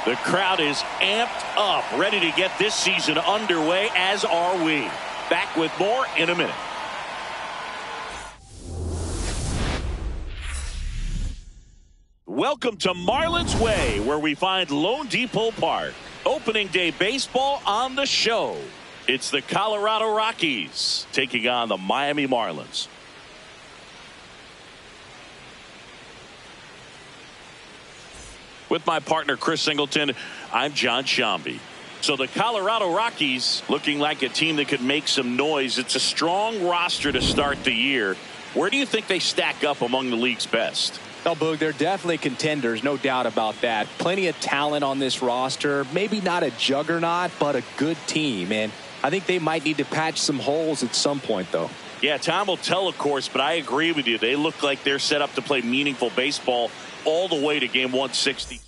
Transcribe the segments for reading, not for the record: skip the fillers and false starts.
The crowd is amped up, ready to get this season underway, as are we. Back with more in a minute. Welcome to Marlins Way, where we find Lone Depot Park. Opening day baseball on the show. It's the Colorado Rockies taking on the Miami Marlins. With my partner Chris Singleton, I'm John Shambi. So the Colorado Rockies looking like a team that could make some noise. It's a strong roster to start the year. Where do you think they stack up among the league's best? Well, Boog, they're definitely contenders, no doubt about that. Plenty of talent on this roster. Maybe not a juggernaut, but a good team. And I think they might need to patch some holes at some point, though. Yeah, time will tell, of course, but I agree with you. They look like they're set up to play meaningful baseball all the way to game 162.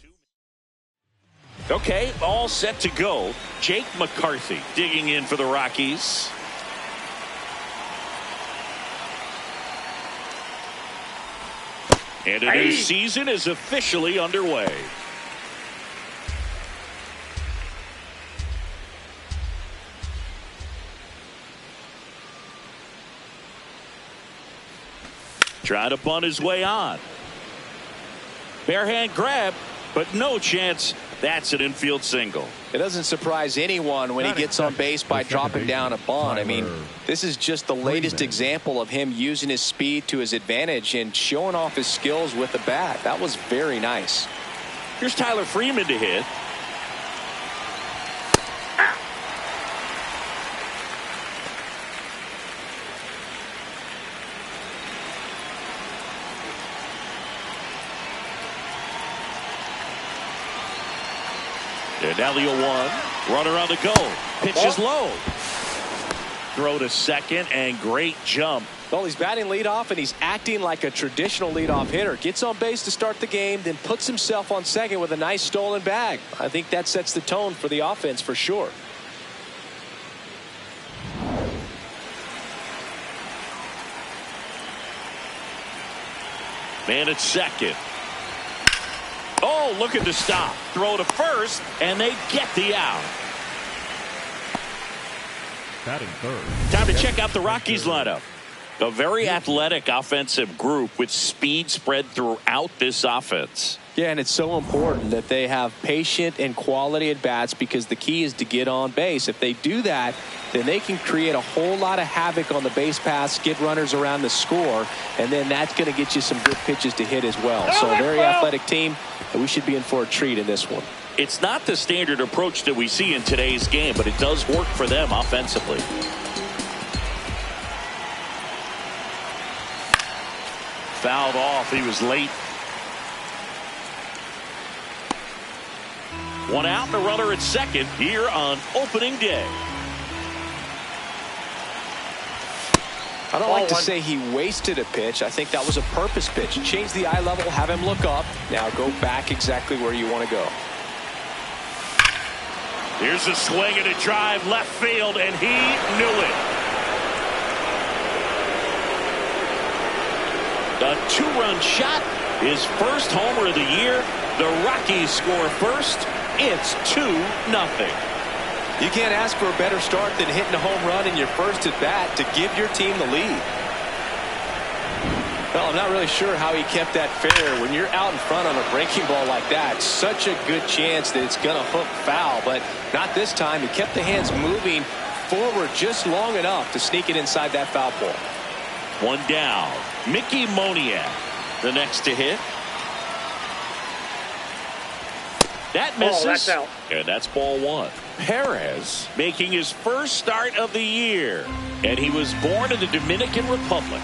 Okay, all set to go. Jake McCarthy digging in for the Rockies. And a new season is officially underway. Trying to bunt his way on. Barehand grab, but no chance. That's an infield single. It doesn't surprise anyone when he gets on base by dropping down a bunt. I mean, this is just the latest example of him using his speed to his advantage and showing off his skills with the bat. That was very nice. Here's Tyler Freeman to hit. And now the 0-1. Runner on the go. Pitch is low. Throw to second and great jump. Well, he's batting leadoff and he's acting like a traditional leadoff hitter. Gets on base to start the game, then puts himself on second with a nice stolen bag. I think that sets the tone for the offense for sure. Man at second. Oh, looking to stop. Throw to first, and they get the out. Batting third. Time to check out the Rockies lineup. A very athletic offensive group with speed spread throughout this offense. Yeah, and it's so important that they have patient and quality at bats because the key is to get on base. If they do that, then they can create a whole lot of havoc on the base paths, get runners around the score, and then that's going to get you some good pitches to hit as well. So a very athletic team, and we should be in for a treat in this one. It's not the standard approach that we see in today's game, but it does work for them offensively. Fouled off. He was late. One out and a runner at second here on opening day. I don't like to say he wasted a pitch. I think that was a purpose pitch. Change the eye level, have him look up. Now go back exactly where you want to go. Here's a swing and a drive left field, and he knew it. A two-run shot, his first homer of the year. The Rockies score first. It's 2-0. You can't ask for a better start than hitting a home run in your first at bat to give your team the lead. Well, I'm not really sure how he kept that fair. When you're out in front on a breaking ball like that, such a good chance that it's going to hook foul, but not this time. He kept the hands moving forward just long enough to sneak it inside that foul pole. One down. Mickey Moniak, the next to hit. That misses. That's out. And that's ball one. Perez making his first start of the year. And he was born in the Dominican Republic.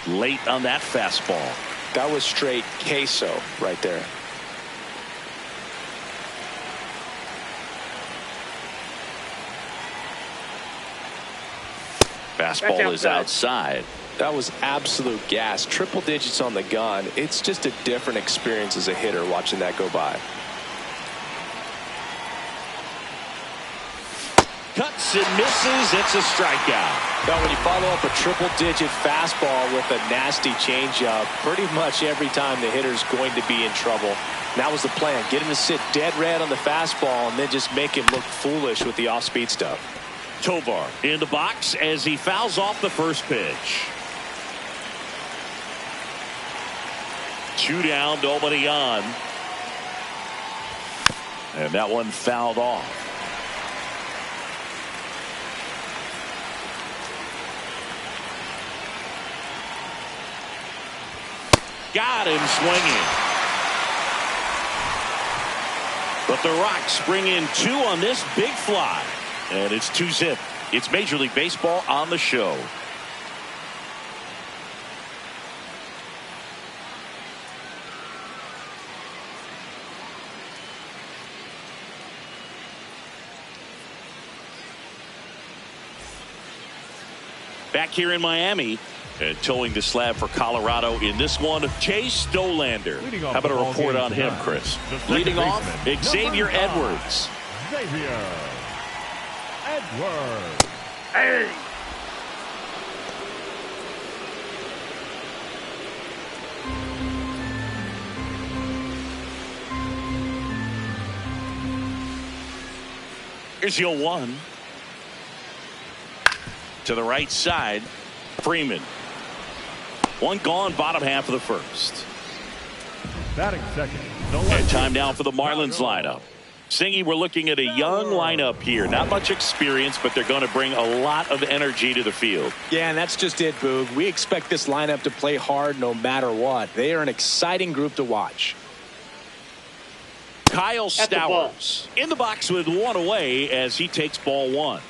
Late on that fastball. That was straight queso right there. Fastball is outside. That was absolute gas. Triple digits on the gun. It's just a different experience as a hitter watching that go by. Cuts and misses. It's a strikeout. Now, when you follow up a triple-digit fastball with a nasty changeup, pretty much every time the hitter's going to be in trouble. And that was the plan. Get him to sit dead red on the fastball and then just make him look foolish with the off-speed stuff. Tovar in the box as he fouls off the first pitch. 2 down, nobody on. And that one fouled off. Got him swinging. But the Rocks bring in 2 on this big fly. And it's 2-zip. It's Major League Baseball on the show. Back here in Miami. And towing the slab for Colorado in this one, Chase Stolander. How about a report on him, Chris? Leading off, Xavier Edwards. Xavier Edwards. Hey! Here's the 0-1. To the right side, Freeman. 1 gone, bottom half of the first. Batting second. And time now for the Marlins lineup. Singy, we're looking at a young lineup here. Not much experience, but they're going to bring a lot of energy to the field. Yeah, and that's just it, Boog. We expect this lineup to play hard no matter what. They are an exciting group to watch. Kyle Stowers in the box with 1 away as he takes ball 1.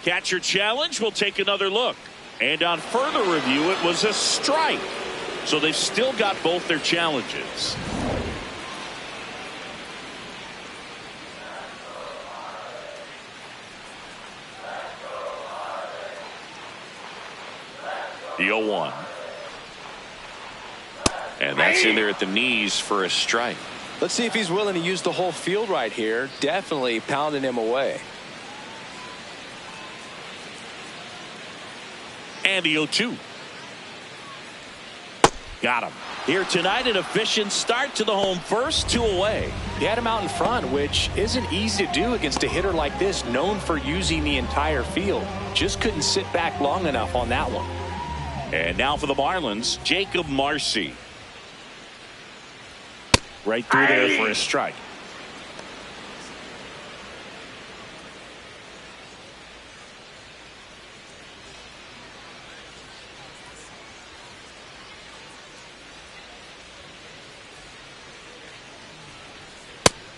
Catcher challenge. We'll take another look. And on further review, it was a strike. So they've still got both their challenges. The 0-1. And that's in there at the knees for a strike. Let's see if he's willing to use the whole field right here. Definitely pounding him away. And the 0-2. Got him. Here tonight, an efficient start to the home first, 2 away. He had him out in front, which isn't easy to do against a hitter like this, known for using the entire field. Just couldn't sit back long enough on that one. And now for the Marlins, Jacob Marcy. Right through there for a strike.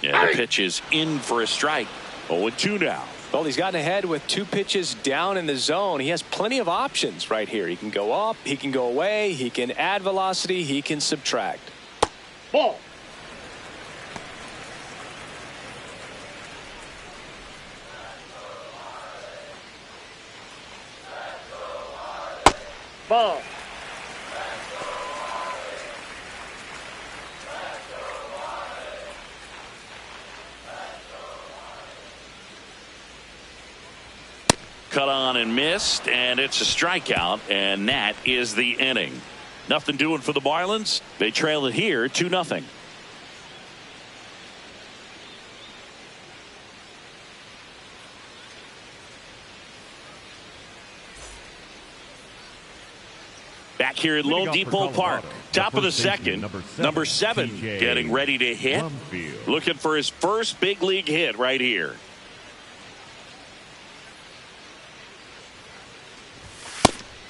Yeah, the pitch is in for a strike. 0-2 now. Well, he's gotten ahead with 2 pitches down in the zone. He has plenty of options right here. He can go up, he can go away, he can add velocity, he can subtract. Ball. Ball. Cut on and missed, and it's a strikeout, and that is the inning. Nothing doing for the Marlins. They trail it here 2-0. Back here at Lone Depot Park, top of the second, number 7 getting ready to hit, looking for his first big league hit right here.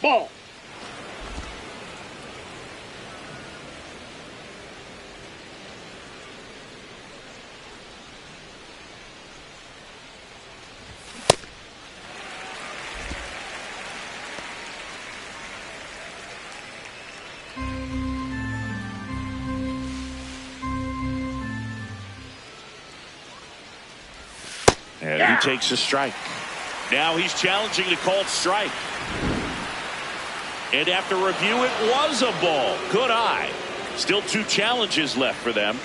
Ball. And he takes a strike. Now he's challenging the called strike. And after review, it was a ball. Good eye. Still 2 challenges left for them.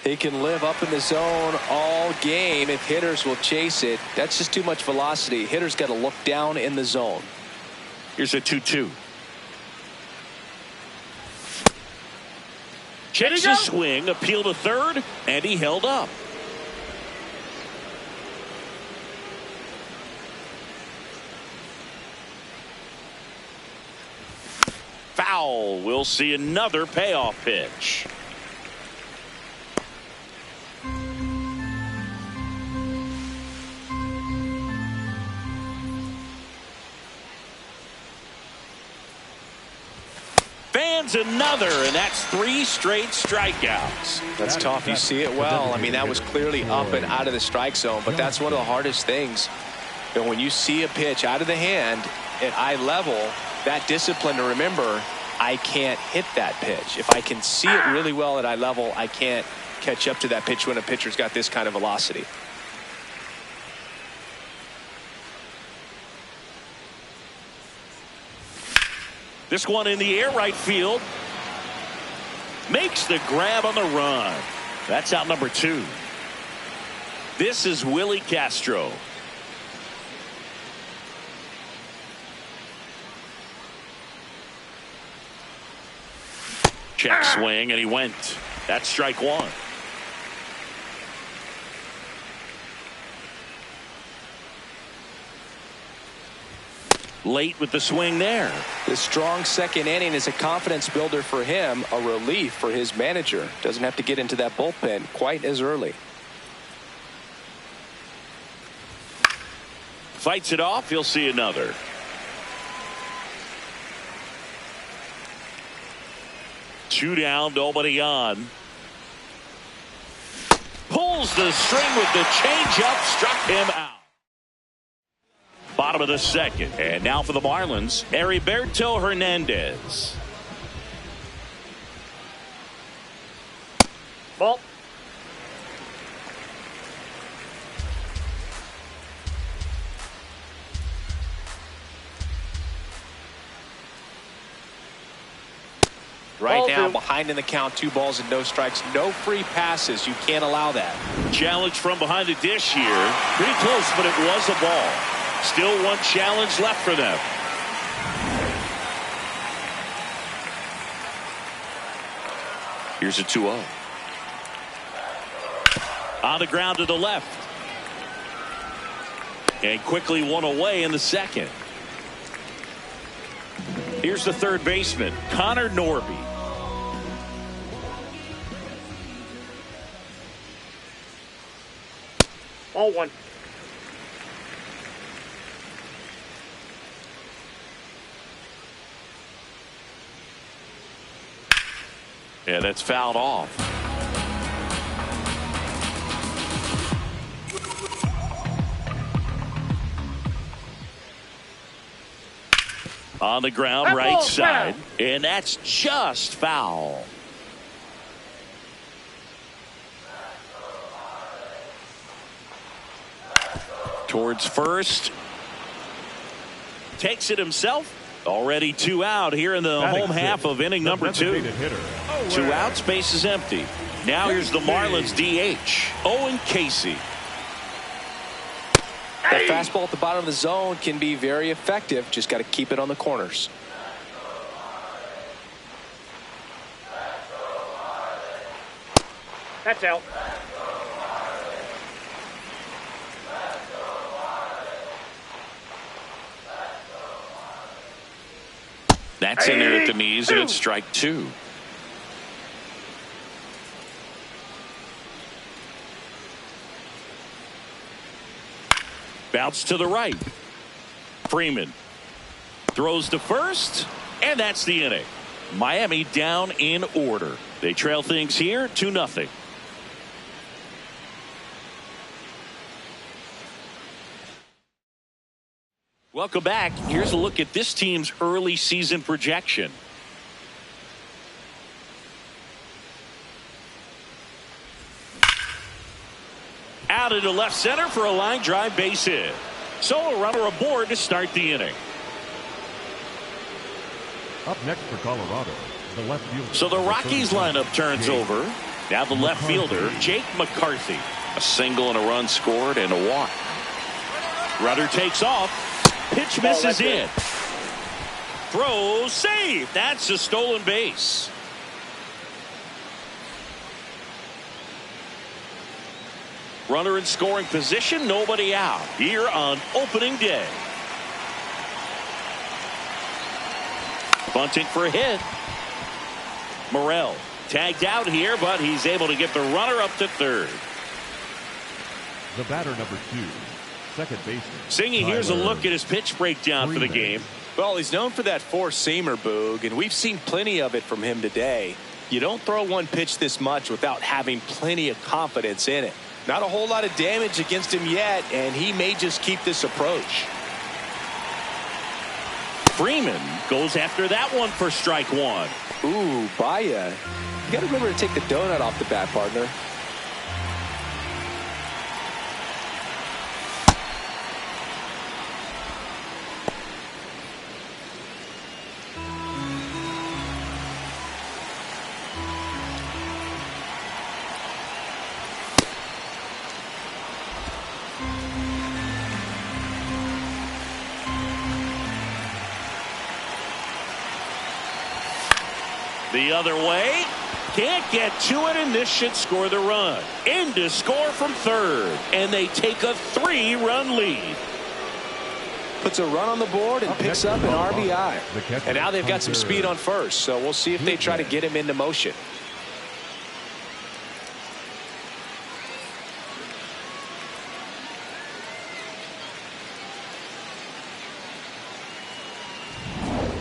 He can live up in the zone all game if hitters will chase it. That's just too much velocity. Hitters got to look down in the zone. Here's a 2-2. Checks his swing, appeal to third, and he held up. Foul. We'll see another payoff pitch. Fans another, and that's 3 straight strikeouts. That's tough. You see it well. I mean, that was clearly up and out of the strike zone, but that's one of the hardest things. You know, when you see a pitch out of the hand at eye level, that discipline to remember, I can't hit that pitch. If I can see it really well at eye level, I can't catch up to that pitch when a pitcher's got this kind of velocity. This one in the air, right field. Makes the grab on the run. That's out number 2. This is Willie Castro. Check swing, and he went. That's strike 1. Late with the swing there. The strong second inning is a confidence builder for him, a relief for his manager. Doesn't have to get into that bullpen quite as early. Fights it off. He'll see another. Two down, nobody on. Pulls the string with the changeup, struck him out. Bottom of the second, and now for the Marlins, Heriberto Hernandez. Ball. Right Ball now, 2. behind in the count, 2 balls and no strikes, no free passes. You can't allow that. Challenge from behind the dish here. Pretty close, but it was a ball. Still 1 challenge left for them. Here's a 2-0. On the ground to the left. And quickly 1 away in the second. Here's the third baseman, Connor Norby. Ball 1. Yeah, that's fouled off. On the ground, right side. And that's just foul. Towards first. Takes it himself. Already 2 out here in the home half of inning number 2. 2 outs, base is empty. Now here's the Marlins DH, Owen Casey. That fastball at the bottom of the zone can be very effective. Just got to keep it on the corners. That's out. That's in there at the knees, and it's strike 2. Bounce to the right. Freeman throws to first, and that's the inning. Miami down in order. They trail things here 2-0. Welcome back. Here's a look at this team's early season projection. out into left center for a line drive base hit. So a runner aboard to start the inning. Up next for Colorado, the left fielder. So the Rockies lineup turns over. Now the left fielder, Jake McCarthy. A single and a run scored and a walk. Runner takes off. Pitch misses in. Throw saved. That's a stolen base. Runner in scoring position, nobody out here on opening day. Bunting for a hit. Morel tagged out here, but he's able to get the runner up to third. The batter number 2, second baseman. Singy, here's a look at his pitch breakdown for the game. Well, he's known for that four-seamer, Boog, and we've seen plenty of it from him today. You don't throw one pitch this much without having plenty of confidence in it. Not a whole lot of damage against him yet, and he may just keep this approach. Freeman goes after that one for strike one. Ooh, Baya. You got to remember to take the donut off the bat, partner. The other way. Can't get to it, and this should score the run. In to score from third, and they take a 3-run lead. Puts a run on the board and picks up an RBI. And now they've got some speed on first, so we'll see if they try to get him into motion.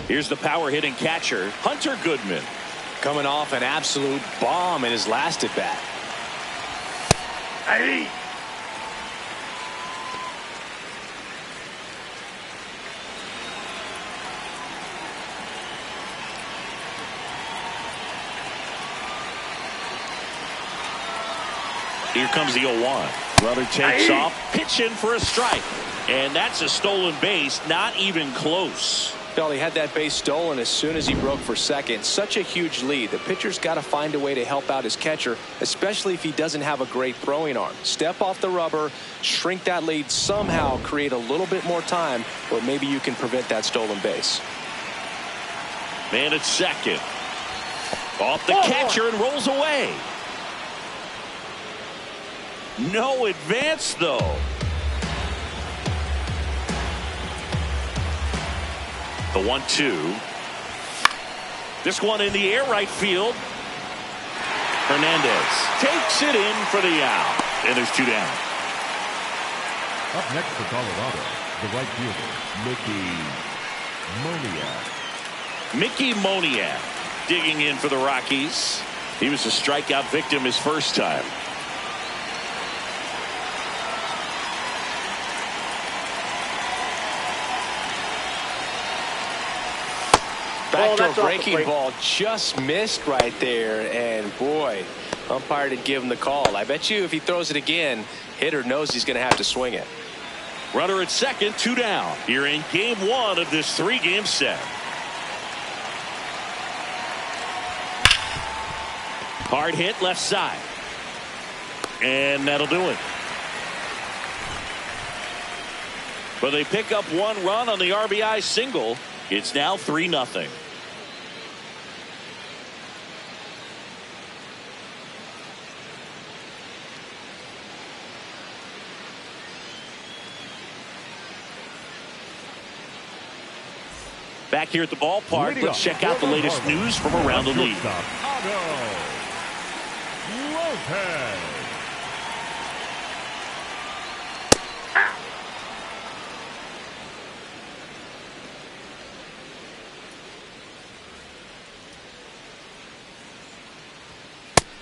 Here's the power hitting catcher, Hunter Goodman. Coming off an absolute bomb in his last at bat. Hey. Here comes the 0-1. Runner takes off, pitch in for a strike. And that's a stolen base, not even close. Well, he had that base stolen as soon as he broke for second. Such a huge lead. The pitcher's got to find a way to help out his catcher, especially if he doesn't have a great throwing arm. Step off the rubber, shrink that lead somehow, create a little bit more time, or maybe you can prevent that stolen base. Man at second. Off the catcher and rolls away. No advance, though. The 1-2. This one in the air right field. Hernandez takes it in for the out. And there's 2 down. Up next for Colorado, the right fielder, Mickey Moniak digging in for the Rockies. He was a strikeout victim his first time. Backdoor breaking ball just missed right there, and boy, umpire didn't give him the call. I bet you if he throws it again, hitter knows he's going to have to swing it. Runner at second, 2 down. Here in game 1 of this 3-game set. Hard hit left side. And that'll do it. But they pick up 1 run on the RBI single. It's now 3-0. Back here at the ballpark, let's check out the latest news from around the league.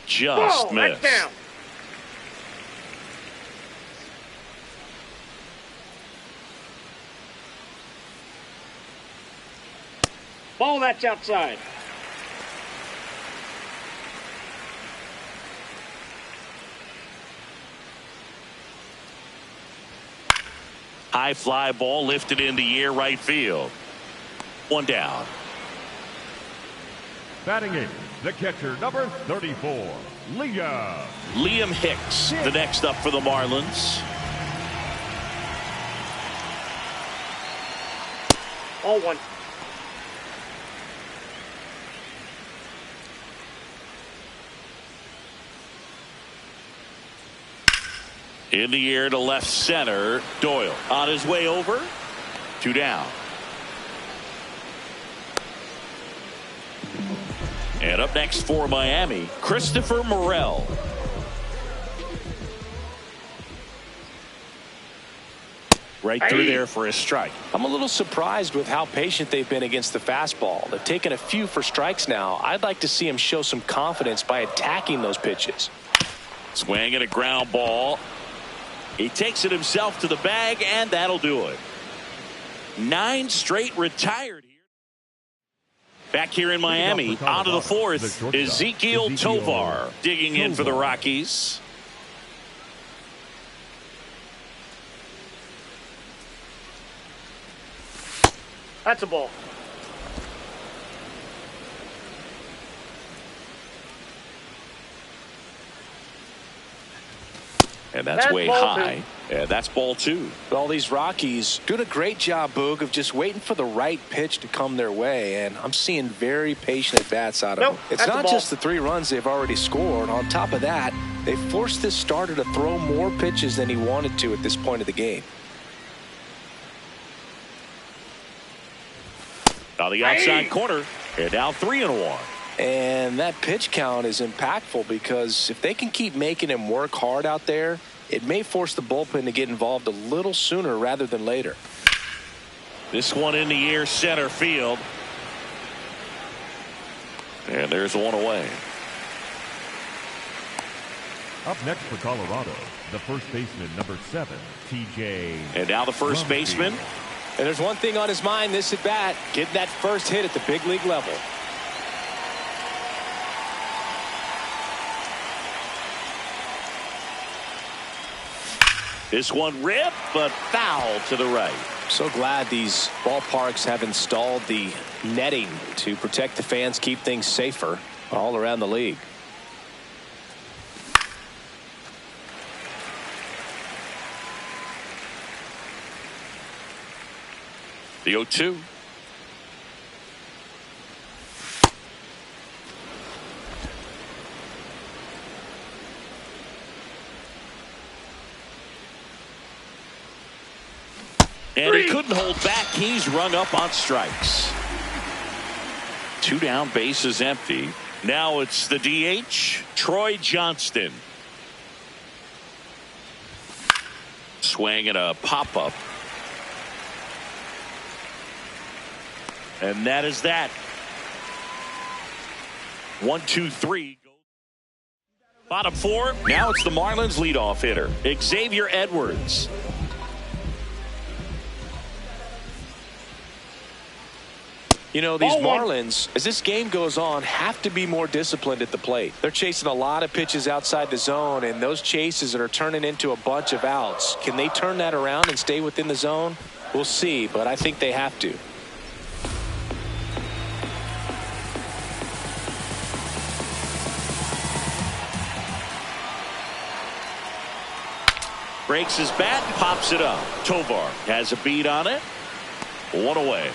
Just missed. Down. Ball, that's outside. high fly ball lifted in the air right field. One down. Batting eighth, the catcher, number 34, Liam Hicks, the next up for the Marlins. Ball one. In the air to left center. Doyle on his way over. 2 down. And up next for Miami, Christopher Morel. Right through there for a strike. I'm a little surprised with how patient they've been against the fastball. They've taken a few for strikes now. I'd like to see him show some confidence by attacking those pitches. Swing and a ground ball. He takes it himself to the bag, and that'll do it. 9 straight retired here. Back here in Miami, onto the fourth, Ezekiel Tovar digging in for the Rockies. That's a ball. And that's way high. Yeah, that's ball 2. All these Rockies doing a great job, Boog, of just waiting for the right pitch to come their way, and I'm seeing very patient at-bats out of them. It's not just the 3 runs they've already scored. On top of that, they forced this starter to throw more pitches than he wanted to at this point of the game. On the outside corner, and now 3-1. And that pitch count is impactful because if they can keep making him work hard out there, it may force the bullpen to get involved a little sooner rather than later. This one in the air center field. And there's one away. Up next for Colorado, the first baseman, number 7, TJ. And now the first baseman. And there's one thing on his mind this at bat, getting that first hit at the big league level. This one ripped, but foul to the right. So glad these ballparks have installed the netting to protect the fans, keep things safer all around the league. The 0-2. And he couldn't hold back. He's rung up on strikes. 2 down, bases empty. Now it's the DH, Troy Johnston. Swing and a pop-up. And that is that. 1, 2, 3. Bottom 4. Now it's the Marlins leadoff hitter, Xavier Edwards. You know, these Marlins, as this game goes on, have to be more disciplined at the plate. They're chasing a lot of pitches outside the zone, and those chases are turning into a bunch of outs. Can they turn that around and stay within the zone? We'll see, but I think they have to. Breaks his bat, pops it up. Tovar has a beat on it. 1 away.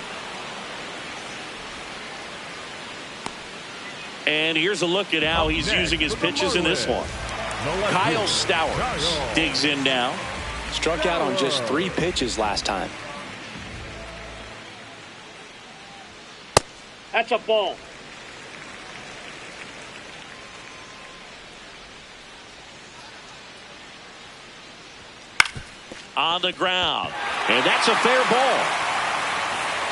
And here's a look at how he's using his pitches in this one. Kyle Stowers digs in now. Struck out on just 3 pitches last time. That's a ball. On the ground. And that's a fair ball.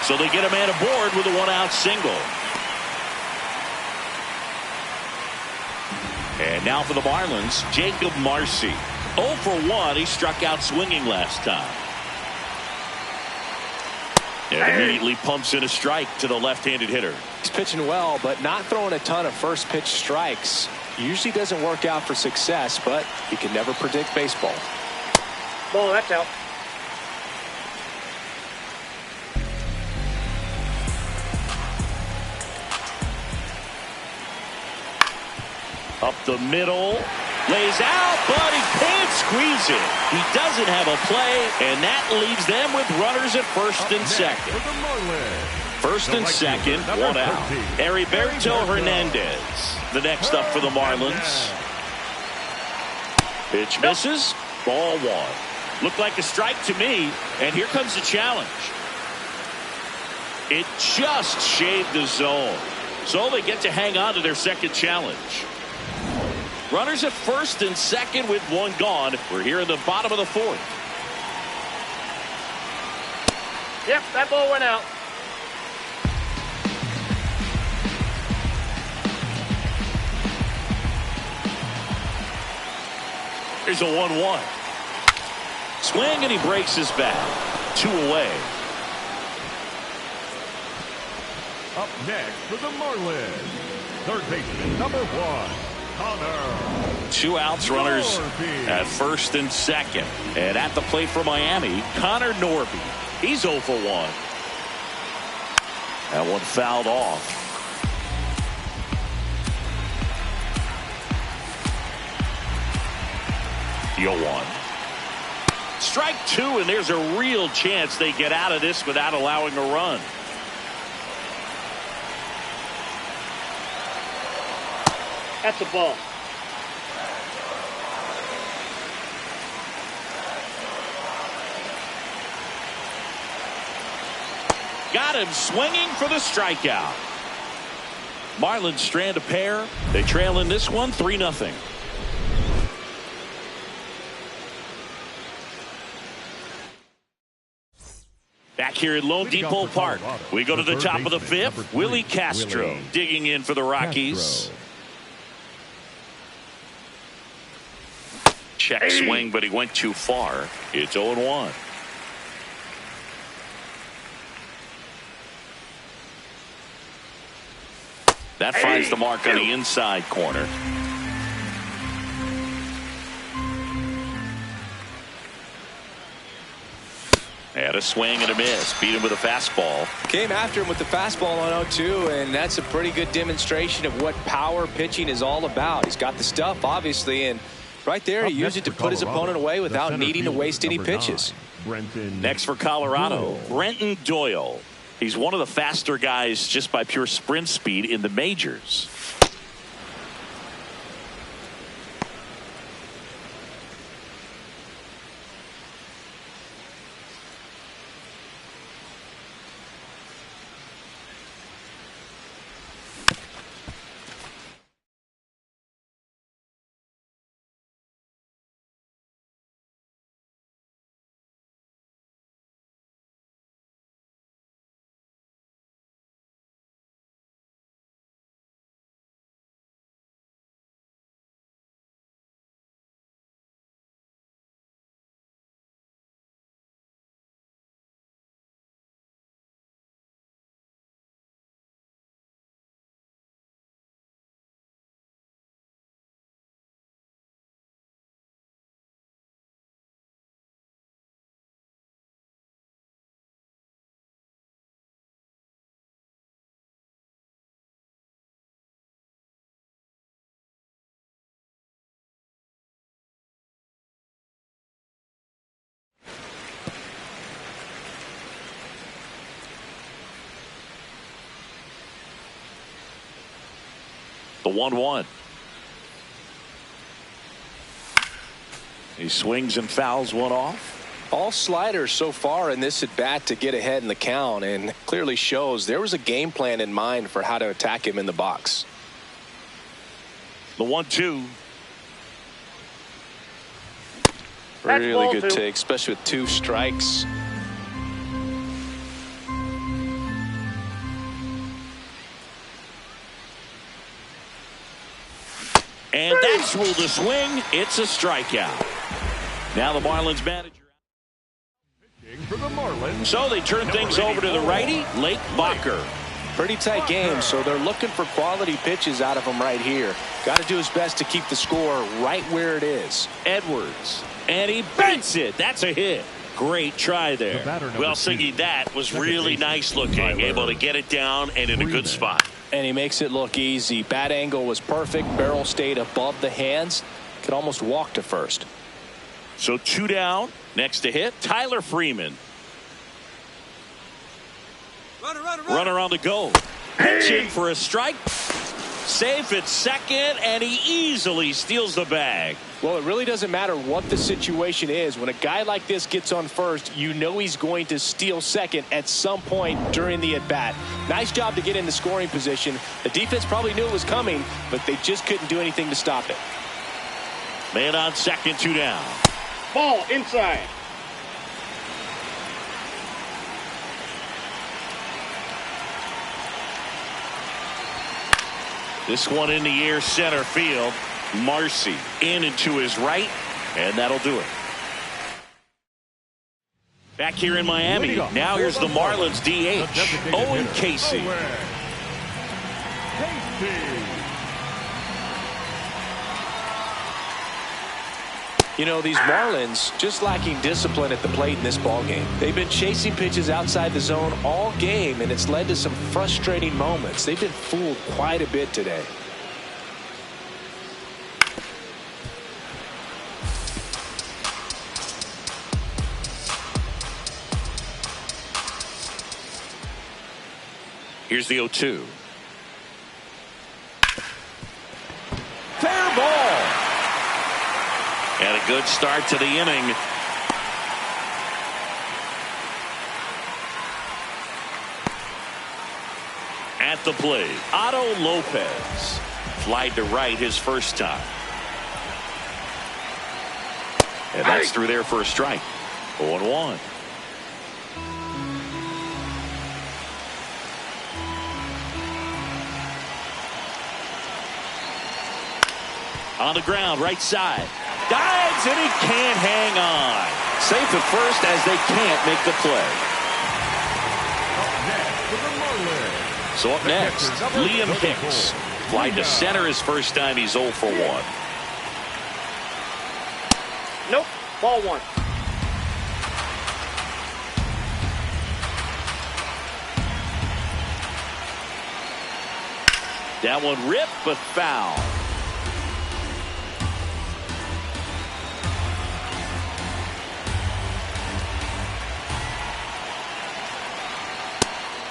So they get a man aboard with a 1-out single. And now for the Marlins, Jacob Marcy. 0 for 1. He struck out swinging last time. And immediately pumps in a strike to the left-handed hitter. He's pitching well, but not throwing a ton of first pitch strikes. Usually doesn't work out for success, but you can never predict baseball. Ball, that's out. Up the middle. Lays out, but he can't squeeze it. He doesn't have a play, and that leaves them with runners at first and second. First and second, one out. Heriberto Hernandez, the next up for the Marlins. Pitch misses, ball one. Looked like a strike to me, and here comes the challenge. It just shaved the zone, so they get to hang on to their second challenge. Runners at first and second with one gone. We're here in the bottom of the fourth. Yep, that ball went out. Here's a 1-1. Swing, and he breaks his bat. 2 away. Up next for the Marlins, third baseman number 1, Connor. 2 outs, runners at first and second. And at the plate for Miami, Connor Norby. He's 0 for 1. That one fouled off. The 0-1. Strike 2, and there's a real chance they get out of this without allowing a run. That's a ball. Got him swinging for the strikeout. Marlins strand a pair. They trail in this one 3-0. Back here at Lone Depot Park, we go to the top of the fifth. Willie Castro digging in for the Rockies. Check swing, but he went too far. It's 0-1. That finds the mark on the inside corner. Had a swing and a miss. Beat him with a fastball. Came after him with the fastball on 0-2, and that's a pretty good demonstration of what power pitching is all about. He's got the stuff, obviously, and right there he used it to put his opponent away without needing to waste any pitches. Next for Colorado, Brenton Doyle. He's one of the faster guys just by pure sprint speed in the majors. The 1-1. He swings and fouls one off. All sliders so far in this at bat to get ahead in the count, and clearly shows there was a game plan in mind for how to attack him in the box. The 1-2. Really good take, especially with 2 strikes. And that's ruled a swing. It's a strikeout. Now the Marlins manager. So they turn things over to the righty, Lake Bacher. Pretty tight game, so they're looking for quality pitches out of him right here. Got to do his best to keep the score right where it is. Edwards. And he beats it. That's a hit. Great try there. Well, Siggy, that was really nice looking. Able to get it down and in a good spot. And he makes it look easy. Bat angle was perfect. Barrel stayed above the hands. Could almost walk to first. So 2 down. Next to hit, Tyler Freeman. Runner on the go. Pitch in for a strike. Safe at second, and he easily steals the bag. Well, it really doesn't matter what the situation is. When a guy like this gets on first, you know he's going to steal second at some point during the at-bat. Nice job to get in the scoring position. The defense probably knew it was coming, but they just couldn't do anything to stop it. Man on second, 2 down. Ball inside. This one in the air, center field. Marcy in and to his right, and that'll do it. Back here in Miami. Now here's the Marlins DH, Owen Casey. You know, these Marlins just lacking discipline at the plate in this ballgame. They've been chasing pitches outside the zone all game, and it's led to some frustrating moments. They've been fooled quite a bit today. Here's the 0-2. Fair ball. And a good start to the inning. At the plate, Otto Lopez. Flied to right his first time. And that's through there for a strike. 0-1. On the ground, right side. Dives, and he can't hang on. Safe at first as they can't make the play. So up next, Liam Hicks. Flied to center his first time. He's 0 for 1. Nope. Ball 1. That one ripped, but foul.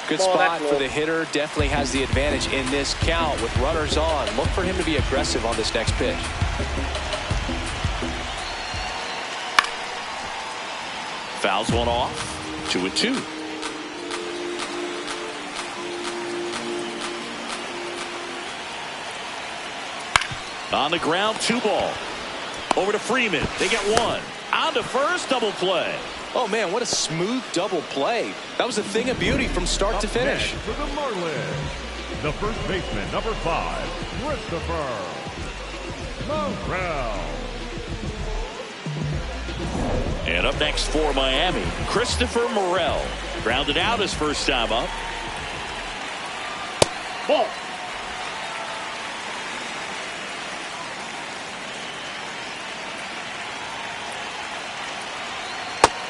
Good spot for the hitter. Definitely has the advantage in this count with runners on. Look for him to be aggressive on this next pitch. Fouls one off. 2-2. On the ground, 2 ball. Over to Freeman. They get 1. On to first, double play. Oh, man, what a smooth double play. That was a thing of beauty from start to finish. For the Marlins, the first baseman, number 5, Christopher Morel. And up next for Miami, Christopher Morel. Grounded out his first time up. Ball.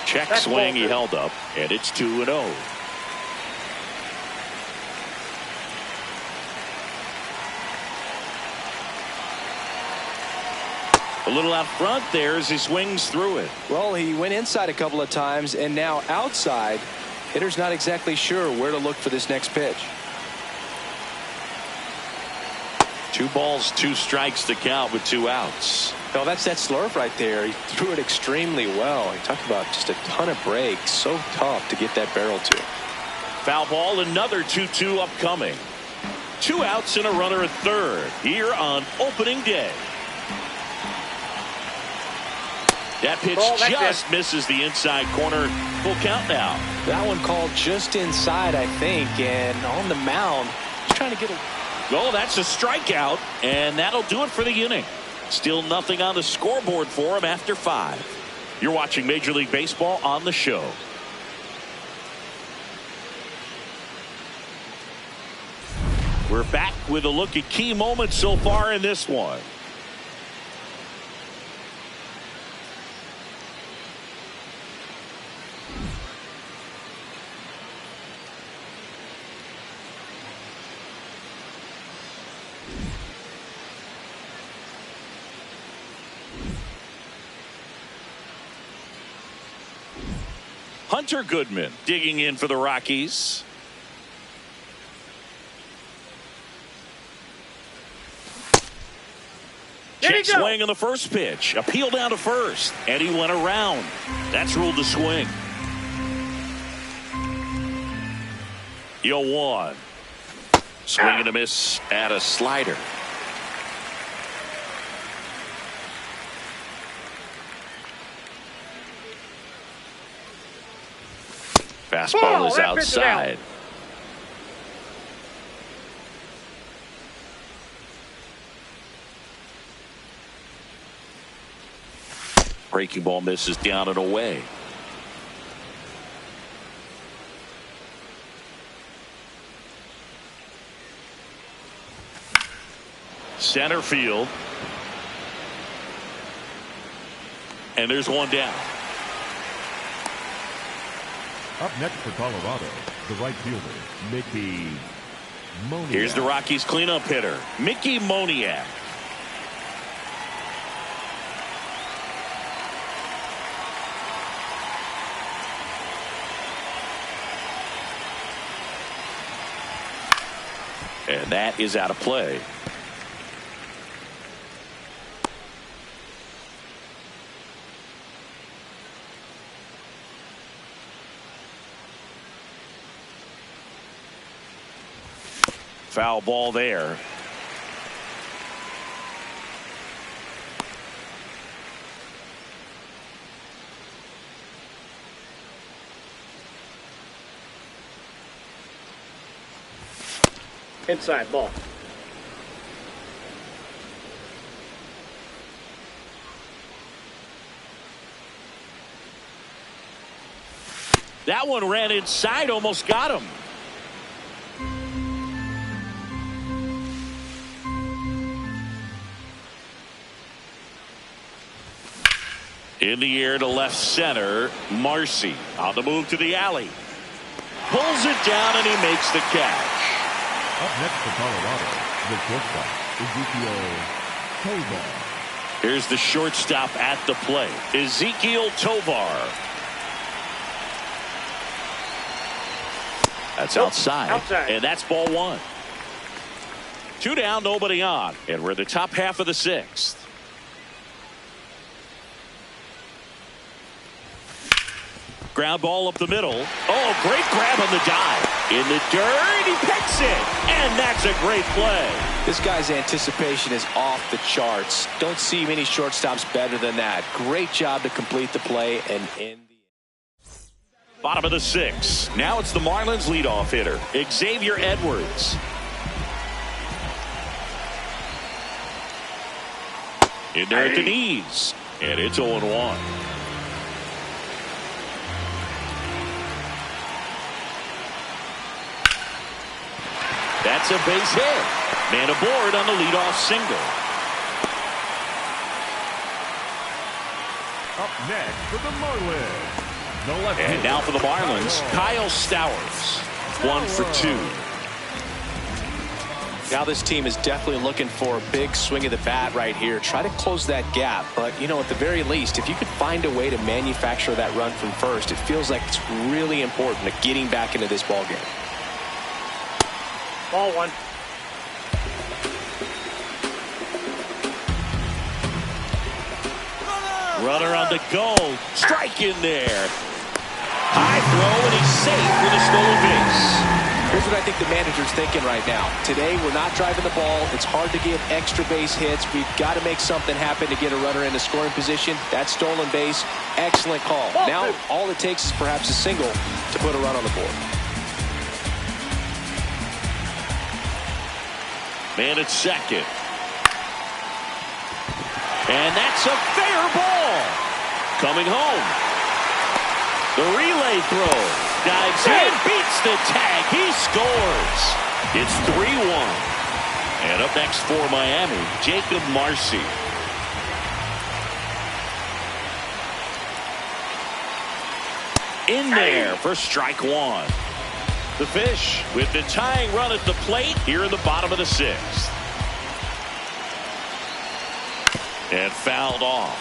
Check swing, he held up, and it's 2-0. A little out front there as he swings through it. Well, he went inside a couple of times, and now outside. Hitter's not exactly sure where to look for this next pitch. 2 balls, 2 strikes to count with 2 outs. No, that's that slurve right there. He threw it extremely well. He talked about just a ton of breaks. So tough to get that barrel to. Foul ball, another 2-2 upcoming. 2 outs and a runner at third here on opening day. That pitch just misses the inside corner. Full count now. That one called just inside, I think, and on the mound, he's trying to get a... Oh, that's a strikeout, and that'll do it for the inning. Still nothing on the scoreboard for him after 5. You're watching Major League Baseball on the show. We're back with a look at key moments so far in this one. Hunter Goodman digging in for the Rockies. Check swing on the first pitch. Appeal down to first. And he went around. That's ruled the swing. 0-1. Swing and a miss at a slider. Fastball is outside. Breaking ball misses down and away. Center field. And there's one down. Up next for Colorado, the right fielder, Mickey Moniak. Here's the Rockies cleanup hitter, Mickey Moniak. And that is out of play. Foul ball there. Inside ball. That one ran inside, almost got him. In the air to left center, Marcy on the move to the alley. Pulls it down and he makes the catch. Up next for Colorado, the shortstop, Ezekiel Tovar. Here's the shortstop at the plate, Ezekiel Tovar. That's outside. And that's ball one. 2 down, nobody on. And we're in the top half of the 6th. Ground ball up the middle. Oh, great grab on the dive. In the dirt, he picks it. And that's a great play. This guy's anticipation is off the charts. Don't see many shortstops better than that. Great job to complete the play and end the bottom of the 6th. Now it's the Marlins leadoff hitter, Xavier Edwards. In there at the knees. And it's 0-1. That's a base hit. Man aboard on the leadoff single. Up next for the Marlins, the left and fielder, now for the Marlins, Kyle Stowers. 1 for 2. Now this team is definitely looking for a big swing of the bat right here. Try to close that gap. But, you know, at the very least, if you could find a way to manufacture that run from first, it feels like it's really important to getting back into this ball game. Ball one. Runner on the go. Strike in there. High throw, and he's safe with a stolen base. Here's what I think the manager's thinking right now. Today, we're not driving the ball. It's hard to get extra base hits. We've got to make something happen to get a runner into scoring position. That stolen base, excellent call. Now, all it takes is perhaps a single to put a run on the board. Man at second. And that's a fair ball. Coming home. The relay throw. Dives in, beats the tag. He scores. It's 3-1. And up next for Miami, Jacob Marcy. In there for strike one. The Fish with the tying run at the plate here in the bottom of the 6th. And fouled off.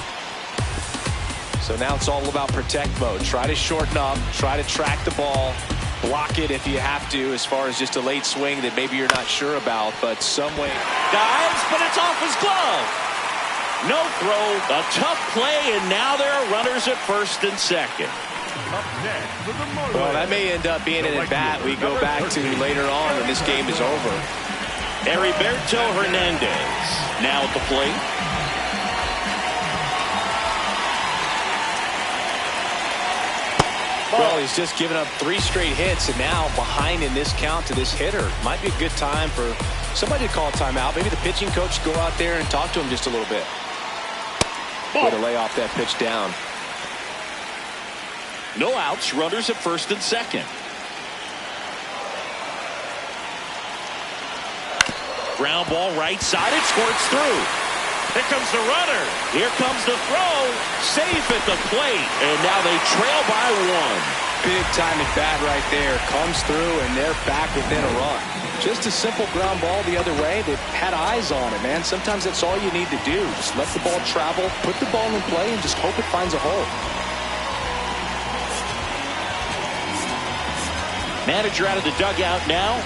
So now it's all about protect mode. Try to shorten up, try to track the ball, block it if you have to, as far as just a late swing that maybe you're not sure about, but some way. Dives, but it's off his glove. No throw, a tough play, and now there are runners at first and second. Well, that may end up being an at-bat we go back to later on when this game is over. Heriberto Hernandez now at the plate. Well, he's just given up 3 straight hits, and now behind in this count to this hitter. Might be a good time for somebody to call a timeout. Maybe the pitching coach go out there and talk to him just a little bit. Way to lay off that pitch down. No outs, runners at first and second. Ground ball right side, it squirts through. Here comes the runner. Here comes the throw. Safe at the plate. And now they trail by 1. Big time at bat right there. Comes through, and they're back within a run. Just a simple ground ball the other way that had eyes on it, man. Sometimes that's all you need to do. Just let the ball travel, put the ball in play, and just hope it finds a hole. Manager out of the dugout now.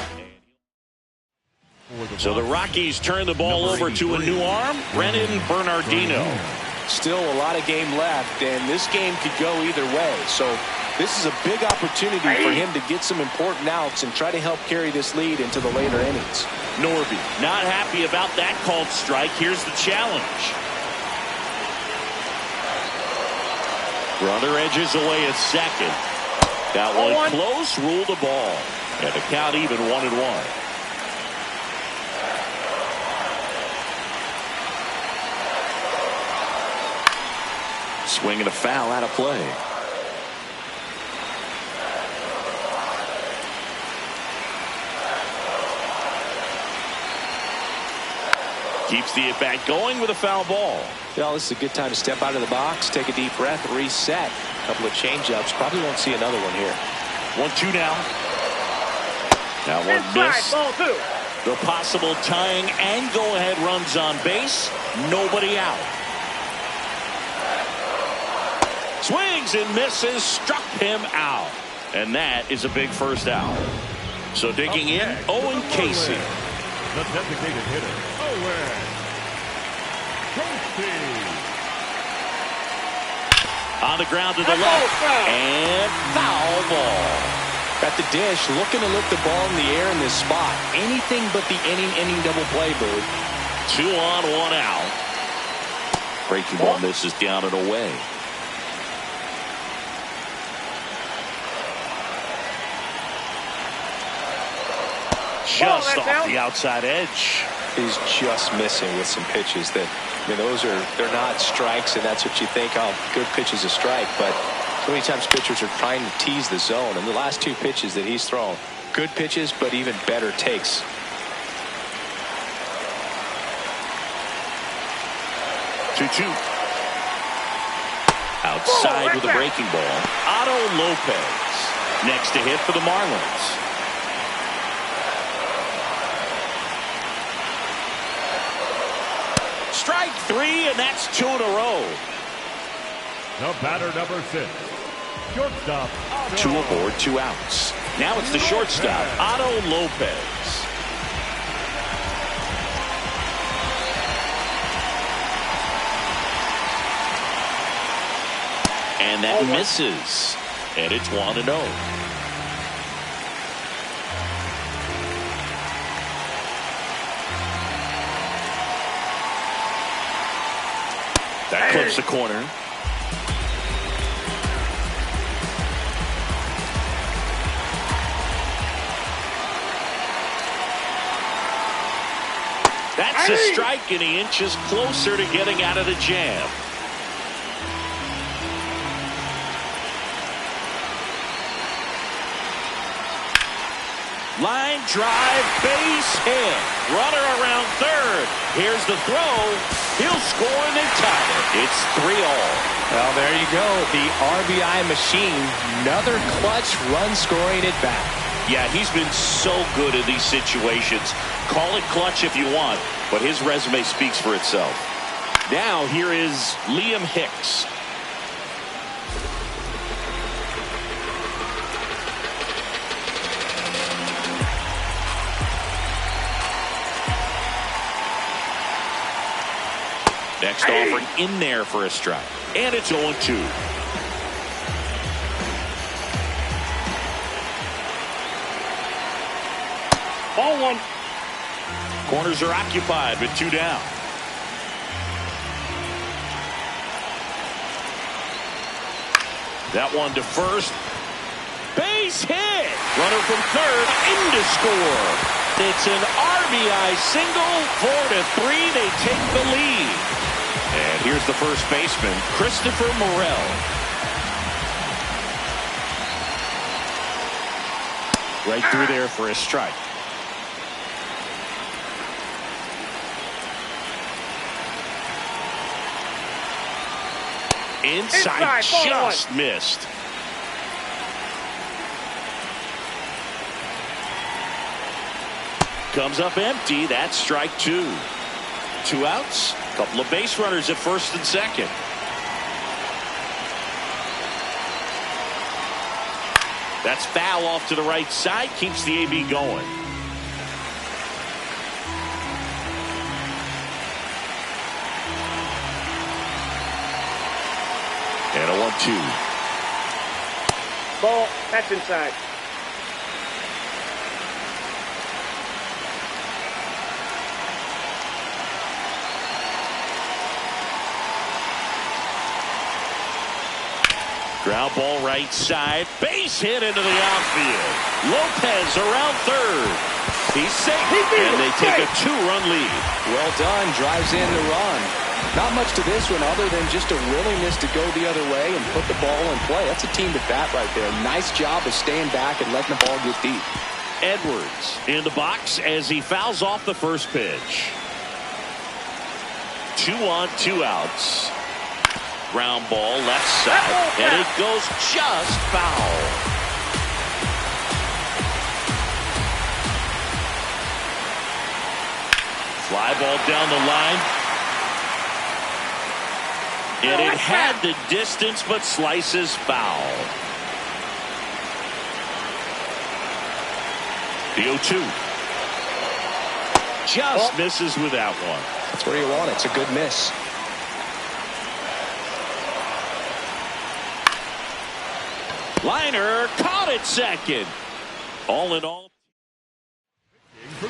So the Rockies turn the ball over to a new arm, Brennan Bernardino. Still a lot of game left, and this game could go either way. So this is a big opportunity for him to get some important outs and try to help carry this lead into the later innings. Norby not happy about that called strike. Here's the challenge. Runner edges away at second. Got one close, ruled the ball. And the count even 1-1. Swing and a foul out of play. Keeps the at-bat going with a foul ball. Well, this is a good time to step out of the box, take a deep breath, reset. A couple of change-ups. Probably won't see another one here. 1-2 now. That one missed. Ball 2. The possible tying and go-ahead runs on base. Nobody out. Swings and misses, struck him out. And that is a big first out. So digging in, Owen Casey. The designated hitter, Owen Casey. On the ground to the left. And foul ball. At the dish, looking to lift the ball in the air in this spot. Anything but the inning double play, Boo. 2 on, 1 out. Breaking ball misses down and away. Just off the outside edge. He's just missing with some pitches that, I mean, they're not strikes, and that's what you think, oh, good pitch is a strike. But so many times pitchers are trying to tease the zone, and the last 2 pitches that he's thrown, good pitches, but even better takes. Outside with a breaking ball. Otto Lopez next to hit for the Marlins. Strike 3, and that's 2 in a row. The batter number 6. Shortstop. 2 aboard, 2 outs. Now it's the shortstop, Otto Lopez. And that misses. And it's 1-0. That clips the corner. That's a strike, and he inches closer to getting out of the jam. Line drive, base hit. Runner around third. Here's the throw. He'll score and they tie it. It's 3-all. Well, there you go. The RBI machine. Another clutch run scoring at bat. Yeah, he's been so good in these situations. Call it clutch if you want, but his resume speaks for itself. Now here is Liam Hicks. Next offering in there for a strike. And it's 0-2. Ball one. Corners are occupied with 2 down. That one to first. Base hit. Runner from third in to score. It's an RBI single. 4-3. They take the lead. And here's the first baseman, Christopher Morel. Right through there for a strike. Inside, just missed. Comes up empty. That's strike 2. 2 outs. Couple of base runners at first and second. That's foul off to the right side. Keeps the AB going. And a 1-2. Ball. That's inside. Ground ball right side. Base hit into the outfield. Lopez around third. He's safe. And they take a 2-run lead. Well done. Drives in the run. Not much to this one other than just a willingness to go the other way and put the ball in play. That's a team to bat right there. Nice job of staying back and letting the ball get deep. Edwards in the box as he fouls off the first pitch. 2 on, 2 outs. Ground ball left side, and it goes just foul. Fly ball down the line. And it had the distance, but slices foul. The 0-2. Just misses with that one. That's where you want it. It's a good miss. Liner caught it second. All in all.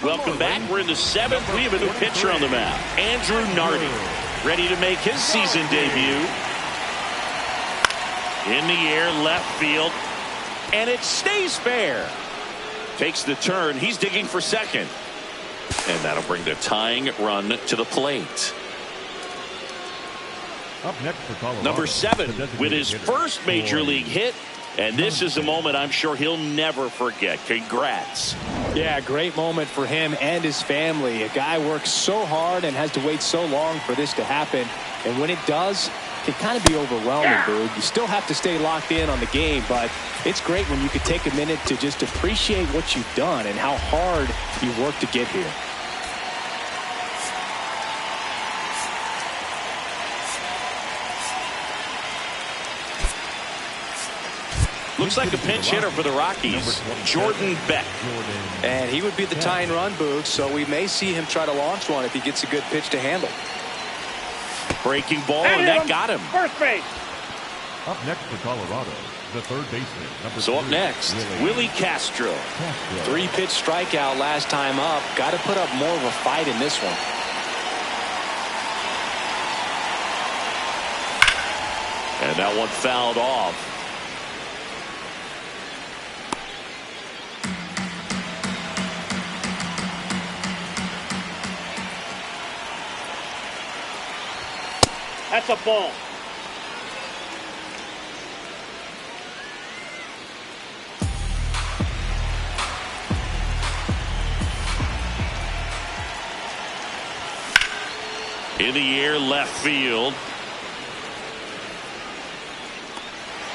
Welcome back. We're in the 7th. We have a new pitcher on the mound. Andrew Nardi, ready to make his season debut. In the air, left field. And it stays fair. Takes the turn. He's digging for second. And that'll bring the tying run to the plate. Up next for Colorado, number 7 with his first major league hit. And this is a moment I'm sure he'll never forget. Congrats. Yeah, great moment for him and his family. A guy works so hard and has to wait so long for this to happen. And when it does, it can kind of be overwhelming, Boog. You still have to stay locked in on the game, but it's great when you could take a minute to just appreciate what you've done and how hard you've worked to get here. Looks like a pinch hitter for the Rockies, Jordan Beck. And he would be the tying run, Boog, so we may see him try to launch one if he gets a good pitch to handle. Breaking ball, and that got him. First base. Up next for Colorado, the third baseman. So up next, Willie Castro. 3-pitch strikeout last time up. Got to put up more of a fight in this one. And that one fouled off. That's a ball. In the air, left field.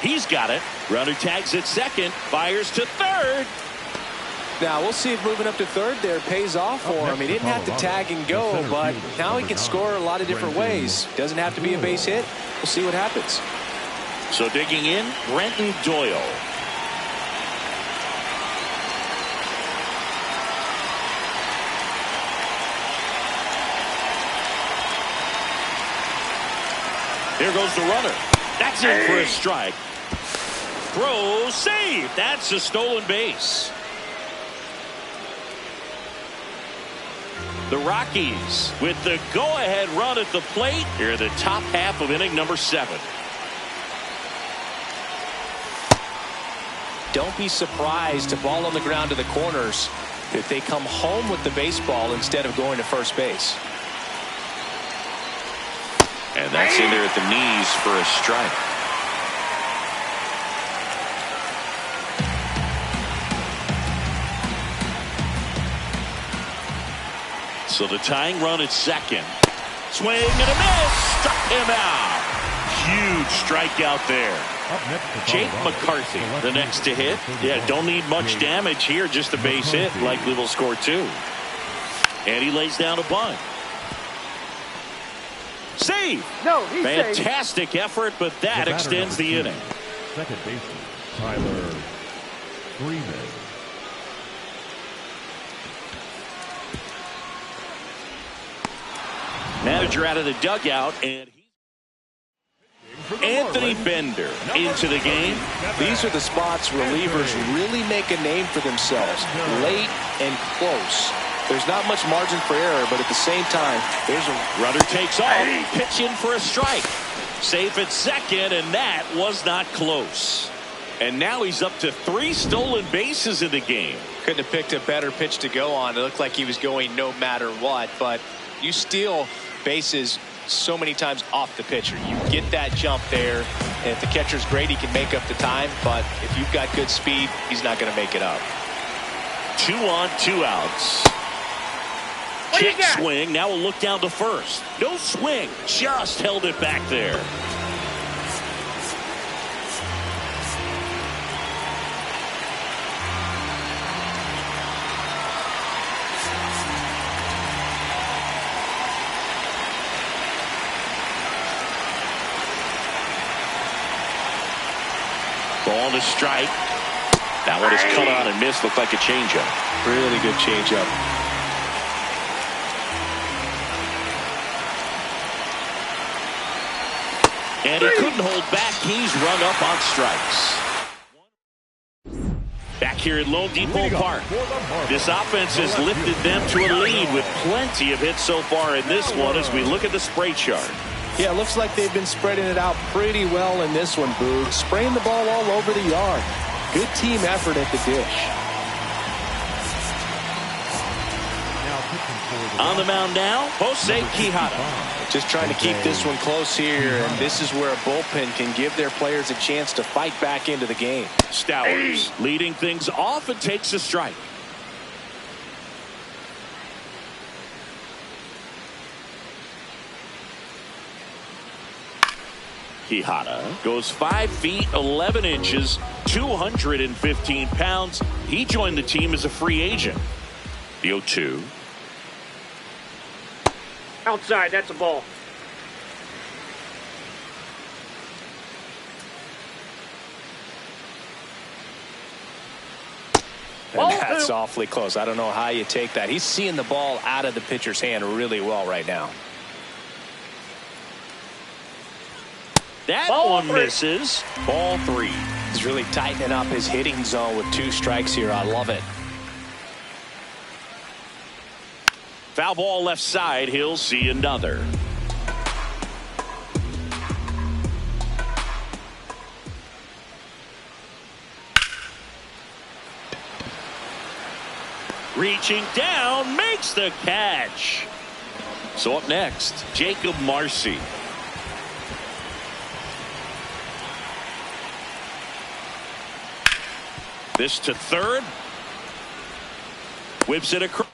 He's got it. Runner tags at second, fires to third. Now, we'll see if moving up to third there pays off for him. He didn't have to tag and go, but now he can score a lot of different ways. Doesn't have to be a base hit. We'll see what happens. So digging in, Brenton Doyle. Here goes the runner. That's in for a strike. Throw, save. That's a stolen base. The Rockies with the go-ahead run at the plate here in the top half of inning number 7. Don't be surprised to ball on the ground to the corners if they come home with the baseball instead of going to first base. And that's in there at the knees for a strike. So the tying run at second. Swing and a miss. Struck him out. Huge strikeout there. Jake McCarthy, the next to hit. Yeah, don't need much damage here. Just a base hit. Likely will score 2. And he lays down a bunt. Save. No, he's fantastic effort, but that extends the inning. Second baseman, Tyler Freeman. Manager out of the dugout, and Anthony Bender into the game. These are the spots relievers really make a name for themselves. Late and close. There's not much margin for error, but at the same time, there's a runner takes off. Pitch in for a strike. Safe at second, and that was not close. And now he's up to 3 stolen bases in the game. Couldn't have picked a better pitch to go on. It looked like he was going no matter what, but you steal bases so many times off the pitcher. You get that jump there, and if the catcher's great, he can make up the time, but if you've got good speed, he's not going to make it up. 2 on, 2 outs. Kick swing. Now we'll look down to first. No swing. Just held it back there. Ball to strike. That one is cut on and missed. Looked like a changeup. Really good changeup. And he couldn't hold back. He's run up on strikes. Back here at Lone Depot Park. This offense has lifted them to a lead with plenty of hits so far in this one as we look at the spray chart. Yeah, it looks like they've been spreading it out pretty well in this one, Boog. Spraying the ball all over the yard. Good team effort at the dish. On the mound now, Jose Quijada. Just trying to keep this one close here, and this is where a bullpen can give their players a chance to fight back into the game. Stowers leading things off and takes a strike. Quijada goes 5 feet 11 inches, 215 pounds. He joined the team as a free agent. The 0-2. Outside, that's a ball. And that's awfully close. I don't know how you take that. He's seeing the ball out of the pitcher's hand really well right now. That one misses. Ball 3. He's really tightening up his hitting zone with 2 strikes here. I love it. Foul ball left side. He'll see another. Reaching down, makes the catch. So up next, Jacob Marcy. This to third. Whips it across.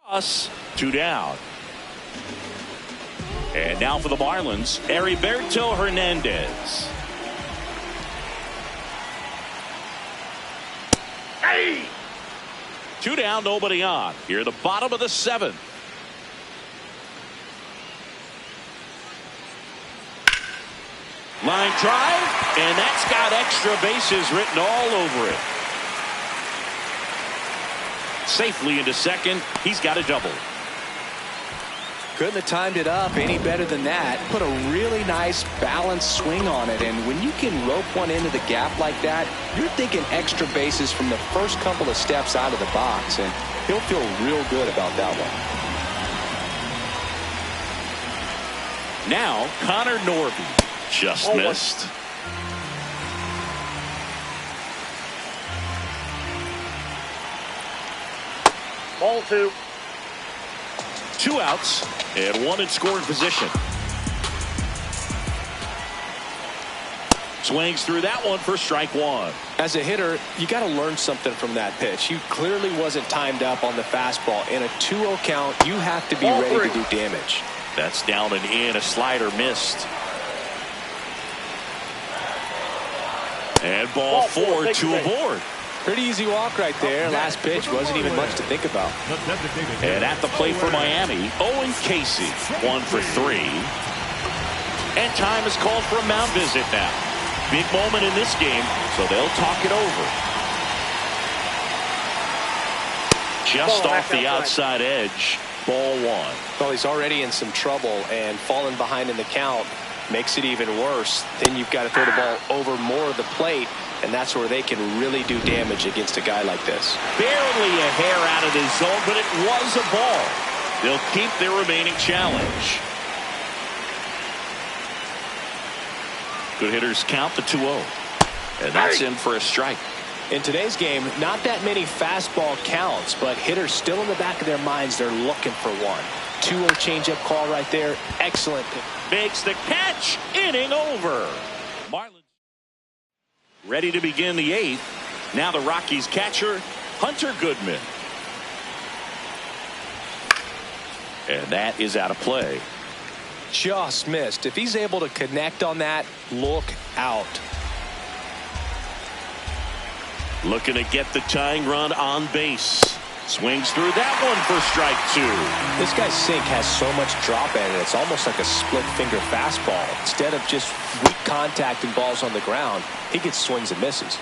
Us 2 down. And now for the Marlins, Heriberto Hernandez. Hey! 2 down, nobody on. Here at the bottom of the 7th. Line drive, and that's got extra bases written all over it. Safely into second. He's got a double. Couldn't have timed it up any better than that. Put a really nice balanced swing on it, and when you can rope one into the gap like that, you're thinking extra bases from the first couple of steps out of the box, and he'll feel real good about that one. Now Connor Norby just missed. Ball 2. 2 outs and 1 in scoring position. Swings through that one for strike 1. As a hitter, you got to learn something from that pitch. He clearly wasn't timed up on the fastball. In a 2-0 count, you have to be ready to do damage. That's down and in. A slider missed. And ball 4, 2 aboard. Pretty easy walk right there. Last pitch wasn't even much to think about. And at the plate for Miami, Owen Casey, 1 for 3. And time is called for a mound visit now. Big moment in this game, so they'll talk it over. Just off the outside edge, ball 1. Well, he's already in some trouble, and falling behind in the count makes it even worse. Then you've got to throw the ball over more of the plate, and that's where they can really do damage against a guy like this. Barely a hair out of his zone, but it was a ball. They'll keep their remaining challenge. Good hitters count the 2-0. And that's in for a strike. In today's game, not that many fastball counts, but hitters still in the back of their minds, they're looking for one. 2-0 changeup call right there. Excellent. Makes the catch. Inning over. Marlins ready to begin the 8th. Now the Rockies catcher, Hunter Goodman. And that is out of play. Just missed. If he's able to connect on that, look out. Looking to get the tying run on base. Swings through that one for strike 2. This guy's sink has so much drop in it, it's almost like a split finger fastball. Instead of just weak contact and balls on the ground, he gets swings and misses.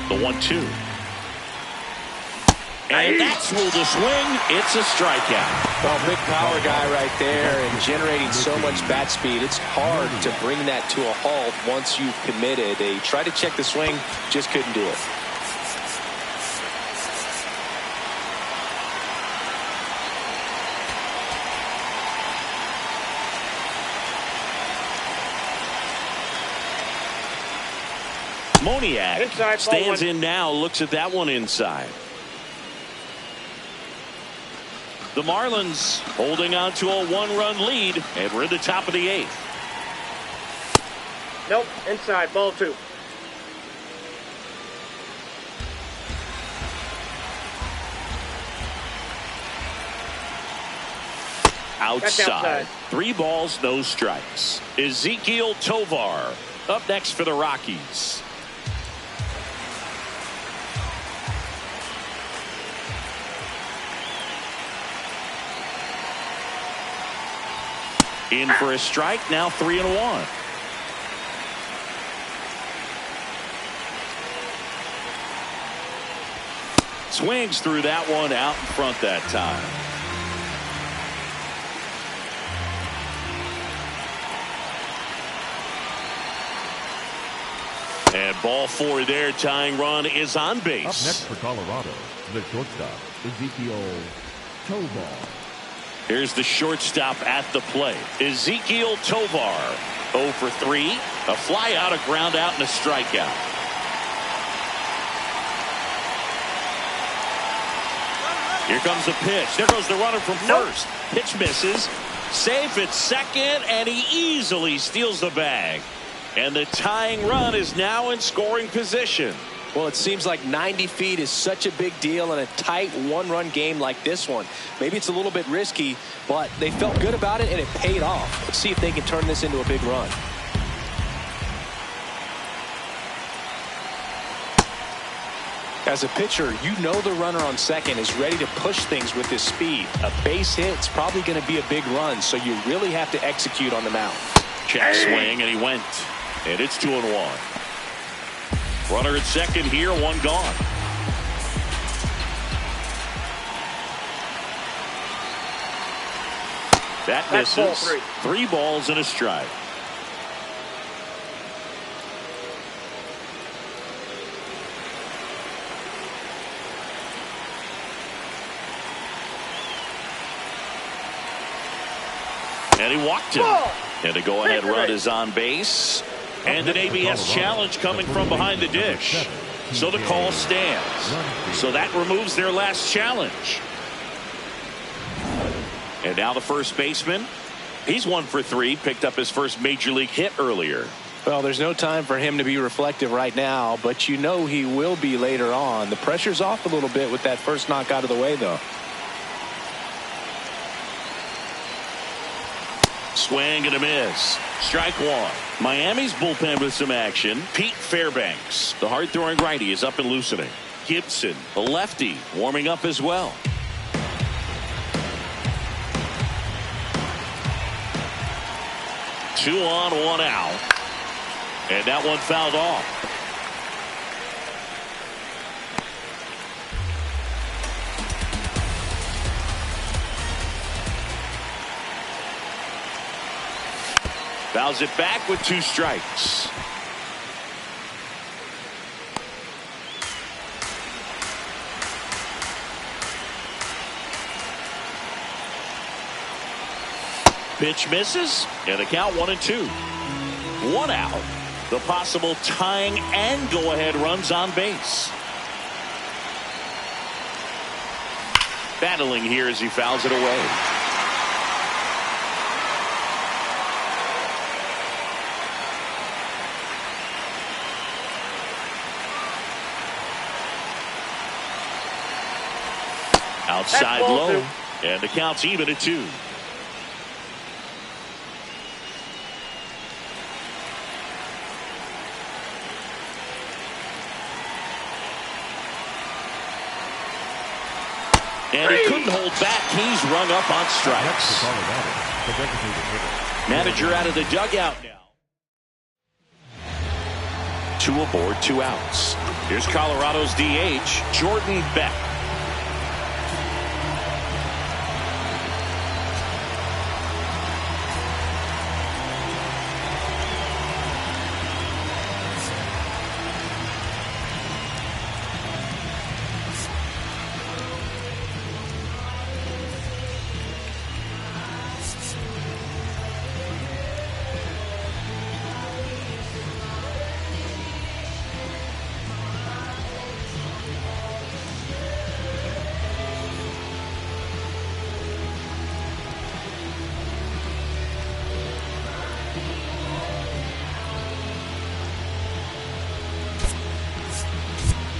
The 1-2. And that's ruled a swing. It's a strikeout. Well, big power guy right there and generating so much bat speed. It's hard to bring that to a halt once you've committed. They tried to check the swing, just couldn't do it. Moniak Inside, stands in now, looks at that one inside. The Marlins holding on to a 1-run lead, and we're in the top of the 8th. Nope, inside, ball 2. Outside. 3 balls, no strikes. Ezekiel Tovar up next for the Rockies. In for a strike, now 3-1. Swings through that one out in front that time. And ball 4 there, tying run is on base. Up next for Colorado, the shortstop, Ezekiel Tovar. Here's the shortstop at the plate. Ezekiel Tovar, 0 for 3. A fly out, a ground out, and a strikeout. Here comes the pitch. There goes the runner from first. Pitch misses. Safe at second, and he easily steals the bag. And the tying run is now in scoring position. Well, it seems like 90 feet is such a big deal in a tight one-run game like this one. Maybe it's a little bit risky, but they felt good about it, and it paid off. Let's see if they can turn this into a big run. As a pitcher, you know the runner on second is ready to push things with his speed. A base hit's probably going to be a big run, so you really have to execute on the mound. Check swing, and he went. And it's 2-1. Runner at second here, one gone. That That's misses. ball 3 balls and a strike. And he walked him. And a go-ahead run is on base. And an ABS challenge coming from behind the dish. So the call stands. So that removes their last challenge. And now the first baseman. He's 1 for 3. Picked up his first major league hit earlier. Well, there's no time for him to be reflective right now, but you know he will be later on. The pressure's off a little bit with that first knock out of the way, though. Swing and a miss. Strike one. Miami's bullpen with some action. Pete Fairbanks, the hard-throwing righty, is up and loosening. Gibson, the lefty, warming up as well. Two on, one out. And that one fouled off. Fouls it back with 2 strikes. Pitch misses, and the count 1-2. 1 out. The possible tying and go-ahead runs on base. Battling here as he fouls it away. Outside low, and the count's even at 2. And he couldn't hold back. He's rung up on strikes. Manager out of the dugout now. 2 aboard, 2 outs. Here's Colorado's DH, Jordan Beck.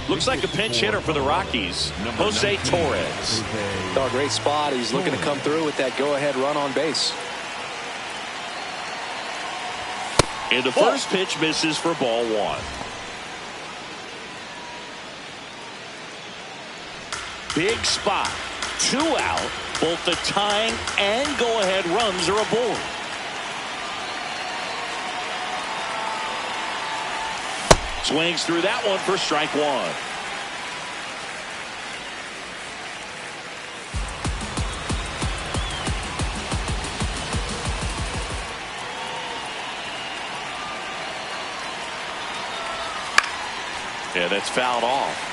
Looks like a pinch hitter for the Rockies, Jose Torres. Oh, great spot. He's looking to come through with that go-ahead run on base. And the first pitch misses for ball 1. Big spot. 2 out. Both the tying and go-ahead runs are aboard. Swings through that one for strike 1. Yeah, that's fouled off.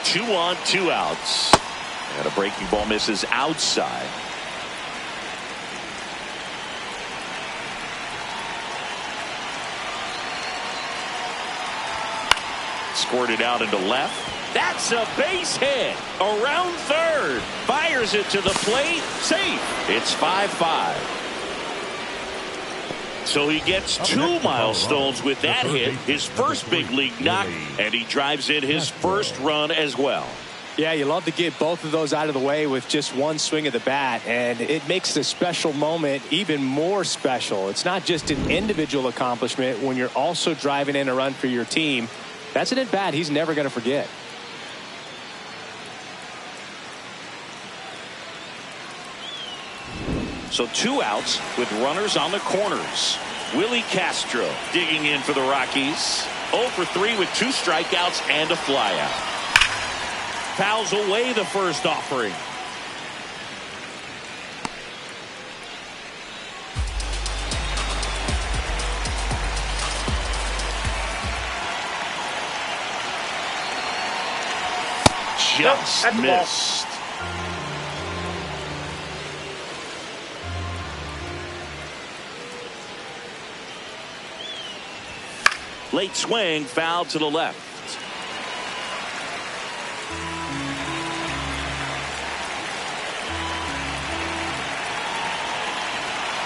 Two on, 2 outs. And a breaking ball misses outside. Squirted out into left. That's a base hit. Around third. Fires it to the plate. Safe. It's 5-5. So he gets 2 milestones with that hit. His first big league knock. And he drives in his first run as well. Yeah, you love to get both of those out of the way with just one swing of the bat, and it makes the special moment even more special. It's not just an individual accomplishment when you're also driving in a run for your team. That's an at-bat he's never going to forget. So 2 outs with runners on the corners. Willie Castro digging in for the Rockies. 0 for 3 with 2 strikeouts and a flyout. Fouls away the first offering. Just missed. Late swing, foul to the left.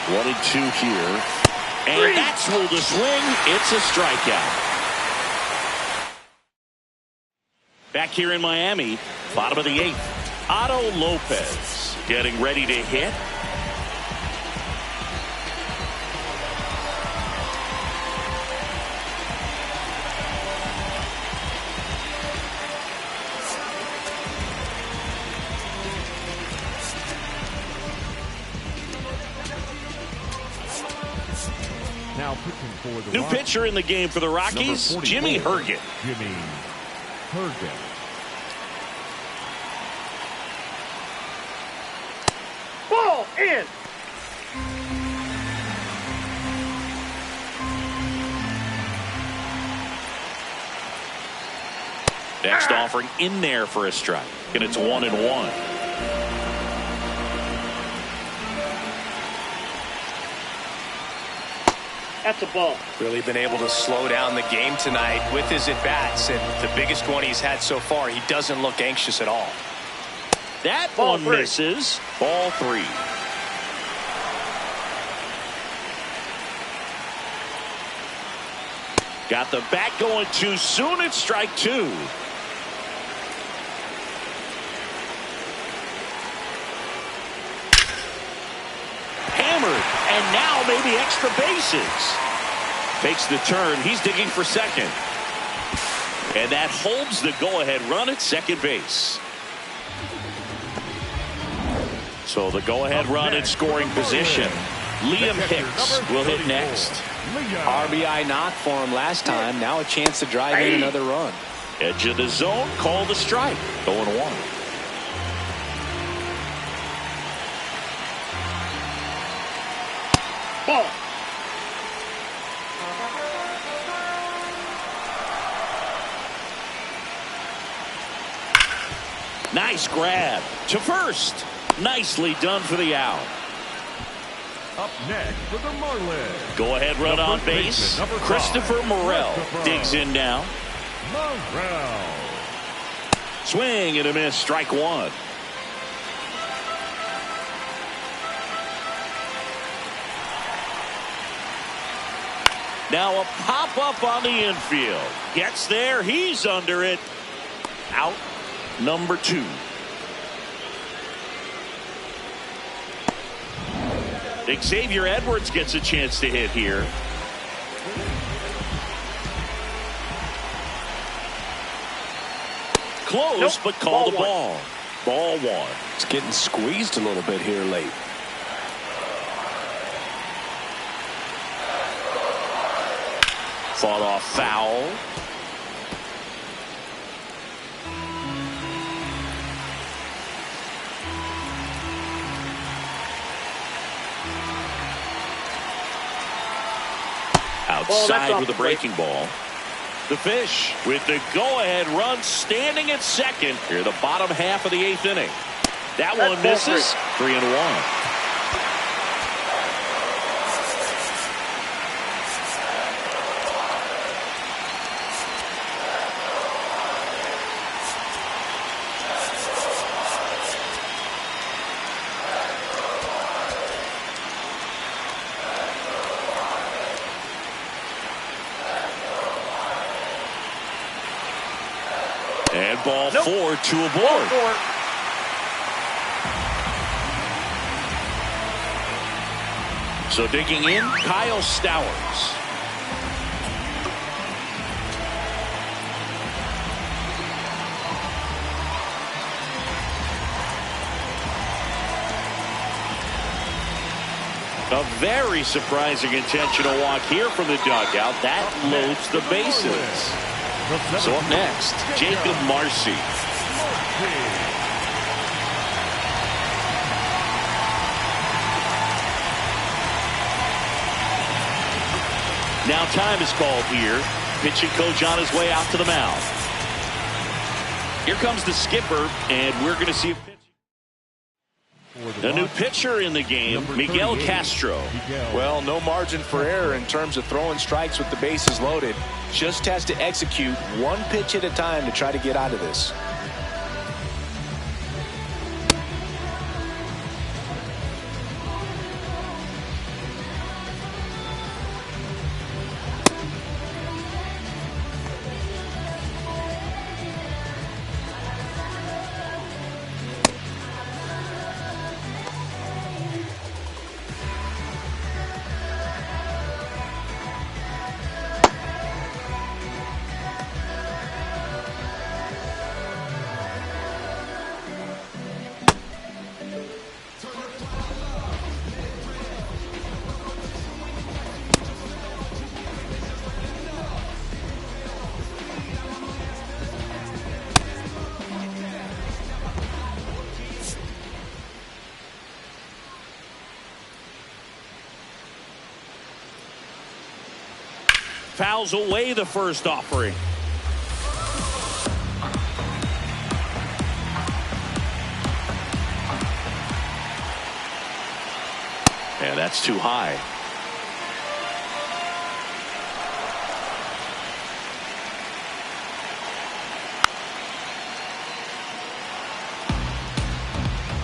1-2 here. And that's ruled a swing. It's a strikeout. Back here in Miami, bottom of the 8th. Otto Lopez getting ready to hit. Now pitching for the New Rockies. pitcher in the game for the Rockies, Jimmy Herget. Jimmy Herget. Ball in. Next offering in there for a strike. And it's 1-1. That's a ball. Really been able to slow down the game tonight with his at-bats, and the biggest one he's had so far, he doesn't look anxious at all. That Ball one 3. misses. Ball 3. Got the bat going too soon. It's strike 2. Hammered, and now maybe extra bases. Takes the turn. He's digging for second. And that holds the go-ahead run at second base. So the go-ahead run in scoring position. Liam Hicks will hit next. RBI knock for him last time. Now a chance to drive in another run. Edge of the zone, called a strike. 0-1. Ball. Nice grab to first. Nicely done for the out. Up next for the Marlins. Go ahead run on base. Christopher Morel digs in now. Morel. Swing and a miss. Strike 1. Now a pop up on the infield. Gets there. He's under it. Out number 2. Xavier Edwards gets a chance to hit here. Close, but called a ball. Ball 1. It's getting squeezed a little bit here late. Fought off foul. Outside with a breaking ball. The Fish with the go-ahead run standing at second here, the bottom half of the 8th inning. That one misses. 3-1. And ball Nope. 4, 2 aboard. Four. So digging in, Kyle Stowers. A very surprising intentional walk here from the dugout. That loads the bases. So up next, Jacob Marcy. Now time is called here. Pitching coach on his way out to the mound. Here comes the skipper, and we're going to see a pitch. A new pitcher in the game, Miguel Castro. Well, no margin for error in terms of throwing strikes with the bases loaded. Just has to execute one pitch at a time to try to get out of this. Fouls away the first offering. And that's too high.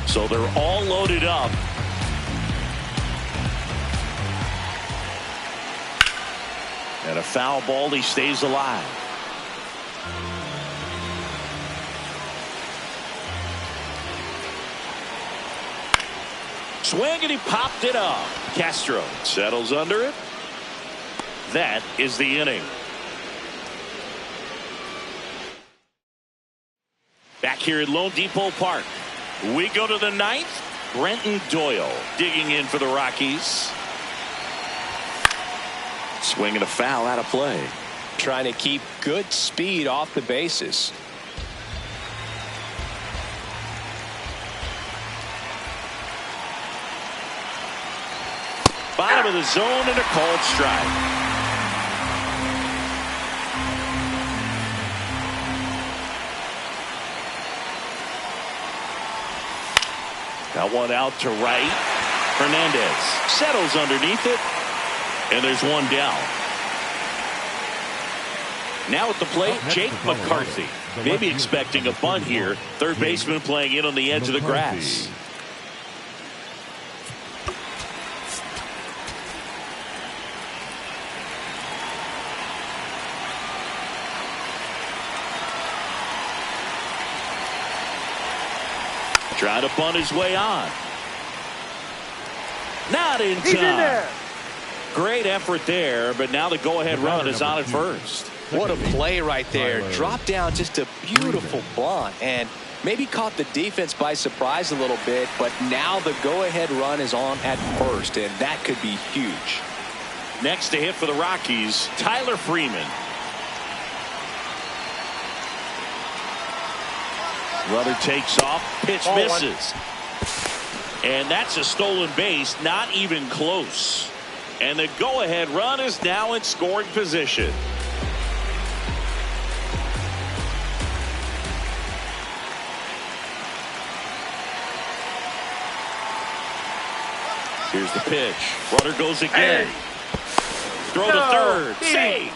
So they're all loaded up. And a foul ball, he stays alive. Swing, and he popped it up. Castro settles under it. That is the inning. Back here at Lone Depot Park, we go to the ninth. Brenton Doyle digging in for the Rockies. Swinging a foul out of play. Trying to keep good speed off the bases. Bottom of the zone and a called strike. Got one out to right. Hernandez settles underneath it. And there's one down. Now at the plate, Jake McCarthy. Maybe expecting a bunt here. Third baseman playing in on the edge of the grass. Trying to bunt his way on. Not in time. He's in there. Great effort there, but now the go-ahead run is on at first. What a play right there. Dropped down just a beautiful bunt and maybe caught the defense by surprise a little bit, but now the go-ahead run is on at first, and that could be huge. Next to hit for the Rockies, Tyler Freeman. Runner takes off, pitch misses. And that's a stolen base, not even close. And the go-ahead run is now in scoring position. Here's the pitch. Runner goes again. Throw to third. Save.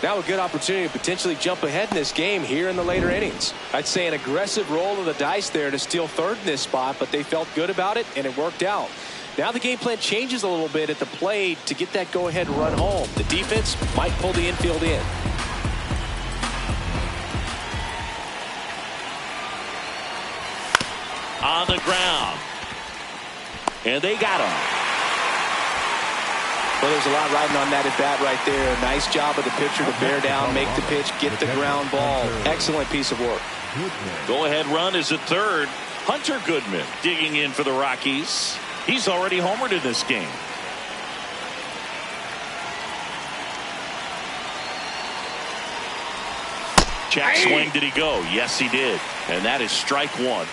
Now a good opportunity to potentially jump ahead in this game here in the later innings. I'd say an aggressive roll of the dice there to steal third in this spot, but they felt good about it, and it worked out. Now the game plan changes a little bit at the plate to get that go-ahead run home. The defense might pull the infield in. On the ground. And they got him. Well, there's a lot riding on that at bat right there. Nice job of the pitcher to bear down, make the pitch, get the ground ball. Excellent piece of work. Go-ahead run is at third. Hunter Goodman digging in for the Rockies. He's already homered in this game. Check swing. Did he go? Yes, he did. And that is strike one.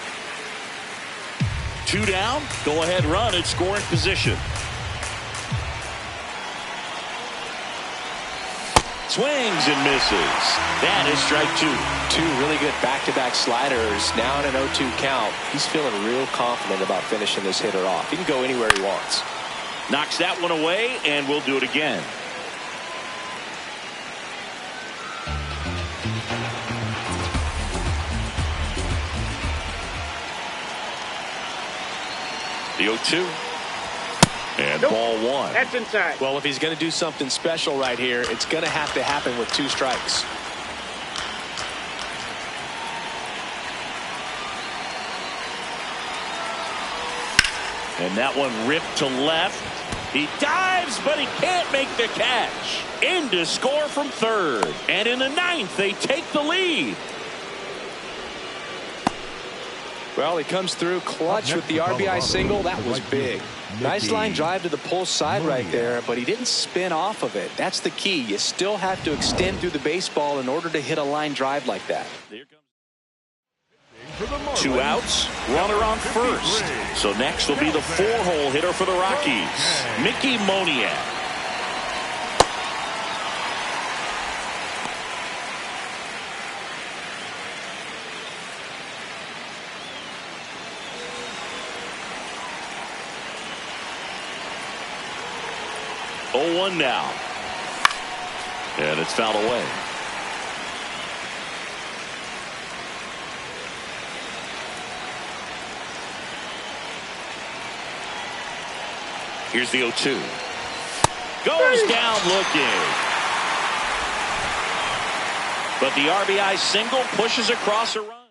2 down. Go-ahead run in scoring position. Swings and misses. That is strike 2. 2 really good back-to-back sliders. Now in an 0-2 count. He's feeling real confident about finishing this hitter off. He can go anywhere he wants. Knocks that one away, and we'll do it again. The 0-2. And nope. Ball 1. That's inside. Well, if he's going to do something special right here, it's going to have to happen with 2 strikes. And that one ripped to left. He dives, but he can't make the catch. In to score from third. And in the 9th, they take the lead. Well, he comes through clutch with the RBI single. That was big. Nice line drive to the pull side right there, but he didn't spin off of it. That's the key. You still have to extend through the baseball in order to hit a line drive like that. 2 outs, runner on first. So next will be the 4-hole hitter for the Rockies, Mickey Moniak. Oh, 1 now. And it's fouled away. Here's the 0-2. Goes down looking. But the RBI single pushes across a run.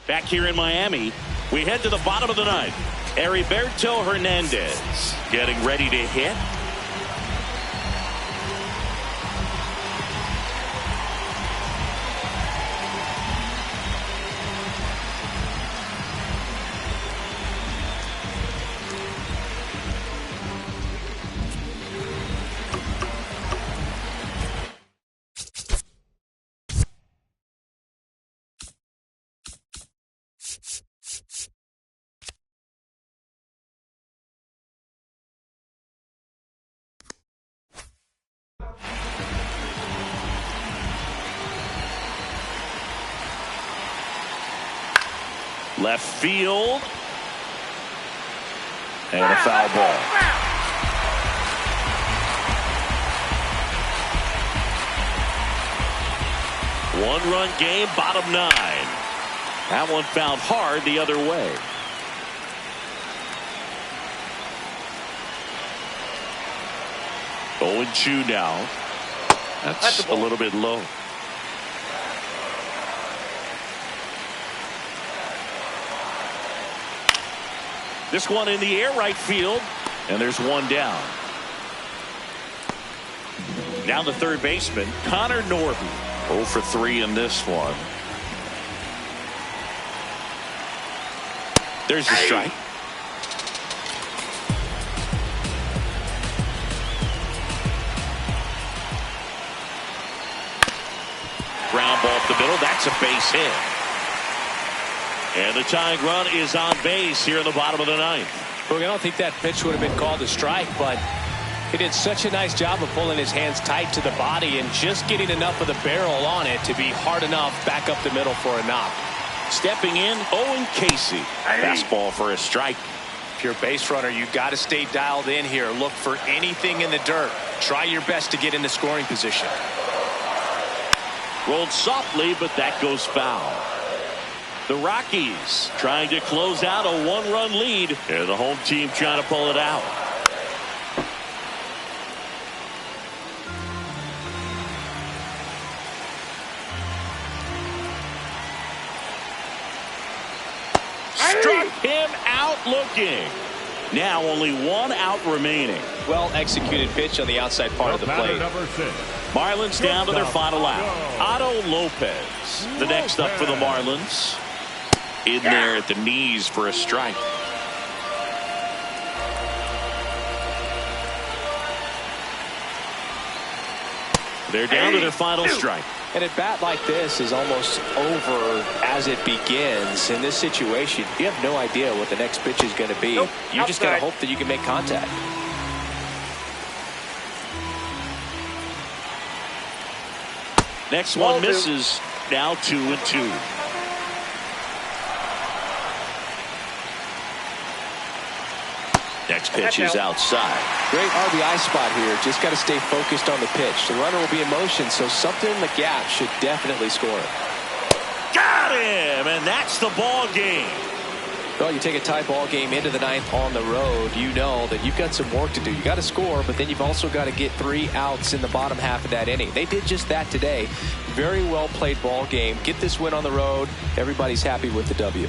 Back here in Miami, we head to the bottom of the 9th. Heriberto Hernandez getting ready to hit. Left field. And a foul ball. One-run game, bottom 9. That one fouled hard the other way. Oh, and 2 now. That's a little bit low. This one in the air right field, and there's 1 down. Down the third baseman, Connor Norby. 0 for 3 in this one. There's the strike. Ground ball up the middle. That's a base hit. And the tying run is on base here in the bottom of the 9th. Look, I don't think that pitch would have been called a strike, but he did such a nice job of pulling his hands tight to the body and just getting enough of the barrel on it to be hard enough back up the middle for a knock. Stepping in, Owen Casey. Fastball for a strike. If you're a base runner, you got to stay dialed in here. Look for anything in the dirt. Try your best to get into scoring position. Rolled softly, but that goes foul. The Rockies trying to close out a 1-run lead, and the home team trying to pull it out. struck him out looking. Now only one out remaining. Well executed pitch on the outside part of the plate. Number 6. Marlins down to their final out. Otto Lopez, the next up for the Marlins. In there at the knees for a strike. They're down to their final strike. And a bat like this is almost over as it begins. In this situation, you have no idea what the next pitch is going to be. You just got to hope that you can make contact. Next one misses. Now 2-2. Next pitch is outside. Great RBI spot here. Just got to stay focused on the pitch. The runner will be in motion, so something in the gap should definitely score it. Got him, and that's the ball game. Well, you take a tie ball game into the ninth on the road, you know that you've got some work to do. You got to score, but then you've also got to get 3 outs in the bottom half of that inning. They did just that today. Very well played ball game. Get this win on the road. Everybody's happy with the W.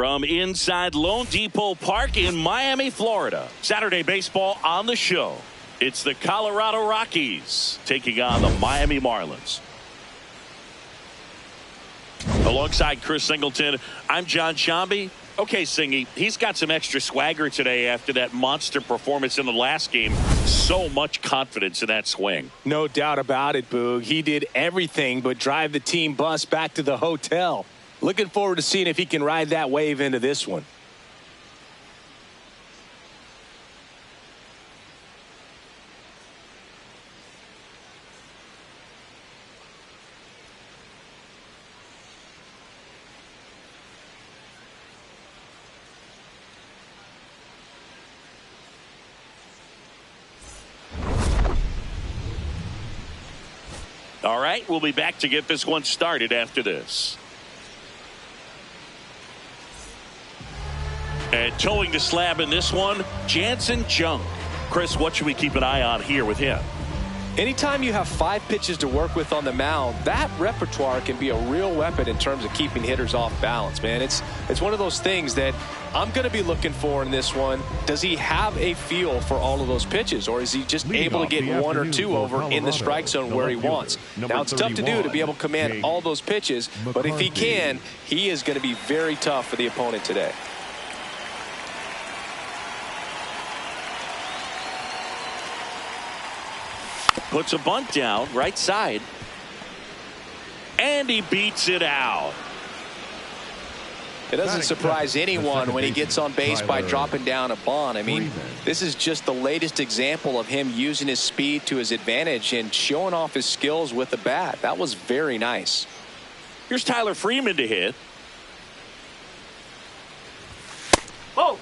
From inside Lone Depot Park in Miami, Florida. Saturday baseball on the show. It's the Colorado Rockies taking on the Miami Marlins. Alongside Chris Singleton, I'm John Shambi. Okay, Singy, he's got some extra swagger today after that monster performance in the last game. So much confidence in that swing. No doubt about it, Boog. He did everything but drive the team bus back to the hotel. Looking forward to seeing if he can ride that wave into this one. All right, we'll be back to get this one started after this. And towing the slab in this one, Jansen Junk. Chris, what should we keep an eye on here with him? Anytime you have 5 pitches to work with on the mound, that repertoire can be a real weapon in terms of keeping hitters off balance, man. It's one of those things that I'm going to be looking for in this one. Does he have a feel for all of those pitches, or is he just able to get 1 or 2 over in the strike zone where he wants? Now, it's tough to do to be able to command all those pitches, but if he can, he is going to be very tough for the opponent today. Puts a bunt down, right side. And he beats it out. It doesn't surprise anyone when he gets on base by dropping down a bunt. I mean, this is just the latest example of him using his speed to his advantage and showing off his skills with the bat. That was very nice. Here's Tyler Freeman to hit. Oh!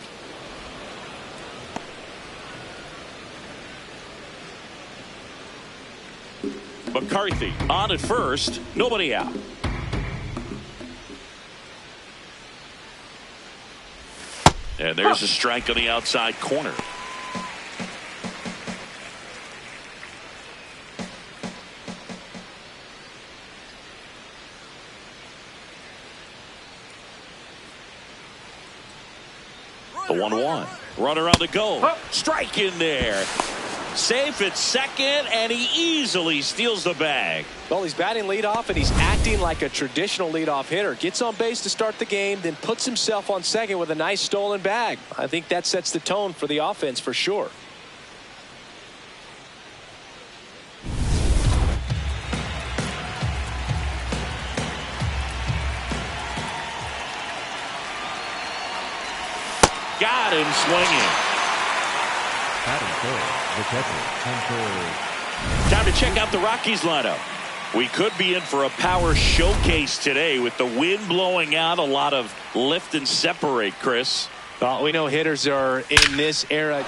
McCarthy on at first, nobody out. And there's a strike on the outside corner. The 1-1. Runner on the go. Strike in there. Safe at second, and he easily steals the bag. Well, he's batting leadoff, and he's acting like a traditional leadoff hitter. Gets on base to start the game, then puts himself on second with a nice stolen bag. I think that sets the tone for the offense for sure. Got him swinging. The catcher, and Time to check out the Rockies lineup. We could be in for a power showcase today with the wind blowing out. A lot of lift and separate, Chris. Well, we know hitters are in this era.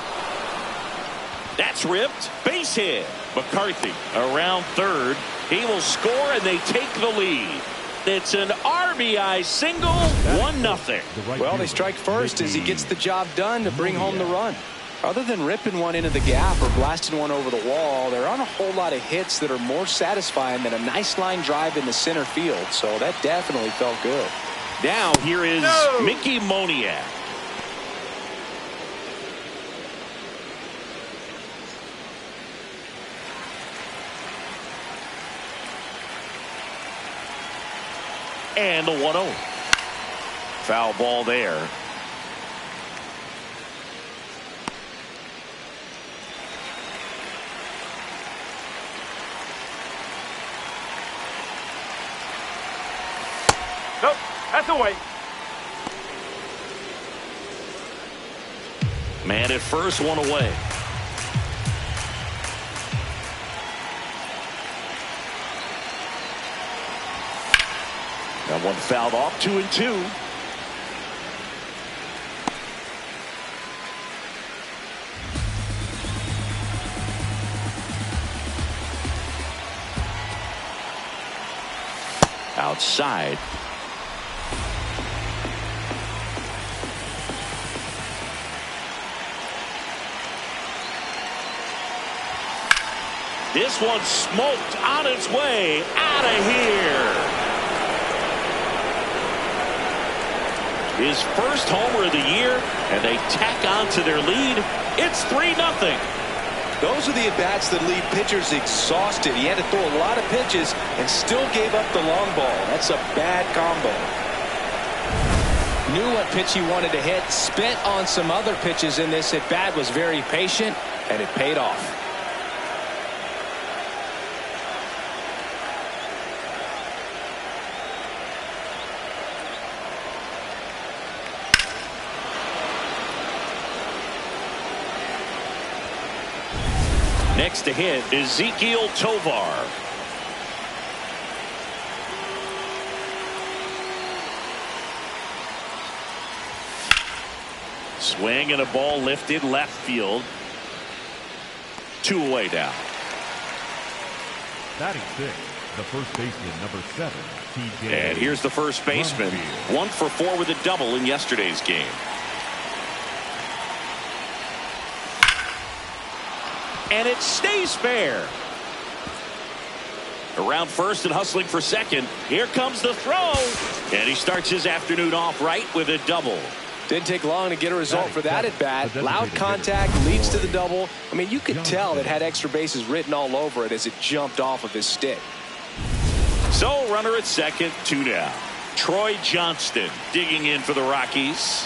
That's ripped. Base hit. McCarthy around third. He will score, and they take the lead. It's an RBI single, 1-0. Well, they strike first as he gets the job done to bring home the run. Other than ripping one into the gap or blasting one over the wall, there aren't a whole lot of hits that are more satisfying than a nice line drive in the center field. So that definitely felt good. Now here is Mickey Moniak. And the 1-0. Foul ball there. Nope, that's away. Man at first, one away. That one fouled off, 2-2. Outside. This one smoked on its way out of here. his first homer of the year, and they tack on to their lead. It's 3-0. Those are the at-bats that leave pitchers exhausted. He had to throw a lot of pitches and still gave up the long ball. That's a bad combo. Knew what pitch he wanted to hit, spent on some other pitches in this at-bat, was very patient, and it paid off. Next to hit, Ezekiel Tovar. Swing and a ball lifted left field. 2 away now. Batting sixth, the first baseman, number 7, TJ. And here's the first baseman. 1 for 4 with a double in yesterday's game. And it stays fair. Around first and hustling for second. Here comes the throw. And he starts his afternoon off right with a double. Didn't take long to get a result for that at bat. Loud contact leads to the double. I mean, you could tell it had extra bases written all over it as it jumped off of his stick. So runner at second, 2 down. Troy Johnston digging in for the Rockies.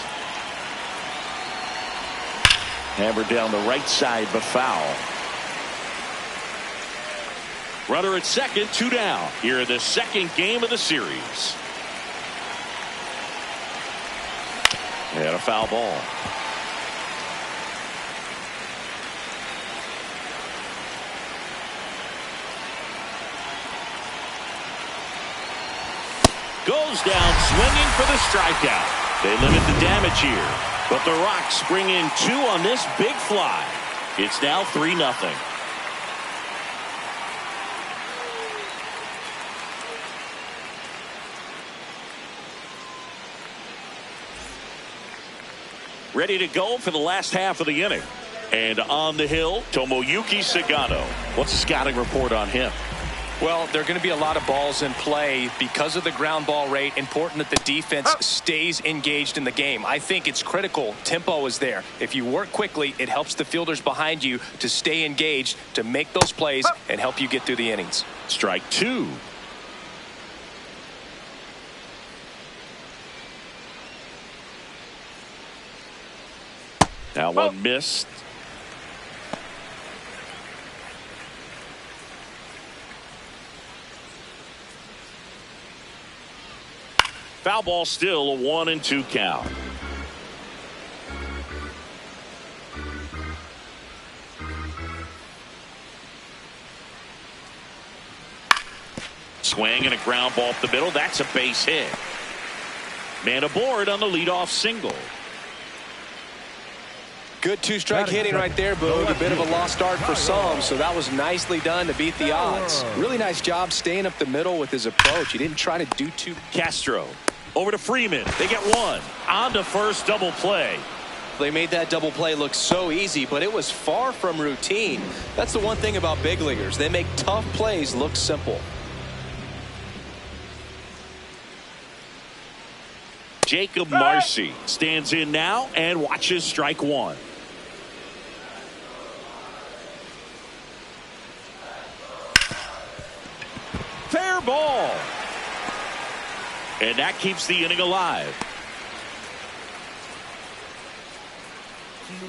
Hammered down the right side, but foul. Runner at second, 2 down. Here in the second game of the series. And a foul ball. Goes down swinging for the strikeout. They limit the damage here. But the Rocks bring in 2 on this big fly. It's now 3-0. Ready to go for the last half of the inning. And on the hill, Tomoyuki Sagano. What's the scouting report on him? Well, there are going to be a lot of balls in play because of the ground ball rate. Important that the defense stays engaged in the game. I think it's critical. Tempo is there. If you work quickly, it helps the fielders behind you to stay engaged, to make those plays, and help you get through the innings. Strike 2. Now one missed. Foul ball, still a 1-2 count. Swing and a ground ball up the middle. That's a base hit. Man aboard on the leadoff single. Good 2-strike hitting right there, Boog. A bit of a lost start for some, so that was nicely done to beat the odds. Really nice job staying up the middle with his approach. He didn't try to do too. Castro over to Freeman. They get 1. On to first, double play. They made that double play look so easy, but it was far from routine. That's the one thing about big leaguers. They make tough plays look simple. Jacob Marcy stands in now and watches strike 1. Fair ball. And that keeps the inning alive.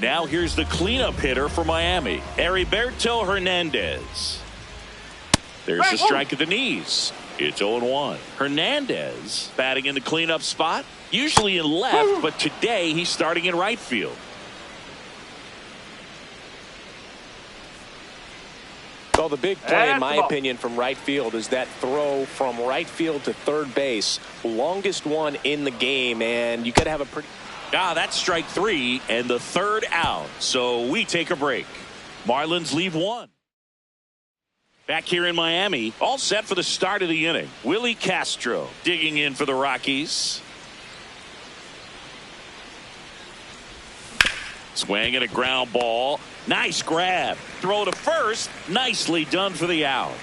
Now here's the cleanup hitter for Miami, Heriberto Hernandez. There's a strike at the knees. It's 0-1. Hernandez batting in the cleanup spot, usually in left, but today he's starting in right field. Well, the big play, in my opinion, from right field is that throw from right field to third base. Longest one in the game, and you got to have a pretty... That's strike 3 and the third out. So we take a break. Marlins leave 1. Back here in Miami, all set for the start of the inning. Willie Castro digging in for the Rockies. Swing and a ground ball. Nice grab. Throw to first. Nicely done for the out.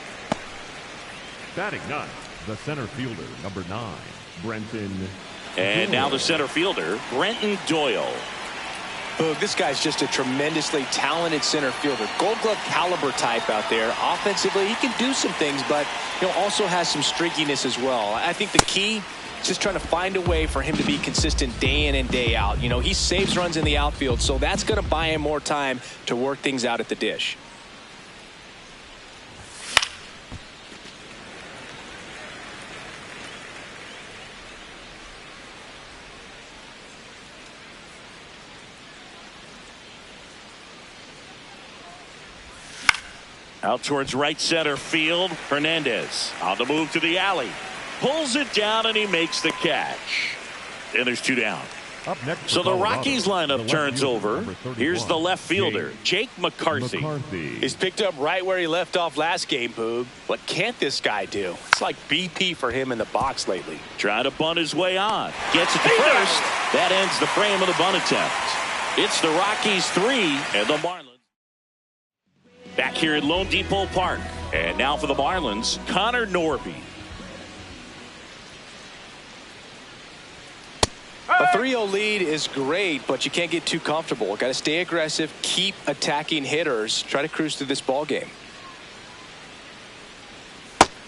Batting ninth, the center fielder, number 9, Brenton And now the center fielder, Brenton Doyle. Boog, this guy's just a tremendously talented center fielder. Gold Glove caliber type out there. Offensively, he can do some things, but he'll also has some streakiness as well. I think the key is just trying to find a way for him to be consistent day in and day out. You know, he saves runs in the outfield, so that's going to buy him more time to work things out at the dish. Out towards right center field. Hernandez on the move to the alley. Pulls it down and he makes the catch. And there's 2 down. Up next So the Colorado, Rockies lineup the turns fielder, over. number 31, Here's the left fielder, Jake McCarthy. He's picked up right where he left off last game, Boog. What can't this guy do? It's like BP for him in the box lately. Trying to bunt his way on. Gets it to first. That ends the frame of the bunt attempt. It's the Rockies 3 and the Marlins. Back here at Lone Depot Park. And now for the Marlins, Connor Norby. A 3-0 lead is great, but you can't get too comfortable. Got to stay aggressive, keep attacking hitters, try to cruise through this ball game.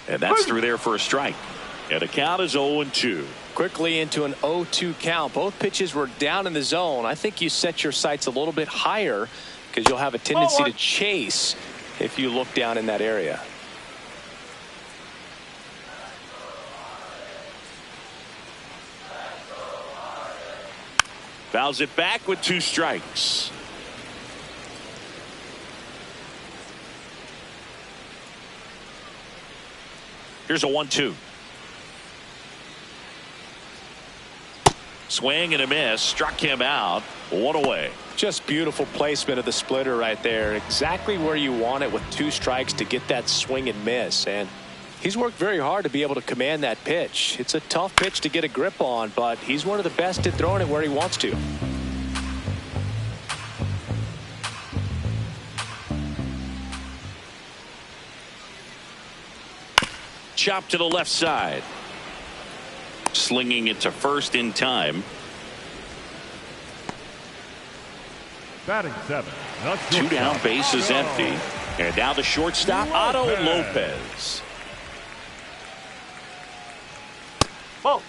And that's through there for a strike. And the count is 0-2. Quickly into an 0-2 count. Both pitches were down in the zone. I think you set your sights a little bit higher because you'll have a tendency to chase if you look down in that area. Fouls it back with 2 strikes. Here's a 1-2. Swing and a miss. Struck him out. 1 away. Just beautiful placement of the splitter right there. Exactly where you want it with 2 strikes to get that swing and miss. And he's worked very hard to be able to command that pitch. It's a tough pitch to get a grip on, but he's one of the best at throwing it where he wants to. Chop to the left side. Slinging it to first in time. Batting 7. 2 down, base is empty. And now the shortstop, Otto Lopez. Ball.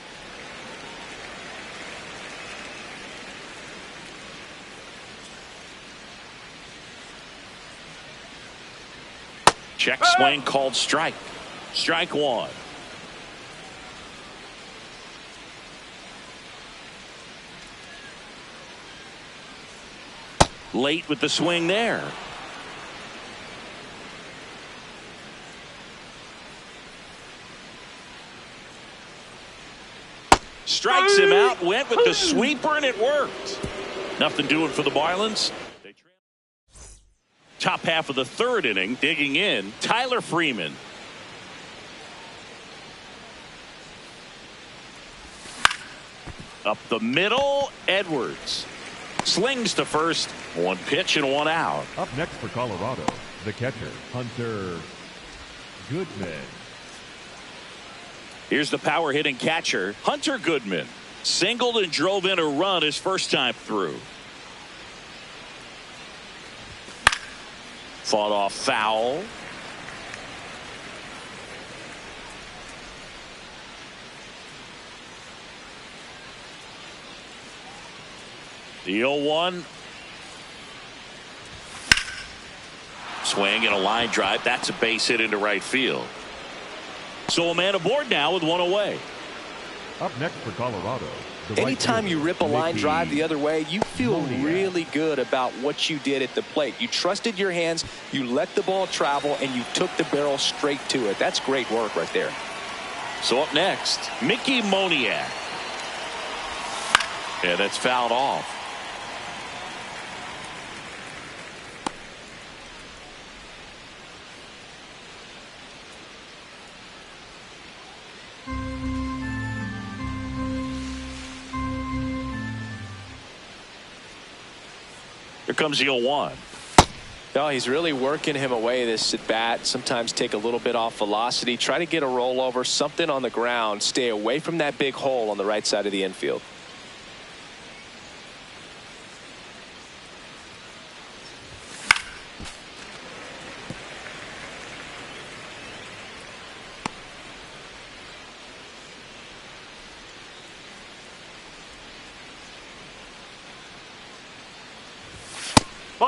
Check swing called strike. Strike 1. Late with the swing there. Strikes him out, went with the sweeper, and it worked. Nothing doing for the Marlins. Top half of the 3rd inning, digging in, Tyler Freeman. Up the middle, Edwards. Slings to first. 1 pitch and 1 out. Up next for Colorado, the catcher, Hunter Goodman. Here's the power hitting catcher, Hunter Goodman. Singled and drove in a run his first time through. Fought off foul. The 0-1. Swing and a line drive. That's a base hit into right field. So a man aboard now with 1 away. Up next for Colorado. Anytime you rip a line drive the other way, you feel really good about what you did at the plate. You trusted your hands, you let the ball travel, and you took the barrel straight to it. That's great work right there. So up next, Mickey Moniak. Yeah, that's fouled off. Here comes the 0-1. No, he's really working him away, this at bat. Sometimes take a little bit off velocity. Try to get a rollover, something on the ground. Stay away from that big hole on the right side of the infield.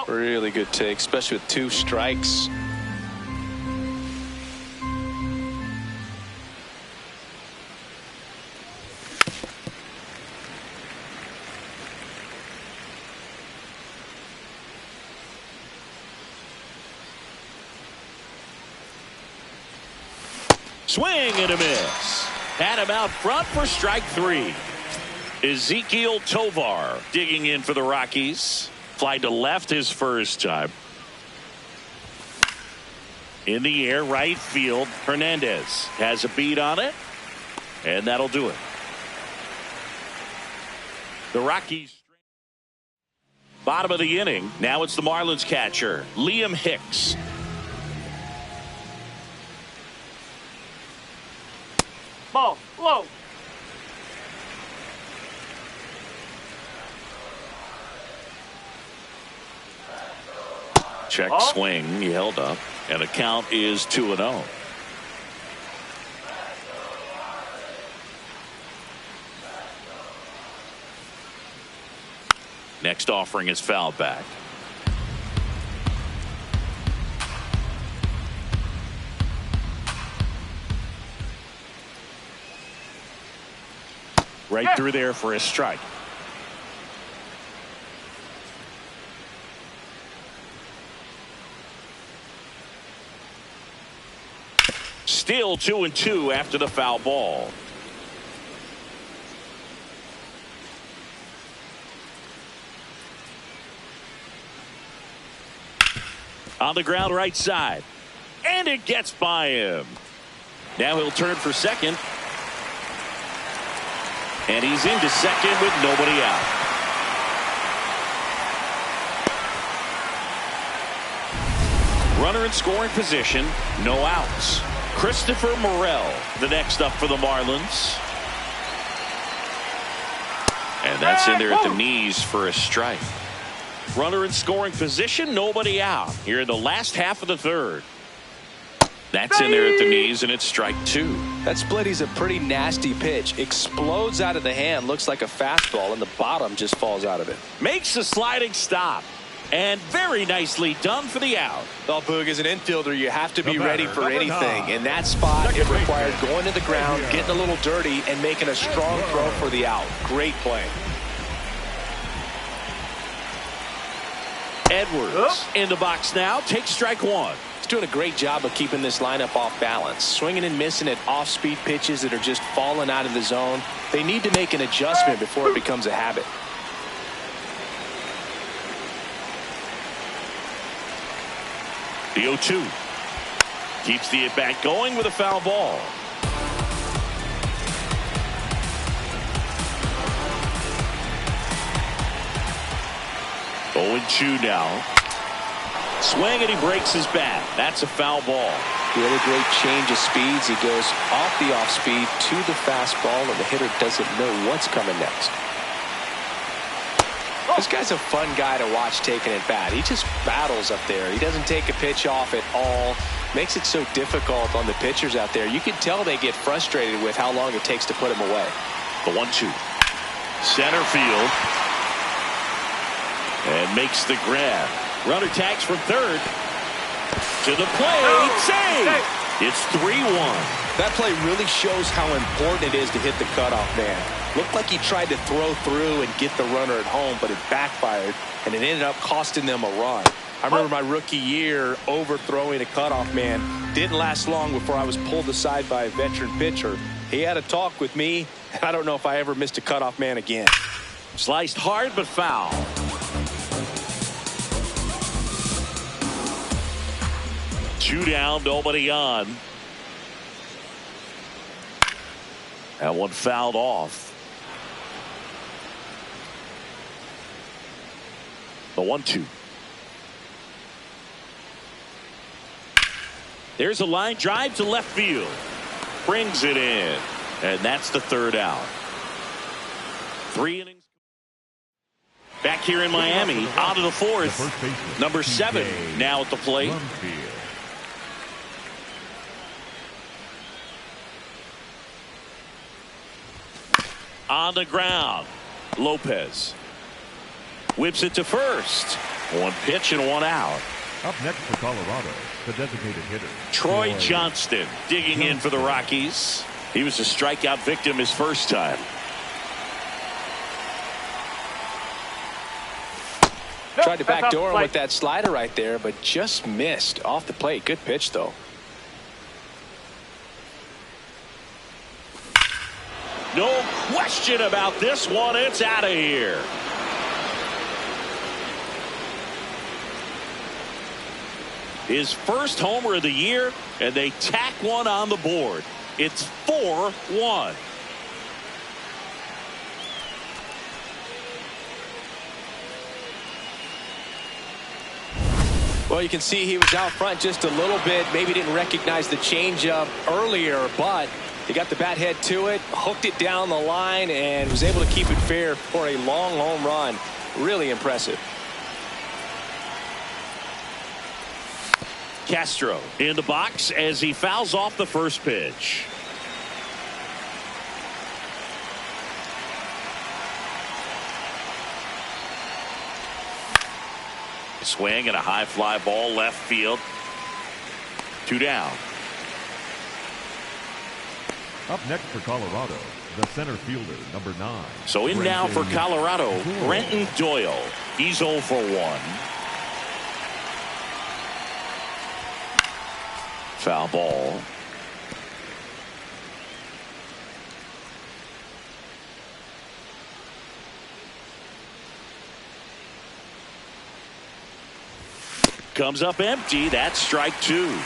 Really good take, especially with 2 strikes. Swing and a miss. Had him out front for strike 3. Ezekiel Tovar digging in for the Rockies. Fly to left his first time. In the air, right field. Hernandez has a beat on it, and that'll do it. The Rockies. Bottom of the inning. Now it's the Marlins catcher, Liam Hicks. Ball. Low. Check swing. He held up. And the count is 2-0. Next offering is foul back. Right through there for a strike. Still 2-2 after the foul ball. On the ground right side. And it gets by him. Now he'll turn for second. And he's into second with nobody out. Runner in scoring position. No outs. Christopher Morel, the next up for the Marlins. And that's in there at the knees for a strike. Runner in scoring position, nobody out. Here in the last half of the third. That's in there at the knees, and it's strike 2. That splitty's a pretty nasty pitch. Explodes out of the hand, looks like a fastball, and the bottom just falls out of it. Makes a sliding stop. And very nicely done for the out. Well, Boog, as an infielder, you have to be ready for anything. In that spot, it required going to the ground, getting a little dirty, and making a strong throw for the out. Great play. Edwards in the box now. Takes strike 1. He's doing a great job of keeping this lineup off balance. Swinging and missing at off-speed pitches that are just falling out of the zone. They need to make an adjustment before it becomes a habit. The 0-2 keeps the at-bat going with a foul ball. Oh, 0-2 now. Swing and he breaks his bat. That's a foul ball. Really great change of speeds. He goes off the off-speed to the fastball, and the hitter doesn't know what's coming next. This guy's a fun guy to watch taking at bat. He just battles up there. He doesn't take a pitch off at all. Makes it so difficult on the pitchers out there. You can tell they get frustrated with how long it takes to put him away. The 1-2. Center field. And makes the grab. Runner tags from third. To the plate. Save. It's 3-1. That play really shows how important it is to hit the cutoff man. Looked like he tried to throw through and get the runner at home, but it backfired, and it ended up costing them a run. I remember my rookie year overthrowing a cutoff man. Didn't last long before I was pulled aside by a veteran pitcher. He had a talk with me, and I don't know if I ever missed a cutoff man again. Sliced hard but foul. Two down, nobody on. That one fouled off. The 1-2. There's a line drive to left field. Brings it in. And that's the third out. 3 innings. Back here in Miami, out of the fourth. Number 7 now at the plate. On the ground, Lopez whips it to first. 1 pitch and 1 out. Up next for Colorado, the designated hitter, Troy Johnston digging in for the Rockies. He was a strikeout victim his first time. Tried to backdoor him with that slider right there, but just missed off the plate. Good pitch, though. No question about this one. It's out of here. His first homer of the year, and they tack one on the board. It's 4-1. Well, you can see he was out front just a little bit. Maybe didn't recognize the changeup earlier, but he got the bat head to it, hooked it down the line, and was able to keep it fair for a long home run. Really impressive. Castro in the box as he fouls off the first pitch. Swing and a high fly ball left field. 2 down. Up next for Colorado, the center fielder, number 9. So in now for Colorado, Brenton Doyle. He's 0 for 1. Foul ball. Comes up empty. That's strike 2.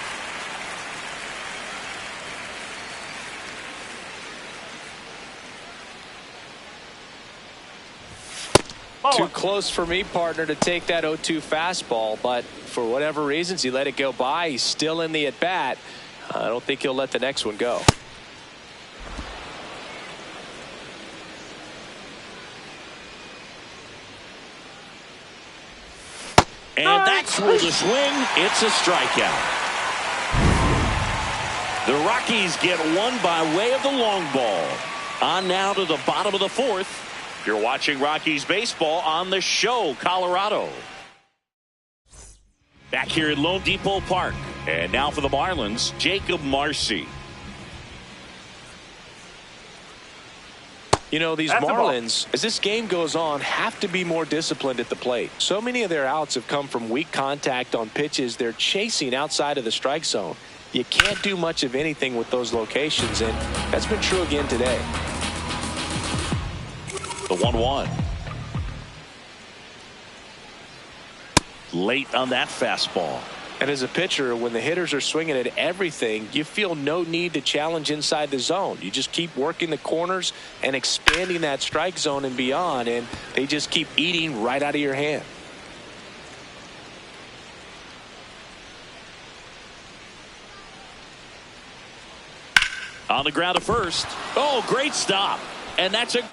Too close for me, partner, to take that 0-2 fastball, but for whatever reasons, he let it go by. He's still in the at-bat. I don't think he'll let the next one go. And that's through the swing. It's a strikeout. The Rockies get one by way of the long ball. On now to the bottom of the fourth. You're watching Rockies baseball on the show, Colorado. Back here at Lone Depot Park. And now for the Marlins, Jacob Marcy. You know, these Marlins, as this game goes on, have to be more disciplined at the plate. So many of their outs have come from weak contact on pitches they're chasing outside of the strike zone. You can't do much of anything with those locations, and that's been true again today. The 1-1. Late on that fastball. And as a pitcher, when the hitters are swinging at everything, you feel no need to challenge inside the zone. You just keep working the corners and expanding that strike zone and beyond, and they just keep eating right out of your hand. On the ground to first. Oh, great stop. And that's a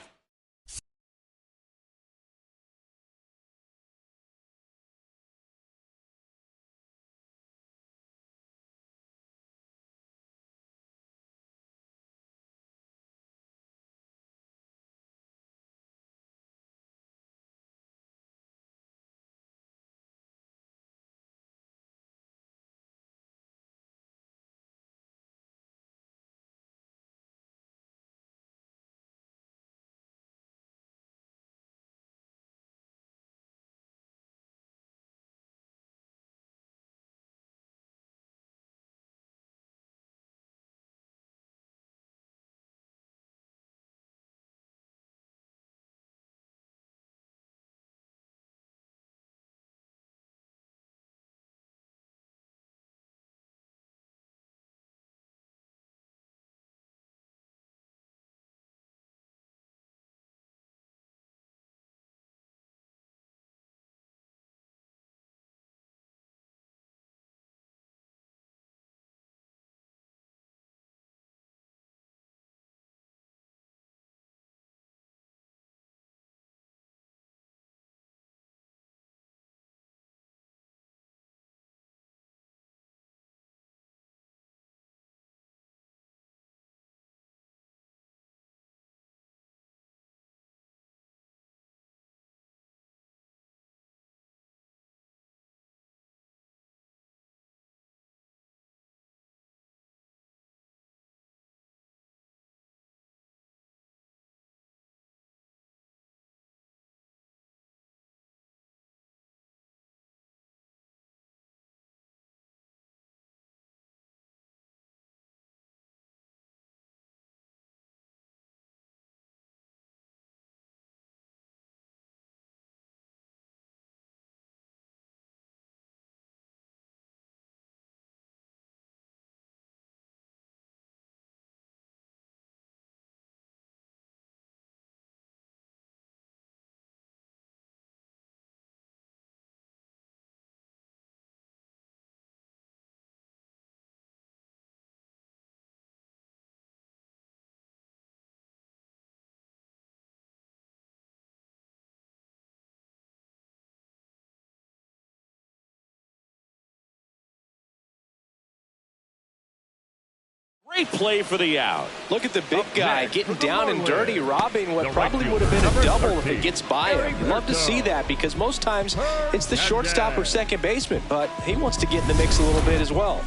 Great play for the out. Look at the big guy getting down and dirty, robbing what probably would have been a double if it gets by him. Love to see that because most times it's the shortstop or second baseman, but he wants to get in the mix a little bit as well.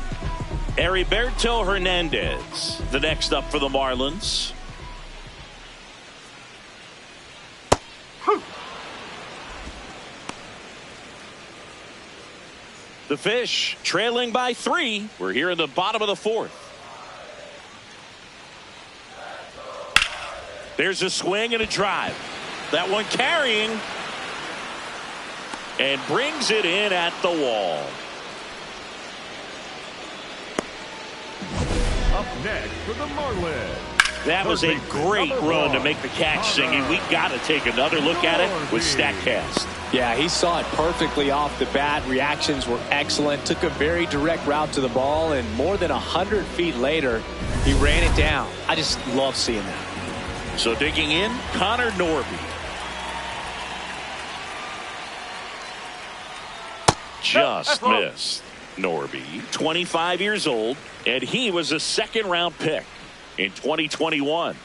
Heriberto Hernandez, the next up for the Marlins. The Fish trailing by 3. We're here in the bottom of the 4th. There's a swing and a drive. That one carrying and brings it in at the wall. Up next for the Marlins. That was a great run to make the catch, Singy. We got to take another look at it with StatCast. Yeah, he saw it perfectly off the bat. Reactions were excellent. Took a very direct route to the ball, and more than 100 feet later, he ran it down. I just love seeing that. So digging in, Connor Norby. Just missed. Norby, 25 years old, and he was a second-round pick in 2021.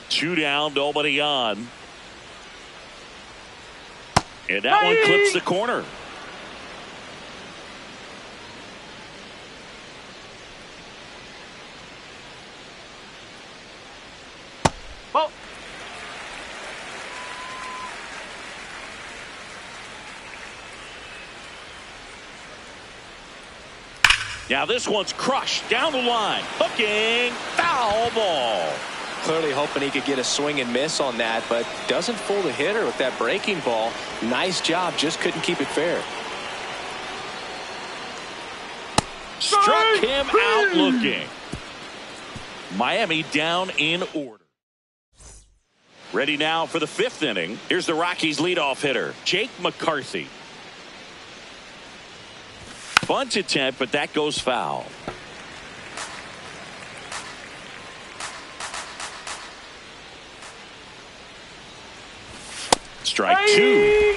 Two down, nobody on. And that one clips the corner. Oh. Now this one's crushed down the line. Hooking, foul ball. Clearly hoping he could get a swing and miss on that, but doesn't fool the hitter with that breaking ball. Nice job, just couldn't keep it fair. Struck him out looking. Miami down in order. Ready now for the 5th inning. Here's the Rockies leadoff hitter, Jake McCarthy. Bunt attempt, but that goes foul. Strike 2.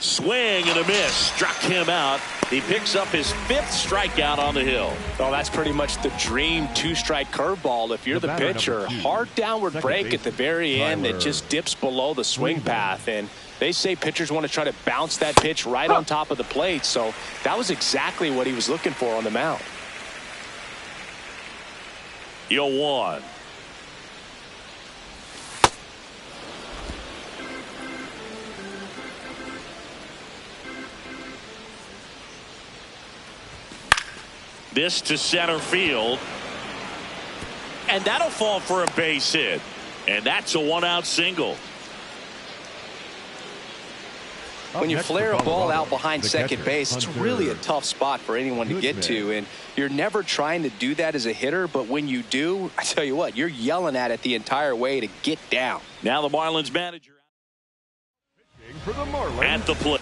Swing and a miss. Struck him out. He picks up his 5th strikeout on the hill. Oh, that's pretty much the dream 2-strike curveball. If you're the pitcher, hard downward break at the very end that just dips below the swing path. And they say pitchers want to try to bounce that pitch right on top of the plate. So that was exactly what he was looking for on the mound. 0-1. This to center field. And that'll fall for a base hit. And that's a 1-out single. When you flare a ball out behind second base, it's really a tough spot for anyone to get to. And you're never trying to do that as a hitter. But when you do, I tell you what, you're yelling at it the entire way to get down. Now the Marlins manager at the plate.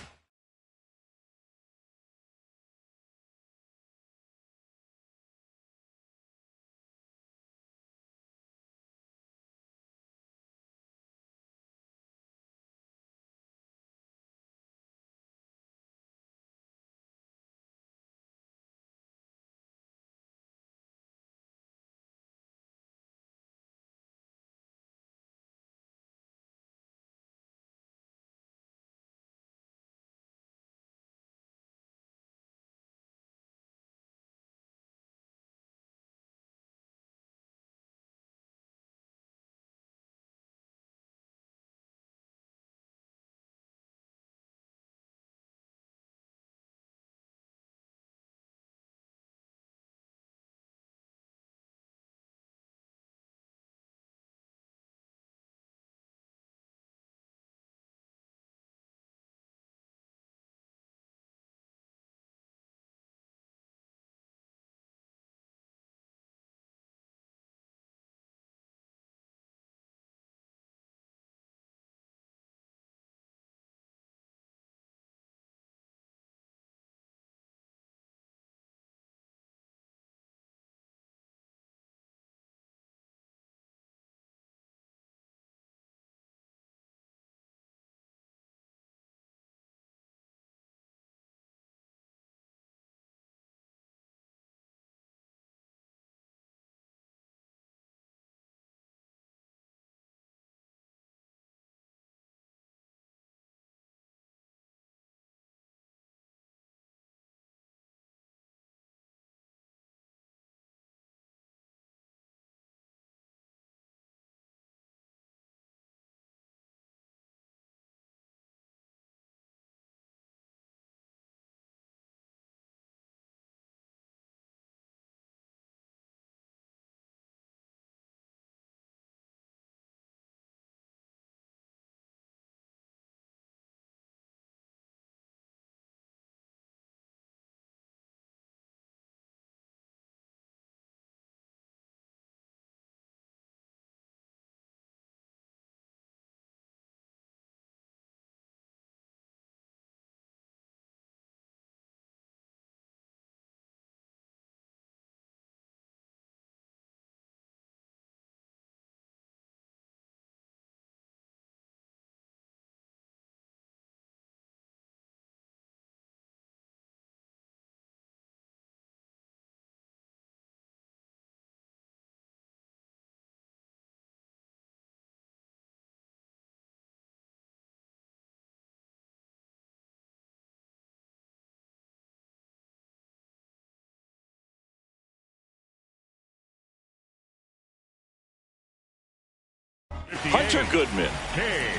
Hunter Goodman. Hey,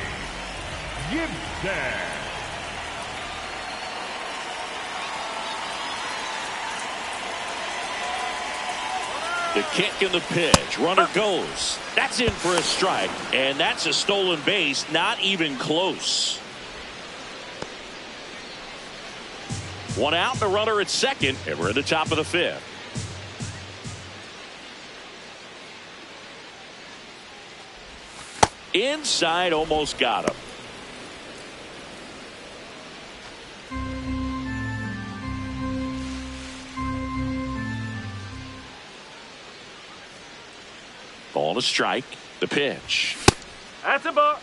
Gibson. The kick and the pitch. Runner goes. That's in for a strike. And that's a stolen base. Not even close. One out, the runner at second, and we're at the top of the fifth. Inside, almost got him. Ball to strike. The pitch. That's a ball.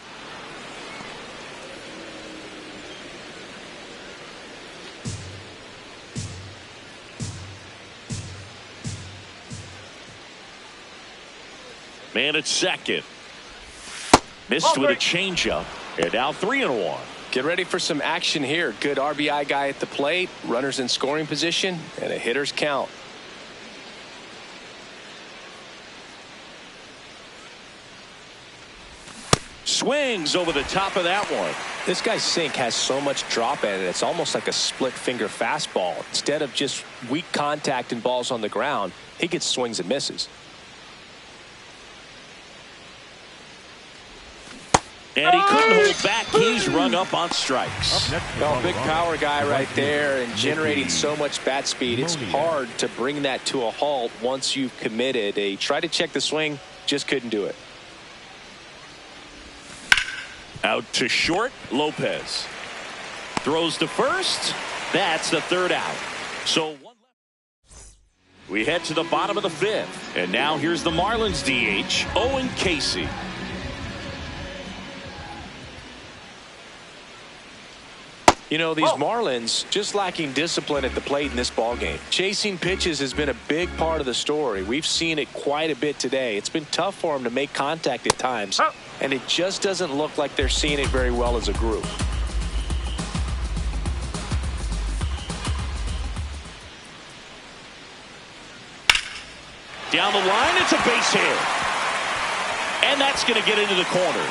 Man at second. Missed with a changeup. And now 3-1. Get ready for some action here. Good RBI guy at the plate. Runners in scoring position. And a hitter's count. Swings over the top of that one. This guy's sink has so much drop at it. It's almost like a split finger fastball. Instead of just weak contact and balls on the ground, he gets swings and misses. And he couldn't hold back. He's rung up on strikes. Well, big power guy right there and generating so much bat speed. It's hard to bring that to a halt once you've committed. He tried to check the swing, just couldn't do it. Out to short, Lopez. Throws to first. That's the third out. So one left. We head to the bottom of the fifth. And now here's the Marlins DH, Owen Casey. You know, these Marlins just lacking discipline at the plate in this ballgame. Chasing pitches has been a big part of the story. We've seen it quite a bit today. It's been tough for them to make contact at times, and it just doesn't look like they're seeing it very well as a group. Down the line, it's a base hit. And that's going to get into the corner.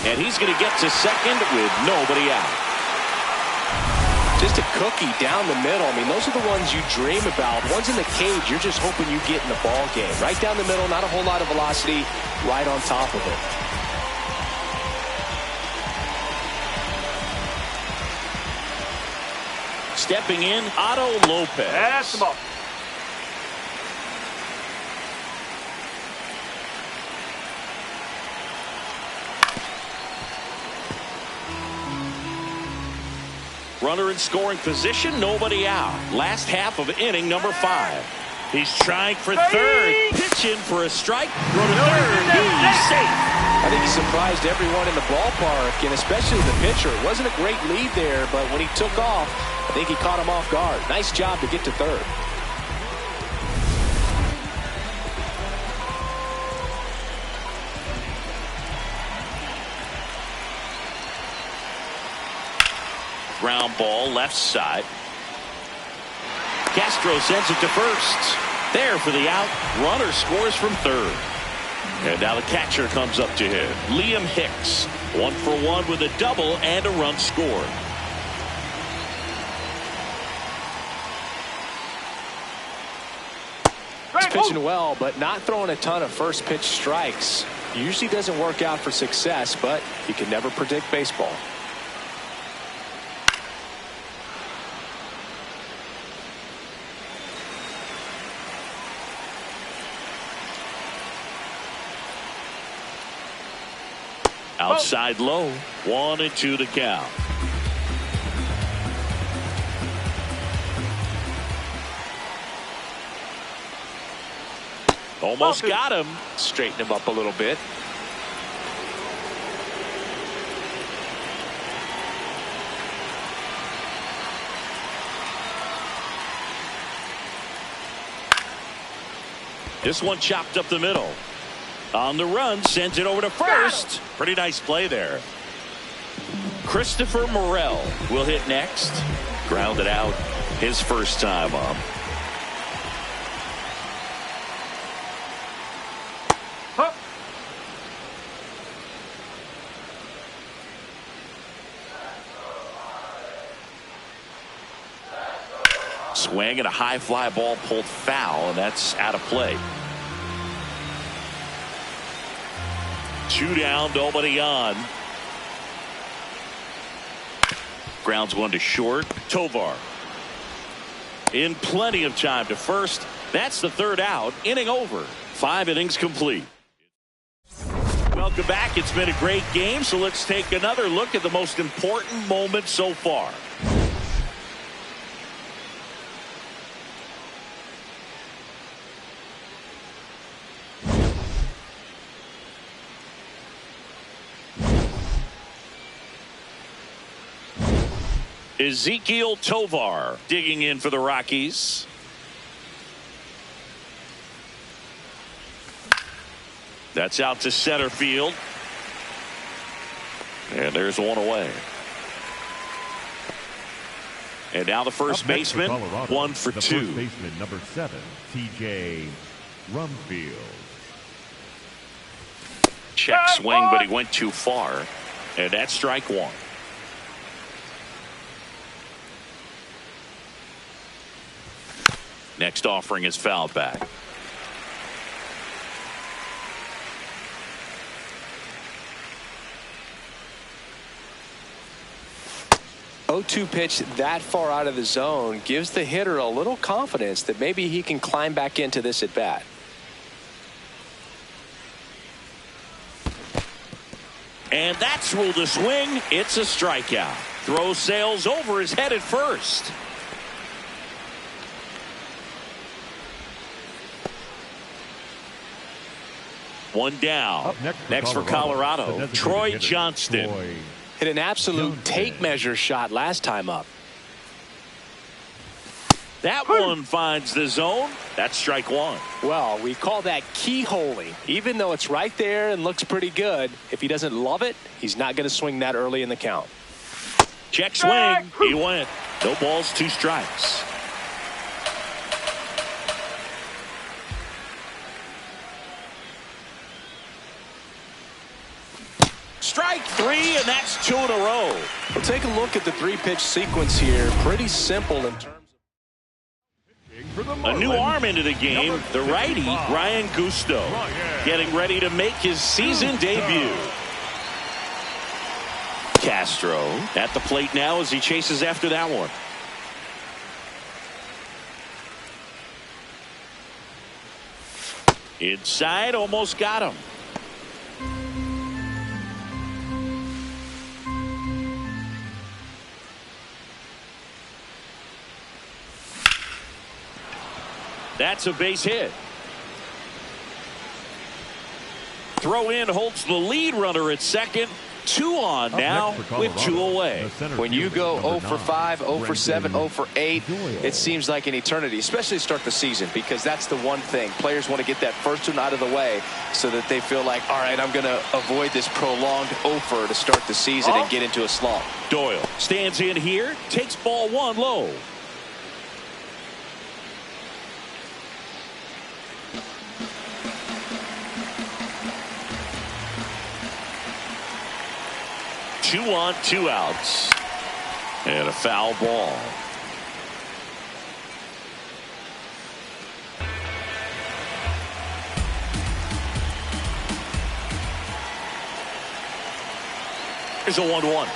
And he's going to get to second with nobody out. Just a cookie down the middle. I mean, those are the ones you dream about. Ones in the cage, you're just hoping you get in the ball game. Right down the middle, not a whole lot of velocity, right on top of it. Stepping in, Otto Lopez. That's the ball. Runner in scoring position, nobody out. Last half of inning number 5. He's trying for third. Pitching for a strike. Throw to third. He's safe. I think he surprised everyone in the ballpark, and especially the pitcher. It wasn't a great lead there, but when he took off, I think he caught him off guard. Nice job to get to third. Ground ball left side. Castro sends it to first. There for the out. Runner scores from third. And now the catcher comes up to him. Liam Hicks. 1 for 1 with a double and a run scored. He's pitching well, but not throwing a ton of first pitch strikes. Usually doesn't work out for success, but you can never predict baseball. Outside low. 1-2 to count. Almost got him. Straighten him up a little bit. This one chopped up the middle. On the run, sends it over to first. Pretty nice play there. Christopher Morel will hit next. Grounded out his first time up. Swing and a high fly ball pulled foul, and that's out of play. 2 down, nobody on. Grounds one to short. Tovar in plenty of time to first. That's the 3rd out. Inning over. 5 innings complete. Welcome back. It's been a great game, so let's take another look at the most important moment so far. Ezequiel Tovar digging in for the Rockies. That's out to center field. And there's one away. And now the first baseman, Colorado, 1 for 2. First baseman, number 7, T.J. Rumfield. Check swing, but he went too far. And that's strike 1. Next offering is fouled back. Oh-2 pitch that far out of the zone gives the hitter a little confidence that maybe he can climb back into this at bat. And that's ruled a swing. It's a strikeout. Throw sails over his head at first. One down. Up next for Colorado, Troy Johnston. Hit an absolute tape measure shot last time up. That one finds the zone. That's strike 1. Well, we call that keyholing. Even though it's right there and looks pretty good, if he doesn't love it, he's not going to swing that early in the count. Check swing. He went. No balls, 2 strikes. Strike 3, and that's 2 in a row. We'll take a look at the 3-pitch sequence here. Pretty simple in terms A new arm into the game, the righty, Ryan Gusto, getting ready to make his season debut. Castro at the plate now as he chases after that one. Inside, almost got him. That's a base hit. Throw in holds the lead runner at second. 2 on now with 2 away. when you go 0 for 5, 0 for 7, 0 for 8, it seems like an eternity, especially to start the season, because that's the one thing. Players want to get that first one out of the way so that they feel like, all right, I'm going to avoid this prolonged 0 for to start the season and get into a slump. Doyle stands in here, takes ball 1 low. Two on, 2 outs. And a foul ball. There's a 1-1.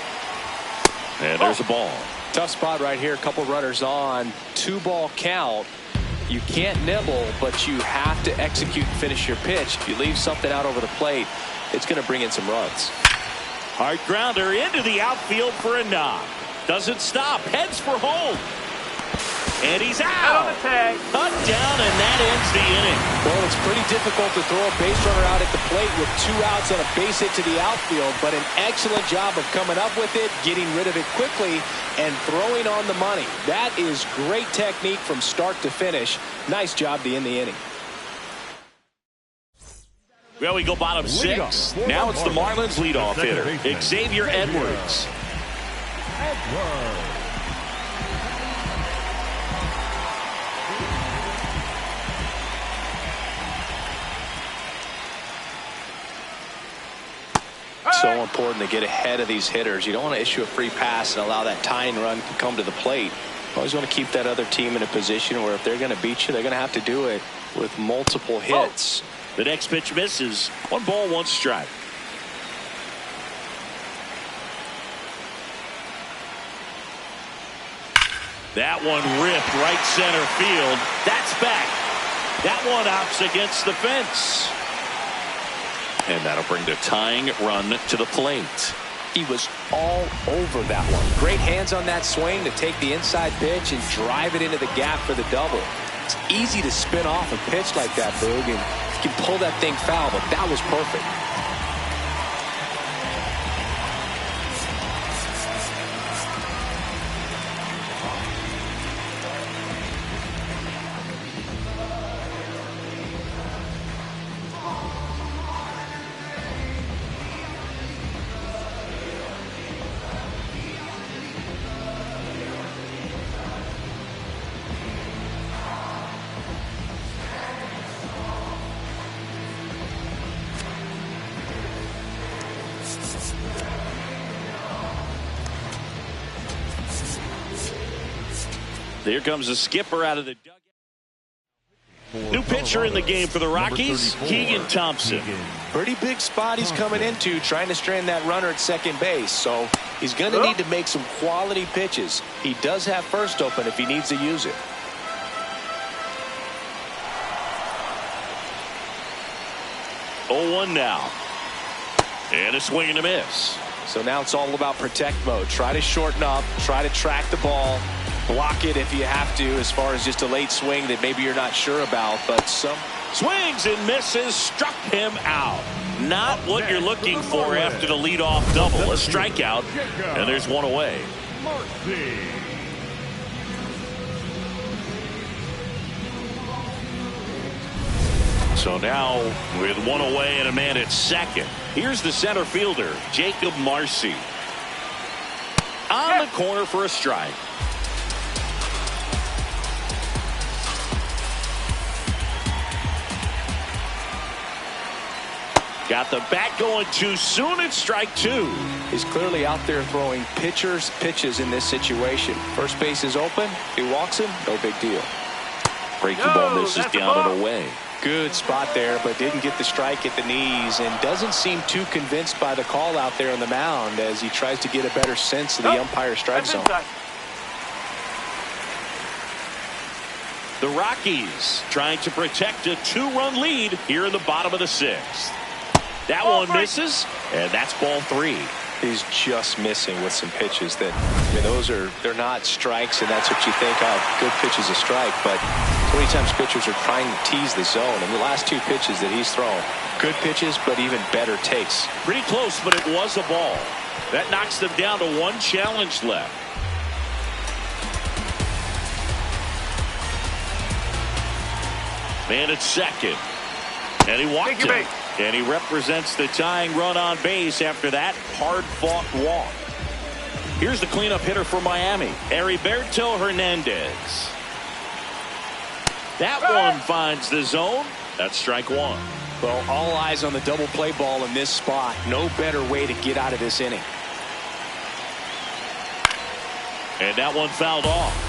And there's a ball. Tough spot right here. A couple runners on. 2-ball count. You can't nibble, but you have to execute and finish your pitch. If you leave something out over the plate, it's going to bring in some runs. Hard grounder into the outfield for a knock. Doesn't stop. Heads for home. And he's out. Cut down, and that ends the inning. Well, it's pretty difficult to throw a base runner out at the plate with 2 outs and a base hit to the outfield, but an excellent job of coming up with it, getting rid of it quickly, and throwing on the money. That is great technique from start to finish. Nice job to end the inning. Well, we go bottom 6. Now it's the Marlins leadoff hitter, Xavier Edwards. So important to get ahead of these hitters. You don't want to issue a free pass and allow that tying run to come to the plate. Always want to keep that other team in a position where if they're going to beat you, they're going to have to do it with multiple hits. The next pitch misses. 1 ball, 1 strike. That one ripped right center field. That's back. That one opts against the fence. And that'll bring the tying run to the plate. He was all over that one. Great hands on that swing to take the inside pitch and drive it into the gap for the double. It's easy to spin off a pitch like that, Boog, and you can pull that thing foul, but that was perfect. Here comes the skipper out of the dugout. New pitcher in the game for the Rockies, Keegan Thompson. Pretty big spot he's coming into, trying to strand that runner at second base. So he's going to need to make some quality pitches. He does have first open if he needs to use it. Oh, 1 now. And a swing and a miss. So now it's all about protect mode. Try to shorten up, try to track the ball, block it if you have to, as far as just a late swing that maybe you're not sure about. But some swings and misses, struck him out. Not what you're looking for after the leadoff double. A strikeout, and there's 1 away. So now with 1 away and a man at second, here's the center fielder, Jacob Marcy. On the corner for a strike. Got the bat going too soon. It's strike 2. He's clearly out there throwing pitches in this situation. First base is open. He walks him. No big deal. Breaking ball misses down and away. Good spot there, but didn't get the strike at the knees and doesn't seem too convinced by the call out there on the mound as he tries to get a better sense of the umpire strike zone. The Rockies trying to protect a 2-run lead here in the bottom of the 6th. That one misses, and that's ball 3. He's just missing with some pitches that, I mean, they're not strikes, and that's what you think of. Good pitch is a strike, but so many times pitchers are trying to tease the zone. And the last 2 pitches that he's thrown, good pitches, but even better takes. Pretty close, but it was a ball. That knocks them down to 1 challenge left. Man at second. And he walked him. And he represents the tying run on base after that hard-fought walk. Here's the cleanup hitter for Miami, Heriberto Hernandez. That one finds the zone. That's strike 1. Well, all eyes on the double play ball in this spot. No better way to get out of this inning. And that one fouled off.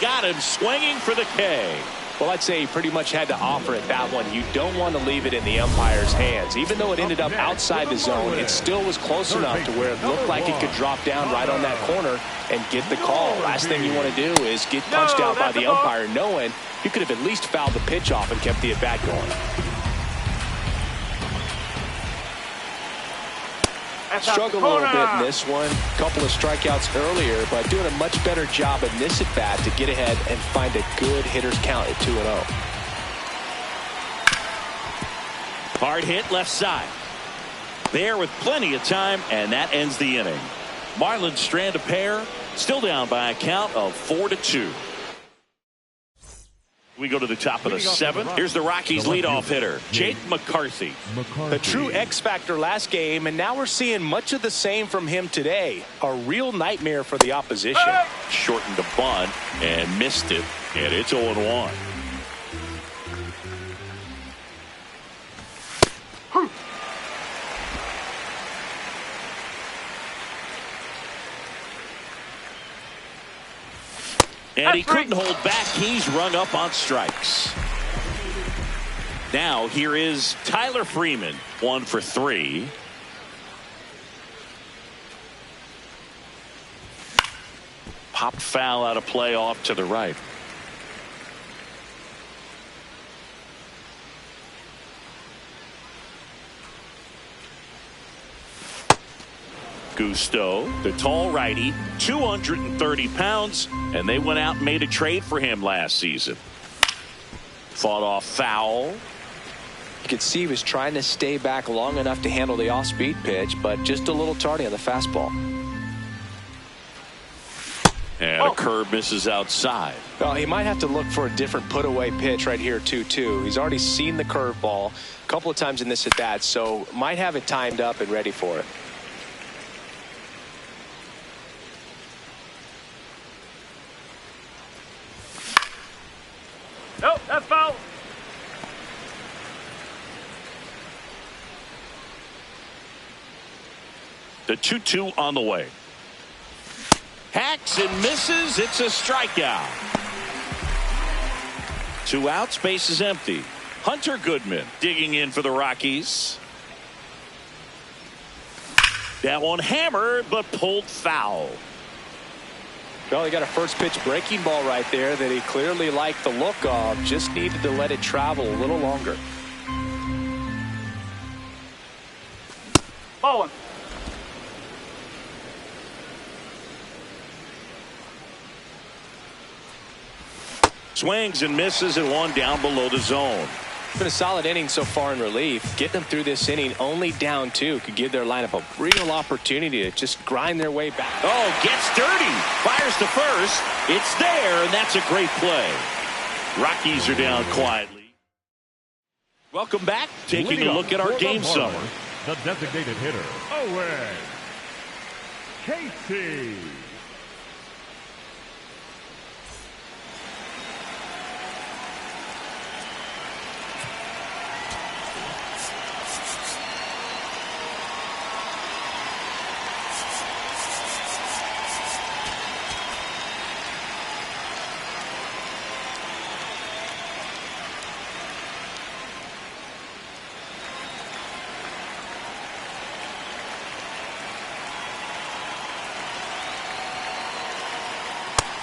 Got him swinging for the K. Well, I'd say he pretty much had to offer it that one. You don't want to leave it in the umpire's hands. Even though it ended up outside the zone, it still was close enough to where it looked like it could drop down right on that corner and get the call. Last thing you want to do is get punched out by the umpire knowing you could have at least fouled the pitch off and kept the at-bat going. Struggled a little bit in this one. Couple of strikeouts earlier, but doing a much better job in this at-bat to get ahead and find a good hitter's count at 2-0. Hard hit left side. There with plenty of time, and that ends the inning. Marlins strand a pair, still down by a count of 4-2. We go to the top of the 7th. Here's the Rockies leadoff hitter, Jake McCarthy. A true X factor last game, and now we're seeing much of the same from him today. A real nightmare for the opposition. Shortened the bunt and missed it, and it's 0-1. And he couldn't hold back. He's rung up on strikes. Now here is Tyler Freeman, 1 for 3. Popped foul out of play off to the right. Gusto, the tall righty, 230 pounds, and they went out and made a trade for him last season. Fought off foul. You could see he was trying to stay back long enough to handle the off-speed pitch, but just a little tardy on the fastball. And a curve misses outside. Well, he might have to look for a different put-away pitch right here, 2-2. He's already seen the curveball a couple of times in this at-bat, so might have it timed up and ready for it. Nope, that's foul. The 2-2 on the way. Hacks and misses. It's a strikeout. 2 outs, base is empty. Hunter Goodman digging in for the Rockies. That one hammered but pulled foul. Well, he got a first pitch breaking ball right there that he clearly liked the look of. Just needed to let it travel a little longer. Ball 1. Swings and misses and 1 down below the zone. It's been a solid inning so far in relief. Getting them through this inning only down 2 could give their lineup a real opportunity to just grind their way back. Oh, gets dirty. Fires to first. It's there, and that's a great play. Rockies are down quietly. Welcome back. Taking a look at our game summary. The designated hitter, Owen Casey.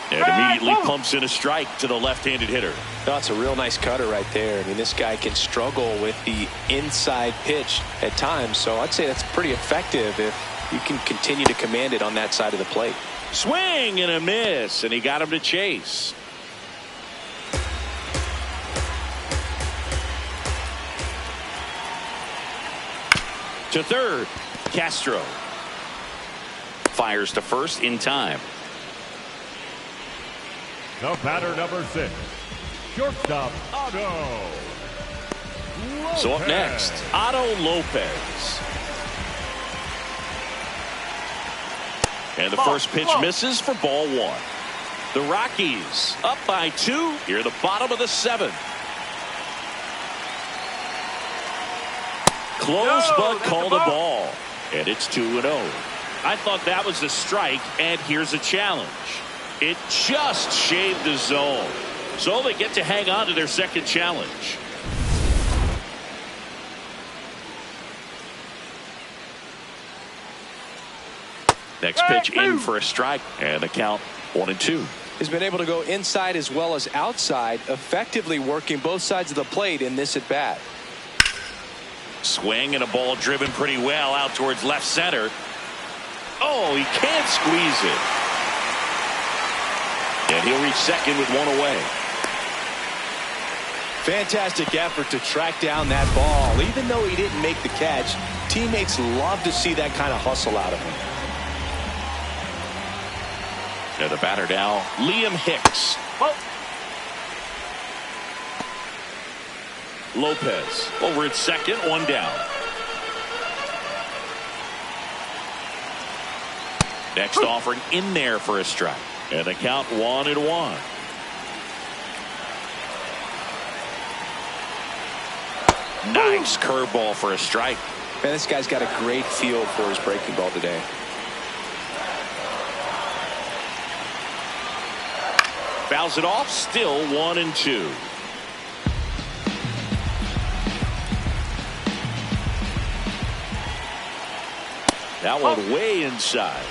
And immediately pumps in a strike to the left-handed hitter. That's a real nice cutter right there. I mean, this guy can struggle with the inside pitch at times, so I'd say that's pretty effective if you can continue to command it on that side of the plate. Swing and a miss, and he got him to chase. To third, Castro. Fires to first in time. The batter, number 6, shortstop Otto Lopez. So up next, Otto Lopez. And the first pitch misses for ball 1. The Rockies up by 2 here at the bottom of the 7th. Close, but called a ball. And it's 2-0. I thought that was a strike, and here's a challenge. It just shaved the zone. So they get to hang on to their second challenge. Next pitch in for a strike, and the count 1-2. He's been able to go inside as well as outside, effectively working both sides of the plate in this at bat. Swing and a ball driven pretty well out towards left center. Oh, he can't squeeze it. And he'll reach second with 1 away. Fantastic effort to track down that ball. Even though he didn't make the catch, teammates love to see that kind of hustle out of him. And the batter now, Liam Hicks. Lopez over at second, 1 down. Next offering in there for a strike. And the count 1-1. Nice curveball for a strike. Man, this guy's got a great feel for his breaking ball today. Fouls it off. Still 1-2. That one way inside.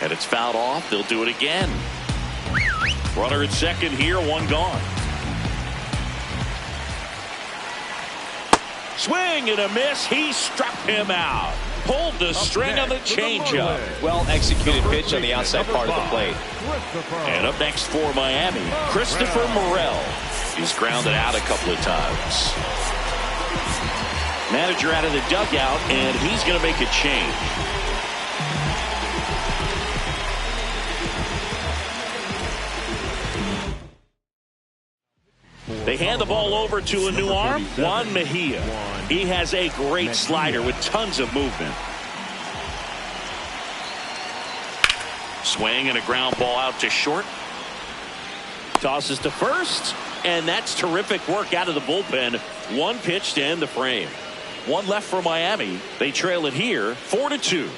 And it's fouled off. They'll do it again. Runner at second here, one gone. Swing and a miss. He struck him out. Pulled the string on the changeup. Well executed pitch on the outside part of the plate. And up next for Miami, Christopher Morel. He's grounded out a couple of times. Manager out of the dugout, and he's going to make a change. They hand the ball over to a new arm, Juan Mejia. He has a great slider with tons of movement. Swing and a ground ball out to short. Tosses to first, and that's terrific work out of the bullpen. One pitch to end the frame. One left for Miami. They trail it here, 4-2.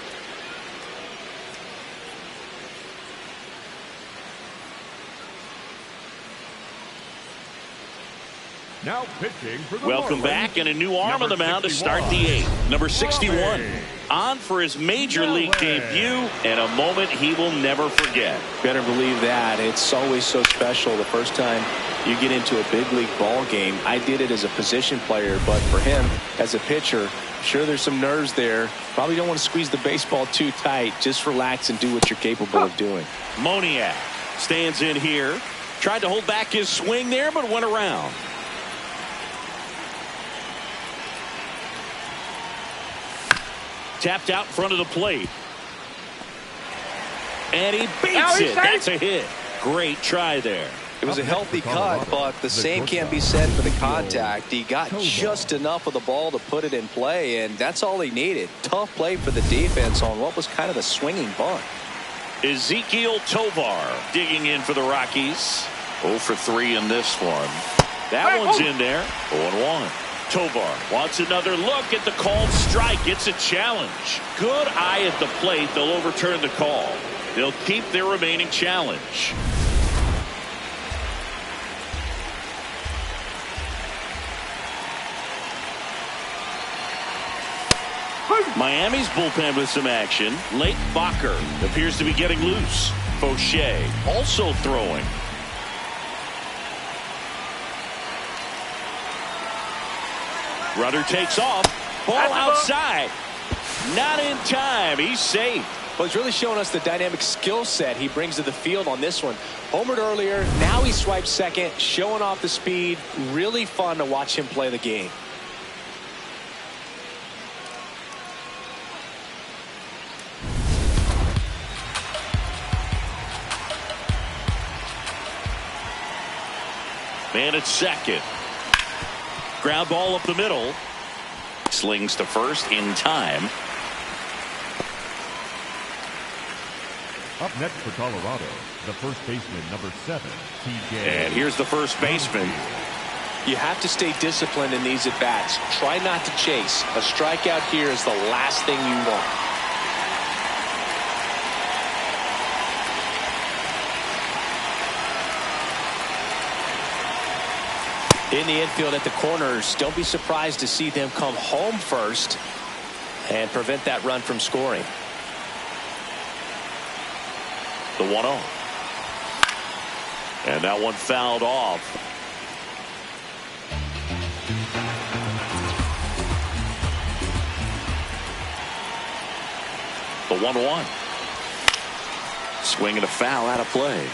Now pitching for the Welcome Marlins, back, and a new arm on the mound to start the eighth. Number 61 on for his major league debut, and a moment he will never forget. Better believe that. It's always so special the first time you get into a big league ball game. I did it as a position player, but for him as a pitcher, sure there's some nerves there. Probably don't want to squeeze the baseball too tight. Just relax and do what you're capable of doing. Moniak stands in here. Tried to hold back his swing there, but went around. Tapped out in front of the plate. And he beats it. That's a hit. Great try there. It was a healthy cut, but the same can't be said for the contact. He got just enough of the ball to put it in play, and that's all he needed. Tough play for the defense on what was kind of a swinging bunt. Ezekiel Tovar digging in for the Rockies. 0 for 3 in this one. That one's in there. 0-1. Tovar wants another look at the called strike. It's a challenge. Good eye at the plate. They'll overturn the call. They'll keep their remaining challenge. Miami's bullpen with some action. Lake Bacher appears to be getting loose. Fauché also throwing. Runner takes off. Ball outside. Not in time. He's safe. Well, he's really showing us the dynamic skill set he brings to the field on this one. Homered earlier. Now he swipes second. Showing off the speed. Really fun to watch him play the game. Man at second. Ground ball up the middle. Slings to first in time. Up next for Colorado, the first baseman, number 7, TJ. And here's the first baseman. You have to stay disciplined in these at-bats. Try not to chase. A strikeout here is the last thing you want. In the infield at the corners, don't be surprised to see them come home first and prevent that run from scoring. The 1-0. And that one fouled off. The 1-1. Swing and a foul out of play.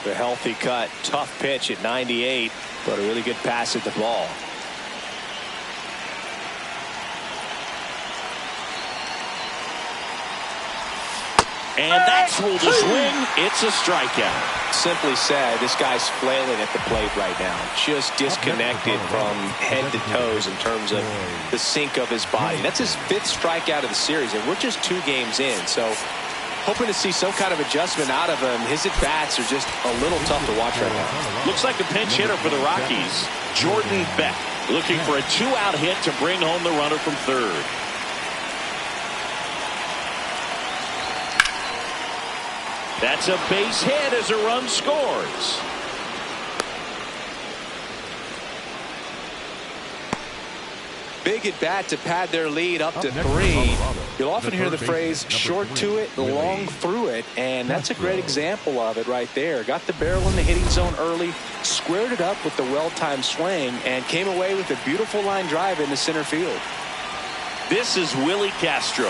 The healthy cut. Tough pitch at 98. But a really good pass at the ball. And that's ruled a swing. It's a strikeout. Simply said, this guy's flailing at the plate right now. Just disconnected from head to toes in terms of the sink of his body. That's his 5th strikeout of the series, and we're just 2 games in. So hoping to see some kind of adjustment out of him. His at-bats are just a little tough to watch right now. Looks like a pinch hitter for the Rockies. Jordan Beck looking for a 2-out hit to bring home the runner from third. That's a base hit as a run scores. Big at bat to pad their lead up to 3. You'll often hear the phrase short to it, long through it, and that's a great example of it right there. Got the barrel in the hitting zone early, squared it up with the well-timed swing, and came away with a beautiful line drive into center field. This is Willie Castro.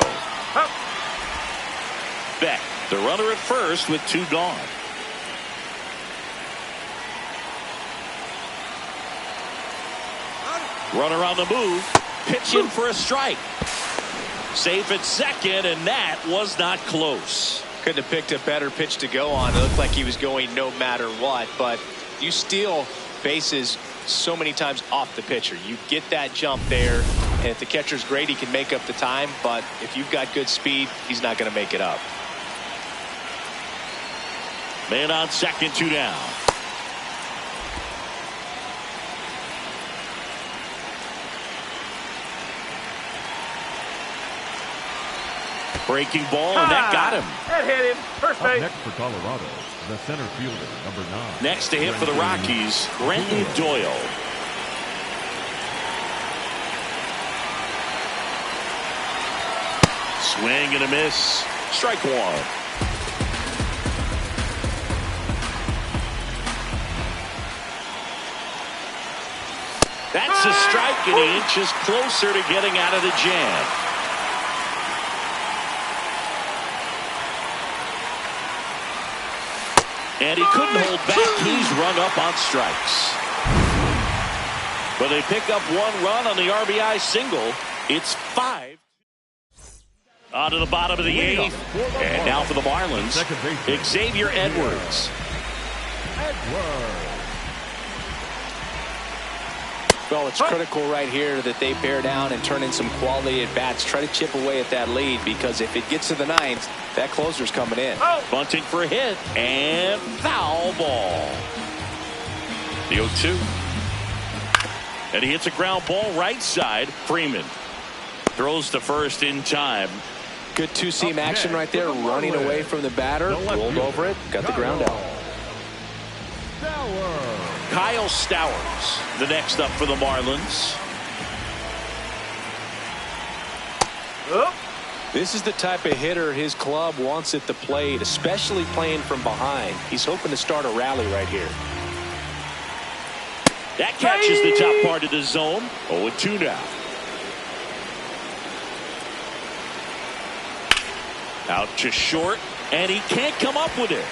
Beck, the runner at first with 2 gone. Runner on the move. Pitching for a strike. Safe at second, and that was not close. Couldn't have picked a better pitch to go on. It looked like he was going no matter what, but you steal bases so many times off the pitcher. You get that jump there, and if the catcher's great, he can make up the time, but if you've got good speed, he's not going to make it up. Man on second, 2 down. Breaking ball, and that got him. That hit him. First Up base. next for Colorado, the center fielder, number 9. Next to hit for the Rockies, Brenton Doyle. Swing and a miss. Strike 1. That's a strike, and he inches closer to getting out of the jam. And he couldn't hold back. He's rung up on strikes. But they pick up 1 run on the RBI single. It's 5. On to the bottom of the 8th. And now for the Marlins, Xavier Edwards. Well, it's critical right here that they bear down and turn in some quality at bats. Try to chip away at that lead, because if it gets to the 9th, that closer's coming in. Bunting for a hit, and foul ball. The 0-2. And he hits a ground ball right side. Freeman throws to first in time. Good two-seam action right there, running away from the batter, rolled over it, got the ground out. Kyle Stowers, the next up for the Marlins. This is the type of hitter his club wants at the plate, especially playing from behind. He's hoping to start a rally right here. That catches the top part of the zone. 0-2 now. Out to short, and he can't come up with it.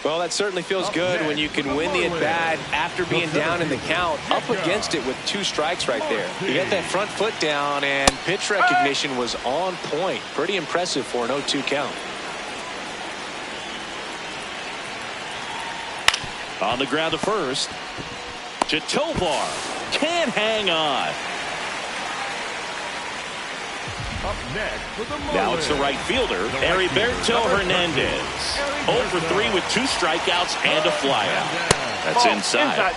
Well, that certainly feels good when you can win the at-bat after being down in the count, up against it with 2 strikes right there. You got that front foot down, and pitch recognition was on point. Pretty impressive for an 0-2 count. On the ground to first. To Tovar. Can't hang on. Up next for the Marlins. Now it's the right fielder, Heriberto Hernandez. 0 for 3 with 2 strikeouts and a flyout. That's inside.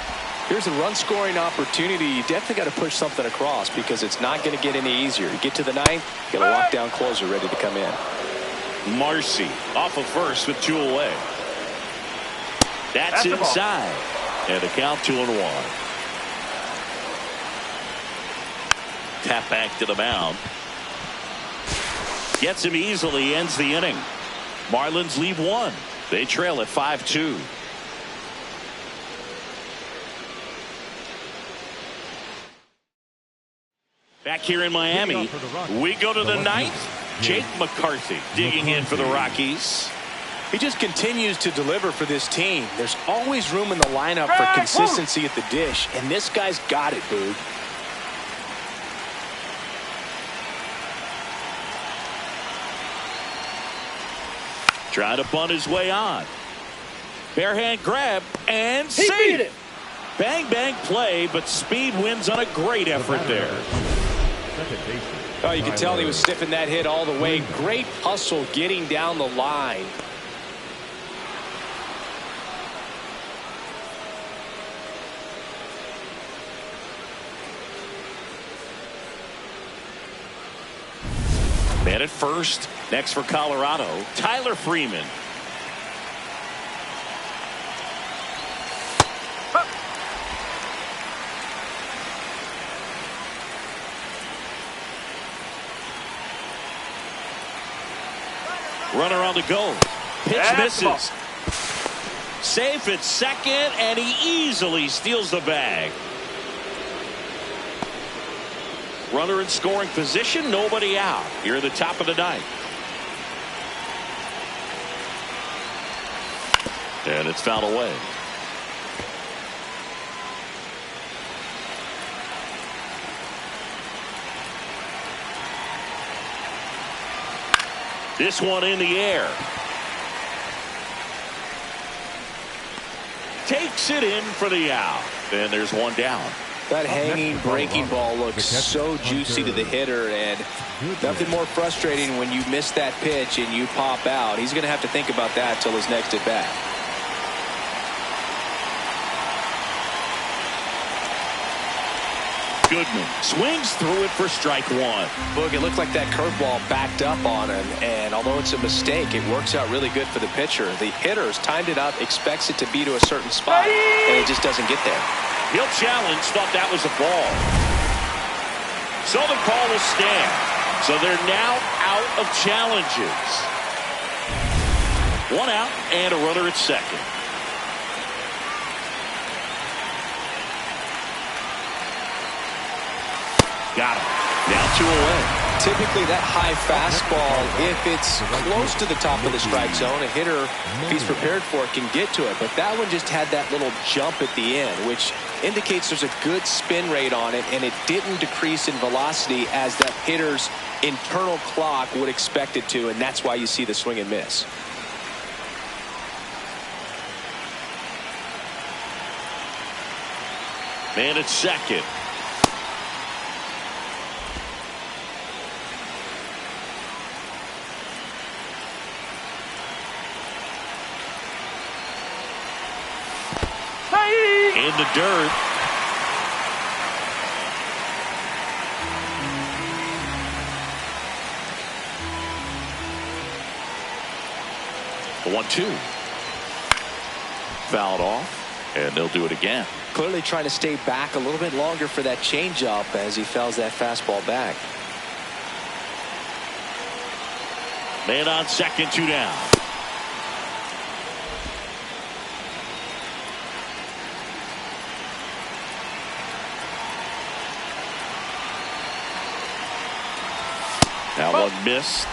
Here's a run-scoring opportunity. You definitely got to push something across, because it's not going to get any easier. You get to the 9th, you got a lockdown closer ready to come in. Marcy off of first with 2 away. That's inside. And the count 2-1. Tap back to the mound. Gets him easily, ends the inning. Marlins leave 1. They trail at 5-2. Back here in Miami, we go to the 9th. Jake McCarthy digging in for the Rockies. He just continues to deliver for this team. There's always room in the lineup for consistency at the dish, and this guy's got it, Boog. Trying to bunt his way on. Bare hand grab and save. Bang bang play, but speed wins on a great effort there. Oh, you can tell he was sniffing that hit all the way. Great hustle getting down the line. Man at first. Next for Colorado, Tyler Freeman. Runner on the go. Pitch misses. Safe at second, and he easily steals the bag. Runner in scoring position, nobody out. Here at the top of the ninth. And it's fouled away. This one in the air. Takes it in for the out. And there's one down. That hanging breaking ball looks so juicy to the hitter, and nothing more frustrating when you miss that pitch and you pop out. He's going to have to think about that till his next at bat. Goodman swings through it for strike one. Look, it looked like that curveball backed up on him, and although it's a mistake, it works out really good for the pitcher. The hitter's timed it up, expects it to be to a certain spot, and it just doesn't get there. He'll challenge, thought that was a ball. So the call will stand. So they're now out of challenges. One out and a runner at second. Got him. Now 2 away. Typically that high fastball, if it's close to the top of the strike zone, a hitter, if he's prepared for it, can get to it. But that one just had that little jump at the end, which indicates there's a good spin rate on it, and it didn't decrease in velocity as that hitter's internal clock would expect it to, and that's why you see the swing and miss. Man at second. In the dirt. The 1-2. Fouled off, and they'll do it again. Clearly trying to stay back a little bit longer for that changeup as he fouls that fastball back. Man on second, 2 down. That one missed.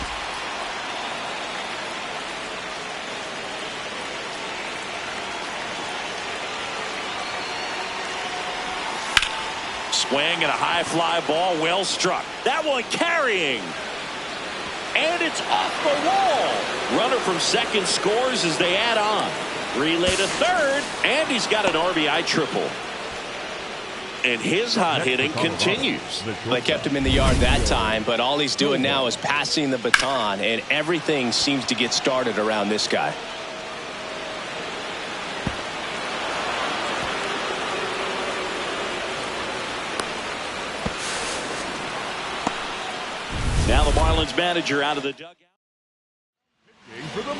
Swing and a high fly ball, well struck. That one carrying. And it's off the wall. Runner from second scores as they add on. Relay to third, and he's got an RBI triple. And his hot hitting continues. They kept him in the yard that time, but all he's doing now is passing the baton, and everything seems to get started around this guy. Now the Marlins manager out of the dugout.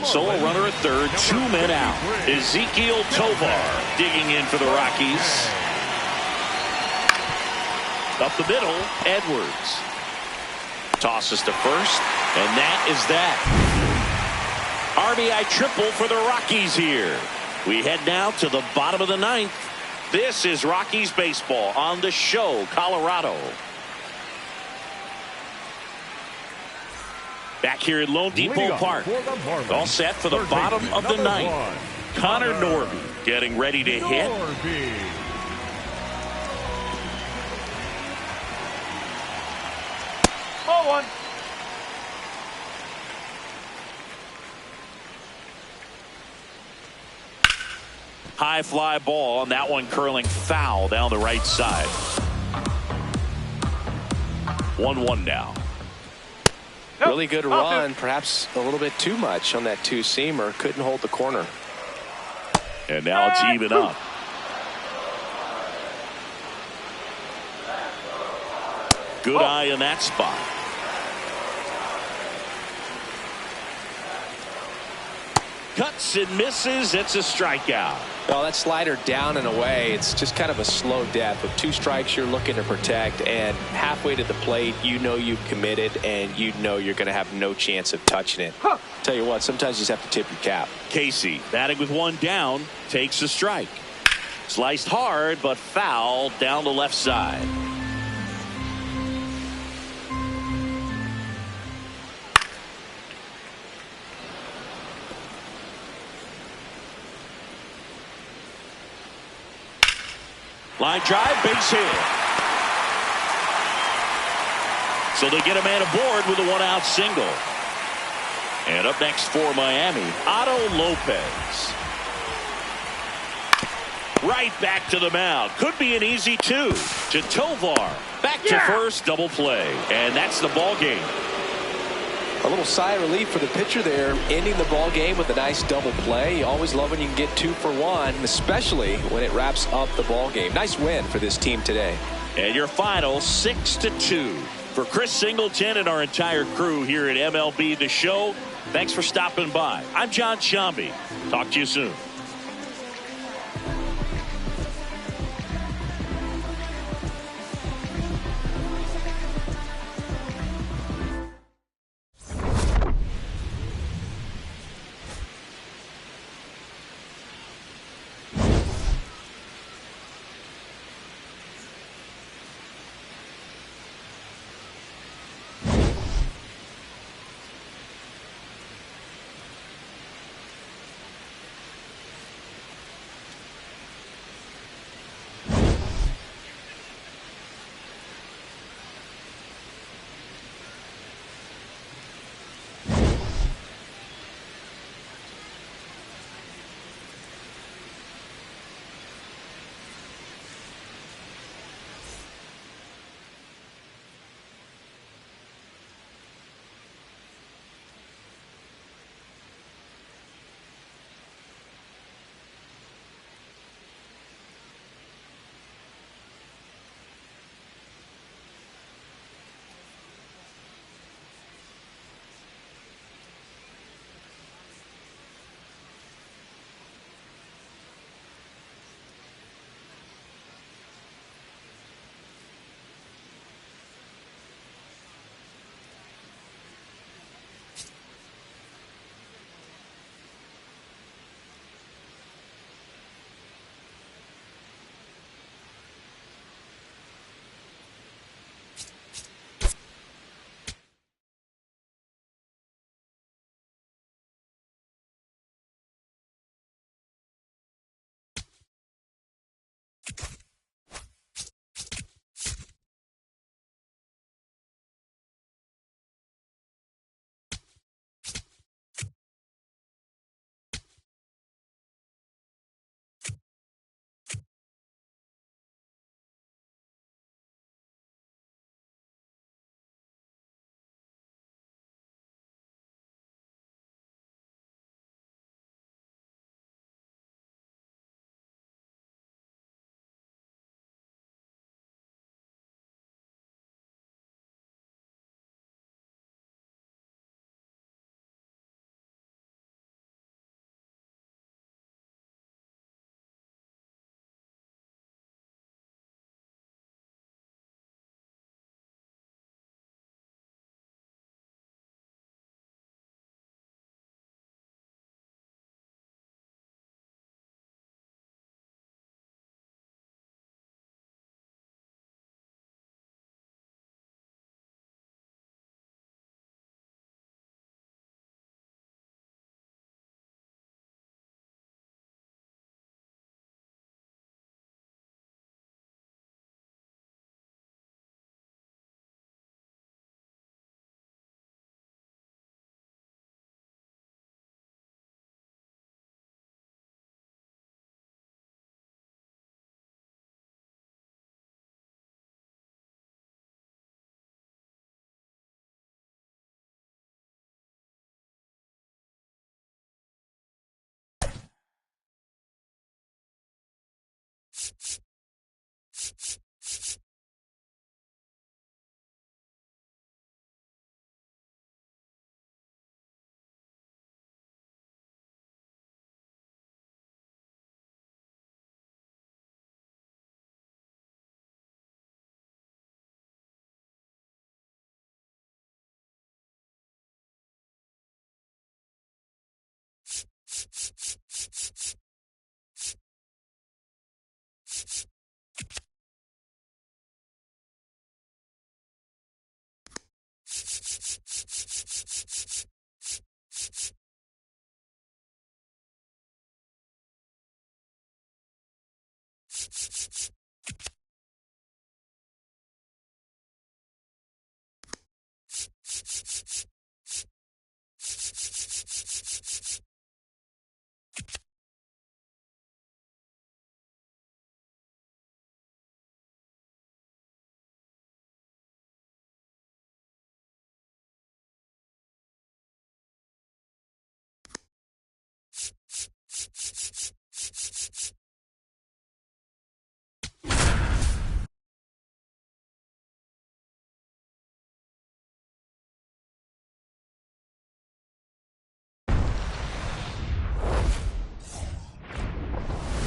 So a runner at third, 2 men out. Ezekiel Tovar digging in for the Rockies. Up the middle, Edwards. Tosses to first, and that is that. RBI triple for the Rockies here. We head now to the bottom of the ninth. This is Rockies baseball on the show, Colorado. Back here at Lone Depot Park. All set for the bottom of the ninth. Connor Norby getting ready to hit. Ball one. High fly ball, and that one curling foul down the right side. 1-1 now. Nope. Really good run, perhaps a little bit too much on that two-seamer. Couldn't hold the corner. And now it's even up. Good eye in that spot. Cuts and misses. It's a strikeout. Well, that slider down and away, it's just kind of a slow death. With 2 strikes, you're looking to protect, and halfway to the plate, you know you've committed, and you know you're going to have no chance of touching it. Tell you what, sometimes you just have to tip your cap. Casey, batting with 1 down, takes a strike. Sliced hard, but foul down the left side. Line drive, base hit. So they get a man aboard with a 1-out single. And up next for Miami, Otto Lopez. Right back to the mound. Could be an easy 2 to Tovar. Back to first, double play. And that's the ball game. A little sigh of relief for the pitcher there, ending the ball game with a nice double play. You always love when you can get 2 for 1, especially when it wraps up the ball game. Nice win for this team today. And your final 6-2. For Chris Singleton and our entire crew here at MLB The Show, thanks for stopping by. I'm John Shambi. Talk to you soon.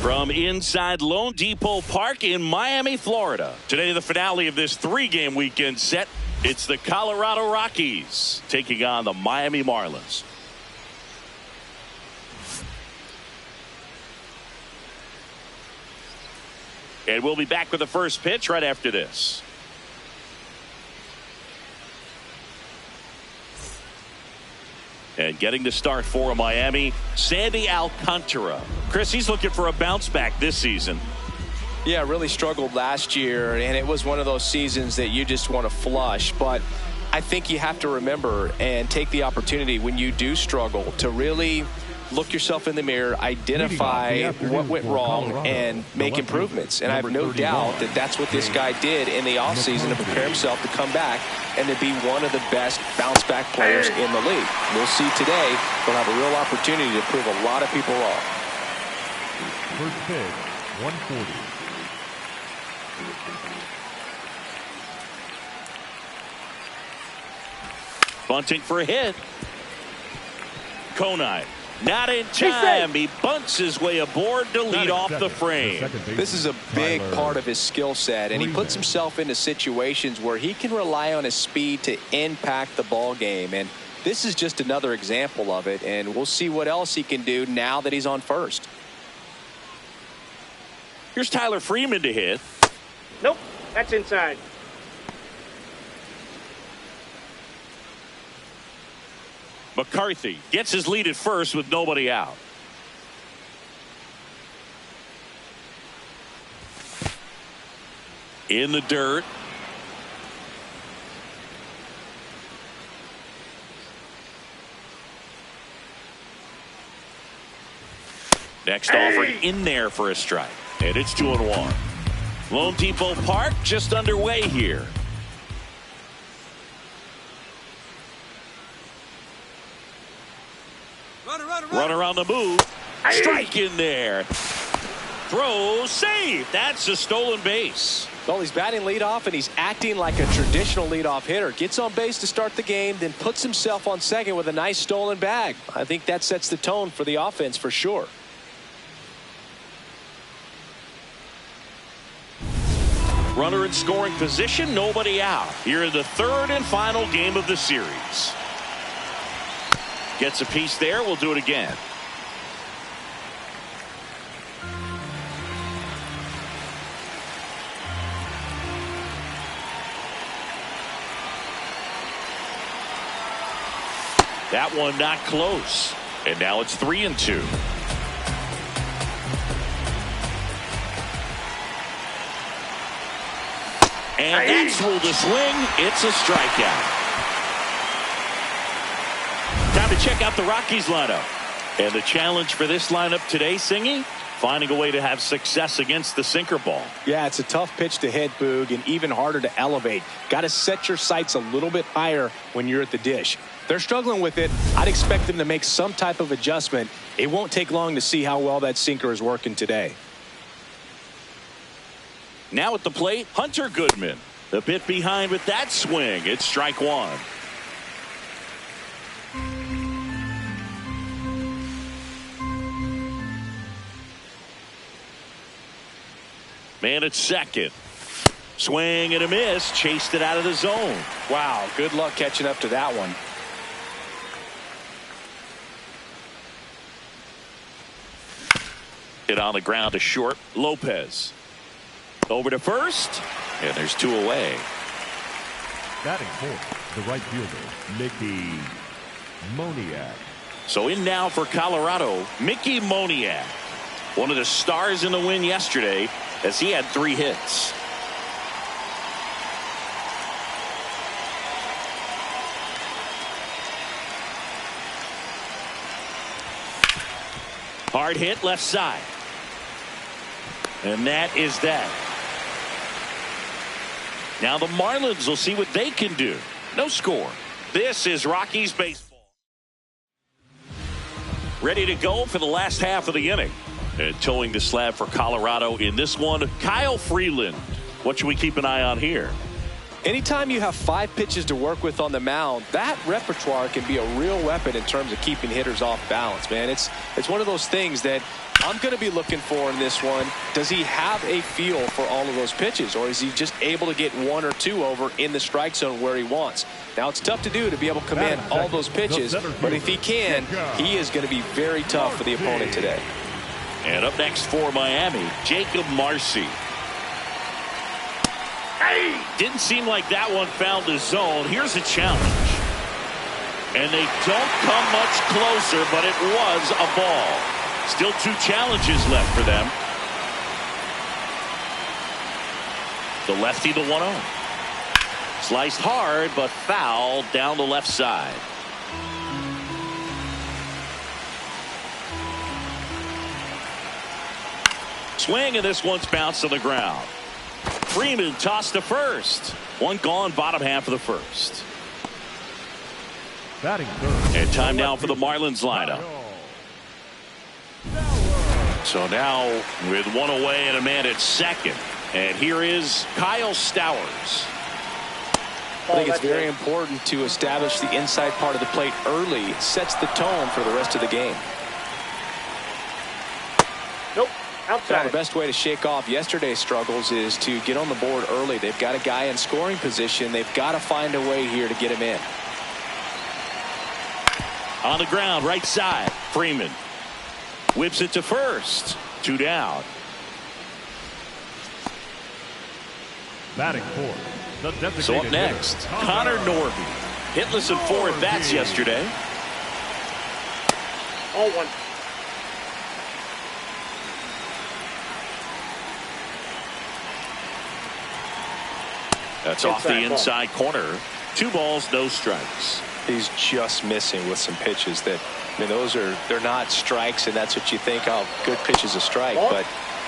From inside Lone Depot Park in Miami, Florida. Today, the finale of this 3-game weekend set. It's the Colorado Rockies taking on the Miami Marlins. And we'll be back with the first pitch right after this. And getting to start for Miami, Sandy Alcantara. Chris, he's looking for a bounce back this season. Yeah, really struggled last year, and it was one of those seasons that you just want to flush. But I think you have to remember and take the opportunity when you do struggle to really look yourself in the mirror, identify what went wrong, and make improvements. And I have no doubt that that's what this guy did in the offseason to prepare himself to come back and to be one of the best bounce-back players in the league. We'll see today. We'll have a real opportunity to prove a lot of people wrong. First pitch, 140. Bunting for a hit. Conine. Not in time. He bunts his way aboard to lead off the frame. This is a big part of his skill set, and he puts himself into situations where he can rely on his speed to impact the ball game. And this is just another example of it, and we'll see what else he can do now that he's on first. Here's Tyler Freeman to hit. Nope, that's inside. McCarthy gets his lead at first with nobody out. In the dirt. Next offering in there for a strike. And it's 2-1. Lone Depot Park just underway here. Runner on the move. Strike in there. Throw, save. That's a stolen base. Well, he's batting leadoff, and he's acting like a traditional leadoff hitter. Gets on base to start the game, then puts himself on second with a nice stolen bag. I think that sets the tone for the offense for sure. Runner in scoring position, nobody out. Here in the third and final game of the series. Gets a piece there. We'll do it again. That one not close. And now it's 3-2. And that's ruled a swing. It's a strikeout. Time to check out the Rockies lineup. And the challenge for this lineup today, Singy, finding a way to have success against the sinker ball. Yeah, it's a tough pitch to hit, Boog, and even harder to elevate. Got to set your sights a little bit higher when you're at the dish. They're struggling with it. I'd expect them to make some type of adjustment. It won't take long to see how well that sinker is working today. Now at the plate, Hunter Goodman. A bit behind with that swing. It's strike one. Man at second. Swing and a miss. Chased it out of the zone. Wow, good luck catching up to that one. Hit on the ground to short. Lopez. Over to first. And there's two away. Batting fourth, the right fielder, Mickey Moniak. So in now for Colorado, Mickey Moniak. One of the stars in the win yesterday. as he had 3 hits. Hard hit left side. And that is that. Now the Marlins will see what they can do. No score. This is Rockies baseball. Ready to go for the last half of the inning. And towing the slab for Colorado in this one, Kyle Freeland. What should we keep an eye on here? Anytime you have 5 pitches to work with on the mound, that repertoire can be a real weapon in terms of keeping hitters off balance, man. It's one of those things that I'm going to be looking for in this one. Does he have a feel for all of those pitches, or is he just able to get 1 or 2 over in the strike zone where he wants? Now, it's tough to do to be able to command all those pitches, but if he can, he is going to be very tough for the opponent today. And up next for Miami, Jacob Marcy. Didn't seem like that one found the zone. Here's a challenge. And they don't come much closer, but it was a ball. Still 2 challenges left for them. The lefty, the 1-0. Sliced hard, but foul down the left side. Swing, and this one's bounced to the ground. Freeman tossed to first. 1 gone, bottom half of the first. Batting third. And time now for the Marlins lineup. So now with 1 away and a man at second. And here is Kyle Stowers. I think it's very important to establish the inside part of the plate early. It sets the tone for the rest of the game. Nope. Now, Outside. the best way to shake off yesterday's struggles is to get on the board early. They've got a guy in scoring position. They've got to find a way here to get him in. On the ground, right side. Freeman whips it to first. 2 down. Batting fourth. The designated So up next, hitter, Connor Norby. Hitless in 4 at-bats yesterday. 0-1. That's off the inside corner. 2 balls, no strikes. He's just missing with some pitches that, I mean, they're not strikes, and that's what you think, oh, good pitch is a strike. But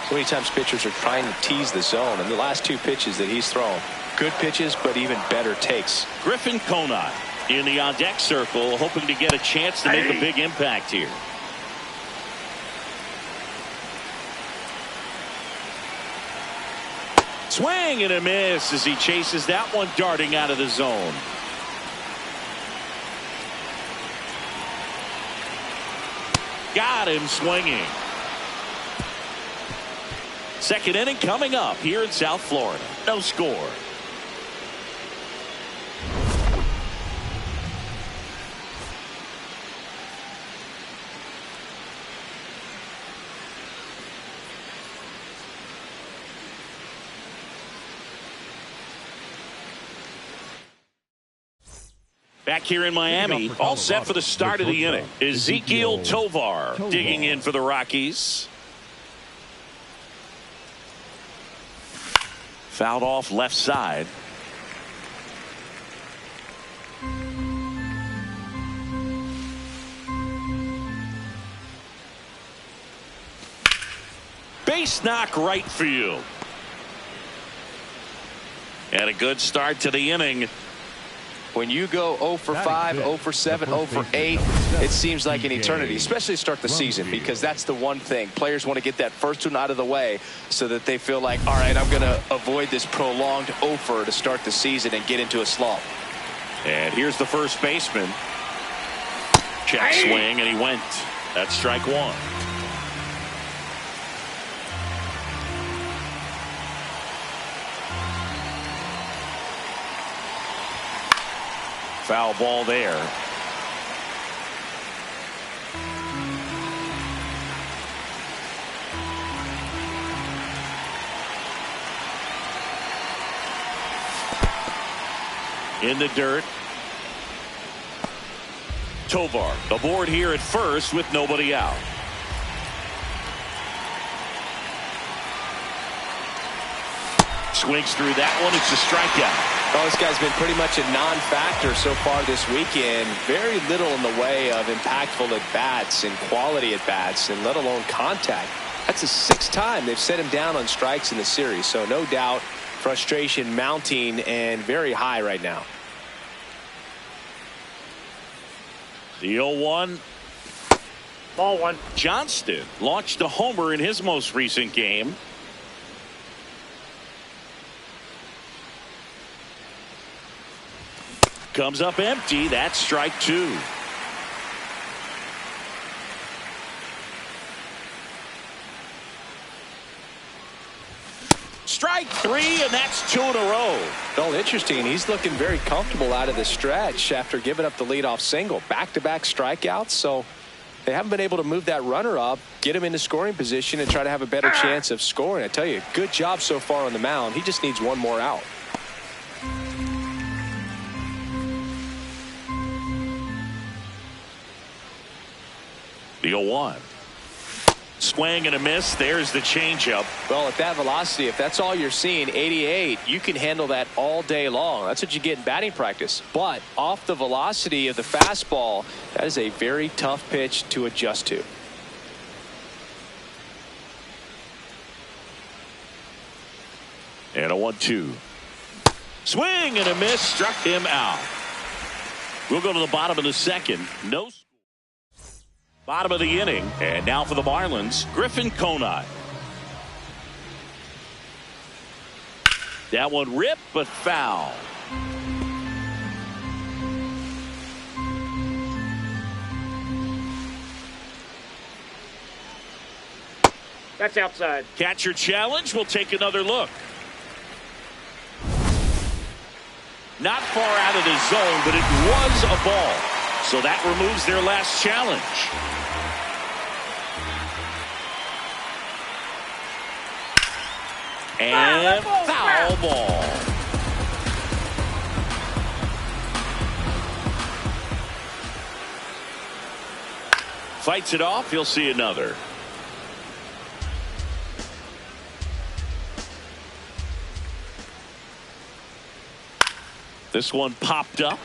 so many times pitchers are trying to tease the zone, and the last 2 pitches that he's thrown, good pitches, but even better takes. Griffin Conine in the on-deck circle, hoping to get a chance to make a big impact here. Swing and a miss as he chases that one darting out of the zone. Got him swinging. Second inning coming up here in South Florida. No score. Back here in Miami, all set for the start of the inning. Ezekiel Tovar digging in for the Rockies. Fouled off left side. Base knock right field. And a good start to the inning. When you go 0 for 5, 0 for 7, 0 for 8, it seems like an eternity, especially to start the season, because that's the one thing. Players want to get that first one out of the way so that they feel like, all right, I'm going to avoid this prolonged 0 for to start the season and get into a slump. And here's the first baseman. Check swing, and he went. That's strike 1. Foul ball there. In the dirt. Tovar aboard here at first with nobody out. Swings through that one. It's a strikeout. Well, this guy's been pretty much a non-factor so far this weekend. Very little in the way of impactful at-bats and quality at-bats, and let alone contact. That's the 6th time they've set him down on strikes in the series. So no doubt frustration mounting and very high right now. The 0-1. Ball one. Johnston launched a homer in his most recent game. Comes up empty. That's strike 2. Strike 3, and that's 2 in a row. Well, interesting. He's looking very comfortable out of the stretch after giving up the leadoff single. Back-to-back strikeouts, so they haven't been able to move that runner up, get him into scoring position, and try to have a better chance of scoring. I tell you, good job so far on the mound. He just needs one more out. The 0-1. Swing and a miss. There's the changeup. Well, at that velocity, if that's all you're seeing, 88, you can handle that all day long. That's what you get in batting practice. But off the velocity of the fastball, that is a very tough pitch to adjust to. And a 1-2. Swing and a miss. Struck him out. We'll go to the bottom of the second. No. Bottom of the inning, and now for the Marlins, Griffin Conine. That one ripped, but foul. That's outside. Catcher challenge. We'll take another look. Not far out of the zone, but it was a ball. So that removes their last challenge. And foul ball. Fights it off. He'll see another. This one popped up.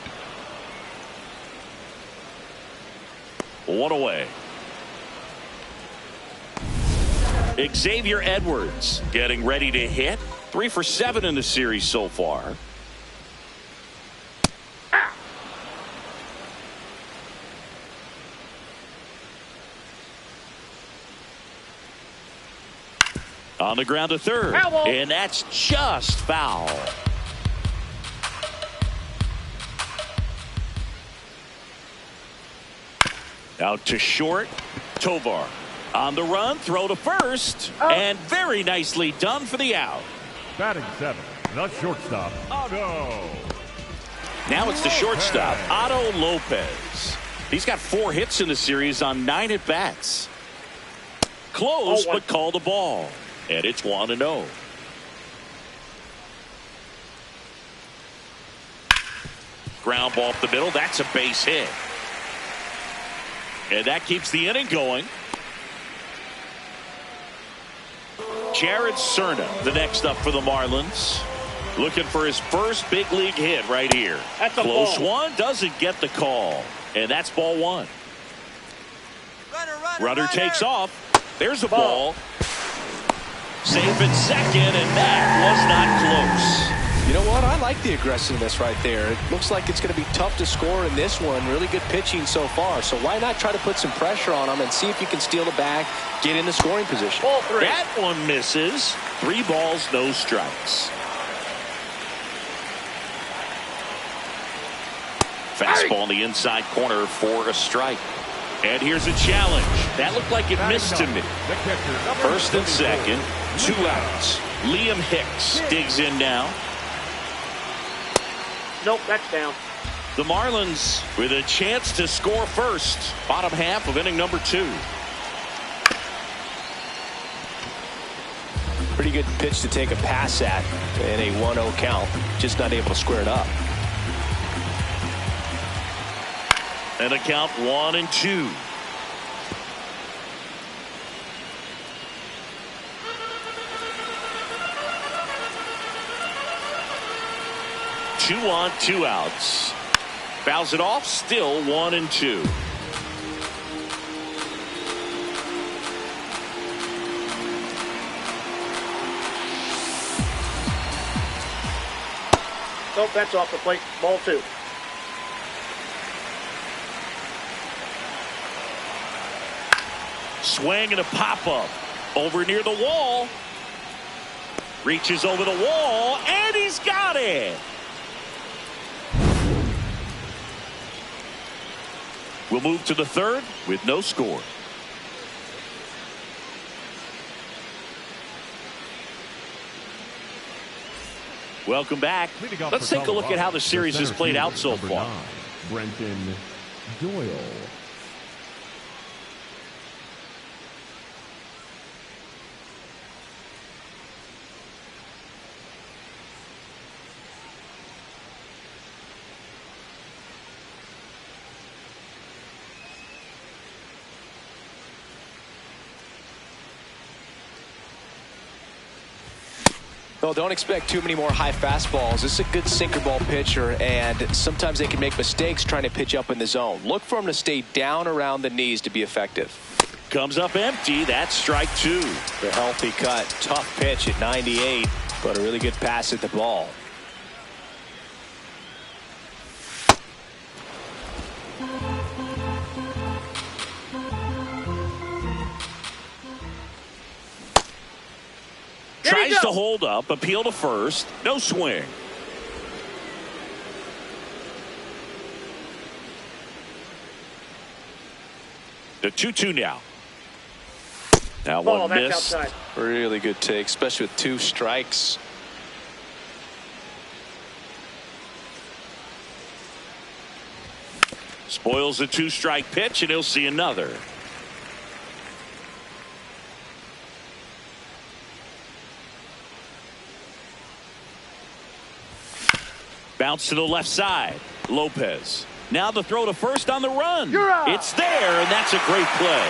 One away. Xavier Edwards getting ready to hit. 3 for 7 in the series so far. On the ground to third. And that's just foul. Out to short. Tovar on the run, throw to first, and very nicely done for the out. Batting 7, the shortstop, Otto. Now it's the shortstop, Otto Lopez. He's got 4 hits in the series on 9 at-bats. Close, but called a ball. And it's 1-0. Ground ball up the middle. That's a base hit. And that keeps the inning going. Jared Cerna, the next up for the Marlins. Looking for his first big league hit right here. That's a close ball. one. Doesn't get the call. And that's ball 1. Runner takes off. There's a ball. Safe at second, and that was not close. You know what? I like the aggressiveness right there. It looks like it's going to be tough to score in this one. Really good pitching so far. So why not try to put some pressure on them and see if you can steal the bag, get in the scoring position. Ball 3. That one misses. 3 balls, no strikes. Fastball in the inside corner for a strike. And here's a challenge. That looked like it missed to me. First and second, 2 outs. Liam Hicks digs in now. Nope, that's down. The Marlins with a chance to score first. Bottom half of inning number 2. Pretty good pitch to take a pass at in a 1-0 count. Just not able to square it up. And a count 1-2. 2 on 2 outs. Fouls it off, still 1-2. Nope, that's off the plate. Ball 2. Swing and a pop-up. Over near the wall. Reaches over the wall, and he's got it. We'll move to the third with no score. Welcome back. Let's take a look at how the series has played out so far. Brenton Doyle. Well, don't expect too many more high fastballs. This is a good sinker ball pitcher, and sometimes they can make mistakes trying to pitch up in the zone. Look for him to stay down around the knees to be effective. Comes up empty. That's strike 2. The healthy cut. Tough pitch at 98, but a really good pass at the ball. Tries to hold up, appeal to first, no swing. The 2-2 now. Now Ball, one that's missed. outside. Really good take, especially with 2 strikes. Spoils the 2-strike pitch, and he'll see another. Bounce to the left side. Lopez. Now the throw to first on the run. It's there, and that's a great play.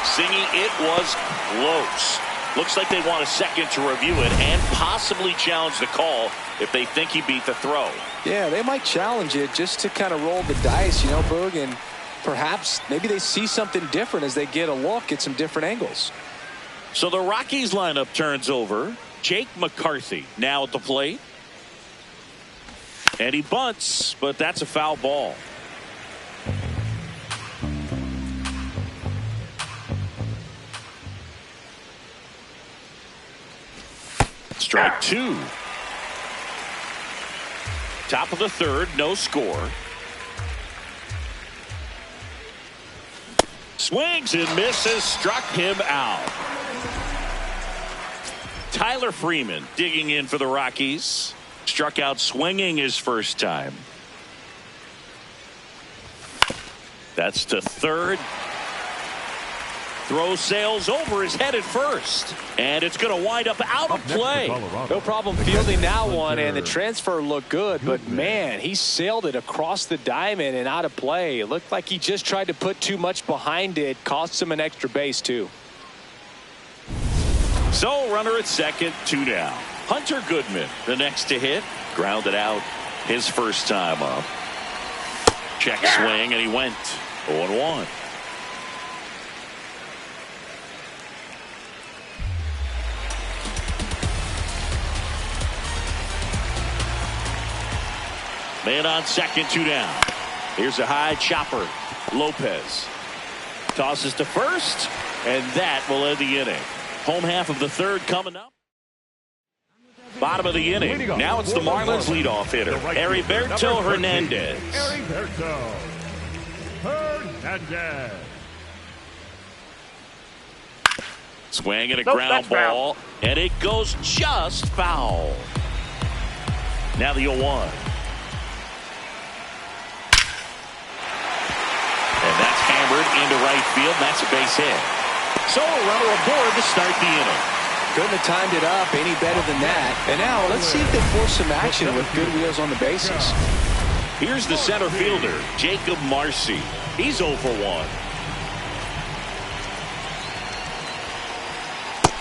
Singy, it was close. Looks like they want a second to review it and possibly challenge the call if they think he beat the throw. Yeah, they might challenge it just to kind of roll the dice, you know, Boog, and perhaps maybe they see something different as they get a look at some different angles. So the Rockies lineup turns over. Jake McCarthy now at the plate. And he bunts, but that's a foul ball. Strike 2. Top of the third, no score. Swings and misses, struck him out. Tyler Freeman digging in for the Rockies. Struck out swinging his first time. That's to third. Throw sails over his head at first. And it's going to wind up out of play. No problem fielding that one, and the transfer looked good, but man, he sailed it across the diamond and out of play. It looked like he just tried to put too much behind it. Cost him an extra base, too. So runner at second, 2 down. Hunter Goodman, the next to hit, grounded out his first time up. Check swing, and he went 0-1. Man on second, 2 down. Here's a high chopper. Lopez tosses to first, and that will end the inning. Home half of the third coming up. Bottom of the inning. Now it's the Marlins leadoff hitter, Heriberto Hernandez. Heriberto Hernandez. Swing and a ground ball, and it goes just foul. Now the 0-1. And that's hammered into right field, and that's a base hit. So a runner aboard to start the inning. Couldn't have timed it up any better than that. And now let's see if they force some action with good wheels on the bases. Here's the center fielder, Jacob Marcy. He's 0 for 1.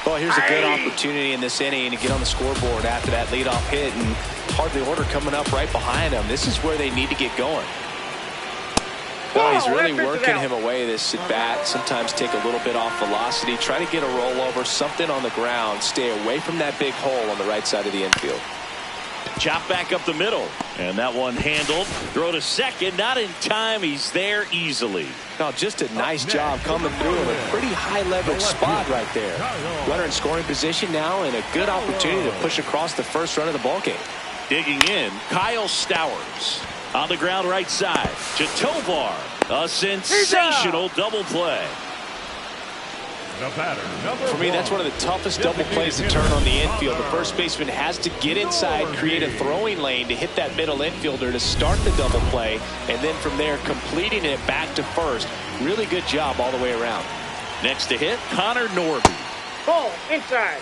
Well, here's a good opportunity in this inning to get on the scoreboard after that leadoff hit, and hardly order coming up right behind them. This is where they need to get going. Well, he's really working him away this at bat. Sometimes take a little bit off velocity, try to get a rollover, something on the ground, stay away from that big hole on the right side of the infield. Chop back up the middle, and that one handled. Throw to second, not in time. He's there easily. No, just a nice job coming through in a pretty high leverage spot right there. Runner in scoring position now, and a good opportunity to push across the first run of the ballgame. Digging in, Kyle Stowers on the ground right side to Tovar. A sensational double play. For me, that's one of the toughest double plays to turn on the infield. The first baseman has to get inside, create a throwing lane to hit that middle infielder to start the double play, and then from there completing it back to first. Really good job all the way around. Next to hit, Connor Norby. Ball inside.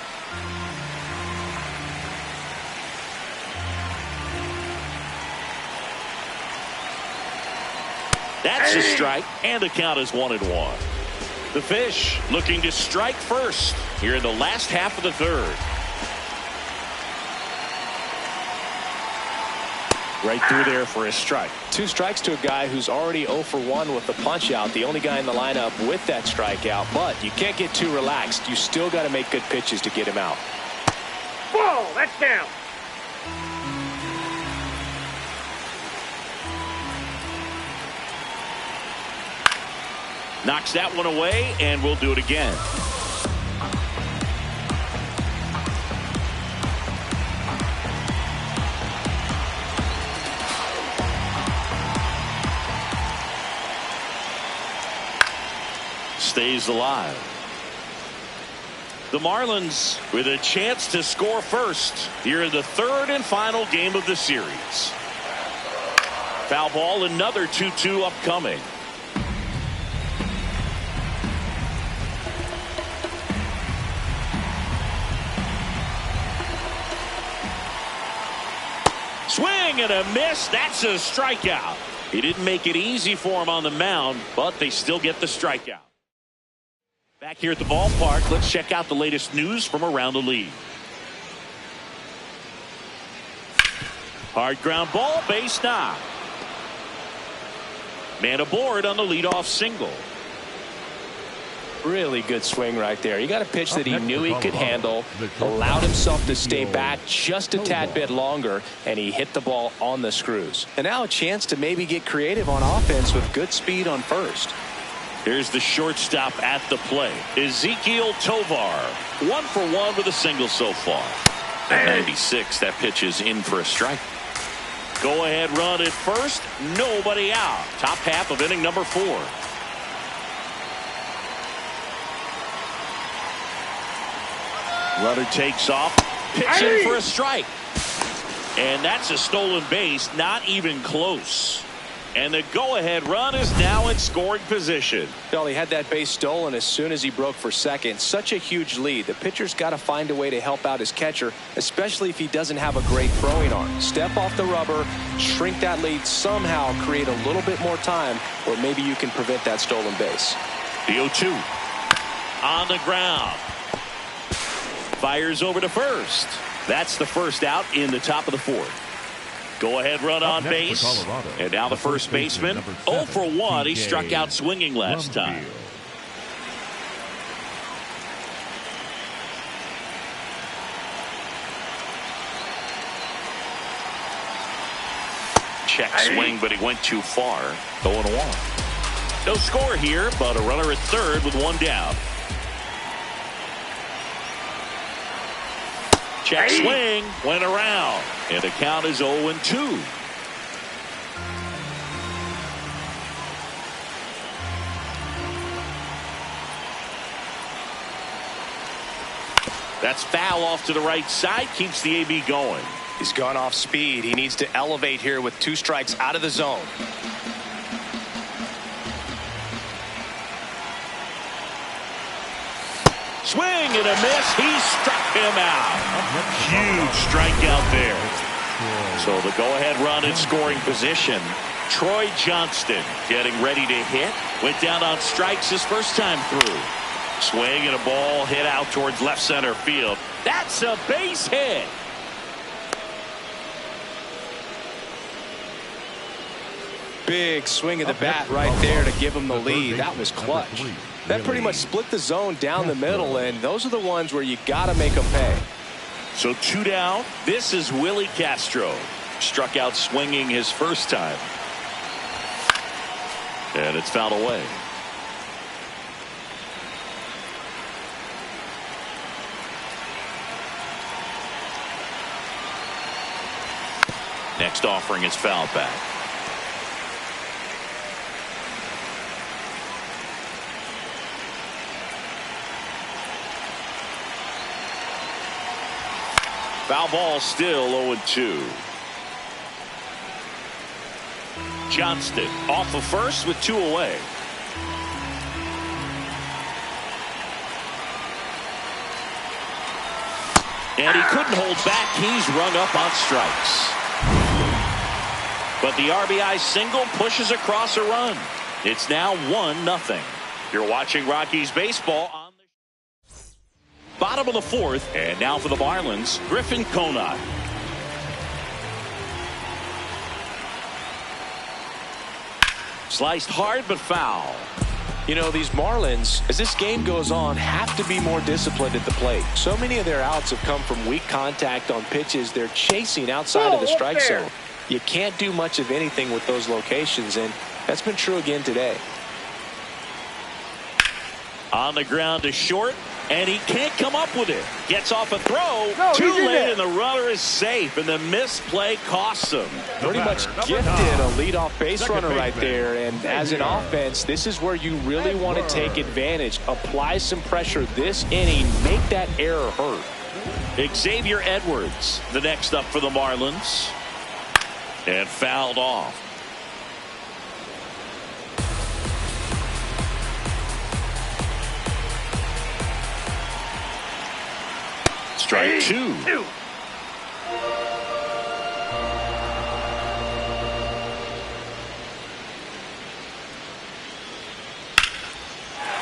That's a strike, and the count is 1-1. The Fish looking to strike first here in the last half of the third. Right through there for a strike. 2 strikes to a guy who's already 0 for 1 with the punch out. The only guy in the lineup with that strikeout, but you can't get too relaxed. You still got to make good pitches to get him out. Ball, that's down. Knocks that one away, and we'll do it again. Stays alive. The Marlins with a chance to score first here in the third and final game of the series. Foul ball, another 2-2 upcoming. Swing and a miss. That's a strikeout. He didn't make it easy for him on the mound, but they still get the strikeout. Back here at the ballpark, let's check out the latest news from around the league. Hard ground ball, base knock. Man aboard on the leadoff single. Really good swing right there. He got a pitch that he knew he could handle, allowed himself to stay back just a tad bit longer, and he hit the ball on the screws. And now a chance to maybe get creative on offense with good speed on first. Here's the shortstop at the plate, Ezequiel Tovar. 1 for 1 with a single so far. At 96, that pitch is in for a strike. Go ahead run at first, nobody out. Top half of inning number 4. Runner takes off, pitching for a strike. And that's a stolen base, not even close. And the go-ahead run is now in scoring position. Well, he had that base stolen as soon as he broke for second. Such a huge lead. The pitcher's got to find a way to help out his catcher, especially if he doesn't have a great throwing arm. Step off the rubber, shrink that lead somehow, create a little bit more time, or maybe you can prevent that stolen base. The 0-2 on the ground. Fires over to first. That's the first out in the top of the 4th. Go ahead run on base. And now the first baseman 0 for 1. He struck out swinging last time. Check swing, but he went too far. 0-1. No score here, but a runner at third with 1 down. Check swing, went around, and the count is 0-2. That's foul off to the right side, keeps the AB going. He's gone off speed. He needs to elevate here with 2 strikes out of the zone. Swing and a miss. He struck him out. Huge strikeout there. So the go-ahead run in scoring position. Troy Johnston getting ready to hit. Went down on strikes his first time through. Swing and a ball hit out towards left center field. That's a base hit. Big swing of the bat right there to give him the lead. That was clutch. That pretty much split the zone down the middle, and those are the ones where you got to make them pay. So 2 down. This is Willie Castro. Struck out swinging his first time. And it's fouled away. Next offering is fouled back. Foul ball, still 0-2. Johnston off of first with 2 away. And he couldn't hold back. He's rung up on strikes. But the RBI single pushes across a run. It's now 1-0. You're watching Rockies baseball on the bottom of the 4th. And now for the Marlins, Griffin Conant. Sliced hard but foul. You know, these Marlins, as this game goes on, have to be more disciplined at the plate. So many of their outs have come from weak contact on pitches they're chasing outside of the strike zone. You can't do much of anything with those locations, and that's been true again today. On the ground to short, and he can't come up with it. Gets off a throw. No, too late, and the runner is safe, and the misplay costs him. Pretty much gifted a leadoff base runner right there, and as an offense, this is where you really want to take advantage. Apply some pressure this inning, make that error hurt. Xavier Edwards, the next up for the Marlins. And fouled off. Strike 2.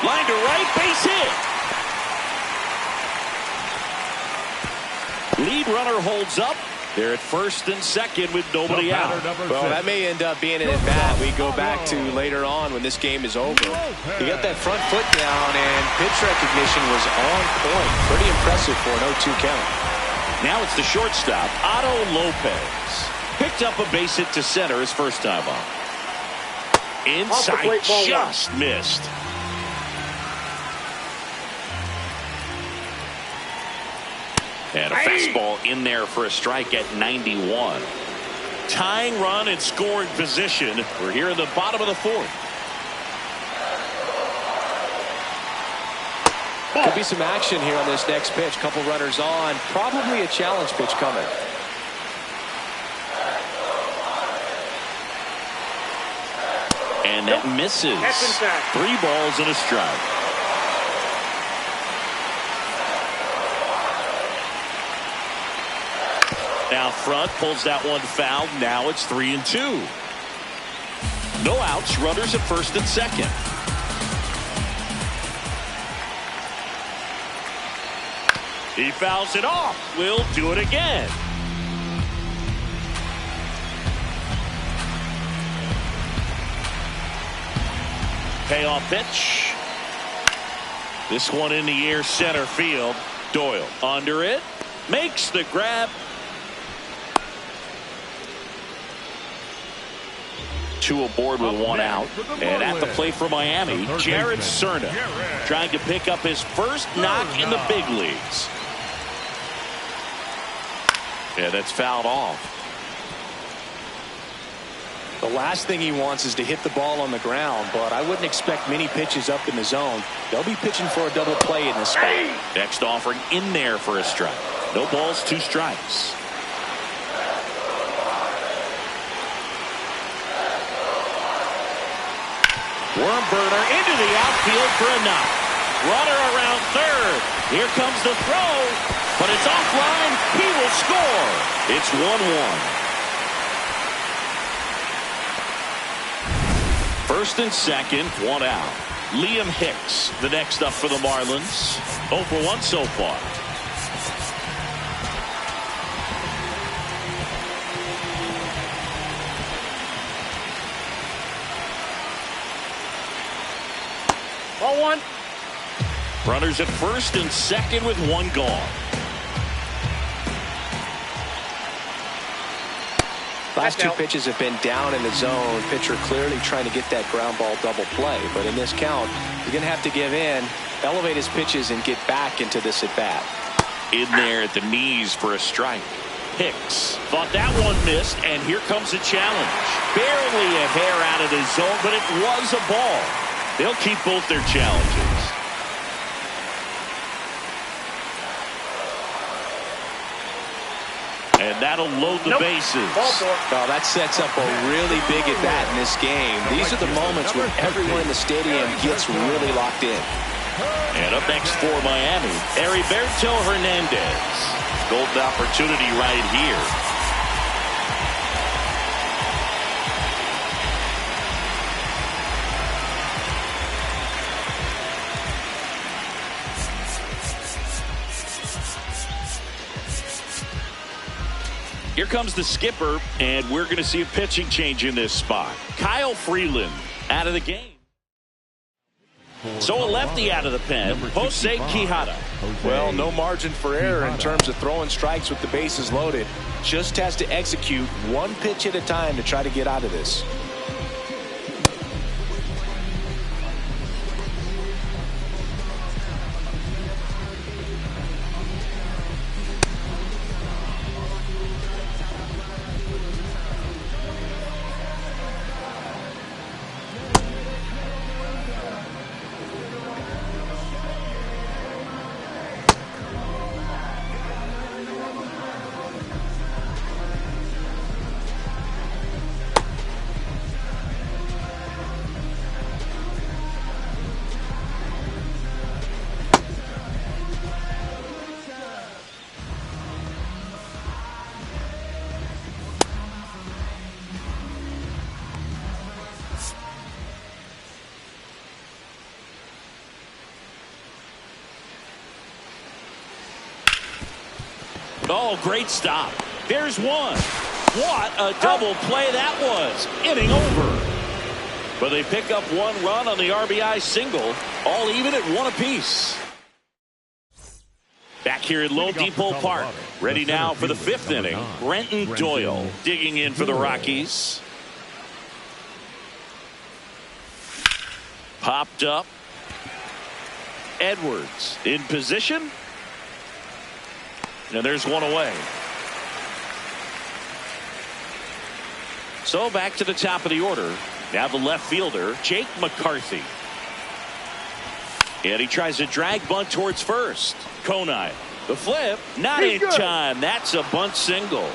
Line to right, base hit. Lead runner holds up. They're at first and second with nobody out. Well, that may end up being an at-bat we go back to later on when this game is over. He got that front foot down, and pitch recognition was on point. Pretty impressive for an 0-2 count. Now it's the shortstop, Otto Lopez. Picked up a base hit to center his first time up. Inside, just missed. And a fastball in there for a strike at 91. Tying run and scoring position. We're here in the bottom of the 4th. Could be some action here on this next pitch. Couple runners on. Probably a challenge pitch coming. And that misses. 3 balls and a strike. Now front, pulls that one foul. Now it's 3-2. No outs, runners at first and second. He fouls it off. We'll do it again. Payoff pitch. This one in the air, center field. Doyle under it. Makes the grab. 2 aboard with 1 out. And at the plate for Miami, Jared Cerna trying to pick up his first knock in the big leagues. Yeah, that's fouled off. The last thing he wants is to hit the ball on the ground, but I wouldn't expect many pitches up in the zone. They'll be pitching for a double play in this spot. Next offering in there for a strike. No balls, 2 strikes. Worm burner into the outfield for a knock. Runner around third. Here comes the throw, but it's offline. He will score. It's 1-1. First and second, one out. Liam Hicks, the next up for the Marlins. 0 for 1 so far. Ball one. Runners at first and second with one gone. Last two pitches have been down in the zone. Pitcher clearly trying to get that ground ball double play. But in this count, he's going to have to give in, elevate his pitches, and get back into this at bat. In there at the knees for a strike. Hicks thought that one missed, and here comes a challenge. Barely a hair out of the zone, but it was a ball. They'll keep both their challenges. And that'll load the bases. Oh, that sets up a really big at bat in this game. These are the moments when everyone in the stadium gets really locked in. And up next for Miami, Heriberto Hernandez. Golden opportunity right here. Here comes the skipper, and we're going to see a pitching change in this spot. Kyle Freeland out of the game. So a lefty out of the pen, Jose Quijada. Well, no margin for error in terms of throwing strikes with the bases loaded. Just has to execute one pitch at a time to try to get out of this. Oh, great stop. There's one. What a double play that was. Inning over. But they pick up one run on the RBI single. All even at one apiece. Back here at Lone Depot Park. Ready now for the fifth inning. Brenton Doyle digging in for the Rockies. Popped up. Edwards in position. And there's one away. So back to the top of the order. Now the left fielder, Jake McCarthy. And he tries to drag bunt towards first. Konai. The flip. Not in time. That's a bunt single.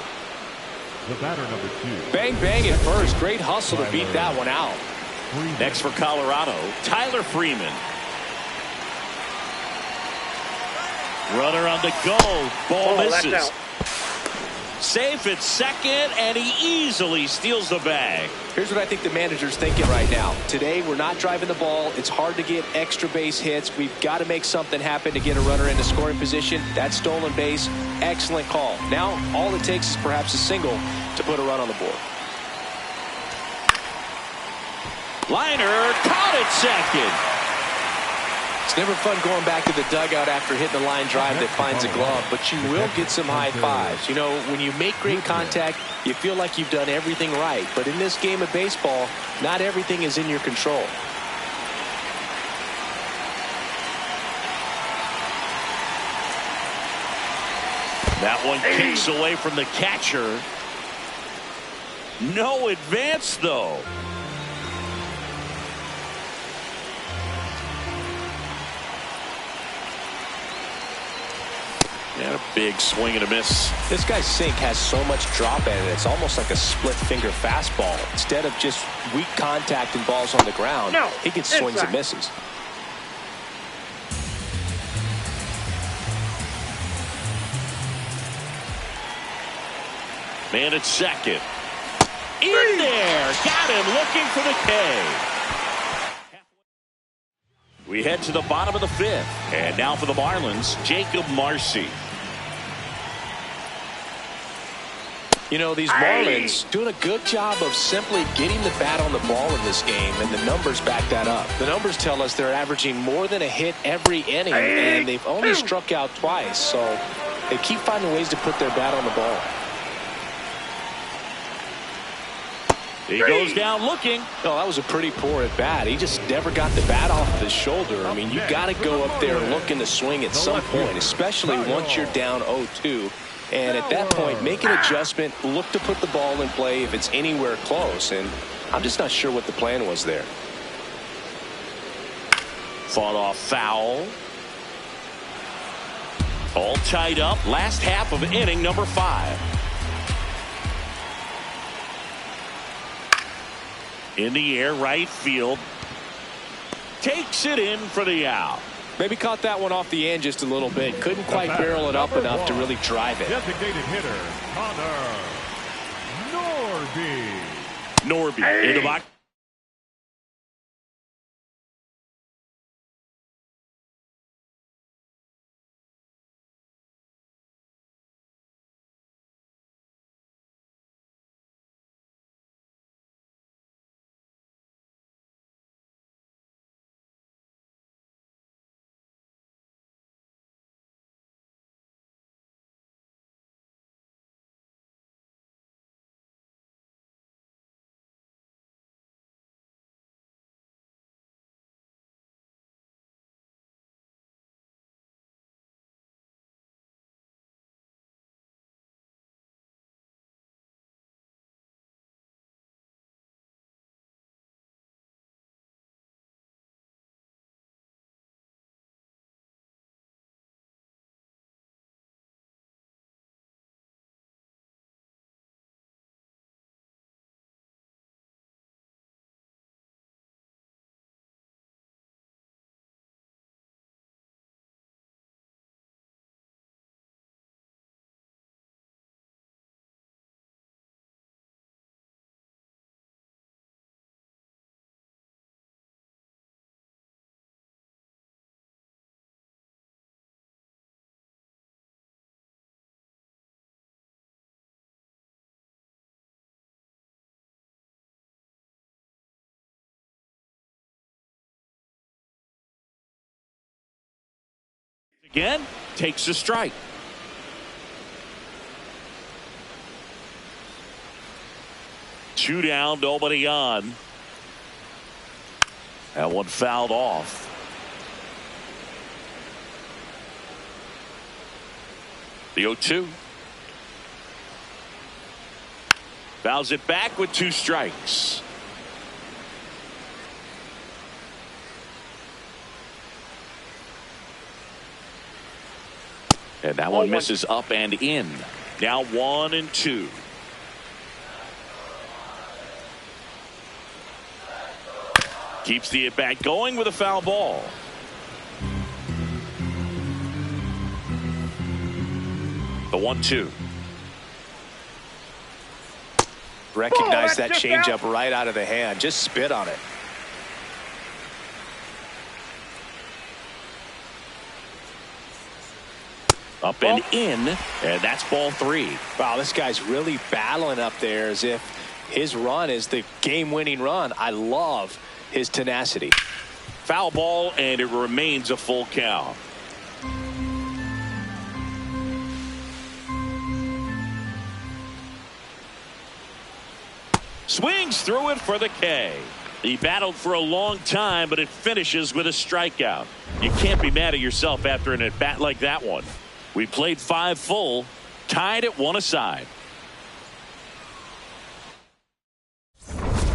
The batter number 2. Bang, bang at first. Great hustle to beat that one out. Next for Colorado, Tyler Freeman. Runner on the go. Ball misses. Safe at second, and he easily steals the bag. Here's what I think the manager's thinking right now. Today, we're not driving the ball. It's hard to get extra base hits. We've got to make something happen to get a runner into scoring position. That stolen base, excellent call. Now, all it takes is perhaps a single to put a run on the board. Liner caught at second. It's never fun going back to the dugout after hitting a line drive that finds a glove, but you will get some high fives. You know, when you make great contact, you feel like you've done everything right. But in this game of baseball, not everything is in your control. That one kicks away from the catcher. No advance, though. And a big swing and a miss. This guy's sink has so much drop in it. It's almost like a split finger fastball. Instead of just weak contact and balls on the ground, he gets swings and misses. Man at second. In there. Got him looking for the K. We head to the bottom of the fifth. And now for the Marlins, Jacob Marcy. You know, these Marlins doing a good job of simply getting the bat on the ball in this game, and the numbers back that up. The numbers tell us they're averaging more than a hit every inning, and they've only struck out twice, so they keep finding ways to put their bat on the ball. He goes down looking. No, that was a pretty poor at bat. He just never got the bat off of his shoulder. I mean, you got to go up there looking to swing at some point, especially once you're down 0-2. And at that point, make an adjustment, look to put the ball in play if it's anywhere close. And I'm just not sure what the plan was there. Fought off foul. All tied up. Last half of inning number 5. In the air, right field. Takes it in for the out. Maybe caught that one off the end just a little bit. Couldn't quite barrel it up enough to really drive it. Designated hitter, Connor Norby in the box. Again, takes a strike. Two down, nobody on. That one fouled off. The 0-2. Fouls it back with 2 strikes. And that one misses up and in. Now 1-2. Keeps the at bat going with a foul ball. The 1-2. Recognize that changeup right out of the hand. Just spit on it. Up and in, and that's ball 3. Wow, this guy's really battling up there as if his run is the game-winning run. I love his tenacity. Foul ball, and it remains a full count. Swings through it for the K. He battled for a long time, but it finishes with a strikeout. You can't be mad at yourself after an at-bat like that one. We played 5 full, tied at 1 aside.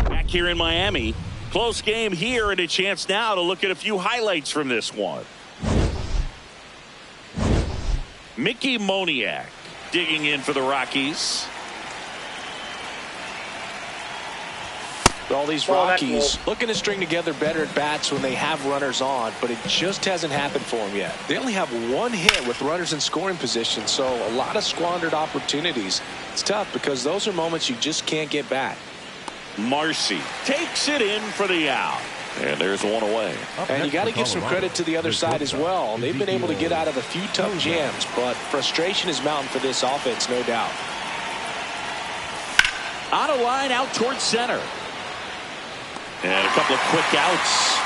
Back here in Miami, close game here and a chance now to look at a few highlights from this one. Mickey Moniak digging in for the Rockies. All these Rockies looking to string together better at bats when they have runners on, but it just hasn't happened for them yet. They only have 1 hit with runners in scoring position, so a lot of squandered opportunities. It's tough because those are moments you just can't get back. Marcy takes it in for the out. And there's one away. And you got to give some credit to the other side as well. They've been able to get out of a few tough jams, but frustration is mounting for this offense, no doubt. On a line out towards center. And a couple of quick outs.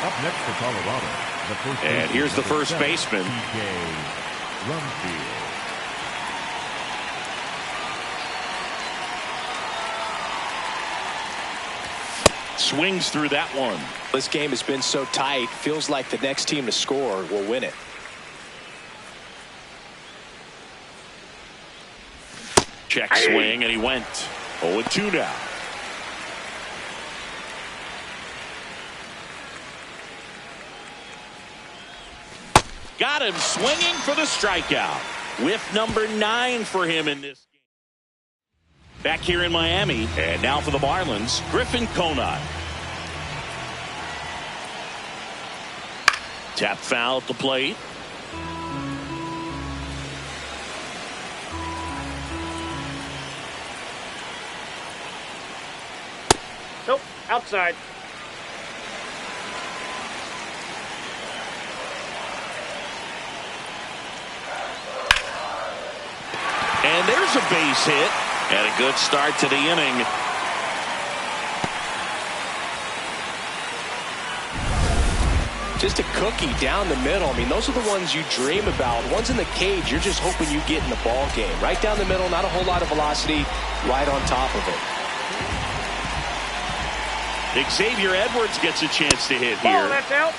Up next for Colorado, and here's the first baseman. Swings through that one. This game has been so tight. Feels like the next team to score will win it. Check swing, and he went 0-2 now. Got him swinging for the strikeout. Whiff number 9 for him in this game. Back here in Miami, and now for the Marlins, Griffin Conine. Tap foul at the plate. Nope, outside. And there's a base hit. And a good start to the inning. Just a cookie down the middle. I mean, those are the ones you dream about. Ones in the cage, you're just hoping you get in the ball game. Right down the middle, not a whole lot of velocity, right on top of it. Xavier Edwards gets a chance to hit here. Ball, that's out.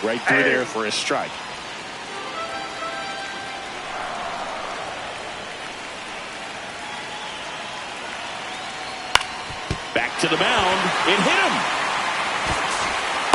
Right through there for a strike. Back to the mound. It hit him.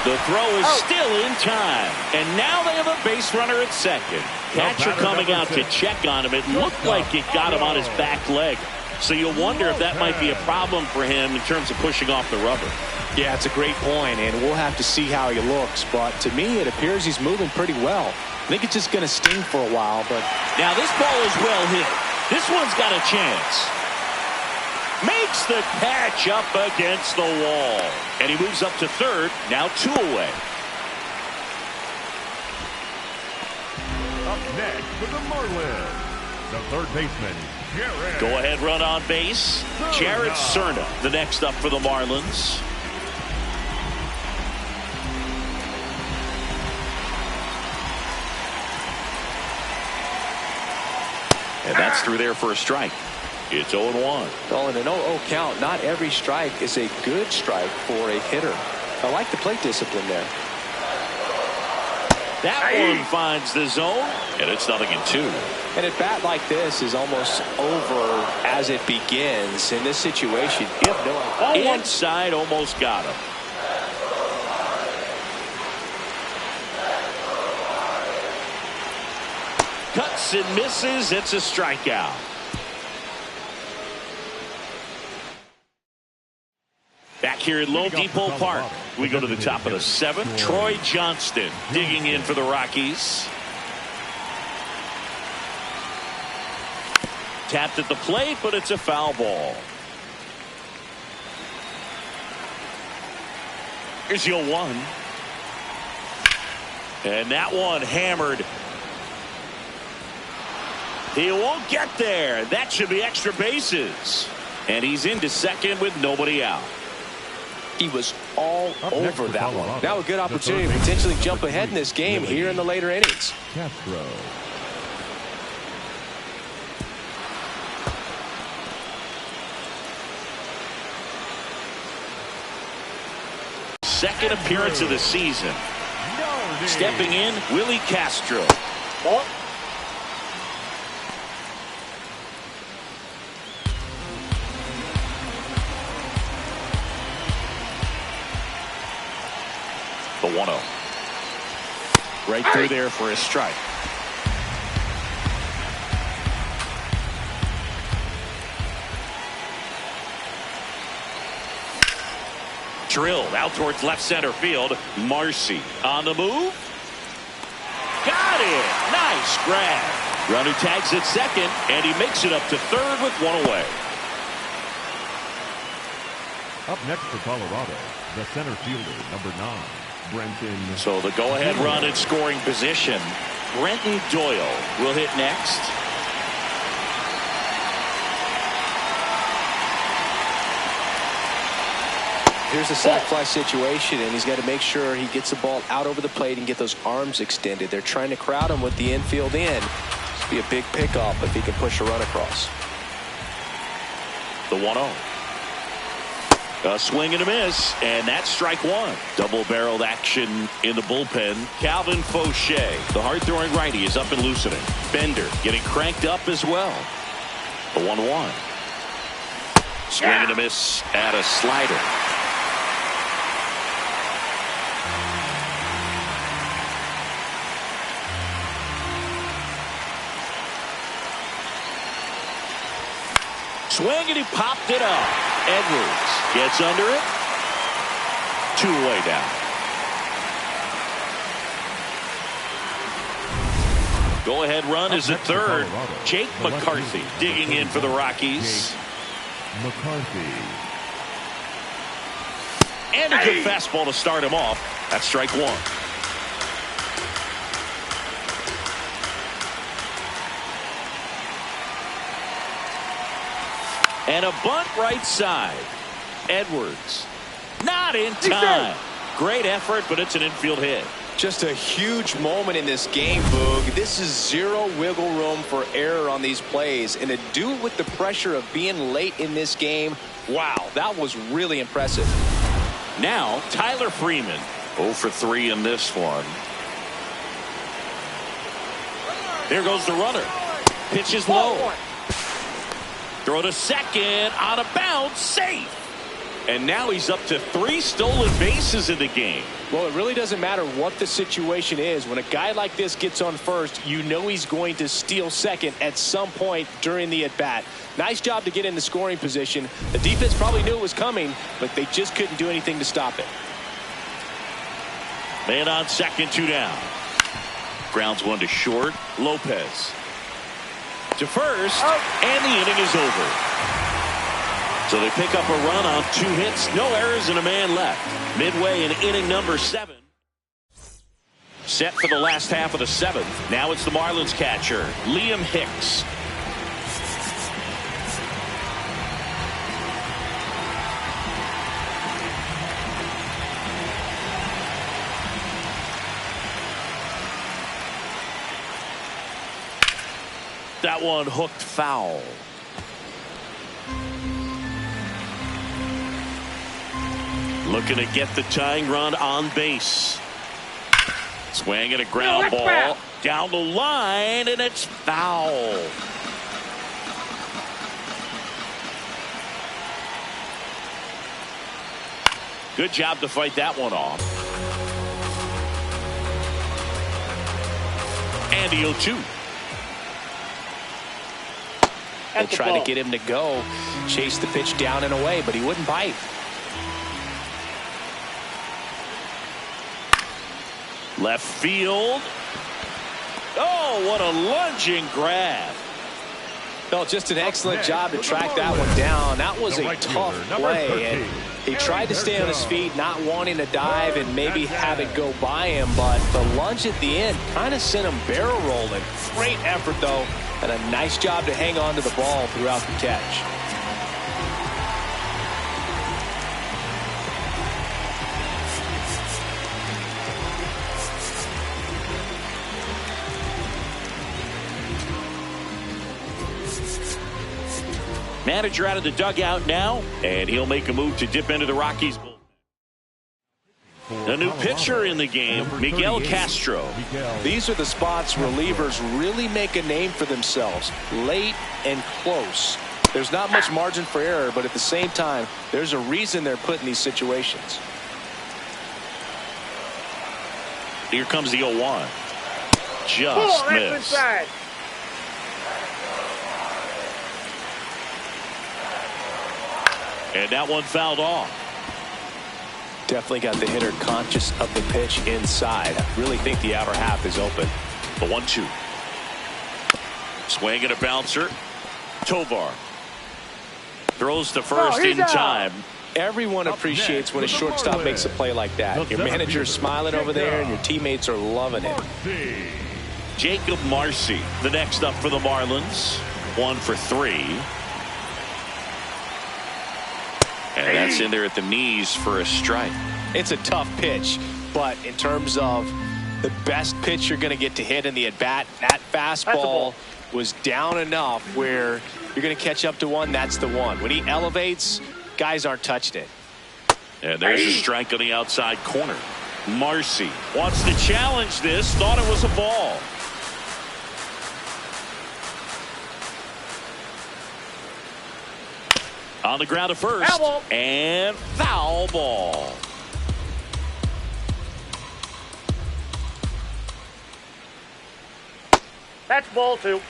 The throw is still in time. And now they have a base runner at second. Catcher coming out to check on him. It looked like it got him on his back leg. So you'll wonder if that might be a problem for him in terms of pushing off the rubber. Yeah, it's a great point, and we'll have to see how he looks. But to me, it appears he's moving pretty well. I think it's just going to sting for a while. But now this ball is well hit. This one's got a chance. Makes the catch up against the wall. And he moves up to third. Now 2 away. Up next for the Marlins, the third baseman, Jared. Go ahead run on base. Jared Cerna, the next up for the Marlins. And that's through there for a strike. It's 0-1. Well, in an 0-0 count, not every strike is a good strike for a hitter. I like the plate discipline there. That one finds the zone, and it's 0-2. And a bat like this is almost over as it begins. In this situation, you have no idea. Inside, almost got him. Cuts and misses. It's a strikeout. Back here at Lone Depot Park, we go to the top of the 7th. Troy Johnston digging in for the Rockies. Tapped at the plate, but it's a foul ball. Here's your 1. And that one hammered. He won't get there. That should be extra bases. And he's into second with nobody out. He was all over that one. Now a good opportunity to potentially jump ahead in this game here in the later innings. Castro. Second appearance of the season. Stepping in, Willie Castro. Ball. The 1-0. Right through there for a strike. Drilled out towards left center field. Marcy on the move. Got it. Nice grab. Runner tags at second, and he makes it up to third with one away. Up next for Colorado, the center fielder, number 9, Brenton. So the go-ahead run in scoring position. Brenton Doyle will hit next. Here's a sac fly situation, and he's got to make sure he gets the ball out over the plate and get those arms extended. They're trying to crowd him with the infield in. This will be a big pickoff if he can push a run across. The 1-0. A swing and a miss, and that's strike one. Double-barreled action in the bullpen. Calvin Fauché, the hard-throwing righty, is up and loosening. Bender getting cranked up as well. The 1-1. Swing and a miss at a slider. Swing, and he popped it up. Edwards gets under it. 2 away down. Go-ahead run is at third. Jake McCarthy digging in for the Rockies. McCarthy. And a good fastball to start him off. That's strike one. And a bunt right side. Edwards. Not in time. Great effort, but it's an infield hit. Just a huge moment in this game, Boog. This is zero wiggle room for error on these plays. And to do it with the pressure of being late in this game, wow, that was really impressive. Now, Tyler Freeman. 0 for 3 in this one. There goes the runner. Pitch is low. Throw to second, on a bounce, safe. And now he's up to 3 stolen bases in the game. Well, it really doesn't matter what the situation is. When a guy like this gets on first, you know he's going to steal second at some point during the at-bat. Nice job to get in the scoring position. The defense probably knew it was coming, but they just couldn't do anything to stop it. Man on second, 2 down. Grounds one to short. Lopez to first, and the inning is over. So they pick up a run on 2 hits, no errors, and a man left. Midway in inning number 7. Set for the last half of the 7th. Now it's the Marlins catcher, Liam Hicks. That one hooked foul. Looking to get the tying run on base. Swing and a ground ball down the line, and it's foul. Good job to fight that one off. And the 0-2. They tried to get him to go, chase the pitch down and away, but he wouldn't bite. Left field. Oh, what a lunging grab. No, just an excellent job to track that one down. That was a tough play, and he tried to stay on his feet, not wanting to dive and maybe have it go by him, but the lunge at the end kind of sent him barrel rolling. Great effort, though, and a nice job to hang on to the ball throughout the catch. Manager out of the dugout now, and he'll make a move to dip into the Rockies. A new pitcher in the game, Miguel Castro. These are the spots relievers really make a name for themselves, late and close. There's not much margin for error, but at the same time, there's a reason they're put in these situations. Here comes the 0-1. Just missed. And that one fouled off. Definitely got the hitter conscious of the pitch inside. I really think the outer half is open. The 1-2. Swing and a bouncer. Tovar throws to first in time. Everyone appreciates when a shortstop makes a play like that. Your manager's smiling over there, and your teammates are loving it. Jacob Marcy, the next up for the Marlins. 1 for 3. And that's in there at the knees for a strike. It's a tough pitch, but in terms of the best pitch you're going to get to hit in the at-bat, that fastball was down enough where you're going to catch up to one. That's the one. When he elevates, guys aren't touching it. And there's a strike on the outside corner. Marcy wants to challenge this. Thought it was a ball. On the ground to first. Foul ball. And foul ball. That's ball 2.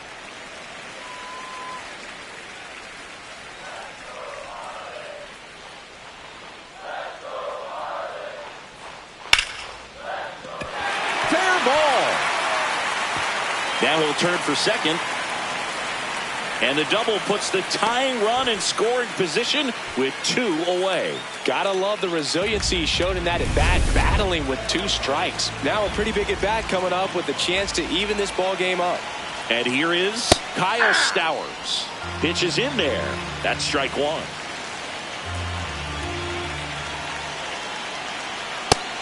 Fair ball. Now he'll turn for second. And the double puts the tying run in scoring position with 2 away. Gotta love the resiliency he showed in that at-bat, battling with 2 strikes. Now a pretty big at-bat coming up with a chance to even this ball game up. And here is Kyle Stowers. Pitch is in there. That's strike 1.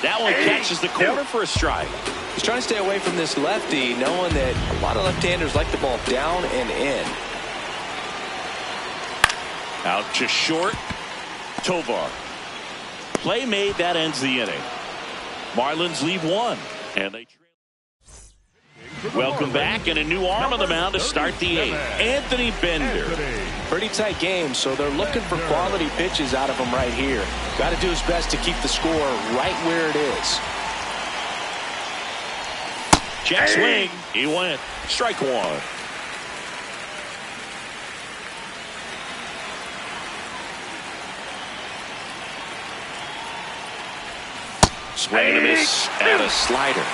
That one catches the corner for a strike. He's trying to stay away from this lefty, knowing that a lot of left-handers like the ball down and in. Out to short. Tovar. Play made. That ends the inning. Marlins leave 1. And they welcome back, and a new arm on the mound to start the 8th. Anthony Bender. Pretty tight game, so they're looking for quality pitches out of him right here. Got to do his best to keep the score right where it is. Check swing. He went. Strike 1. Swing and a miss and a slider.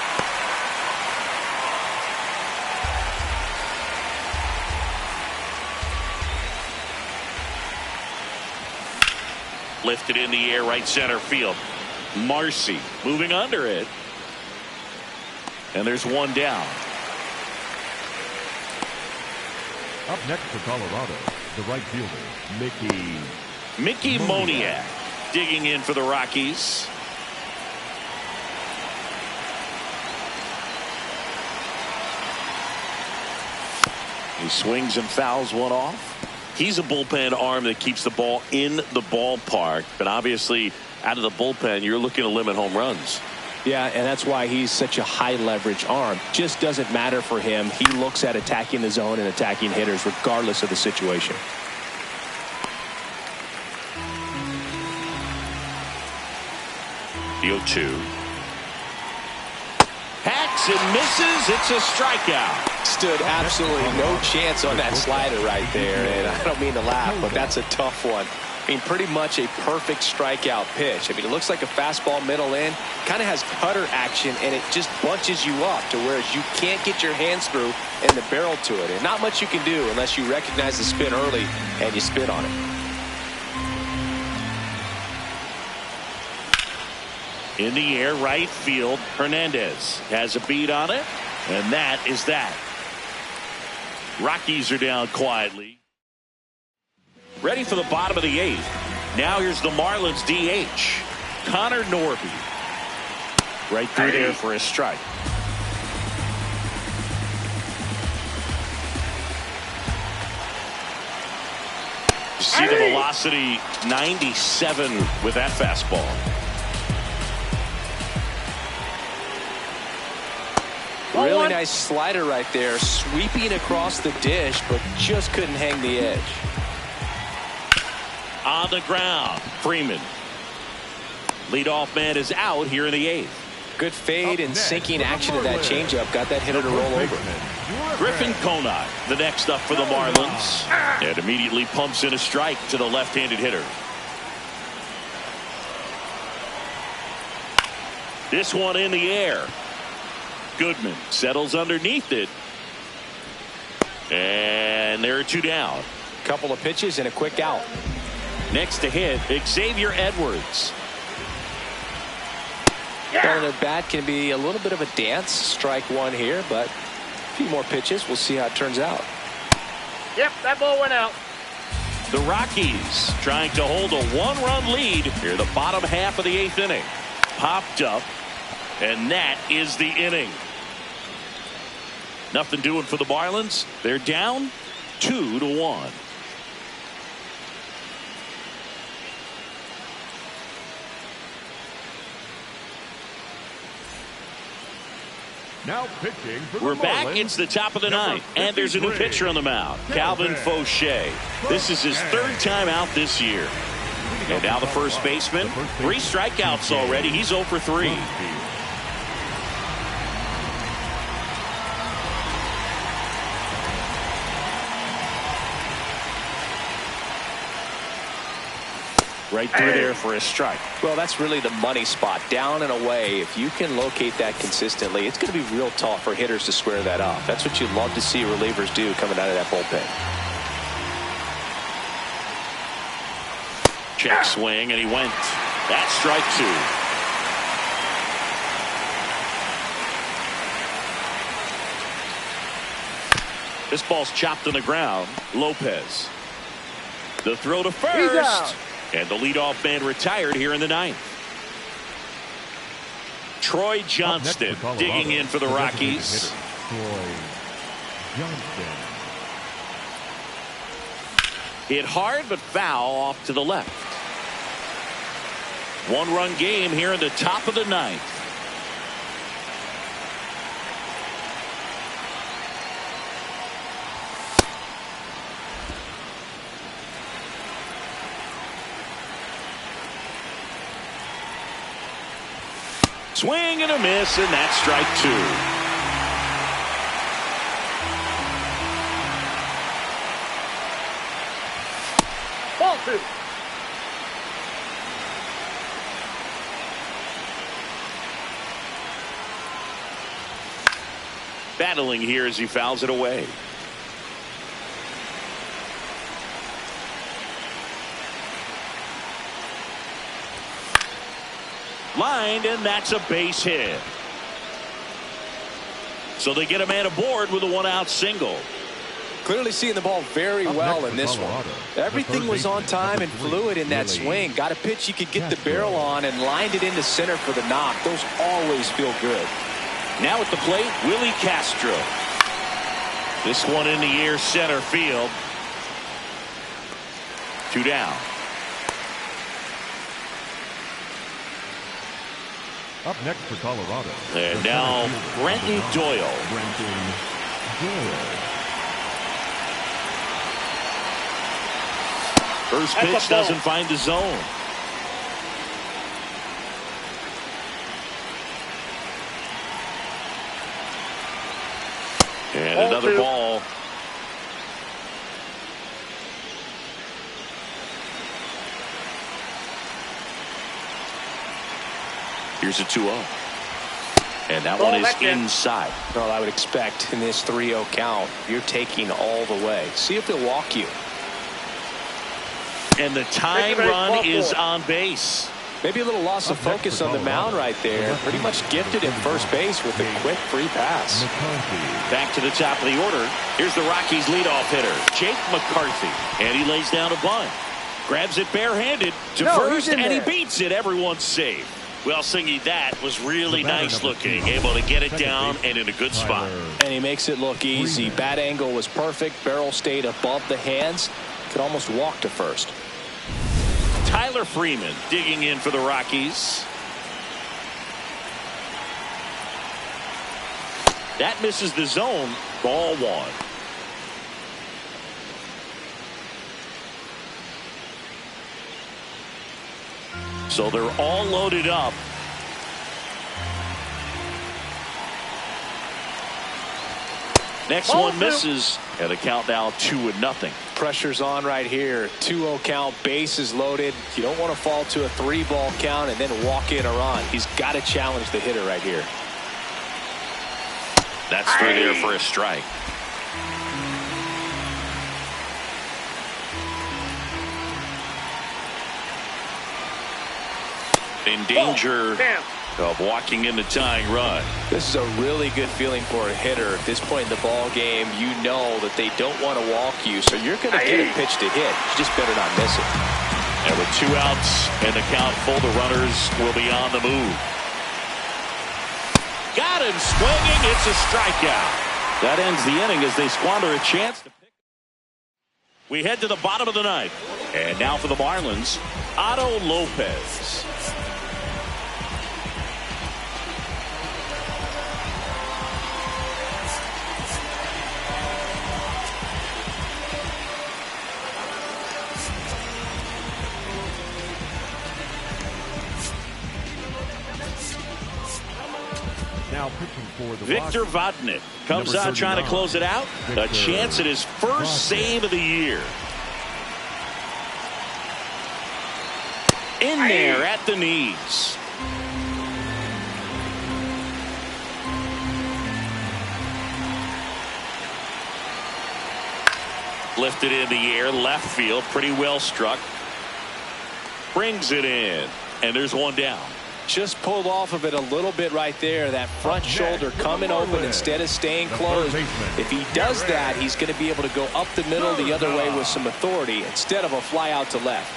Lifted in the air, right center field. Marcy moving under it. And there's 1 down. Up next for Colorado, the right fielder, Mickey Moniak digging in for the Rockies. He swings and fouls one off. He's a bullpen arm that keeps the ball in the ballpark, but obviously out of the bullpen you're looking to limit home runs. Yeah, and that's why he's such a high leverage arm. Just doesn't matter for him. He looks at attacking the zone and attacking hitters regardless of the situation. The 0-2. Hacks and misses. It's a strikeout. Stood absolutely no chance on that slider right there. And I don't mean to laugh, but that's a tough one. I mean, pretty much a perfect strikeout pitch. I mean, it looks like a fastball middle in. Kind of has cutter action, and it just bunches you up to whereas you can't get your hands through and the barrel to it. And not much you can do unless you recognize the spin early and you spin on it. In the air, right field. Hernandez has a beat on it, and that is that. Rockies are down quietly. Ready for the bottom of the 8th. Now here's the Marlins DH, Connor Norby. Right through there for a strike. You see the velocity, 97 with that fastball. Really nice slider right there, sweeping across the dish, but just couldn't hang the edge. On the ground, Freeman. Leadoff man is out here in the 8th. Good fade and sinking action of that changeup. Got that hitter to roll over. Griffin Conant, the next up for the Marlins. And immediately pumps in a strike to the left-handed hitter. This one in the air. Goodman settles underneath it. And there are 2 down. Couple of pitches and a quick out. Next to hit, Xavier Edwards. Well, the bat can be a little bit of a dance. Strike one here, but a few more pitches. We'll see how it turns out. Yep, that ball went out. The Rockies trying to hold a 1-run lead here, the bottom half of the 8th inning. Popped up, and that is the inning. Nothing doing for the Marlins. They're down 2-1. Now pitching for We're the back. Marlins, It's the top of the number 9th, and there's a new 53, pitcher on the mound, Calvin Fauché. This is his 3rd time out this year. And now the first baseman, 3 strikeouts already. He's 0 for 3. Right through there for a strike. Well, that's really the money spot, down and away. If you can locate that consistently, it's going to be real tough for hitters to square that off. That's what you'd love to see relievers do coming out of that bullpen. Check swing, and he went. That's strike 2. This ball's chopped on the ground. Lopez. The throw to first. And the leadoff man retired here in the 9th. Troy Johnston digging in for the Rockies. Troy Johnston. Hit hard but foul off to the left. 1-run game here in the top of the 9th. Swing and a miss, and that's strike 2. Ball 2. Battling here as he fouls it away. Lined, and that's a base hit. So they get a man aboard with a 1-out single. Clearly seeing the ball very well in this one. Everything was on time and fluid in that swing. Got a pitch you could get the barrel on and lined it into center for the knock. Those always feel good. Now at the plate, Willie Castro. This one in the air, center field. 2 down. Up next for Colorado. And now Brenton Doyle. Brenton Doyle. First pitch doesn't find the zone. And another ball. Here's a 2-0. And that one is inside. Well, I would expect in this 3-0 count, you're taking all the way. See if he'll walk you. And the time run is on base. Maybe a little loss of focus on the mound right there. Pretty much gifted at first base with a quick free pass. Back to the top of the order. Here's the Rockies leadoff hitter, Jake McCarthy. And he lays down a bunt. Grabs it barehanded to first, and he beats it. Everyone's safe. Well, Singy, that was really nice looking. Able to get it down and in a good spot. And he makes it look easy. Bat angle was perfect. Barrel stayed above the hands. Could almost walk to first. Tyler Freeman digging in for the Rockies. That misses the zone. Ball 1. So they're all loaded up. Next one misses, and the count now 2-0. Pressure's on right here. 2-0 count, bases loaded. You don't want to fall to a 3-ball count and then walk in a run. He's got to challenge the hitter right here. That's through there for a strike. In danger of walking in the tying run. This is a really good feeling for a hitter. At this point in the ball game, you know that they don't want to walk you, so you're going to get a pitch to hit. You just better not miss it. And with 2 outs and the count full, the runners will be on the move. Got him swinging. It's a strikeout. That ends the inning as they squander a chance to pick. We head to the bottom of the ninth. And now for the Marlins, Otto Lopez. Now pitching for the Victor Vodnik comes out trying to close it out. A chance at his first save of the year. In there at the knees. Lifted in the air, left field, pretty well struck. Brings it in, and there's one down. Just pulled off of it a little bit right there. That front shoulder coming open instead of staying closed. If he does that, he's going to be able to go up the middle the other way with some authority instead of a fly out to left.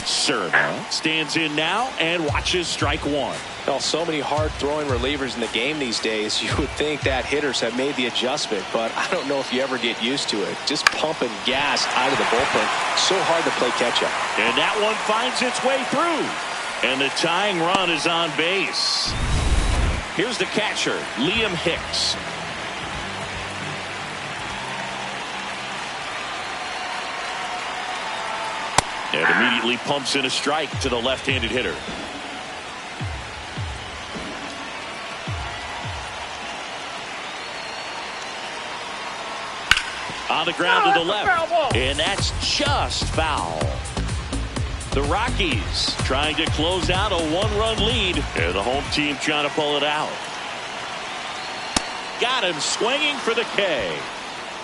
Serna stands in now and watches strike one. Well, so many hard throwing relievers in the game these days. You would think that hitters have made the adjustment, but I don't know if you ever get used to it. Just pumping gas out of the bullpen. So hard to play catch up. And that one finds its way through. And the tying run is on base. Here's the catcher, Liam Hicks. And immediately pumps in a strike to the left-handed hitter. On the ground to the left. And that's just foul. The Rockies trying to close out a 1-run lead. And the home team trying to pull it out. Got him swinging for the K.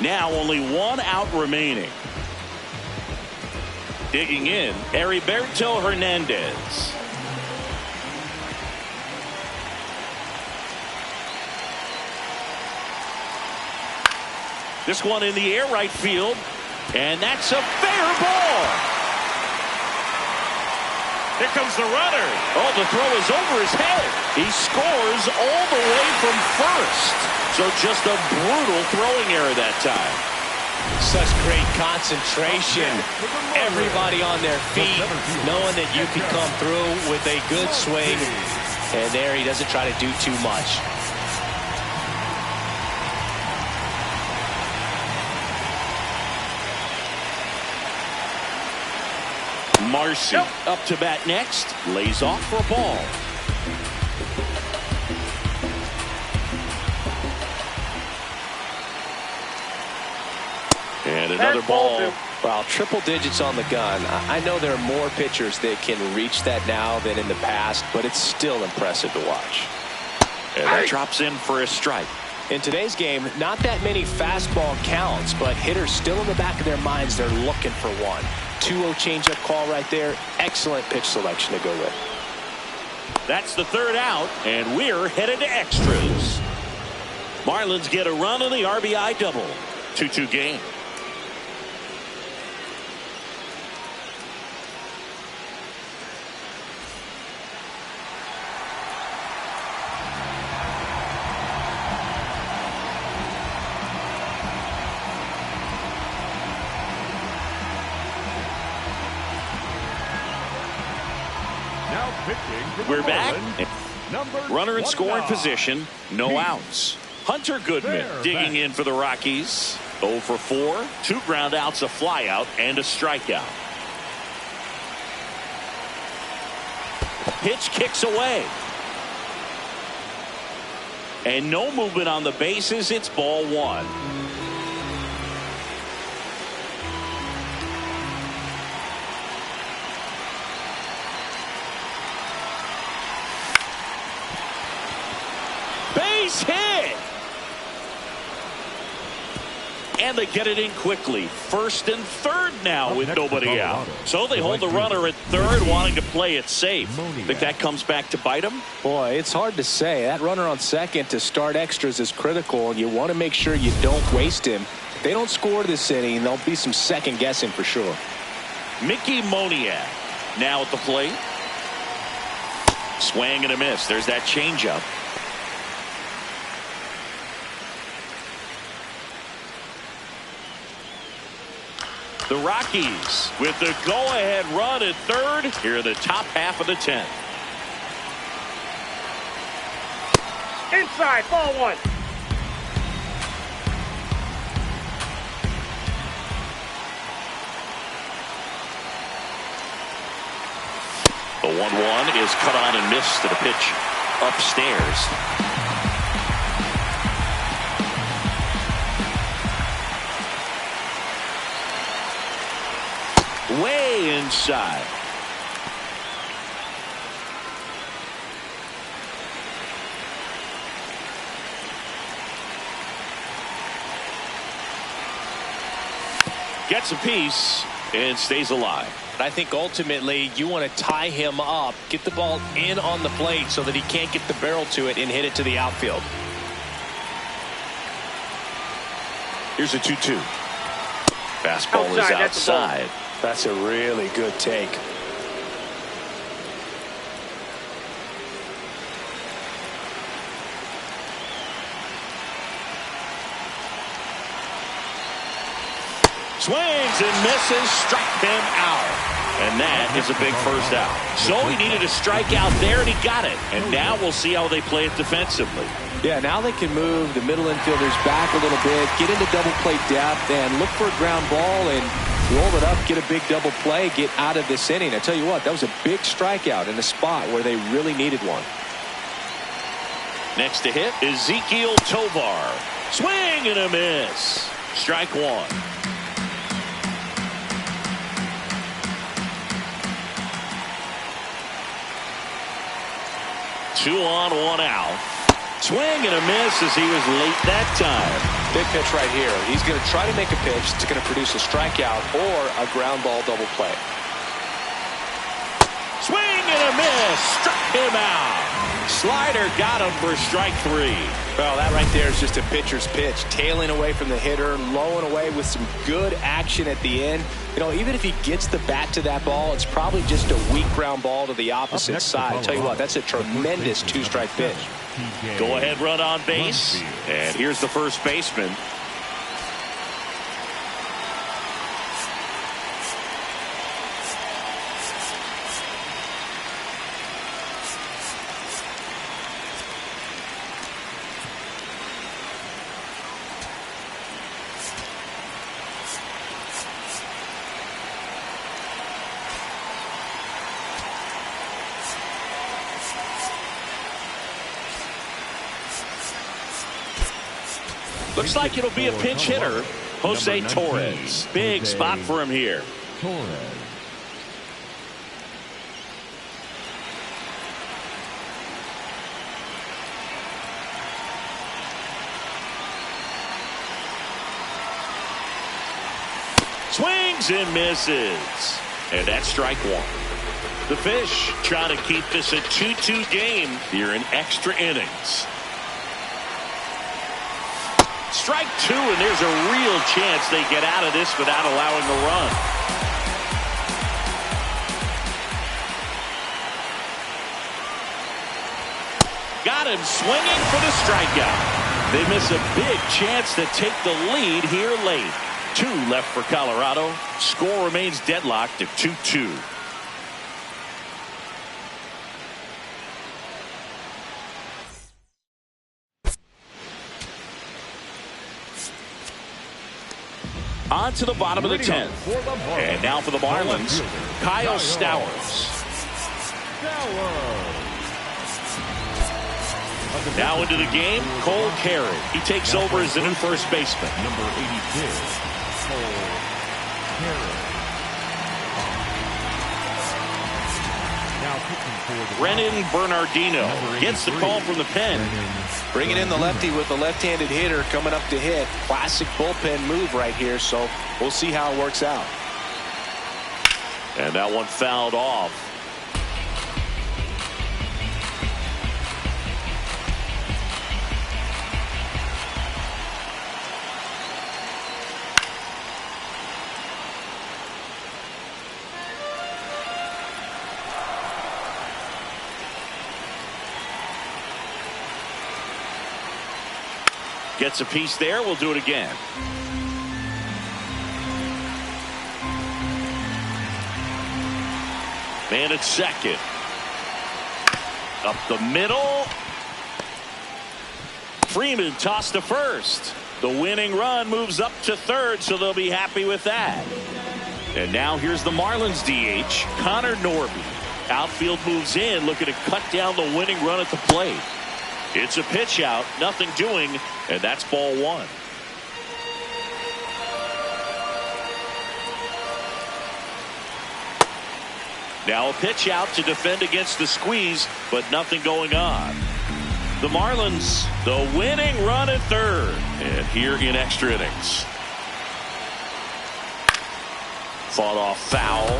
Now only 1 out remaining. Digging in, Heriberto Hernandez. This one in the air right field. And that's a fair ball. Here comes the runner. Oh, the throw is over his head. He scores all the way from first. So just a brutal throwing error that time. Such great concentration. Everybody on their feet, knowing that you can come through with a good swing. And there he doesn't try to do too much. Marcy up to bat next. Lays off for a ball. And another ball. Wow, triple digits on the gun. I know there are more pitchers that can reach that now than in the past, but it's still impressive to watch. And that drops in for a strike. In today's game, not that many fastball counts, but hitters still in the back of their minds, they're looking for one. 2-0 changeup call right there. Excellent pitch selection to go with. That's the 3rd out, and we're headed to extras. Marlins get a run on the RBI double. 2-2 game. We're back. Runner in scoring position. No outs. Hunter Goodman digging in for the Rockies. 0 for 4. 2 ground outs, a fly out, and a strikeout. Pitch kicks away. And no movement on the bases. It's ball 1. Base hit. And they get it in quickly. First and third now with nobody out. So they hold the runner at third, wanting to play it safe. Think that comes back to bite them? Boy, it's hard to say. That runner on second to start extras is critical, and you want to make sure you don't waste him. If they don't score this inning, there'll be some second guessing for sure. Mickey Moniak now at the plate. Swing and a miss. There's that changeup. The Rockies with the go-ahead run at third here in the top half of the 10th. Inside, ball one. The 1-1 is cut on and missed to the pitch upstairs. Way inside. Gets a piece and stays alive. I think ultimately you want to tie him up, get the ball in on the plate so that he can't get the barrel to it and hit it to the outfield. Here's a 2-2. Fastball is outside. That's a really good take. Swings and misses, struck him out. And that is a big first out. So he needed a strikeout there, and he got it. And now we'll see how they play it defensively. Yeah, now they can move the middle infielders back a little bit, get into double play depth, and look for a ground ball and roll it up, get a big double play, get out of this inning. I tell you what, that was a big strikeout in a spot where they really needed one. Next to hit, Ezekiel Tovar. Swing and a miss. Strike one. 2 on, 1 out. Swing and a miss as he was late that time. Big pitch right here. He's going to try to make a pitch that's going to produce a strikeout or a ground ball double play. Swing and a miss. Struck him out. Slider got him for strike 3. Well, that right there is just a pitcher's pitch. Tailing away from the hitter, lowing away with some good action at the end. You know, even if he gets the bat to that ball, it's probably just a weak ground ball to the opposite side. I'll tell you what, that's a tremendous 2-strike pitch. Go ahead run on base. And here's the first baseman. Looks like it'll be a pinch hitter. Jose Torres. Big spot for him here. Swings and misses. And that's strike 1. The Fish trying to keep this a 2-2 game here in extra innings. Strike 2, and there's a real chance they get out of this without allowing a run. Got him swinging for the strikeout. They miss a big chance to take the lead here late. 2 left for Colorado. Score remains deadlocked at 2-2. On to the bottom of the 10th. And now for the Marlins, Kyle Stowers. Now into the game, Cole Carey. He takes over as the new first baseman. Number 82, Cole Carey. Now pitching for the Brennan Bernardino gets the call from the pen. Bringing in the lefty with the left-handed hitter coming up to hit. Classic bullpen move right here, so we'll see how it works out. And that one fouled off. Gets a piece there. We'll do it again. Man at second. Up the middle. Freeman tossed to first. The winning run moves up to third, so they'll be happy with that. And now here's the Marlins DH, Connor Norby. Outfield moves in, looking to cut down the winning run at the plate. It's a pitch out, nothing doing, and that's ball one. Now a pitch out to defend against the squeeze, but nothing going on. The Marlins, the winning run at third, and here in extra innings. Fought off foul.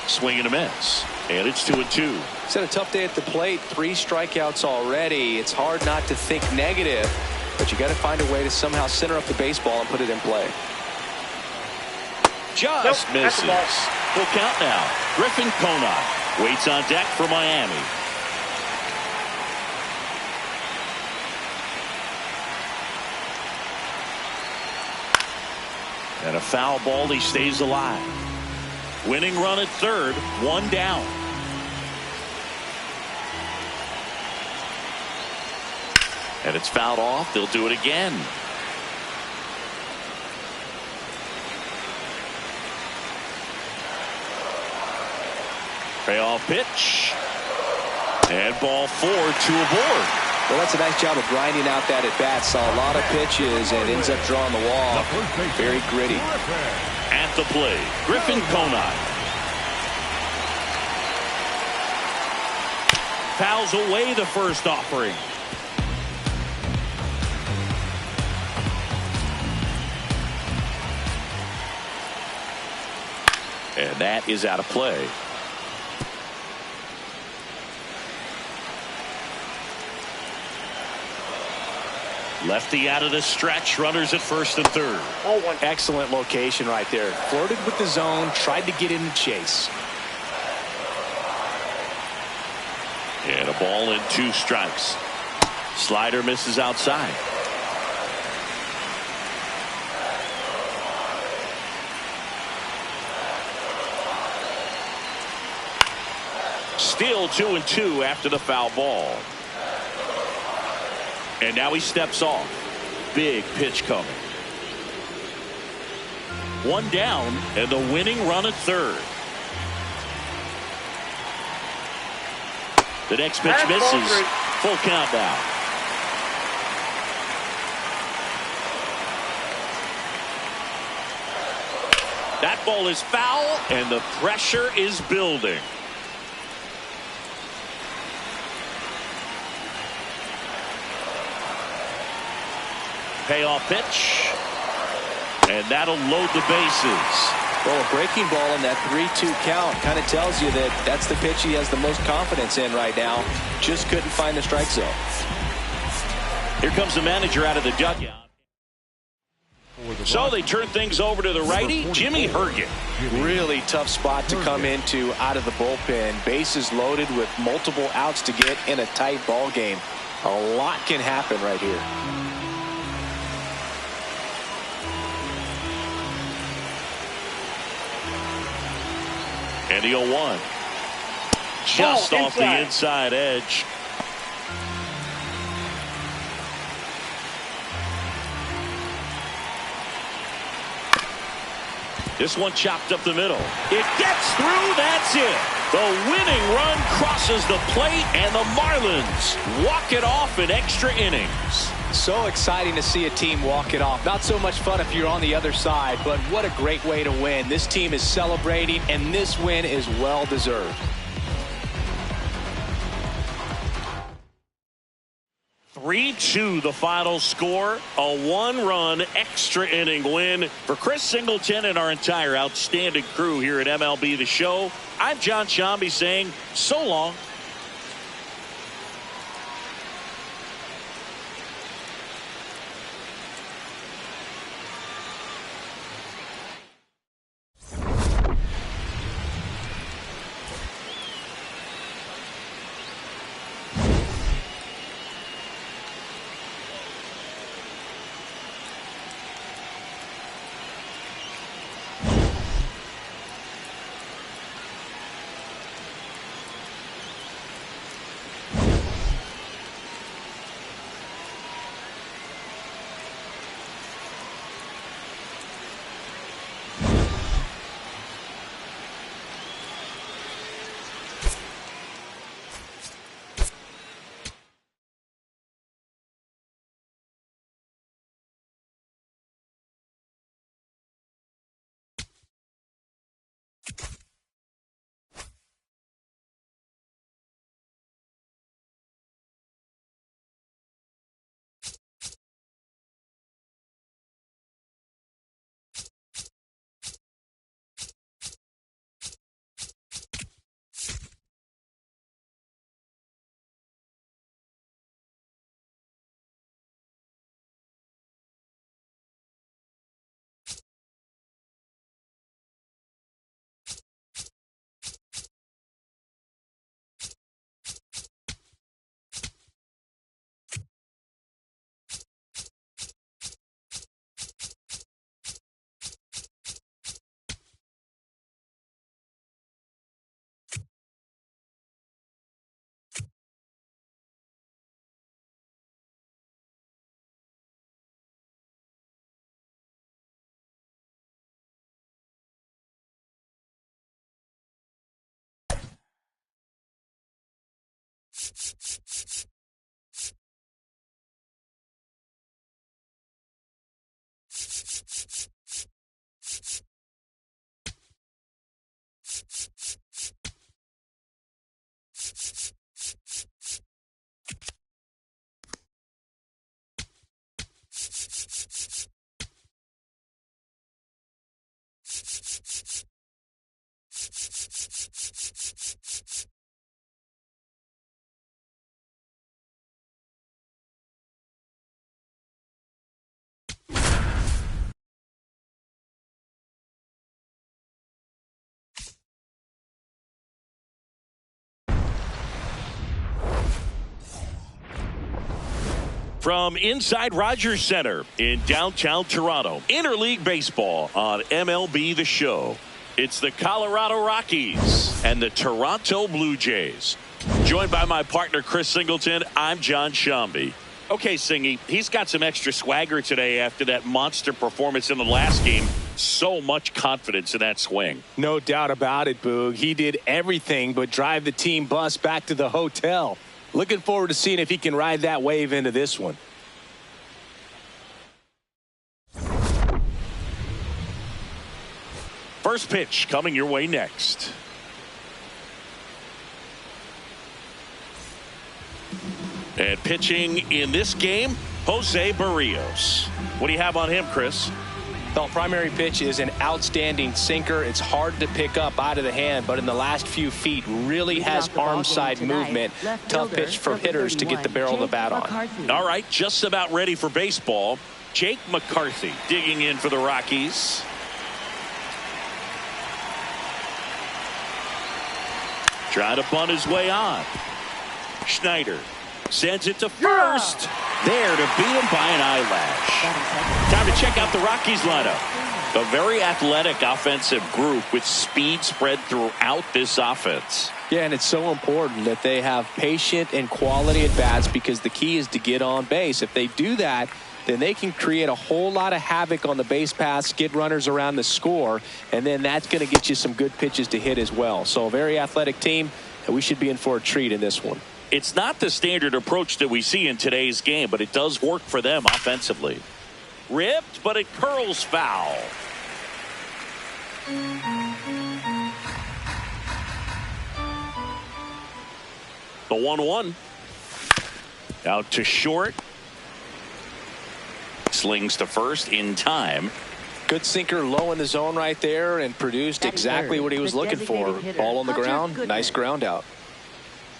Swing and a miss, and it's 2-2. He's had a tough day at the plate. 3 strikeouts already. It's hard not to think negative, but you got to find a way to somehow center up the baseball and put it in play. Just misses. Full count now. Griffin Conant waits on deck for Miami. And a foul ball. He stays alive. Winning run at third, 1 down. And it's fouled off. They'll do it again. Payoff pitch. And ball 4, 2 aboard. Well, that's a nice job of grinding out that at bat. Saw a lot of pitches and ends up drawing the wall. Very gritty. At the plate, Griffin Conant. Fouls away the first offering. And that is out of play. Lefty out of the stretch. Runners at first and third. Excellent location right there. Flirted with the zone. Tried to get in the chase. And a ball and 2 strikes. Slider misses outside. Still 2-2 after the foul ball. And now he steps off. Big pitch coming. 1 down and the winning run at third. The next pitch misses. Full count now. That ball is foul and the pressure is building. Payoff pitch. And that'll load the bases. Well, a breaking ball in that 3-2 count kind of tells you that that's the pitch he has the most confidence in right now. Just couldn't find the strike zone. Here comes the manager out of the dugout. So they turn things over to the righty, Jimmy Herget. Really tough spot to come into out of the bullpen. Bases loaded with multiple outs to get in a tight ball game. A lot can happen right here. And the 0-1. Just off the inside edge. This one chopped up the middle. It gets through. That's it. The winning run crosses the plate, and the Marlins walk it off in extra innings. So exciting to see a team walk it off. Not so much fun if you're on the other side, but what a great way to win. This team is celebrating, and this win is well deserved. 3-2 the final score. A one-run extra inning win for Chris Singleton and our entire outstanding crew here at MLB The Show. I'm John Shambi saying so long. From inside Rogers Center in downtown Toronto, interleague baseball on MLB The Show. It's the Colorado Rockies and the Toronto Blue Jays. Joined by my partner, Chris Singleton, I'm John Shambi. Okay, Singy, he's got some extra swagger today after that monster performance in the last game. So much confidence in that swing. No doubt about it, Boog. He did everything but drive the team bus back to the hotel. Looking forward to seeing if he can ride that wave into this one. First pitch coming your way next. And pitching in this game, Jose Barrios. What do you have on him, Chris? The primary pitch is an outstanding sinker. It's hard to pick up out of the hand, but in the last few feet really has arm side movement. Tough pitch for hitters to get the barrel of the bat on. All right, just about ready for baseball. Jake McCarthy digging in for the Rockies. Trying to bunt his way on. Schneider sends it to first. There to beat him by an eyelash. Time to check out the Rockies lineup. A very athletic offensive group with speed spread throughout this offense. Yeah, and it's so important that they have patient and quality at bats because the key is to get on base. If they do that, then they can create a whole lot of havoc on the base paths, get runners around the score, and then that's going to get you some good pitches to hit as well. So a very athletic team, and we should be in for a treat in this one. It's not the standard approach that we see in today's game, but it does work for them offensively. Ripped, but it curls foul. The 1-1. Out to short. Slings to first in time. Good sinker low in the zone right there and produced exactly what he was looking for. Ball on the ground. Nice ground out.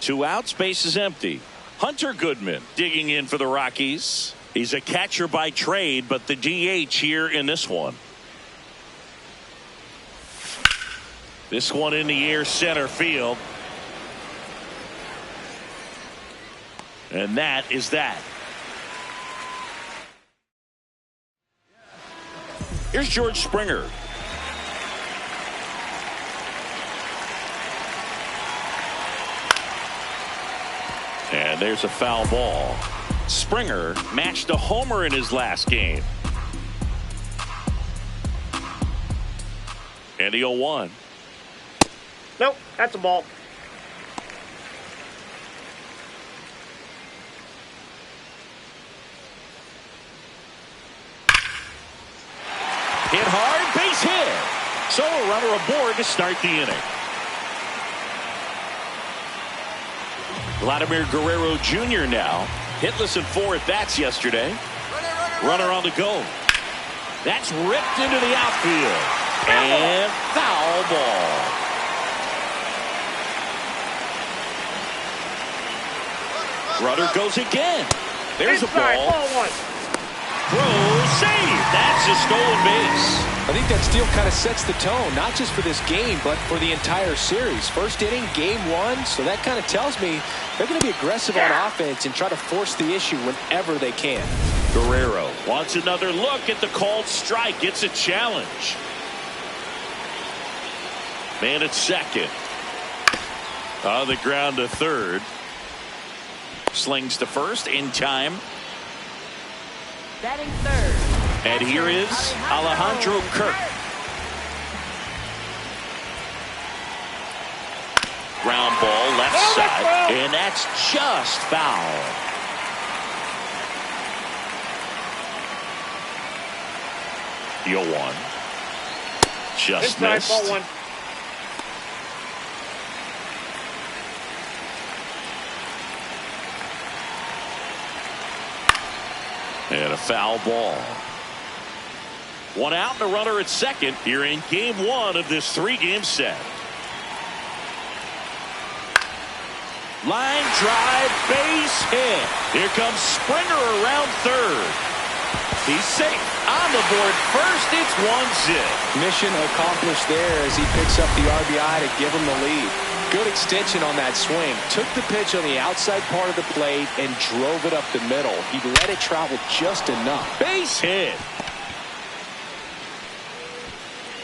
2 outs, base is empty. Hunter Goodman digging in for the Rockies. He's a catcher by trade, but the DH here in this one. This one in the air, center field. And that is that. Here's George Springer. And there's a foul ball. Springer matched a homer in his last game. And the 0-1. Nope, that's a ball. Hit hard, base hit. So a runner aboard to start the inning. Vladimir Guerrero Jr. now hitless in 4 at-bats yesterday. Runner on the go. That's ripped into the outfield. And foul ball. Runner goes again. There's a ball. Ball 1. Throw, save. That's a stolen base. I think that steal kind of sets the tone, not just for this game, but for the entire series. First inning, game 1, so that kind of tells me they're going to be aggressive on offense and try to force the issue whenever they can. Guerrero wants another look at the called strike. It's a challenge. Man at second. On the ground to third. Slings to first in time. Batting third. And here is Alejandro Kirk. Ground ball left side. And that's just foul. The 0-1. Just missed. Ball 1. And a foul ball. 1 out and a runner at second here in game 1 of this 3-game set. Line drive, base hit. Here comes Springer around third. He's safe. On the board first, it's 1-0. Mission accomplished there as he picks up the RBI to give him the lead. Good extension on that swing. Took the pitch on the outside part of the plate and drove it up the middle. He let it travel just enough. Base hit.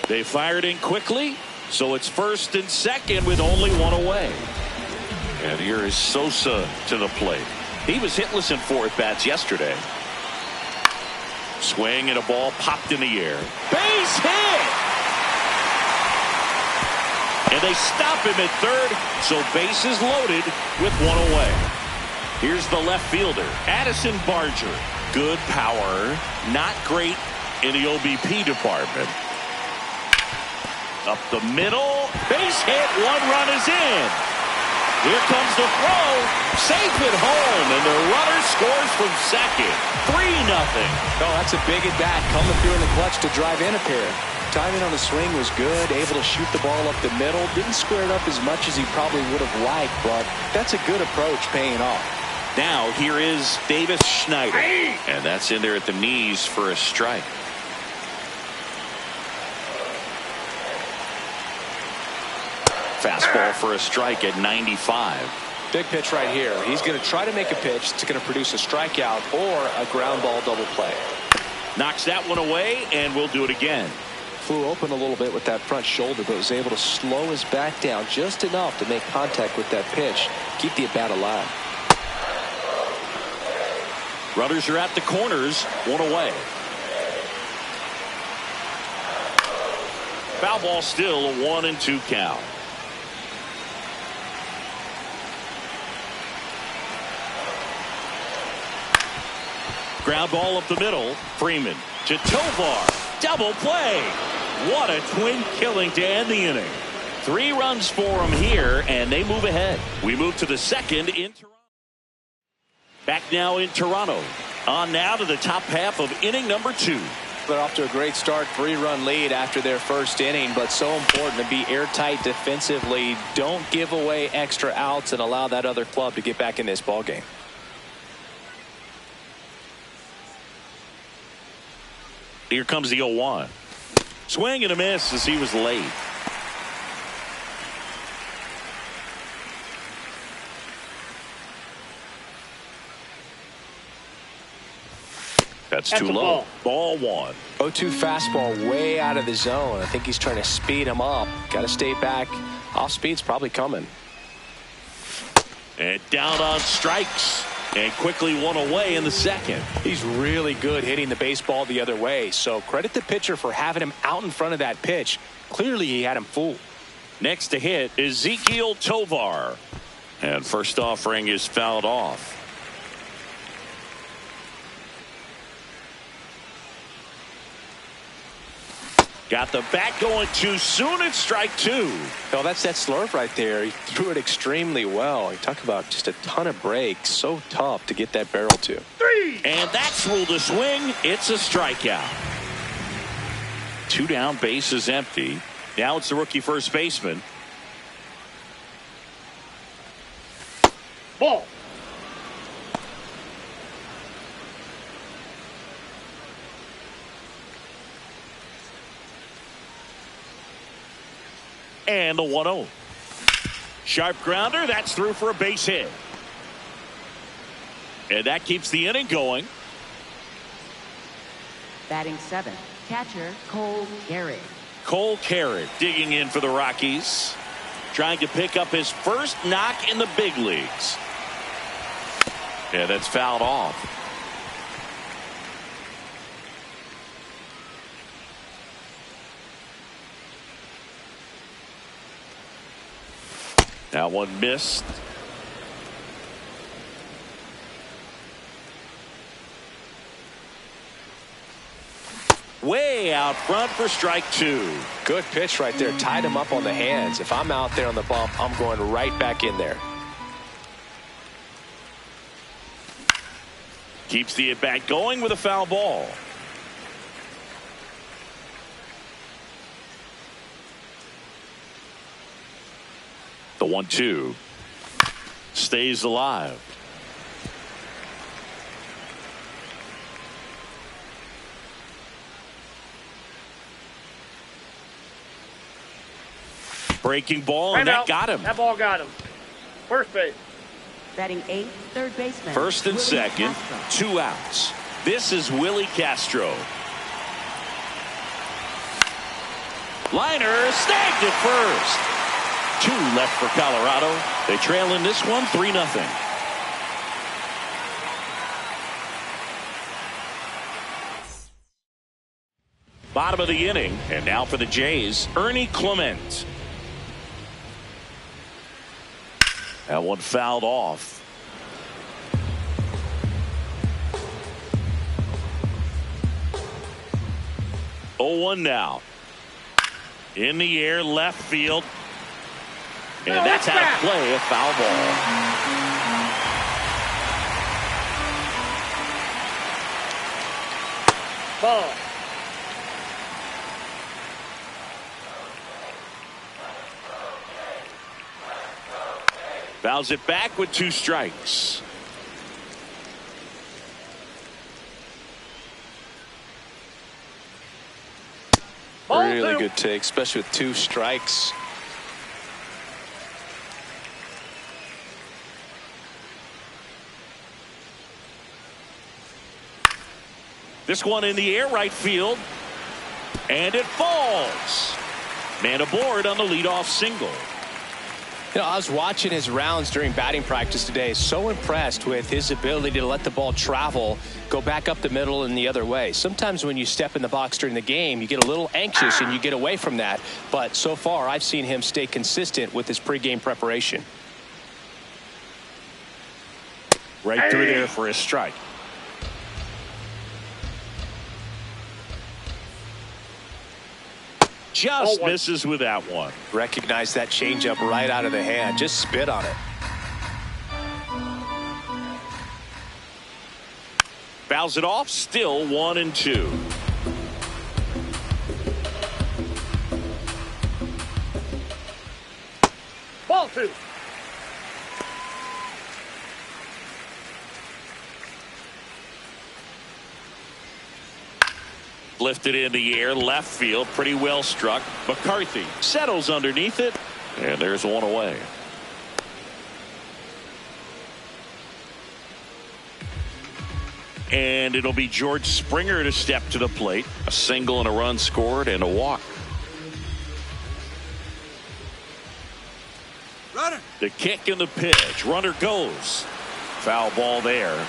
They fired in quickly, so it's first and second with only 1 away. And here is Sosa to the plate. He was hitless in 4 at-bats yesterday. Swing and a ball popped in the air. Base hit! And they stop him at third, so bases loaded with 1 away. Here's the left fielder, Addison Barger. Good power, not great in the OBP department. Up the middle, base hit, 1 run is in. Here comes the throw, safe at home, and the runner scores from second. 3-0. Oh, that's a big at bat coming through in the clutch to drive in a pair. Timing on the swing was good, able to shoot the ball up the middle. Didn't square it up as much as he probably would have liked, but that's a good approach paying off. Now here is Davis Schneider. And that's in there at the knees for a strike. Fastball for a strike at 95. Big pitch right here. He's going to try to make a pitch that's going to produce a strikeout or a ground ball double play. Knocks that one away, and we'll do it again. Flew open a little bit with that front shoulder, but was able to slow his back down just enough to make contact with that pitch. Keep the at-bat alive. Runners are at the corners, 1 away. Foul ball still, a 1-2 count. Ground ball up the middle. Freeman to Tovar. Double play. What a twin killing to end the inning. 3 runs for them here, and they move ahead. We move to the second in Toronto. Back now in Toronto. On now to the top half of inning number 2. They're off to a great start. 3-run lead after their first inning, but so important to be airtight defensively. Don't give away extra outs and allow that other club to get back in this ball game. Here comes the 0-1. Swing and a miss as he was late. That's too low. Ball 1. 0-2 fastball way out of the zone. I think he's trying to speed him up. Got to stay back. Off speed's probably coming. And down on strikes. And quickly one away in the second. He's really good hitting the baseball the other way. So credit the pitcher for having him out in front of that pitch. Clearly he had him fooled. Next to hit is Ezequiel Tovar. And first offering is fouled off. Got the bat going too soon. It's strike 2. No, that's that slurve right there. He threw it extremely well. You talk about just a ton of breaks. So tough to get that barrel to. 3. And that's ruled a swing. It's a strikeout. 2 down, bases empty. Now it's the rookie first baseman. Ball. And the 1-0. Sharp grounder. That's through for a base hit. And that keeps the inning going. Batting 7th, catcher Cole Garrett. Cole Garrett digging in for the Rockies. Trying to pick up his first knock in the big leagues. Yeah, that's fouled off. That one missed. Way out front for strike 2. Good pitch right there. Tied him up on the hands. If I'm out there on the bump, I'm going right back in there. Keeps the at-bat going with a foul ball. The 1-2 stays alive. Breaking ball, and that got him. That ball got him. First base. Batting 8th, third baseman. First and Willie second, Castro. 2 outs. This is Willie Castro. Liner snagged at first. 2 left for Colorado. They trail in this one 3-0. Bottom of the inning, and now for the Jays, Ernie Clement. That one fouled off. Oh, 1 now. In the air, left field. And that's out of play, a foul ball. Ball. Fouls it back with 2 strikes. Ball Really 2. good take, especially with 2 strikes. This one in the air, right field. And it falls. Man aboard on the leadoff single. You know, I was watching his rounds during batting practice today. So impressed with his ability to let the ball travel, go back up the middle and the other way. Sometimes when you step in the box during the game, you get a little anxious and you get away from that. But so far, I've seen him stay consistent with his pregame preparation. Right through there for a strike. Just misses with that one. Recognize that changeup right out of the hand. Just spit on it. Fouls it off. Still 1-2. Ball 2. Lifted in the air, left field, pretty well struck. McCarthy settles underneath it, and there's one away. And it'll be George Springer to step to the plate. A single and a run scored and a walk. Runner. The kick and the pitch. Runner goes. Foul ball there.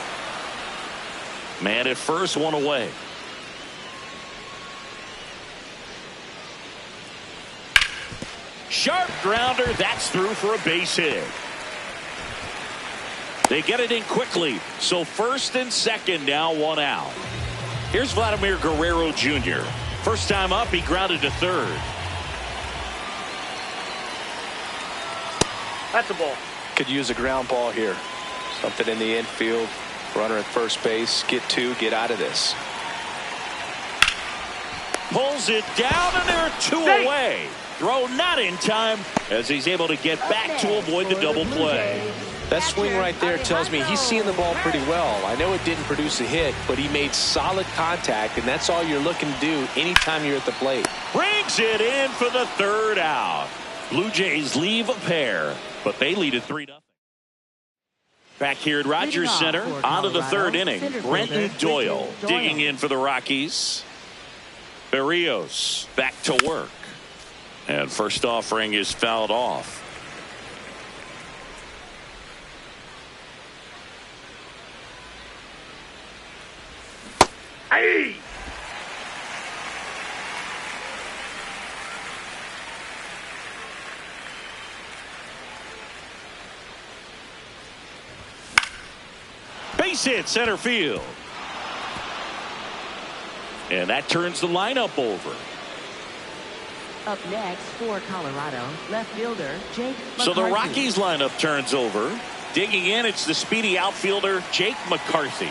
Man at first, one away. Sharp grounder. That's through for a base hit. They get it in quickly. So first and second now, one out. Here's Vladimir Guerrero Jr. First time up, he grounded to third. That's a ball. Could use a ground ball here. Something in the infield. Runner at first base. Get two. Get out of this. Pulls it down, and there are two away. Throw not in time as he's able to get back to avoid the double play. That swing right there tells me he's seeing the ball pretty well. I know it didn't produce a hit, but he made solid contact, and that's all you're looking to do anytime you're at the plate. Brings it in for the third out. Blue Jays leave a pair, but they lead at 3-0. Back here at Rogers Center, on to the third inning. Brenton Doyle digging in for the Rockies. Berrios back to work. And first offering is fouled off. Hey! Base hit center field. And that turns the lineup over. Up next for Colorado, left fielder Jake McCarthy. So the Rockies lineup turns over. Digging in, it's the speedy outfielder Jake McCarthy.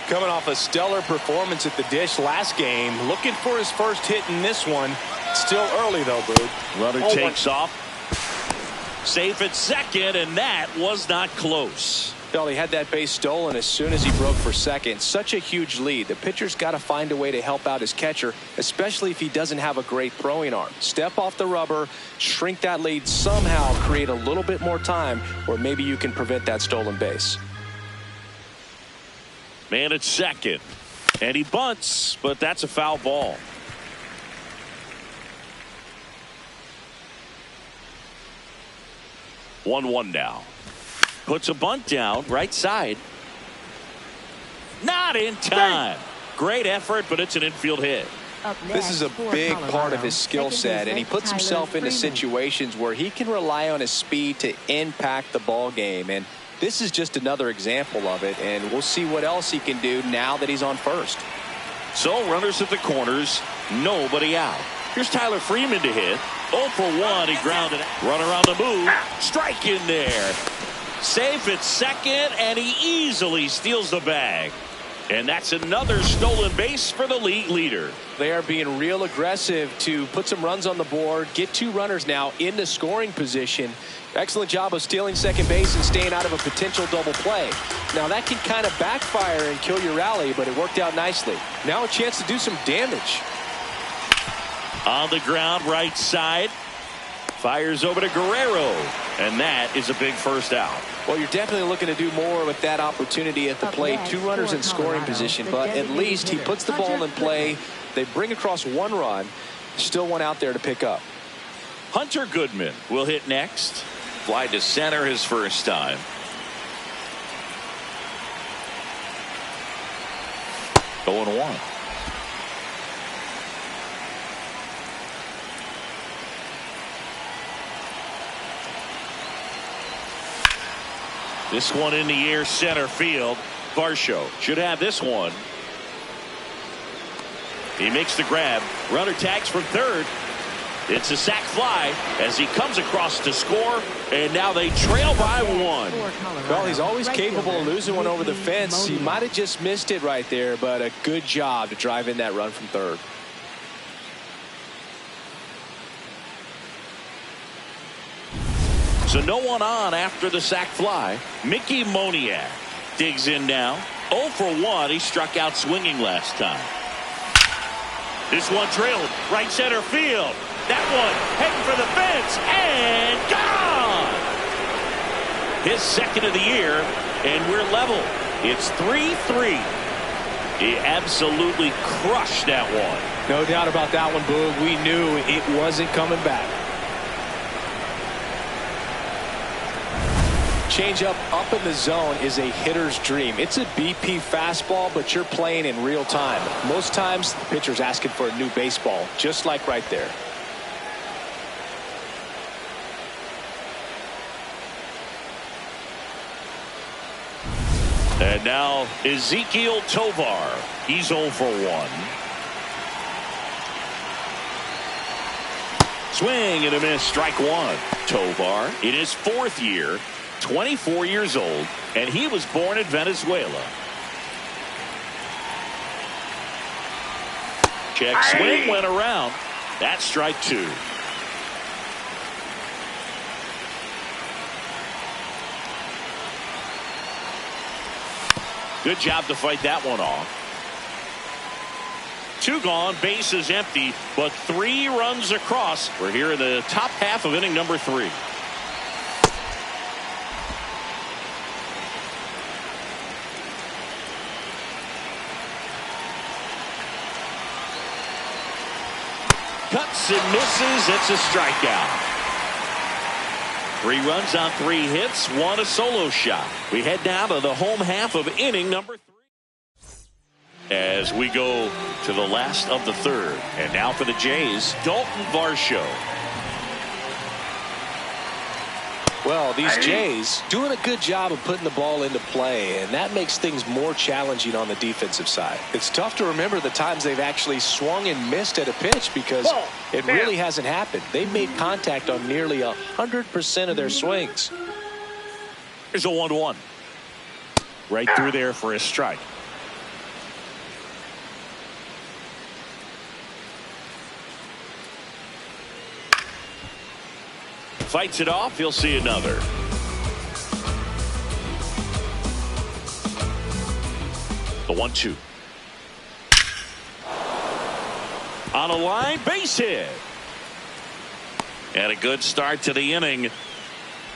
Coming off a stellar performance at the dish last game. Looking for his first hit in this one. Still early though, Boog. Runner takes off. Safe at second, and that was not close. Well, he had that base stolen as soon as he broke for second. Such a huge lead. The pitcher's got to find a way to help out his catcher, especially if he doesn't have a great throwing arm. Step off the rubber, shrink that lead somehow, create a little bit more time, or maybe you can prevent that stolen base. Man at second, and he bunts, but that's a foul ball. One now. Puts a bunt down, right side. Not in time. Great effort, but it's an infield hit. This is a big part of his skill set, and he puts himself into situations where he can rely on his speed to impact the ball game. And this is just another example of it, and we'll see what else he can do now that he's on first. So runners at the corners, nobody out. Here's Tyler Freeman to hit. 0 for 1, he grounded. Runner on the move. Strike in there. Safe at second, and he easily steals the bag. And that's another stolen base for the league leader. They are being real aggressive to put some runs on the board, get two runners now in the scoring position. Excellent job of stealing second base and staying out of a potential double play. Now that can kind of backfire and kill your rally, but it worked out nicely. Now a chance to do some damage. On the ground, right side. Fires over to Guerrero, and that is a big first out. Well, you're definitely looking to do more with that opportunity at the plate. Two runners in scoring position, but at least he puts the ball in play. They bring across one run. Still one out there to pick up. Hunter Goodman will hit next. Fly to center his first time. Going one. This one in the air, center field. Varsho should have this one. He makes the grab. Runner tags from third. It's a sac fly as he comes across to score, and now they trail by one. Well, he's always capable of losing one over the fence. He might have just missed it right there, but a good job to drive in that run from third. So no one on after the sac fly. Mickey Moniak digs in now. 0 for 1. He struck out swinging last time. This one trailed right center field. That one heading for the fence and gone. His second of the year, and we're level. It's 3-3. He absolutely crushed that one. No doubt about that one, Boog. We knew it wasn't coming back. Changeup up in the zone is a hitter's dream. It's a BP fastball, but you're playing in real time. Most times, the pitcher's asking for a new baseball, just like right there. And now Ezekiel Tovar. He's 0 for 1. Swing and a miss, strike one. Tovar in his 4th year, 24 years old, and he was born in Venezuela. Check swing went around. That's strike 2. Good job to fight that one off. 2 gone, bases empty, but 3 runs across. We're here in the top half of inning number 3. Cuts and misses. It's a strikeout. 3 runs on 3 hits, 1 a solo shot. We head now to the home half of inning number 3. As we go to the last of the 3rd. And now for the Jays, Dalton Varsho. Well, these Jays doing a good job of putting the ball into play, and that makes things more challenging on the defensive side. It's tough to remember the times they've actually swung and missed at a pitch because it really hasn't happened. They've made contact on nearly 100% of their swings. Here's a 1-1. Right through there for a strike. Fights it off. He'll see another. The 1-2. On a line, base hit. And a good start to the inning.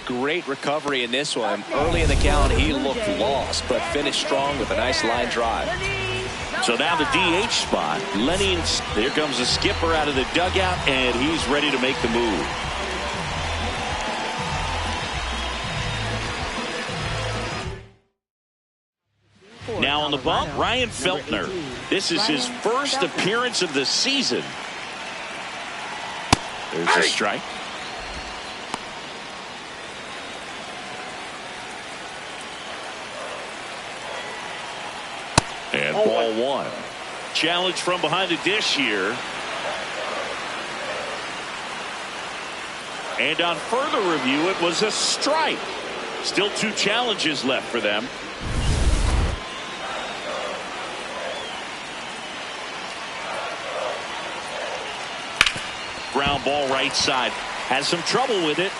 Great recovery in this one. Early in the count, he looked lost, but finished strong with a nice line drive. So now the DH spot. Lenny, here comes the skipper out of the dugout, and he's ready to make the move. Now on the bump, Ryan Feltner. This is his first appearance of the season. There's a strike. And ball 1. Challenge from behind the dish here. And on further review, it was a strike. Still 2 challenges left for them. Ground ball right side. Has some trouble with it.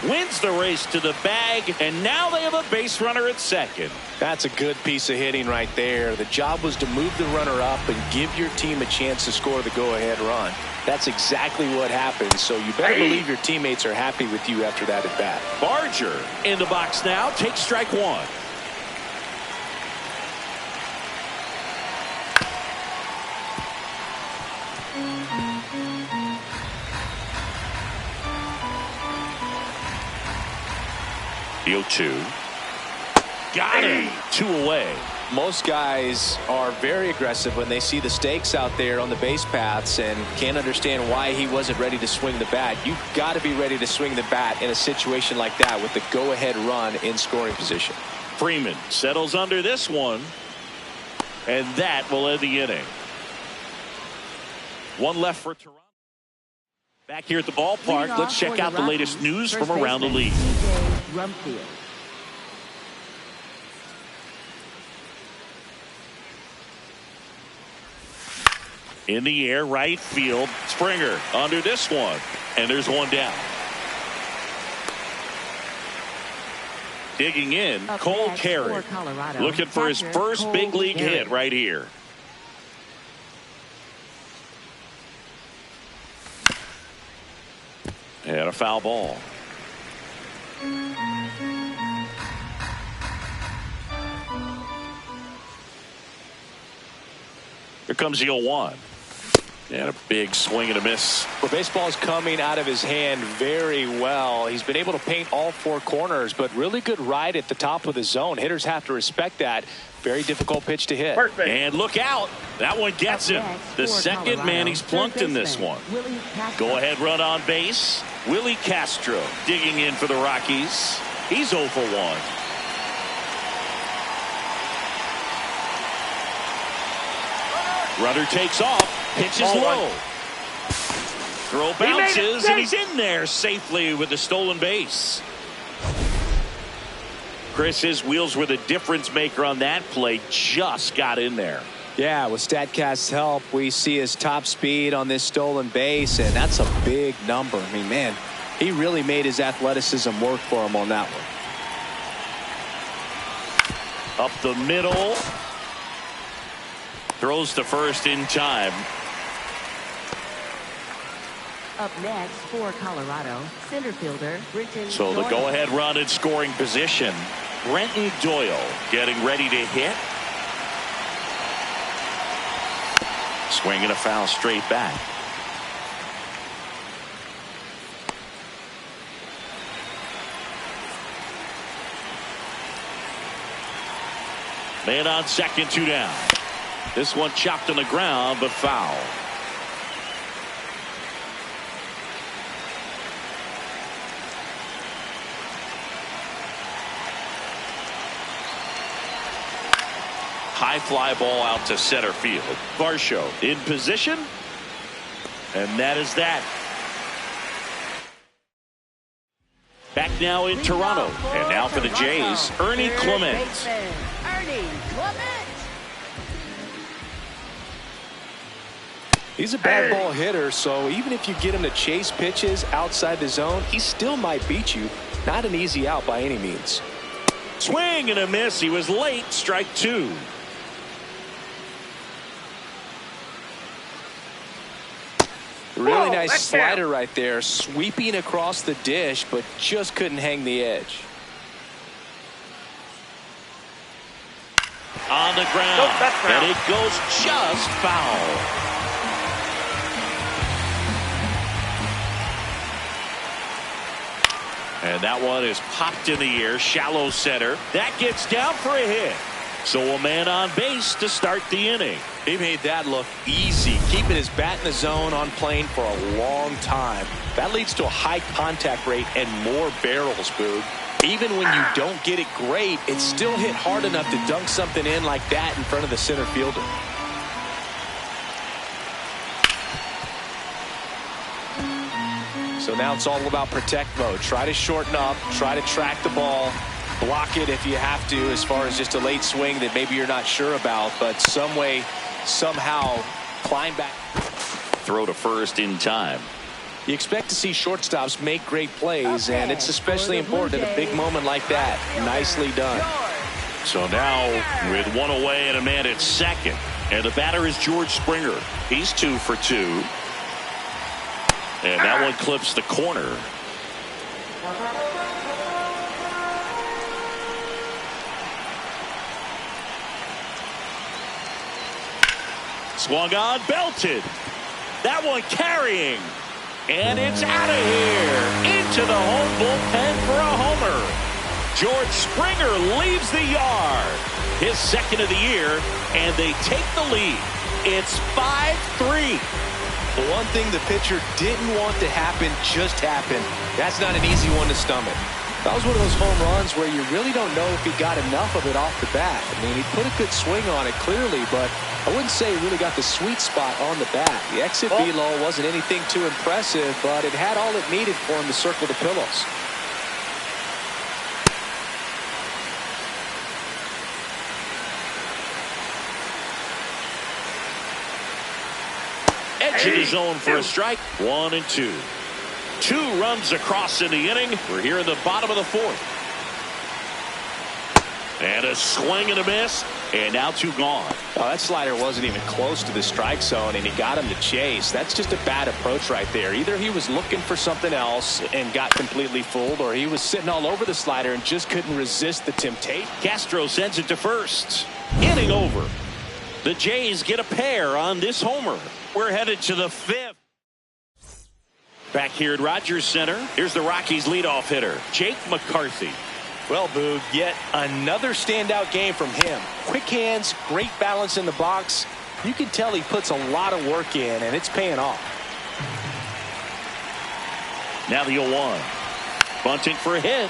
Wins the race to the bag, and now they have a base runner at second. That's a good piece of hitting right there. The job was to move the runner up and give your team a chance to score the go-ahead run. That's exactly what happened, so you better believe your teammates are happy with you after that at bat. Barger in the box now. Takes strike 1. The 0-2. Got him. 2 away. Most guys are very aggressive when they see the stakes out there on the base paths and can't understand why he wasn't ready to swing the bat. You've got to be ready to swing the bat in a situation like that with the go-ahead run in scoring position. Freeman settles under this one, and that will end the inning. 1 left for Toronto. Back here at the ballpark, let's check out the latest news from around the league. In the air, right field. Springer under this one. And there's one down. Digging in, Cole Carey. Looking for his first big league hit right here. And a foul ball. Here comes the 0-1. And a big swing and a miss. Well, baseball is coming out of his hand very well. He's been able to paint all four corners, but really good ride at the top of the zone. Hitters have to respect that. Very difficult pitch to hit. Perfect. And look out. That one gets him. The second man he's plunked in this one. Go ahead run on base. Willie Castro digging in for the Rockies. He's 0 for 1. Runner takes off. Pitch is low. Throw bounces, and he's in there safely with the stolen base. Chris, his wheels were the difference maker on that play. Just got in there. Yeah, with StatCast's help, we see his top speed on this stolen base, and that's a big number. I mean, man, he really made his athleticism work for him on that one. Up the middle. Throws to first in time. Up next for Colorado, center fielder Brenton So the Doyle. go-ahead run in scoring position. Brenton Doyle getting ready to hit. Swinging a foul straight back. Man on second, 2 down. This one chopped on the ground, but foul. High fly ball out to center field. Varsho in position. And that is that. Back now in Toronto. And now for the Jays, Ernie Clement. Ernie Clement. He's a bad ball hitter, so even if you get him to chase pitches outside the zone, he still might beat you. Not an easy out by any means. Swing and a miss. He was late. Strike 2. Really nice slider right there, sweeping across the dish, but just couldn't hang the edge. On the ground. Nope, that's foul. And it goes just foul. And that one is popped in the air, shallow center. That gets down for a hit. So a man on base to start the inning. He made that look easy, keeping his bat in the zone on plane for a long time. That leads to a high contact rate and more barrels, Boog. Even when you don't get it great, it's still hit hard enough to dunk something in like that in front of the center fielder. So now it's all about protect mode. Try to shorten up, try to track the ball, block it if you have to, as far as just a late swing that maybe you're not sure about, but some way, somehow climb back. Throw to first in time. You expect to see shortstops make great plays, and it's especially important at a big moment like that. Nicely done. So now with one away and a man at second, and the batter is George Springer. He's 2 for 2. And that one clips the corner. Swung on, belted. That one carrying. And it's out of here. Into the home bullpen for a homer. George Springer leaves the yard. His second of the year, and they take the lead. It's 5-3. The one thing the pitcher didn't want to happen just happened. That's not an easy one to stomach. That was one of those home runs where you really don't know if he got enough of it off the bat. I mean, he put a good swing on it clearly, but I wouldn't say he really got the sweet spot on the bat. The exit velo wasn't anything too impressive, but it had all it needed for him to circle the pillows. Edge in the zone for a strike. 1-2. 2 runs across in the inning. We're here in the bottom of the 4th. And a swing and a miss. And now 2 gone. Oh, that slider wasn't even close to the strike zone, and he got him to chase. That's just a bad approach right there. Either he was looking for something else and got completely fooled, or he was sitting all over the slider and just couldn't resist the temptation. Castro sends it to first. Inning over. The Jays get a pair on this homer. We're headed to the 5th. Back here at Rogers Center, here's the Rockies leadoff hitter, Jake McCarthy. Well, Boog, yet another standout game from him. Quick hands, great balance in the box. You can tell he puts a lot of work in, and it's paying off. Now the 0-1. Bunting for a hit.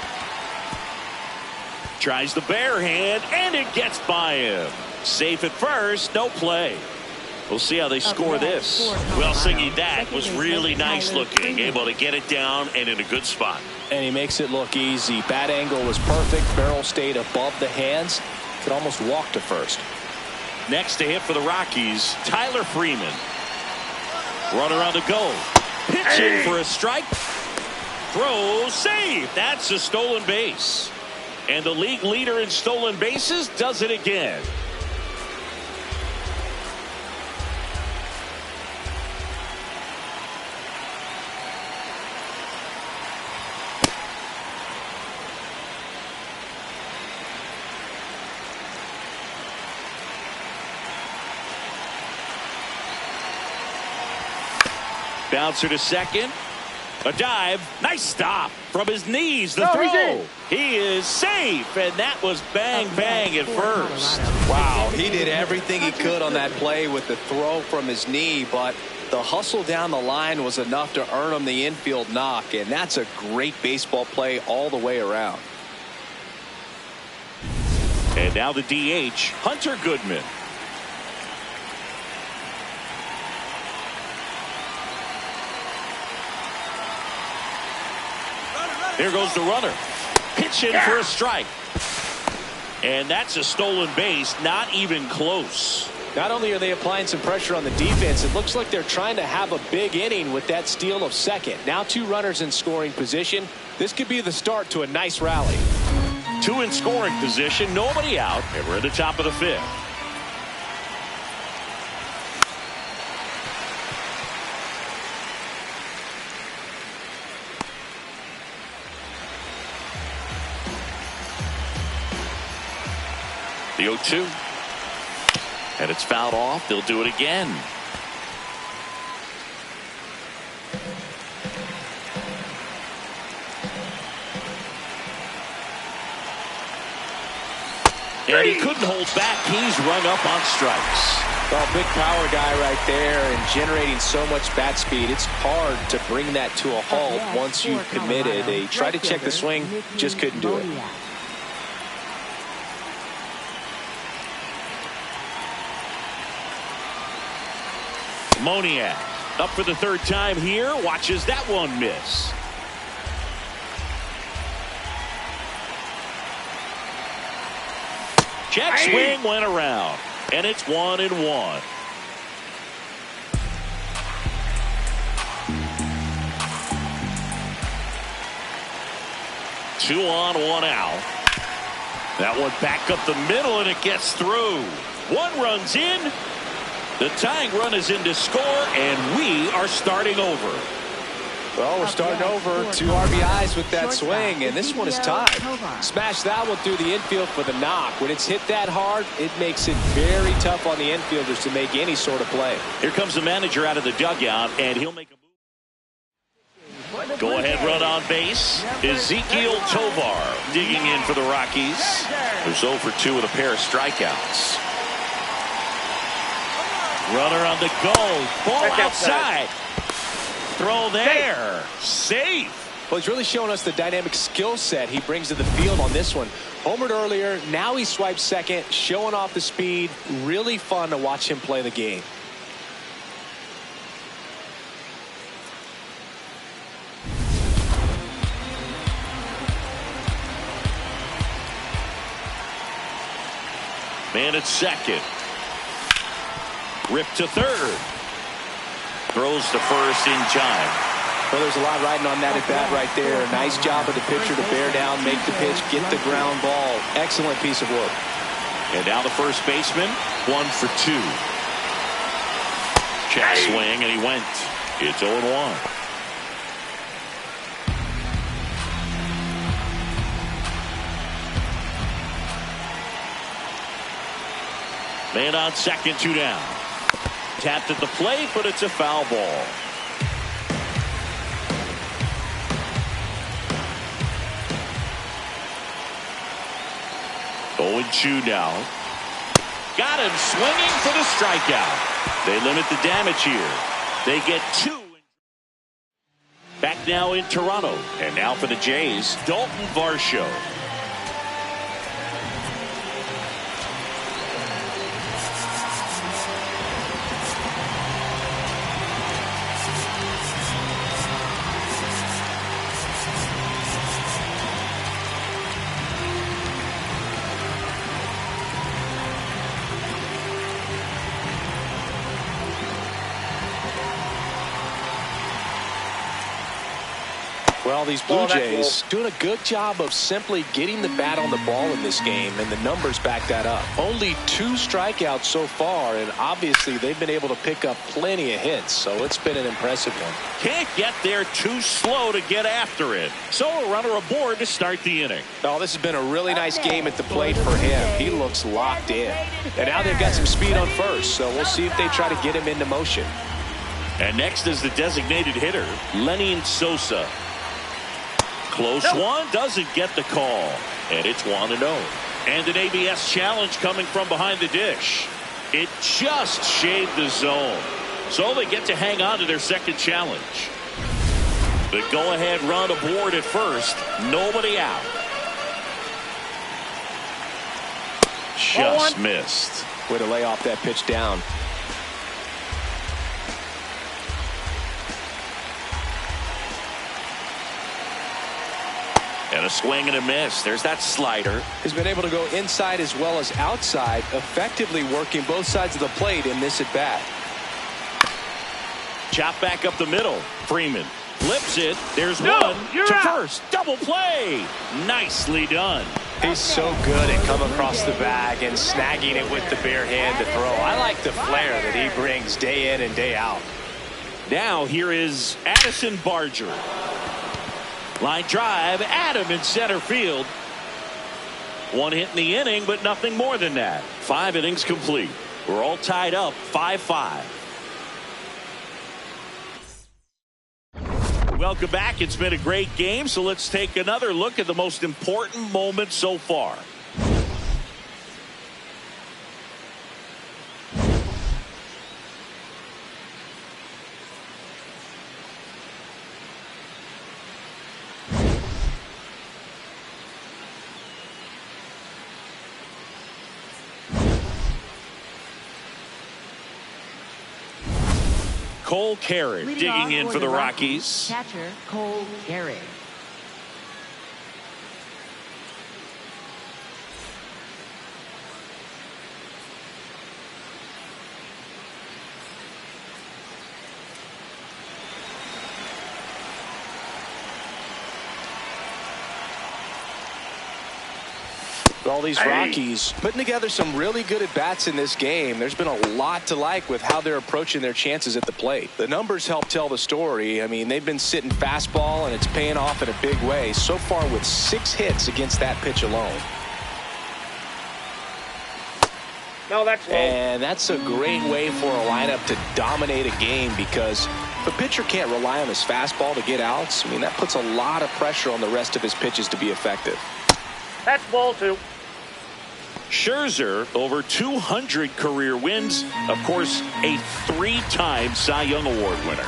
Tries the bare hand, and it gets by him. Safe at first, no play. We'll see how they score this. Well, Singy, that was really nice looking. Able to get it down and in a good spot. And he makes it look easy. Bat angle was perfect. Barrel stayed above the hands. Could almost walk to first. Next to hit for the Rockies, Tyler Freeman. Runner on the go. Pitching for a strike. Throw, save. That's a stolen base. And the league leader in stolen bases does it again. Bouncer to second. A dive. Nice stop from his knees. The throw. He is safe. And that was bang, bang at first. Wow, he did everything he could on that play with the throw from his knee, but the hustle down the line was enough to earn him the infield knock, and that's a great baseball play all the way around. And now the DH, Hunter Goodman. Here goes the runner. Pitching for a strike. And that's a stolen base, not even close. Not only are they applying some pressure on the defense, it looks like they're trying to have a big inning with that steal of second. Now 2 runners in scoring position. This could be the start to a nice rally. 2 in scoring position, nobody out, and we're at the top of the 5th. The 0-2. And it's fouled off. They'll do it again. And he couldn't hold back. He's rung up on strikes. Well, big power guy right there and generating so much bat speed. It's hard to bring that to a halt once you've committed. They tried to check the swing, just couldn't do it. Moniak up for the 3rd time here. Watches that one miss. Check swing went around, and it's 1-1. Two on, 1 out. That one back up the middle, and it gets through. 1 runs in. The tying run is in to score, and we are starting over. Well, we're starting over. 2 RBIs with that swing, and this one is tied. Smash that one through the infield for the knock. When it's hit that hard, it makes it very tough on the infielders to make any sort of play. Here comes the manager out of the dugout, and he'll make a move. Go ahead run on base. Ezekiel Tovar digging in for the Rockies. Who's 0 for 2 with a pair of strikeouts. Runner on the go. Ball outside. Throw there. Safe. Well, he's really showing us the dynamic skill set he brings to the field on this one. Homered earlier, now he swipes second, showing off the speed. Really fun to watch him play the game. Man at second. Rip to third. Throws to first in time. Well, there's a lot riding on that at bat right there. Nice job of the pitcher to bear down, make the pitch, get the ground ball. Excellent piece of work. And now the first baseman, 1 for 2. Check swing, and he went. It's 0-1. Man on second, 2 down. Tapped at the plate, but it's a foul ball. 0-2 now. Got him swinging for the strikeout. They limit the damage here. They get 2. Back now in Toronto. And now for the Jays, Dalton Varsho. Well, these Blue Jays doing a good job of simply getting the bat on the ball in this game, and the numbers back that up. Only 2 strikeouts so far, and obviously they've been able to pick up plenty of hits, so it's been an impressive one. Can't get there, too slow to get after it. So a runner aboard to start the inning. Oh, this has been a really nice game at the plate for him. He looks locked in. And now they've got some speed on first, so we'll see if they try to get him into motion. And next is the designated hitter, Lenny Sosa. Close one, doesn't get the call. And it's 1-0. And an ABS challenge coming from behind the dish. It just shaved the zone. So they get to hang on to their second challenge. The go-ahead run aboard at first. Nobody out. Just missed. Way to lay off that pitch down. And a swing and a miss. There's that slider. He's been able to go inside as well as outside, effectively working both sides of the plate in this at bat. Chop back up the middle. Freeman flips it. There's one to first. Double play. Nicely done. He's so good at coming across the bag and snagging it with the bare hand to throw. I like the flair that he brings day in and day out. Now here is Addison Barger. Line drive, Adam in center field. 1 hit in the inning, but nothing more than that. 5 innings complete. We're all tied up 5-5. Welcome back. It's been a great game, so let's take another look at the most important moments so far. Cole Carrick digging in for the Rockies. Catcher Cole Carrick. All these Rockies putting together some really good at-bats in this game. There's been a lot to like with how they're approaching their chances at the plate. The numbers help tell the story. I mean, they've been sitting fastball, and it's paying off in a big way. So far with 6 hits against that pitch alone. No, that's low. And that's a great way for a lineup to dominate a game, because if a pitcher can't rely on his fastball to get outs, I mean, that puts a lot of pressure on the rest of his pitches to be effective. That's ball 2. Scherzer, over 200 career wins. Of course, a 3-time Cy Young Award winner.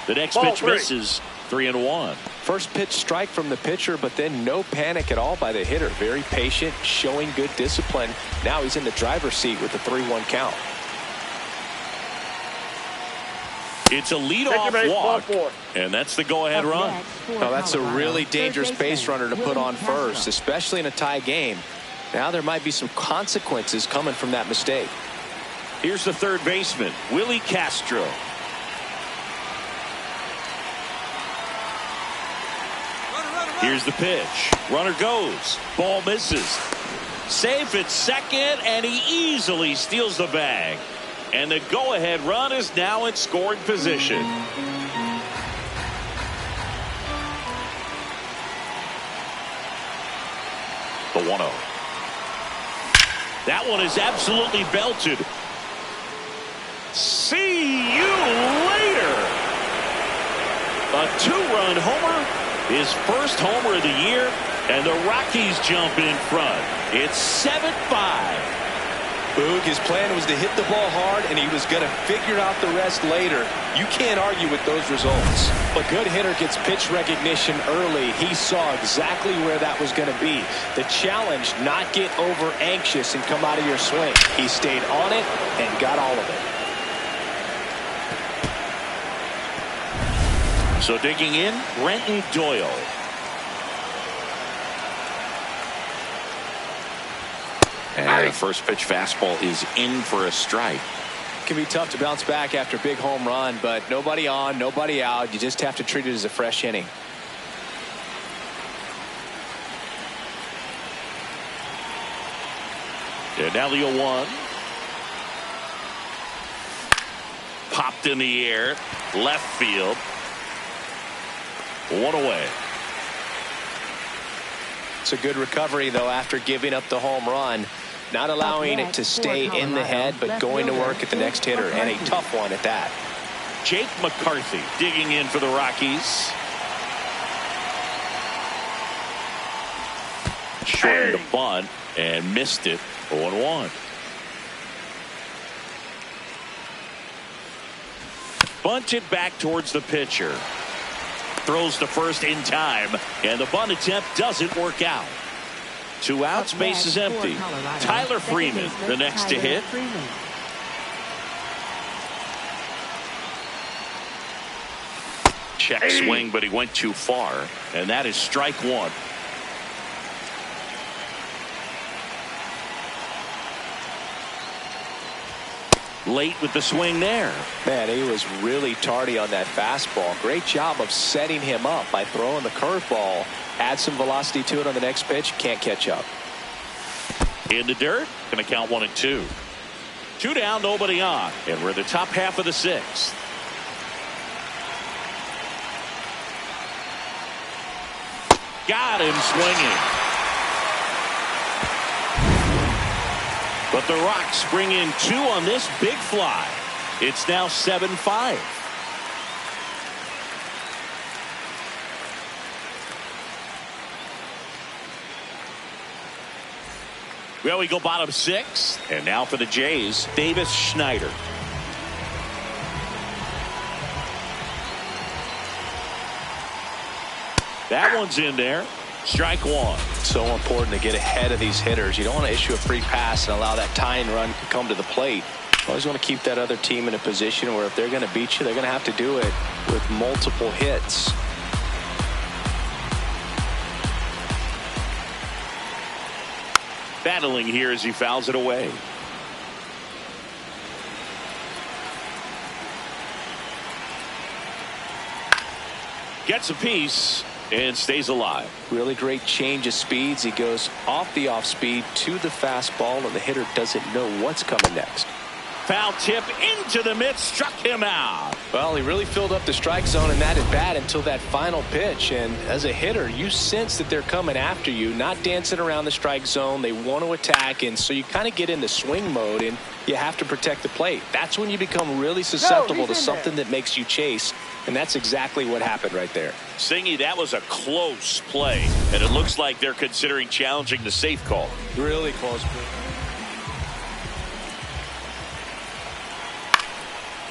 The next Ball pitch three. misses. 3-1. First pitch strike from the pitcher, but then no panic at all by the hitter. Very patient, showing good discipline. Now he's in the driver's seat with the 3-1 count. It's a leadoff walk, and that's the go-ahead run. Oh, that's a really dangerous base runner to put on first, especially in a tie game. Now there might be some consequences coming from that mistake. Here's the third baseman, Willie Castro. Here's the pitch. Runner goes. Ball misses. Safe at second, and he easily steals the bag. And the go-ahead run is now in scoring position. The 1-0. That one is absolutely belted. See you later. A 2-run homer. His first homer of the year, and the Rockies jump in front. It's 7-5. Boog, his plan was to hit the ball hard, and he was going to figure out the rest later. You can't argue with those results. A good hitter gets pitch recognition early. He saw exactly where that was going to be. The challenge, not get over anxious and come out of your swing. He stayed on it and got all of it. So digging in, Brenton Doyle. And the first pitch fastball is in for a strike. It can be tough to bounce back after a big home run, but nobody on, nobody out. You just have to treat it as a fresh inning. And now the 0-1. Popped in the air, left field. 1 away. It's a good recovery, though, after giving up the home run. Not allowing it to stay in the head, but going to work at the next hitter, and a tough one at that. Jake McCarthy digging in for the Rockies. Shortened the bunt and missed it. 0-1. Bunted back towards the pitcher. Throws to first in time, and the bunt attempt doesn't work out. 2 outs, base is empty. Tyler Freeman, the next to hit. Check swing, but he went too far, and that is strike 1. Late with the swing there. Man, he was really tardy on that fastball. Great job of setting him up by throwing the curveball. Add some velocity to it on the next pitch. Can't catch up. In the dirt. Going to count 1-2. 2 down, nobody on. And we're in the top half of the 6th. Got him swinging. But the Rocks bring in 2 on this big fly. It's now 7-5. Well, we go bottom 6. And now for the Jays, Davis Schneider. That one's in there. Strike 1. So important to get ahead of these hitters. You don't want to issue a free pass and allow that tying run to come to the plate. You always want to keep that other team in a position where if they're going to beat you, they're going to have to do it with multiple hits. Battling here as he fouls it away. Gets a piece and stays alive. Really great change of speeds. He goes off the off speed to the fastball, and the hitter doesn't know what's coming next. Foul tip into the mitt, struck him out. Well, he really filled up the strike zone in that at bat until that final pitch. And as a hitter, you sense that they're coming after you, not dancing around the strike zone. They want to attack, and so you kind of get into swing mode, and you have to protect the plate. That's when you become really susceptible to something that makes you chase, and that's exactly what happened right there. Singy, that was a close play, and it looks like they're considering challenging the safe call. Really close.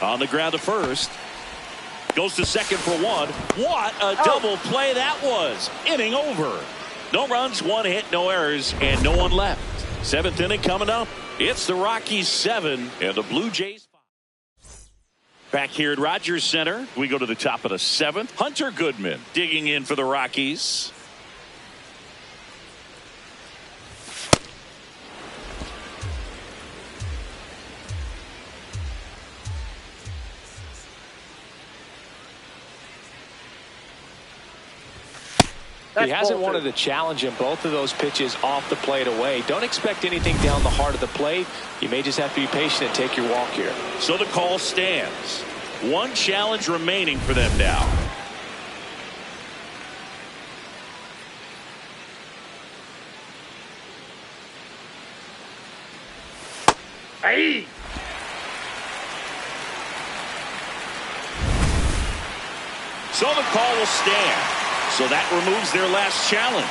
On the ground to first. Goes to second for one. What a double play that was. Inning over. No runs, one hit, no errors, and no one left. Seventh inning coming up. It's the Rockies 7 and the Blue Jays 5. Back here at Rogers Center, we go to the top of the 7th. Hunter Goodman digging in for the Rockies. He hasn't wanted to challenge him. Both of those pitches off the plate away. Don't expect anything down the heart of the plate. You may just have to be patient and take your walk here. So the call stands. One challenge remaining for them now. Hey! So the call will stand. So that removes their last challenge.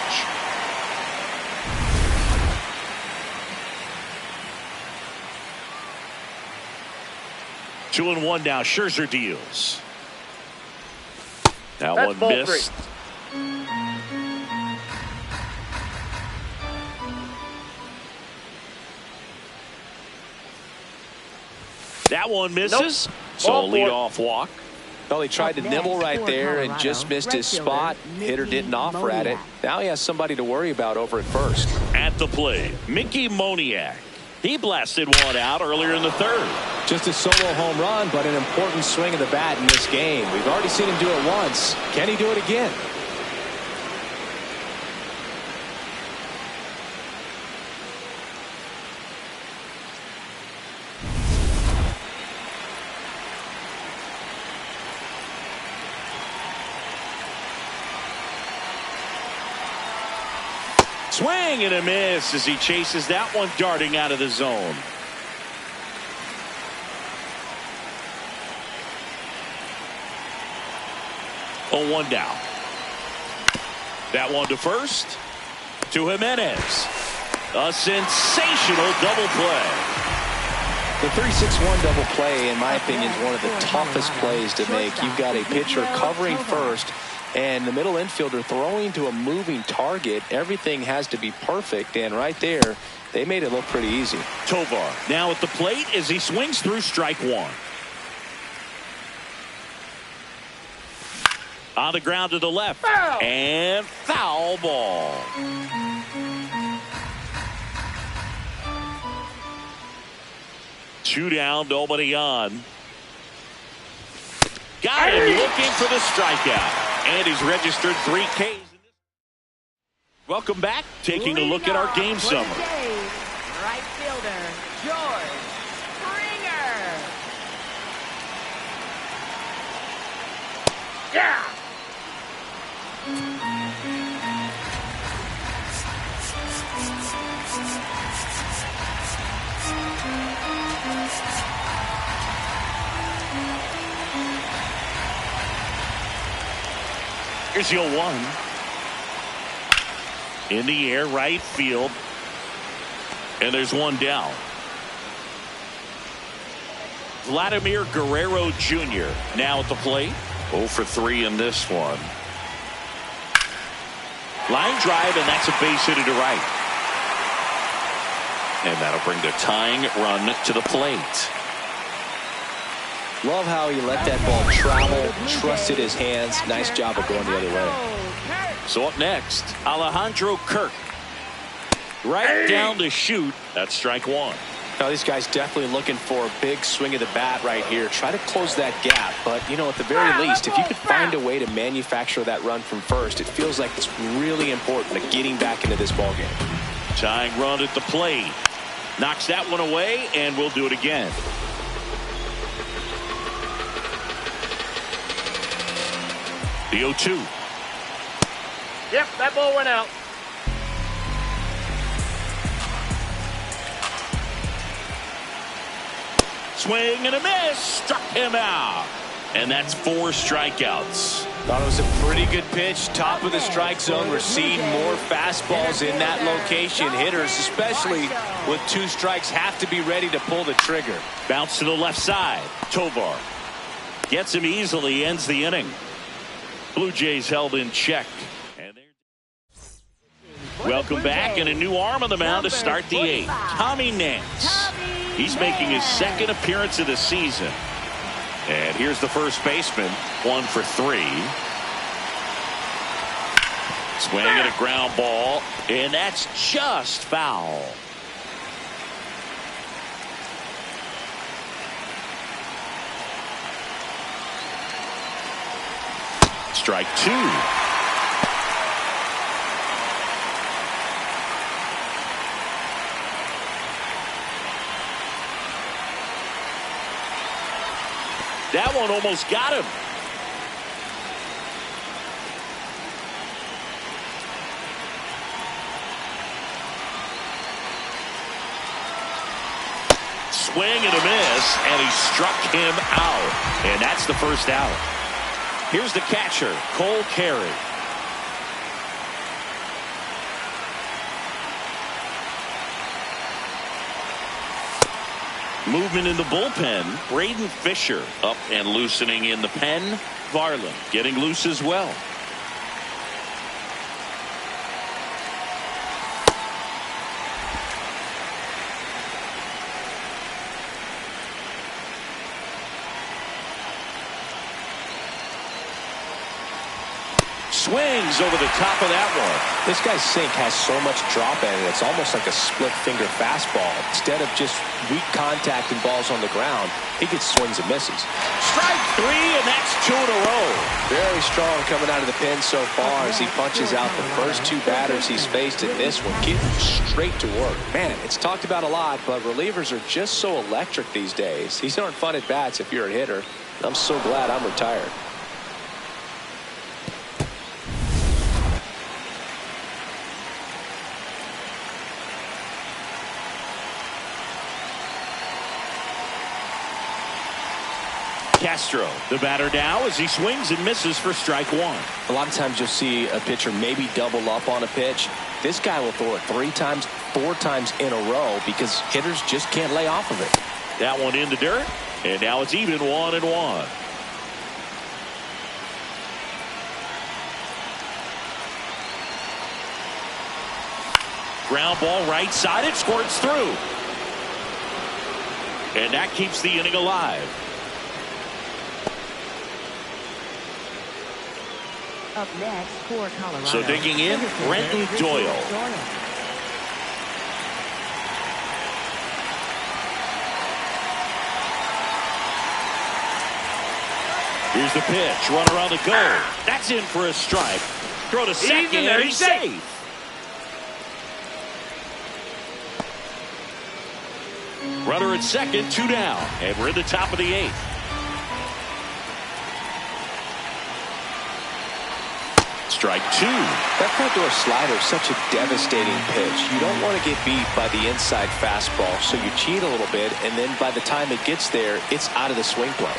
Two and one now. Scherzer deals. That That's one ball missed. That one misses. Nope. So Ball a four. leadoff walk. Well, he tried to Up nibble next right for there and Colorado, just missed right his fielder, spot. Hitter Mickey didn't offer at it. Moniak. Now he has somebody to worry about over at first. At the plate, Mickey Moniak. He blasted one out earlier in the third. Just a solo home run, but an important swing of the bat in this game. We've already seen him do it once. Can he do it again? Swing and a miss as he chases that one darting out of the zone. Oh, one down. That one to first. To Jimenez. A sensational double play. The 3-6-1 double play, in my opinion, is one of the toughest plays to make. You've got a pitcher covering first and the middle infielder throwing to a moving target. Everything has to be perfect, and right there, they made it look pretty easy. Tovar now at the plate as he swings through strike one. On the ground to the left. Foul. And foul ball. Two down, nobody on. Got him looking for the strikeout. And he's registered 3 Ks. Welcome back. Taking a look at our game summary. Right fielder, George Springer. Yeah! Here's the 0-1. In the air, right field. And there's one down. Vladimir Guerrero Jr. now at the plate. 0 for 3 in this one. Line drive, and that's a base hit to right. And that'll bring the tying run to the plate. Love how he let that ball travel, trusted his hands. Nice job of going the other way. So up next, Alejandro Kirk. Right down to shoot. That's strike one. Now, this guy's definitely looking for a big swing of the bat right here. Try to close that gap. But, you know, at the very least, if you could find a way to manufacture that run from first, it feels like it's really important to getting back into this ballgame. Tying run at the plate. Knocks that one away, and we'll do it again. The 0-2. Yep, that ball went out. Swing and a miss. Struck him out. And that's 4 strikeouts. Thought it was a pretty good pitch. Top of the strike zone. We're seeing more fastballs in that location. Hitters, especially with 2 strikes, have to be ready to pull the trigger. Bounce to the left side. Tovar. Gets him easily, ends the inning. Blue Jays held in check. Welcome back, and a new arm on the mound to start the 8th. Tommy Nance. He's making his second appearance of the season. And here's the first baseman, 1 for 3. Swing at a ground ball, and that's just foul. Strike 2. That one almost got him. Swing and a miss, and he struck him out. And that's the first out. Here's the catcher, Cole Carey. Movement in the bullpen. Braden Fisher up and loosening in the pen. Varland getting loose as well. Swings over the top of that one. This guy's sink has so much drop in it. It's almost like a split finger fastball. Instead of just weak contact and balls on the ground, he gets swings and misses. Strike 3, and that's 2 in a row. Very strong coming out of the pen so far as he punches out the first 2 batters he's faced in this one, getting straight to work. Man, it's talked about a lot, but relievers are just so electric these days. These aren't fun at bats if you're a hitter. I'm so glad I'm retired. Castro, the batter now, as he swings and misses for strike 1. A lot of times you'll see a pitcher maybe double up on a pitch. This guy will throw it 3 times, 4 times in a row because hitters just can't lay off of it. That one in the dirt, and now it's even 1-1. Ground ball right side, it squirts through. And that keeps the inning alive. Up next for Colorado. So digging in, Brenton Doyle. Here's the pitch, runner on the go. That's in for a strike. Throw to second, and he's safe. Runner at second, 2 down, and we're in the top of the 8th. Strike 2. That front door slider is such a devastating pitch. You don't want to get beat by the inside fastball, so you cheat a little bit, and then by the time it gets there, it's out of the swing play.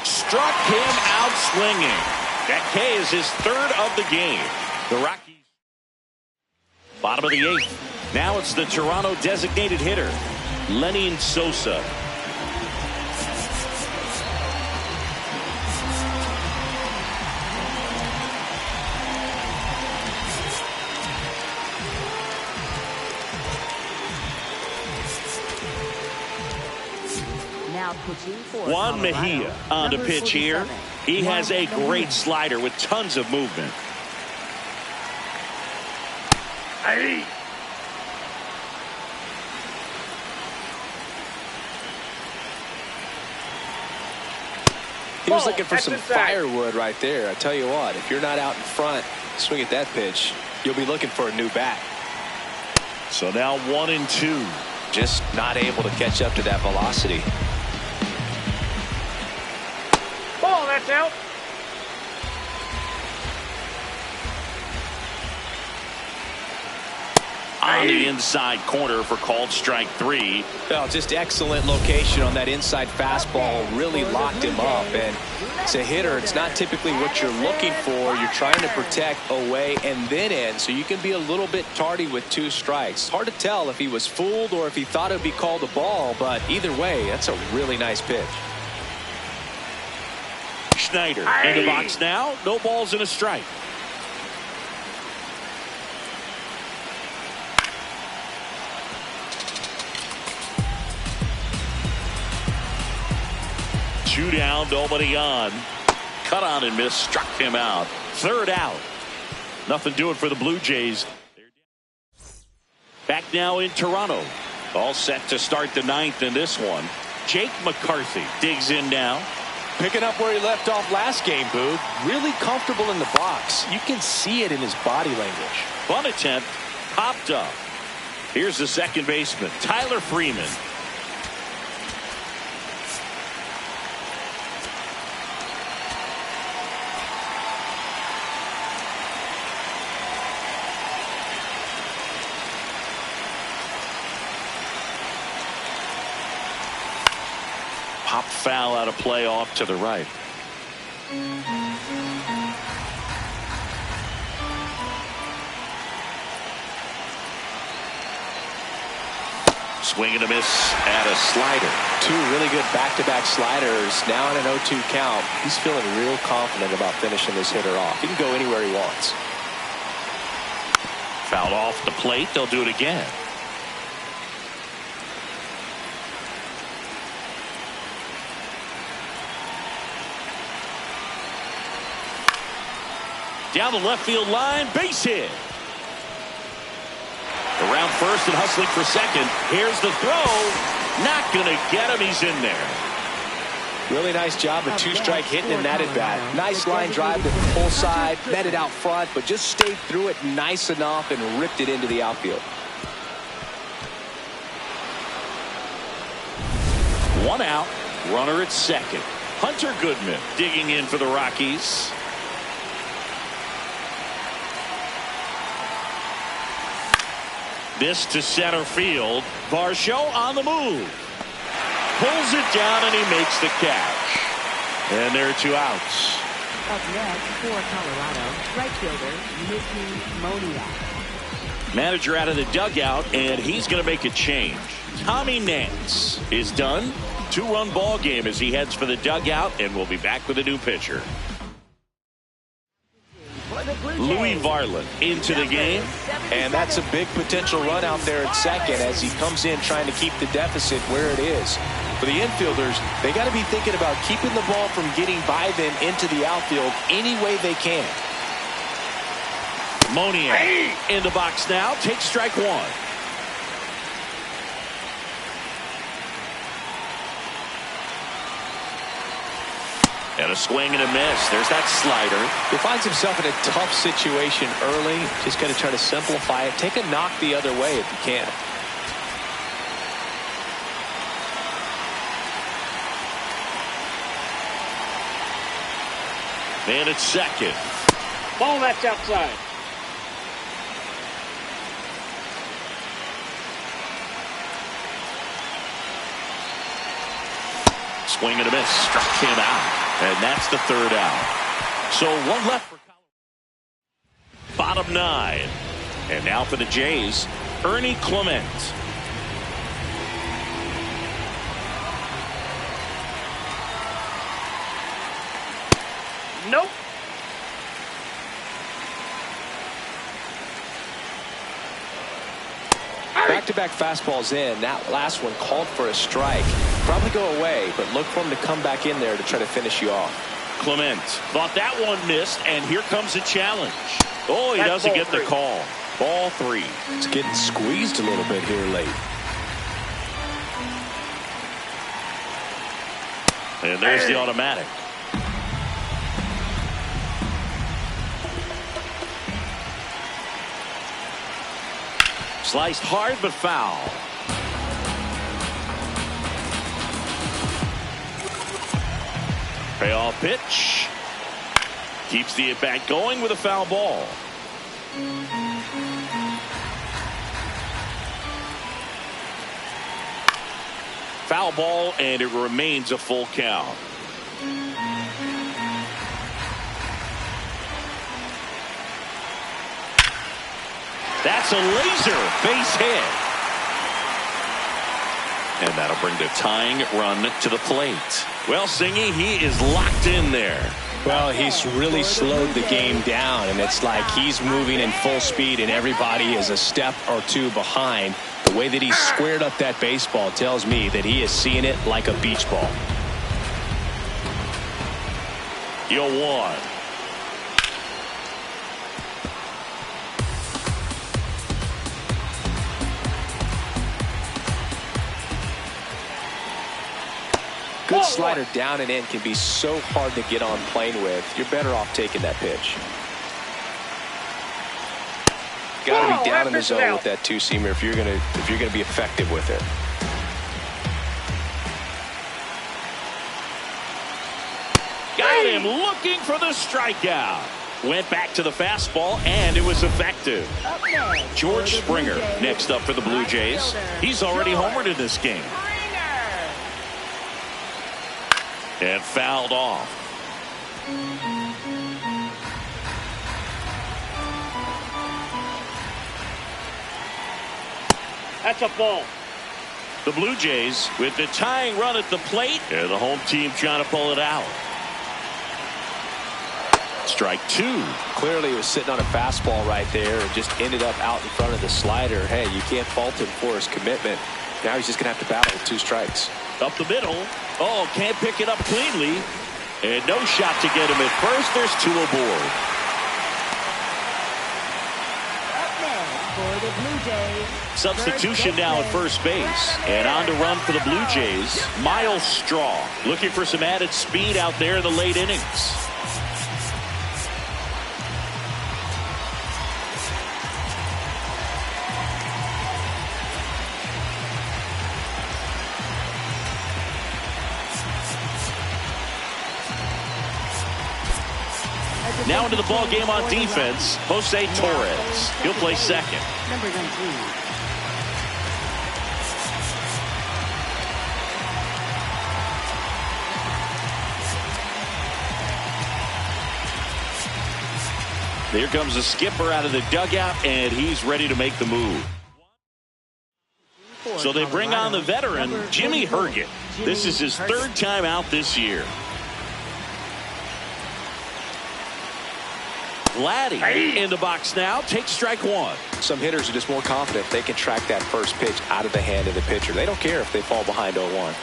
Struck him out swinging. That K is his 3rd of the game. The Rockies. Bottom of the 8th. Now it's the Toronto designated hitter, Lenny Sosa. Now pitching for Juan Colorado, Mejia on to number pitch here. 47, He has a Juan great Mejia. slider with tons of movement. Hey. He was Ball, looking for that's some inside. firewood right there. I tell you what, if you're not out in front, swing at that pitch, you'll be looking for a new bat. So now 1-2. Just not able to catch up to that velocity. Ball, that's out. on the inside corner for called strike 3. Well, just excellent location on that inside fastball. Really locked him up. And as a hitter, it's not typically what you're looking for. You're trying to protect away and then in, so you can be a little bit tardy with 2 strikes. Hard to tell if he was fooled or if he thought it would be called a ball, but either way, that's a really nice pitch. Schneider in the box now. No balls and a strike. Two down, nobody on. Cut on and miss, struck him out. 3rd out. Nothing doing for the Blue Jays. Back now in Toronto. All set to start the 9th in this one. Jake McCarthy digs in now. Picking up where he left off last game, Boog. Really comfortable in the box. You can see it in his body language. Bunt attempt popped up. Here's the second baseman, Tyler Freeman. Pop foul out of play off to the right. Swing and a miss at a slider. 2 really good back-to-back sliders. Now in an 0-2 count. He's feeling real confident about finishing this hitter off. He can go anywhere he wants. Fouled off the plate. They'll do it again. Down the left field line, base hit. Around first and hustling for second. Here's the throw. Not going to get him. He's in there. Really nice job of 2-strike hitting in that at bat. Nice line drive to the full side, met it out front, but just stayed through it nice enough and ripped it into the outfield. 1 out, runner at second. Hunter Goodman digging in for the Rockies. This to center field. Varsho on the move. Pulls it down and he makes the catch. And there are 2 outs. Up next for Colorado, right fielder Mickey Moniak. Manager out of the dugout, and he's going to make a change. Tommy Nance is done. 2-run ball game as he heads for the dugout, and we'll be back with a new pitcher. Louis Varland into the game. And that's a big potential run out there at second as he comes in trying to keep the deficit where it is. For the infielders, they got to be thinking about keeping the ball from getting by them into the outfield any way they can. Moniak in the box now. Takes strike 1. And a swing and a miss. There's that slider. He finds himself in a tough situation early. Just got to try to simplify it. Take a knock the other way if you can. And it's second. Ball that's outside. Swing and a miss. Struck him out. And that's the 3rd out. So 1 left for Colorado. Bottom 9. And now for the Jays, Ernie Clement. Nope. Back-to-back fastballs in. That last one called for a strike. Probably go away, but look for him to come back in there to try to finish you off. Clement thought that one missed, and here comes a challenge. Oh, he That's doesn't ball get the 3. call. Ball 3. It's getting squeezed a little bit here late. And there's the automatic. Sliced hard but foul. Payoff pitch. Keeps the at-bat going with a foul ball. foul ball, and it remains a full count. That's a laser base hit. And that'll bring the tying run to the plate. Well, Singy, he is locked in there. Well, he's really slowed the game down, and it's like he's moving in full speed, and everybody is a step or two behind. The way that he squared up that baseball tells me that he is seeing it like a beach ball. 0-1. Good slider down and in can be so hard to get on plane with. You're better off taking that pitch. Got to be down in the zone with that two-seamer if you're gonna be effective with it. Got him looking for the strikeout. Went back to the fastball, and it was effective. George Springer next up for the Blue Jays. He's already homered in this game. And fouled off. That's a ball. The Blue Jays with the tying run at the plate. And the home team trying to pull it out. Strike two. Clearly he was sitting on a fastball right there and just ended up out in front of the slider. Hey, you can't fault him for his commitment. Now he's just going to have to battle with 2 strikes. Up the middle. Oh, can't pick it up cleanly. And no shot to get him at first. There's 2 aboard. For the Blue Jays. Substitution now at first base. And on to run for the Blue Jays, Miles Straw. Looking for some added speed out there in the late innings. Now into the ball game on defense, Jose Torres. He'll play second. Number 19. Here comes the skipper out of the dugout, and he's ready to make the move. So they bring on the veteran, Jimmy Herget. This is his 3rd time out this year. Vladdy in the box now. Takes strike 1. Some hitters are just more confident they can track that first pitch out of the hand of the pitcher. They don't care if they fall behind 0-1.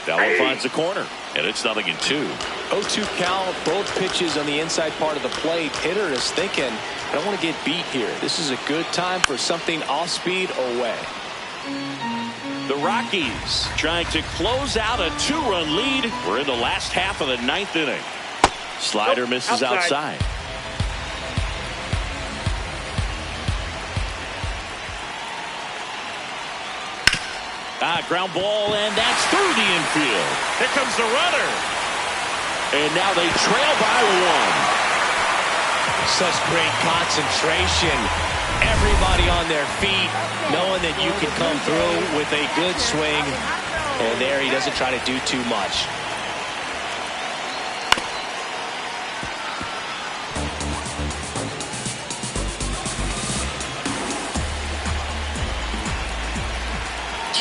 That one finds the corner, and it's 0-2. 0-2 count, both pitches on the inside part of the plate. Hitter is thinking, I don't want to get beat here. This is a good time for something off speed away. The Rockies trying to close out a 2-run lead. We're in the last half of the 9th inning. Slider misses outside. Ground ball, and that's through the infield. Here comes the runner. And now they trail by 1. Such great concentration. Everybody on their feet, knowing that you can come through with a good swing. And there he doesn't try to do too much.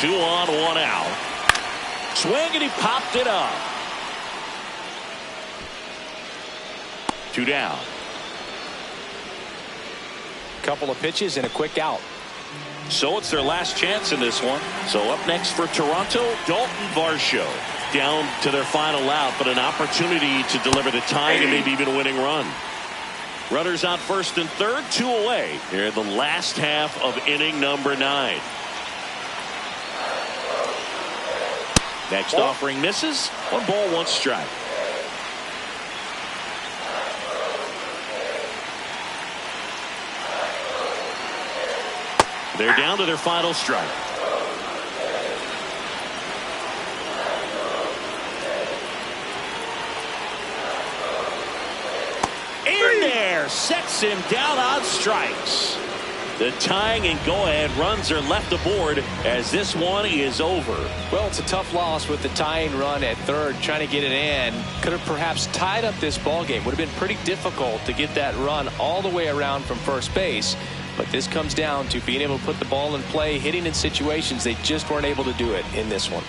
Two on, 1 out. Swing, and he popped it up. 2 down. Couple of pitches and a quick out. So it's their last chance in this one. So up next for Toronto, Dalton Varsho. Down to their final out, but an opportunity to deliver the tying and maybe even a winning run. Runners on first and third, 2 away. Here in the last half of inning number 9. Next offering misses. 1 ball, 1 strike. They're down to their final strike. In there, sets him down on strikes. The tying and go-ahead runs are left aboard as this one is over. Well, it's a tough loss with the tying run at third, trying to get it in. Could have perhaps tied up this ball game. Would have been pretty difficult to get that run all the way around from first base. But this comes down to being able to put the ball in play, hitting in situations they just weren't able to do it in this one.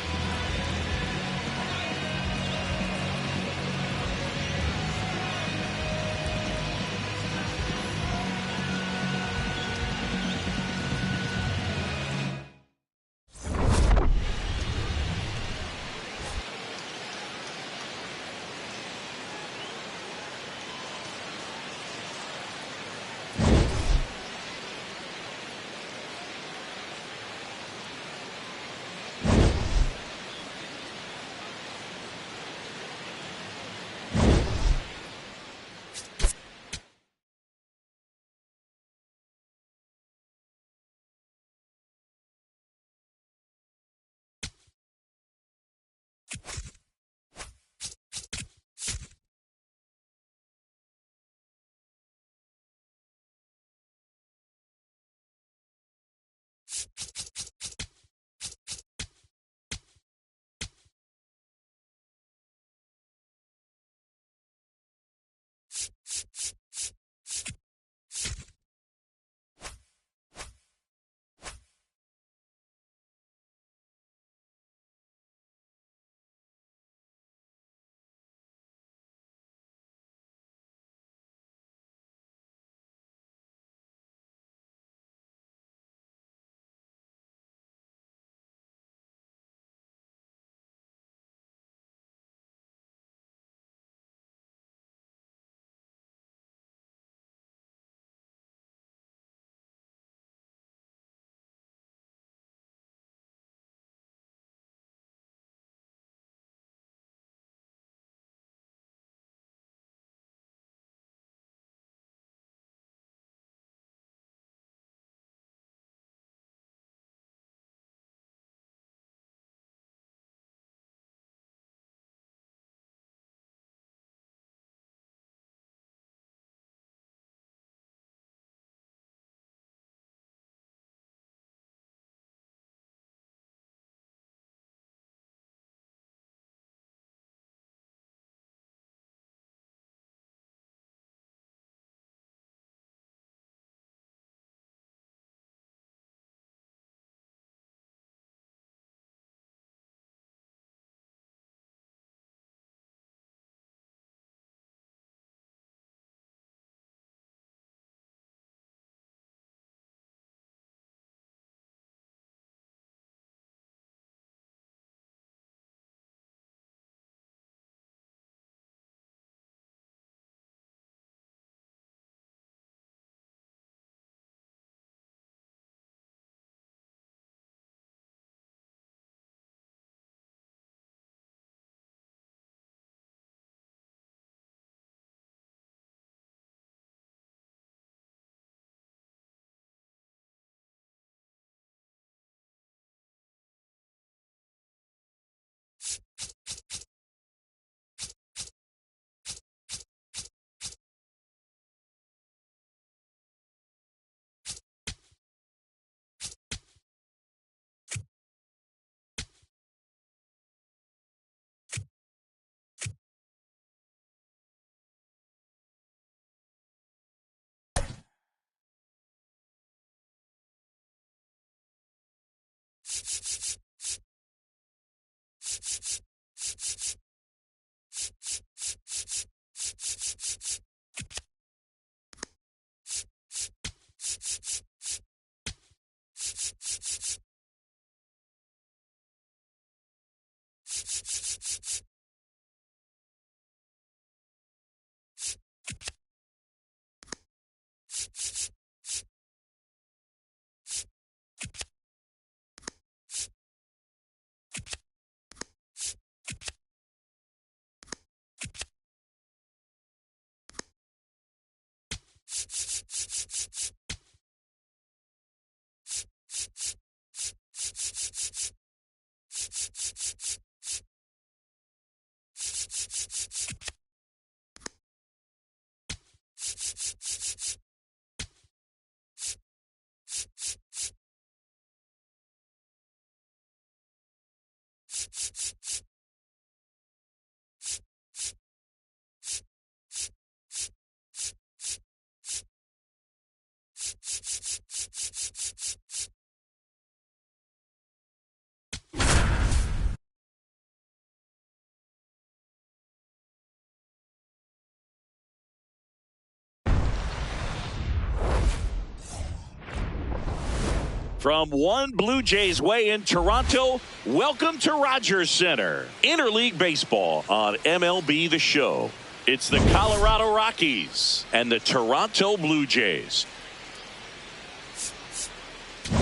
From one Blue Jays way in Toronto, welcome to Rogers Center. Interleague Baseball on MLB The Show. It's the Colorado Rockies and the Toronto Blue Jays.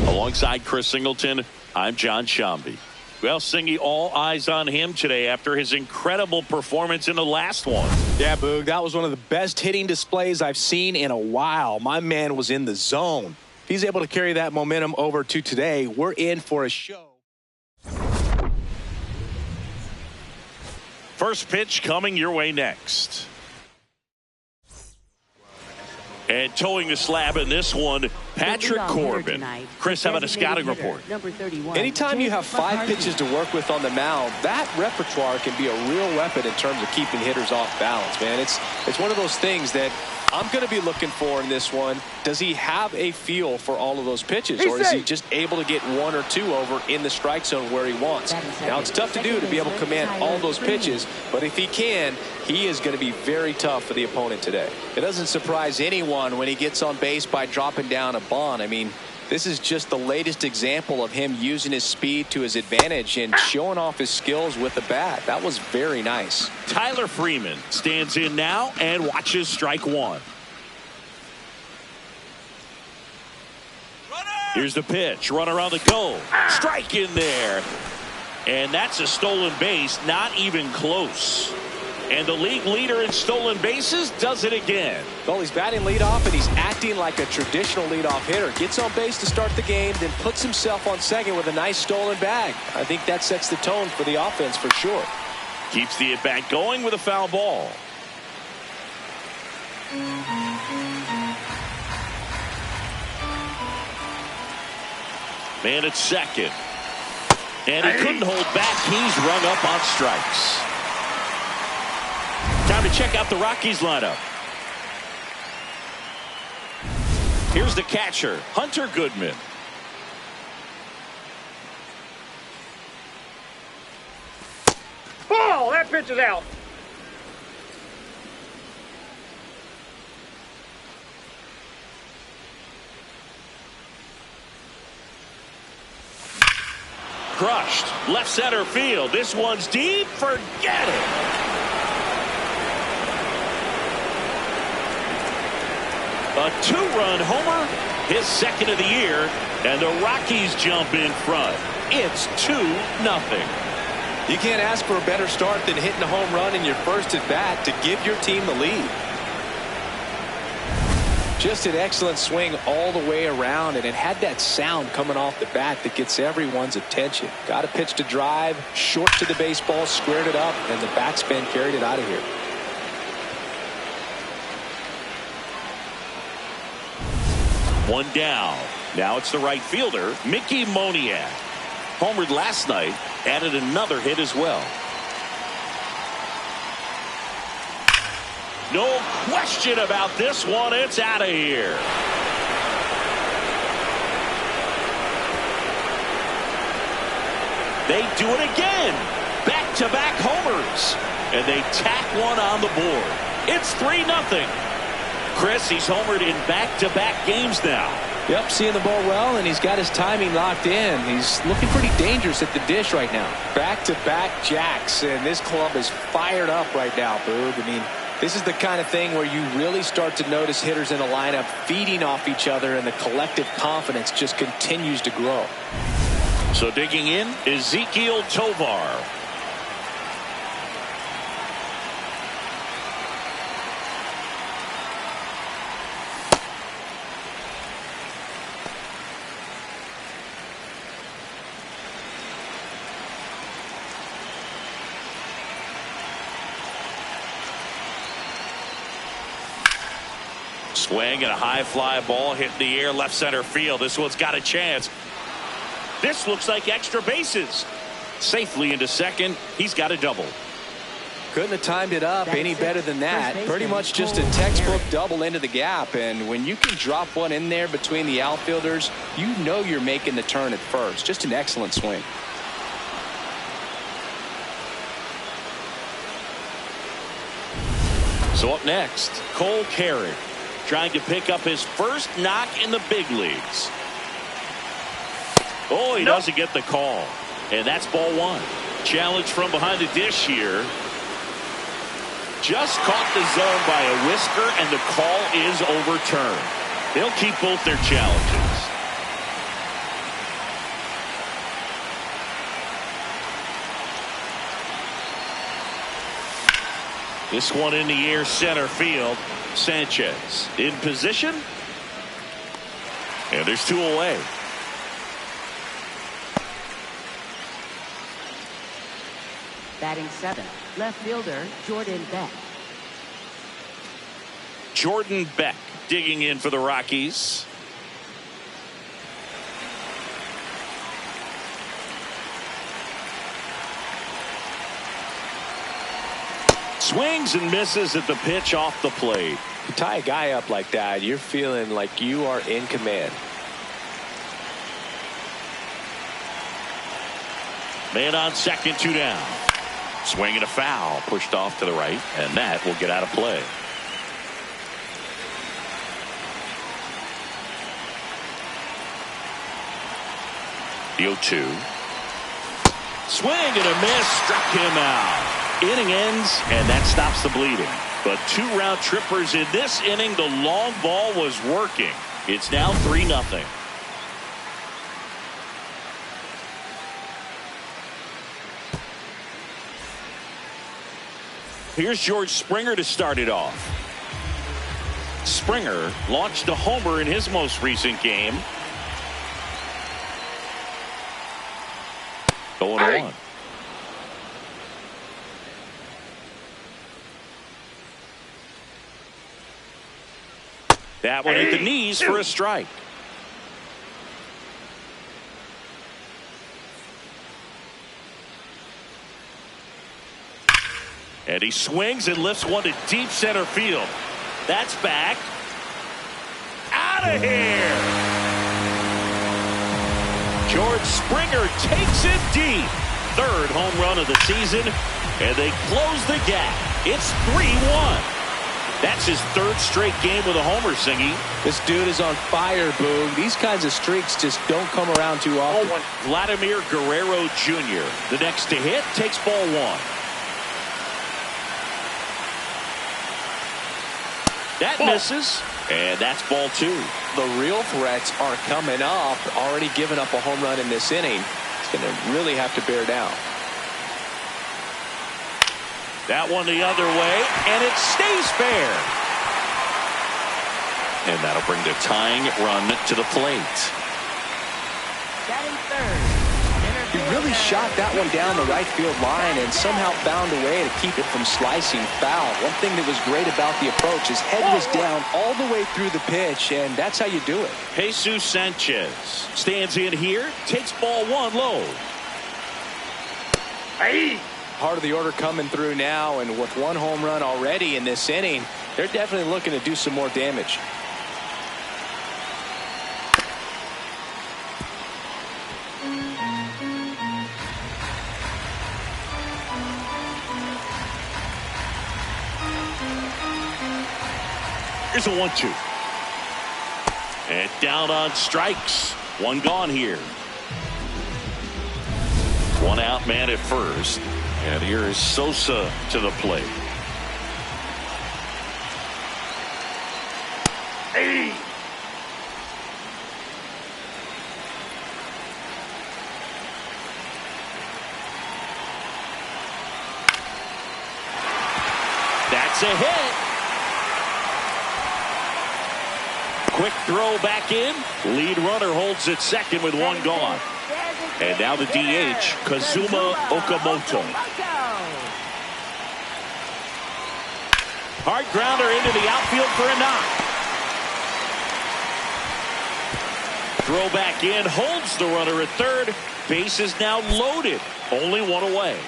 Alongside Chris Singleton, I'm John Shambi. Well, Singy, all eyes on him today after his incredible performance in the last one. Yeah, Boog, that was one of the best hitting displays I've seen in a while. My man was in the zone. He's able to carry that momentum over to today. We're in for a show. First pitch coming your way next. And towing the slab in this one, Patrick Corbin. Chris, how about a scouting report? Anytime you have 5 pitches to work with on the mound, that repertoire can be a real weapon in terms of keeping hitters off balance, man. It's one of those things that I'm going to be looking for in this one. Does he have a feel for all of those pitches, or is he just able to get 1 or 2 over in the strike zone where he wants? Now, it's tough to do to be able to command all those pitches, but if he can, he is going to be very tough for the opponent today. It doesn't surprise anyone when he gets on base by dropping down a bunt. I mean, this is just the latest example of him using his speed to his advantage and showing off his skills with the bat. That was very nice. Tyler Freeman stands in now and watches strike 1. Here's the pitch. Runner on the go. Strike in there. And that's a stolen base. Not even close. And the league leader in stolen bases does it again. Well, he's batting leadoff, and he's acting like a traditional leadoff hitter. Gets on base to start the game, then puts himself on second with a nice stolen bag. I think that sets the tone for the offense for sure. Keeps the at-bat going with a foul ball. Man at second. And he couldn't hold back. He's rung up on strikes. Time to check out the Rockies lineup. Here's the catcher, Hunter Goodman. Ball! That pitch is out. Crushed. Left center field. This one's deep. Forget it. A 2-run homer, his second of the year, and the Rockies jump in front. It's 2-0. You can't ask for a better start than hitting a home run in your first at bat to give your team the lead. Just an excellent swing all the way around, and it had that sound coming off the bat that gets everyone's attention. Got a pitch to drive, short to the baseball, squared it up, and the backspin carried it out of here. One down. Now it's the right fielder, Mickey Moniak. Homered last night, added another hit as well. No question about this one. It's out of here. They do it again. Back-to-back homers. And they tack one on the board. It's 3-0. Chris, he's homered in back-to-back games now. Yep, seeing the ball well, and he's got his timing locked in. He's looking pretty dangerous at the dish right now. Back-to-back jacks, and this club is fired up right now, Boog. I mean, this is the kind of thing where you really start to notice hitters in a lineup feeding off each other, and the collective confidence just continues to grow. So digging in, Ezekiel Tovar. Swing and a high fly ball hit in the air left center field. This one's got a chance. This looks like extra bases. Safely into second. He's got a double. Couldn't have timed it up any better than that. Pretty much just a textbook double into the gap. And when you can drop one in there between the outfielders, you know you're making the turn at first. Just an excellent swing. So up next, Cole Carrick, trying to pick up his first knock in the big leagues. Oh, he doesn't get the call. And that's ball one. Challenge from behind the dish here. Just caught the zone by a whisker, and the call is overturned. They'll keep both their challenges. This one in the air, center field. Sanchez in position. And there's two away. Batting seventh, left fielder Jordan Beck. Jordan Beck digging in for the Rockies. Swings and misses at the pitch off the plate. You tie a guy up like that, you're feeling like you are in command. Man on second, two down. Swing and a foul, pushed off to the right, and that will get out of play. The 0-2. Swing and a miss, struck him out. Inning ends, and that stops the bleeding. But two round trippers in this inning. The long ball was working. It's now 3-0. Here's George Springer to start it off. Springer launched a homer in his most recent game. 0-1. That one hit the knees for a strike. And he swings and lifts one to deep center field. That's back. Out of here. George Springer takes it deep. Third home run of the season, and they close the gap. It's 3-1. That's his third straight game with a homer, Singy. This dude is on fire, Boog. These kinds of streaks just don't come around too often. Vladimir Guerrero Jr., the next to hit, takes ball one. That misses, and that's ball two. The real threats are coming up. Already given up a home run in this inning. It's going to really have to bear down. That one the other way, and it stays fair. And that'll bring the tying run to the plate. Batting third. He really shot that one down the right field line and somehow found a way to keep it from slicing foul. One thing that was great about the approach, his head was down all the way through the pitch, and that's how you do it. Jesus Sanchez stands in here, takes ball one low. Part of the order coming through now, and with one home run already in this inning, they're definitely looking to do some more damage. Here's a 1-2. And down on strikes. One gone here. One out man at first. And here is Sosa to the plate. Hey. That's a hit. Quick throw back in. Lead runner holds at second with one gone. And now the DH, Kazuma Okamoto. Hard grounder into the outfield for a knock. Throw back in, holds the runner at third. Base is now loaded. Only one away.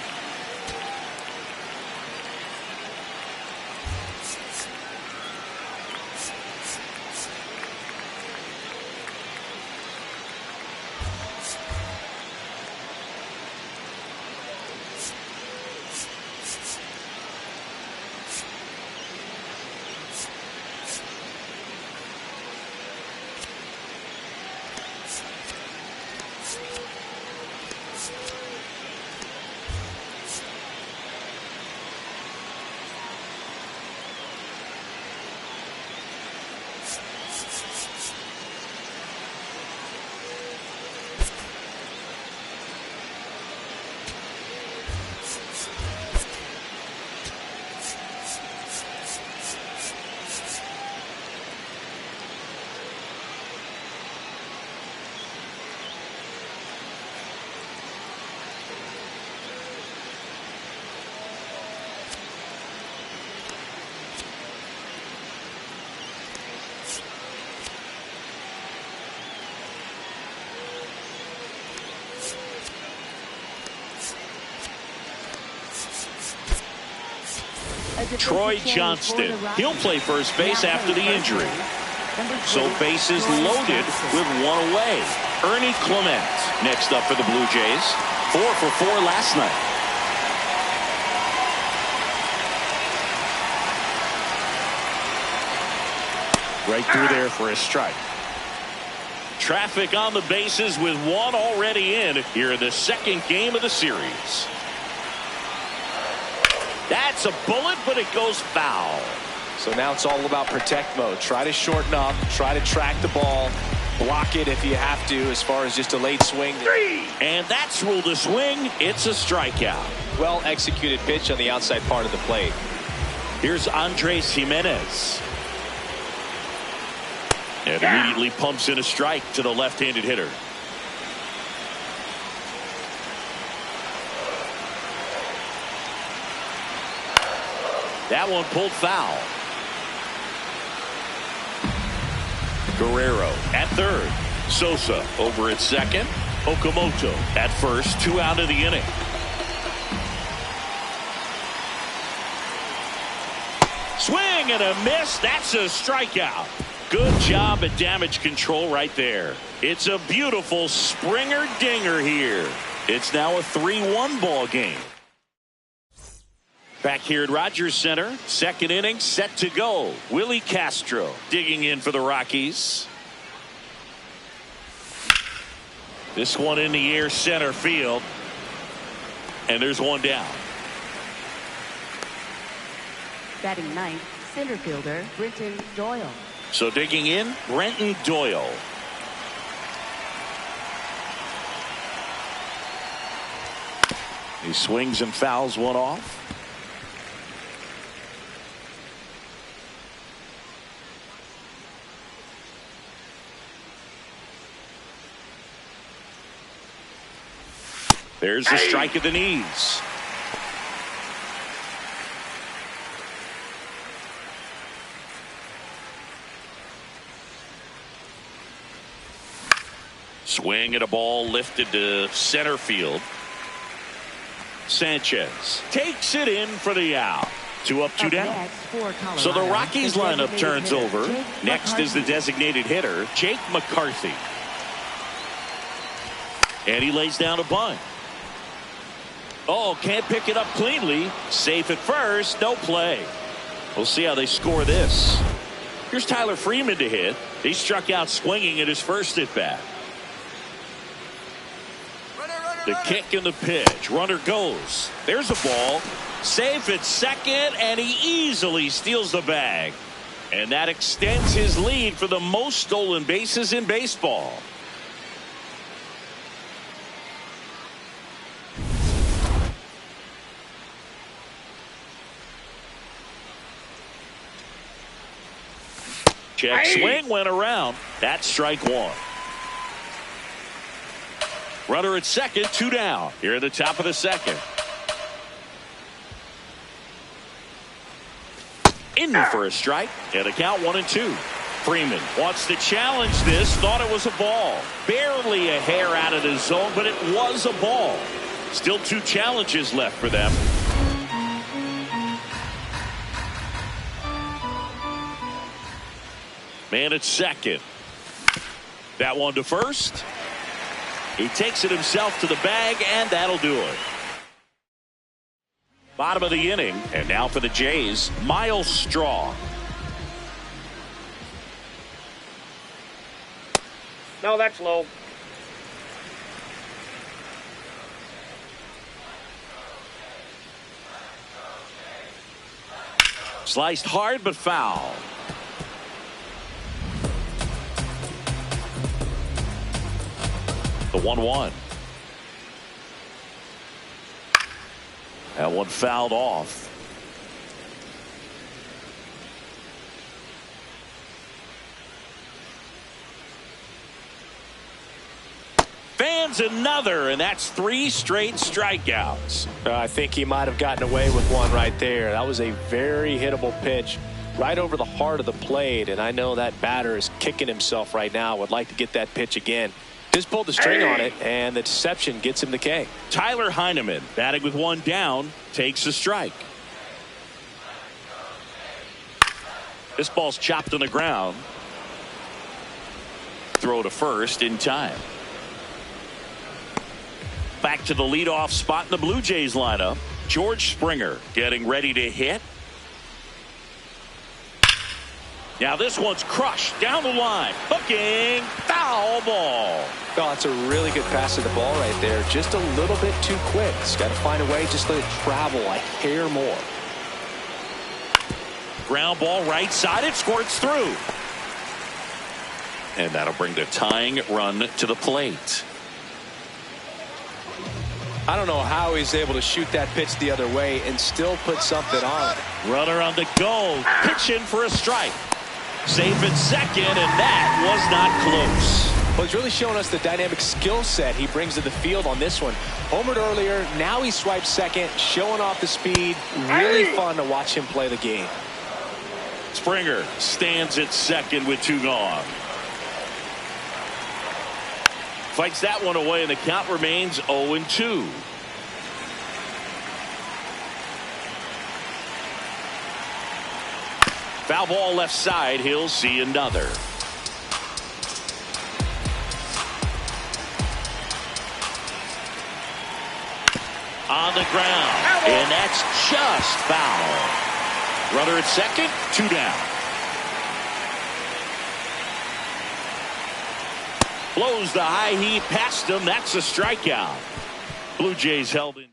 Troy Johnston. He'll play first base after the injury. So bases loaded with one away. Ernie Clement next up for the Blue Jays. 4 for 4 last night. Right through there for a strike. Traffic on the bases with one already in here in the second game of the series. That's a bullet, but it goes foul. So now it's all about protect mode. Try to shorten up, try to track the ball, block it if you have to as far as just a late swing. And that's ruled a swing. It's a strikeout. Well executed pitch on the outside part of the plate. Here's Andres Jimenez. And immediately pumps in a strike to the left-handed hitter. That one pulled foul. Guerrero at third. Sosa over at second. Okamoto at first. 2 out of the inning. Swing and a miss. That's a strikeout. Good job at damage control right there. It's a beautiful Springer dinger here. It's now a 3-1 ball game. Back here at Rogers Center, second inning set to go. Willie Castro digging in for the Rockies. This one in the air center field. And there's one down. Batting ninth, center fielder Brenton Doyle. So digging in, Brenton Doyle. He swings and fouls one off. There's the strike at the knees. Swing at a ball lifted to center field. Sanchez takes it in for the out. 2 up, 2 down. So the Rockies lineup turns over. Next is the designated hitter, Jake McCarthy. And he lays down a bunt. Oh, can't pick it up cleanly. Safe at first, no play. We'll see how they score this. Here's Tyler Freeman to hit. He struck out swinging at his first at bat. The kick and the pitch. Runner goes. There's a ball. Safe at second, and he easily steals the bag. And that extends his lead for the most stolen bases in baseball. Check swing went around. That's strike one. Runner at second, 2 down. Here at the top of the second. In for a strike. And a count 1-2. Freeman wants to challenge this. Thought it was a ball. Barely a hair out of the zone, but it was a ball. Still 2 challenges left for them. Man at second. That one to first. He takes it himself to the bag, and that'll do it. Bottom of the inning, and now for the Jays, Miles Straw. No, that's low. Sliced hard but foul. The 1-1. That one fouled off. Fans another, and that's 3 straight strikeouts. I think he might have gotten away with one right there. That was a very hittable pitch right over the heart of the plate, and I know that batter is kicking himself right now. Would like to get that pitch again. Just pulled the string on it, and the deception gets him the K. Tyler Heineman, batting with 1 down, takes a strike. This ball's chopped on the ground. Throw to first in time. Back to the leadoff spot in the Blue Jays lineup. George Springer getting ready to hit. Now this one's crushed down the line. Hooking. Foul ball. Oh, that's a really good pass of the ball right there. Just a little bit too quick. He's got to find a way, just let it travel a hair more. Ground ball right side. It squirts through. And that'll bring the tying run to the plate. I don't know how he's able to shoot that pitch the other way and still put something on it. Runner on the go. Pitch in for a strike. Safe at second, and that was not close. Well, he's really showing us the dynamic skill set he brings to the field on this one. Homered earlier, now he swipes second, showing off the speed. Really fun to watch him play the game. Springer stands at second with 2 gone. Fights that one away, and the count remains 0-2. Foul ball left side. He'll see another. On the ground, and that's just foul. Runner at second, 2 down. Blows the high heat past him. That's a strikeout. Blue Jays held in.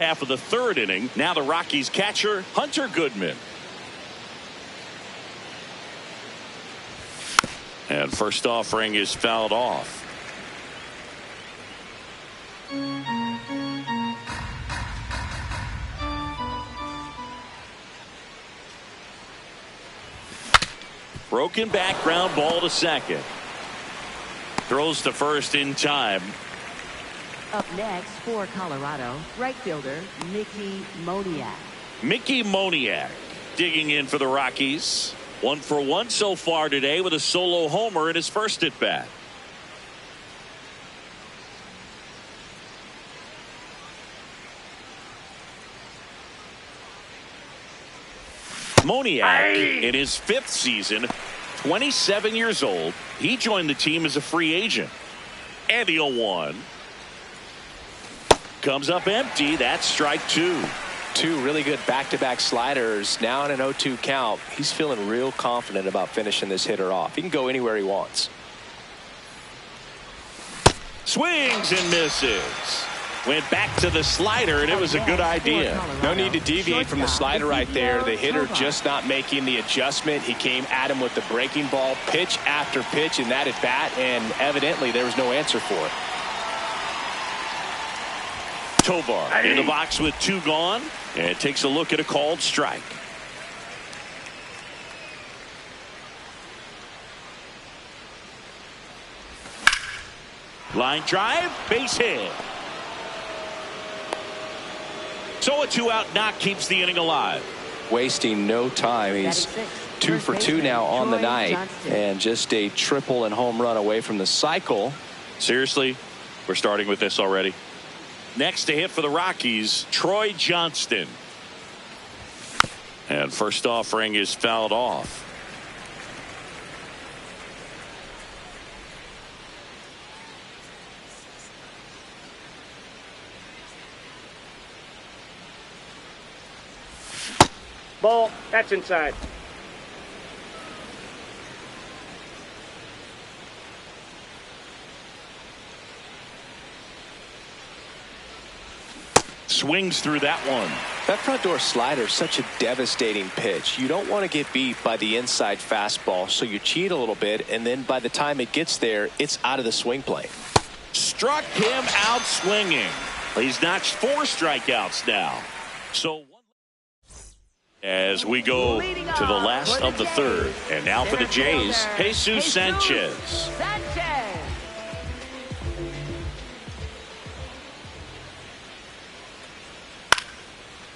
Half of the third inning. Now the Rockies catcher, Hunter Goodman. And first offering is fouled off. Broken back ground ball to second. Throws to first in time. Up next for Colorado, right fielder Mickey Moniak. Mickey Moniak digging in for the Rockies. 1 for 1 so far today with a solo homer in his first at bat. Moniak in his 5th season, 27 years old. He joined the team as a free agent. And the 0-1. Comes up empty. That's strike 2. 2 really good back-to-back sliders. Now in an 0-2 count. He's feeling real confident about finishing this hitter off. He can go anywhere he wants. Swings and misses. Went back to the slider, and it was a good idea. No need to deviate from the slider right there. The hitter just not making the adjustment. He came at him with the breaking ball, pitch after pitch in that at bat, and evidently there was no answer for it. Tovar in the box with 2 gone, and takes a look at a called strike. Line drive, base hit. So a 2-out knock keeps the inning alive. Wasting no time. He's 2 for 2 now on the night, and just a triple and home run away from the cycle. Seriously, we're starting with this already. Next to hit for the Rockies, Troy Johnston. And first offering is fouled off. Ball. That's inside. Swings through that one. That front door slider is such a devastating pitch. You don't want to get beat by the inside fastball, so you cheat a little bit, and then by the time it gets there, it's out of the swing plane. Struck him out swinging. He's notched 4 strikeouts now. So as we go to the last of the third, and now for the Jays, Jesus Sanchez.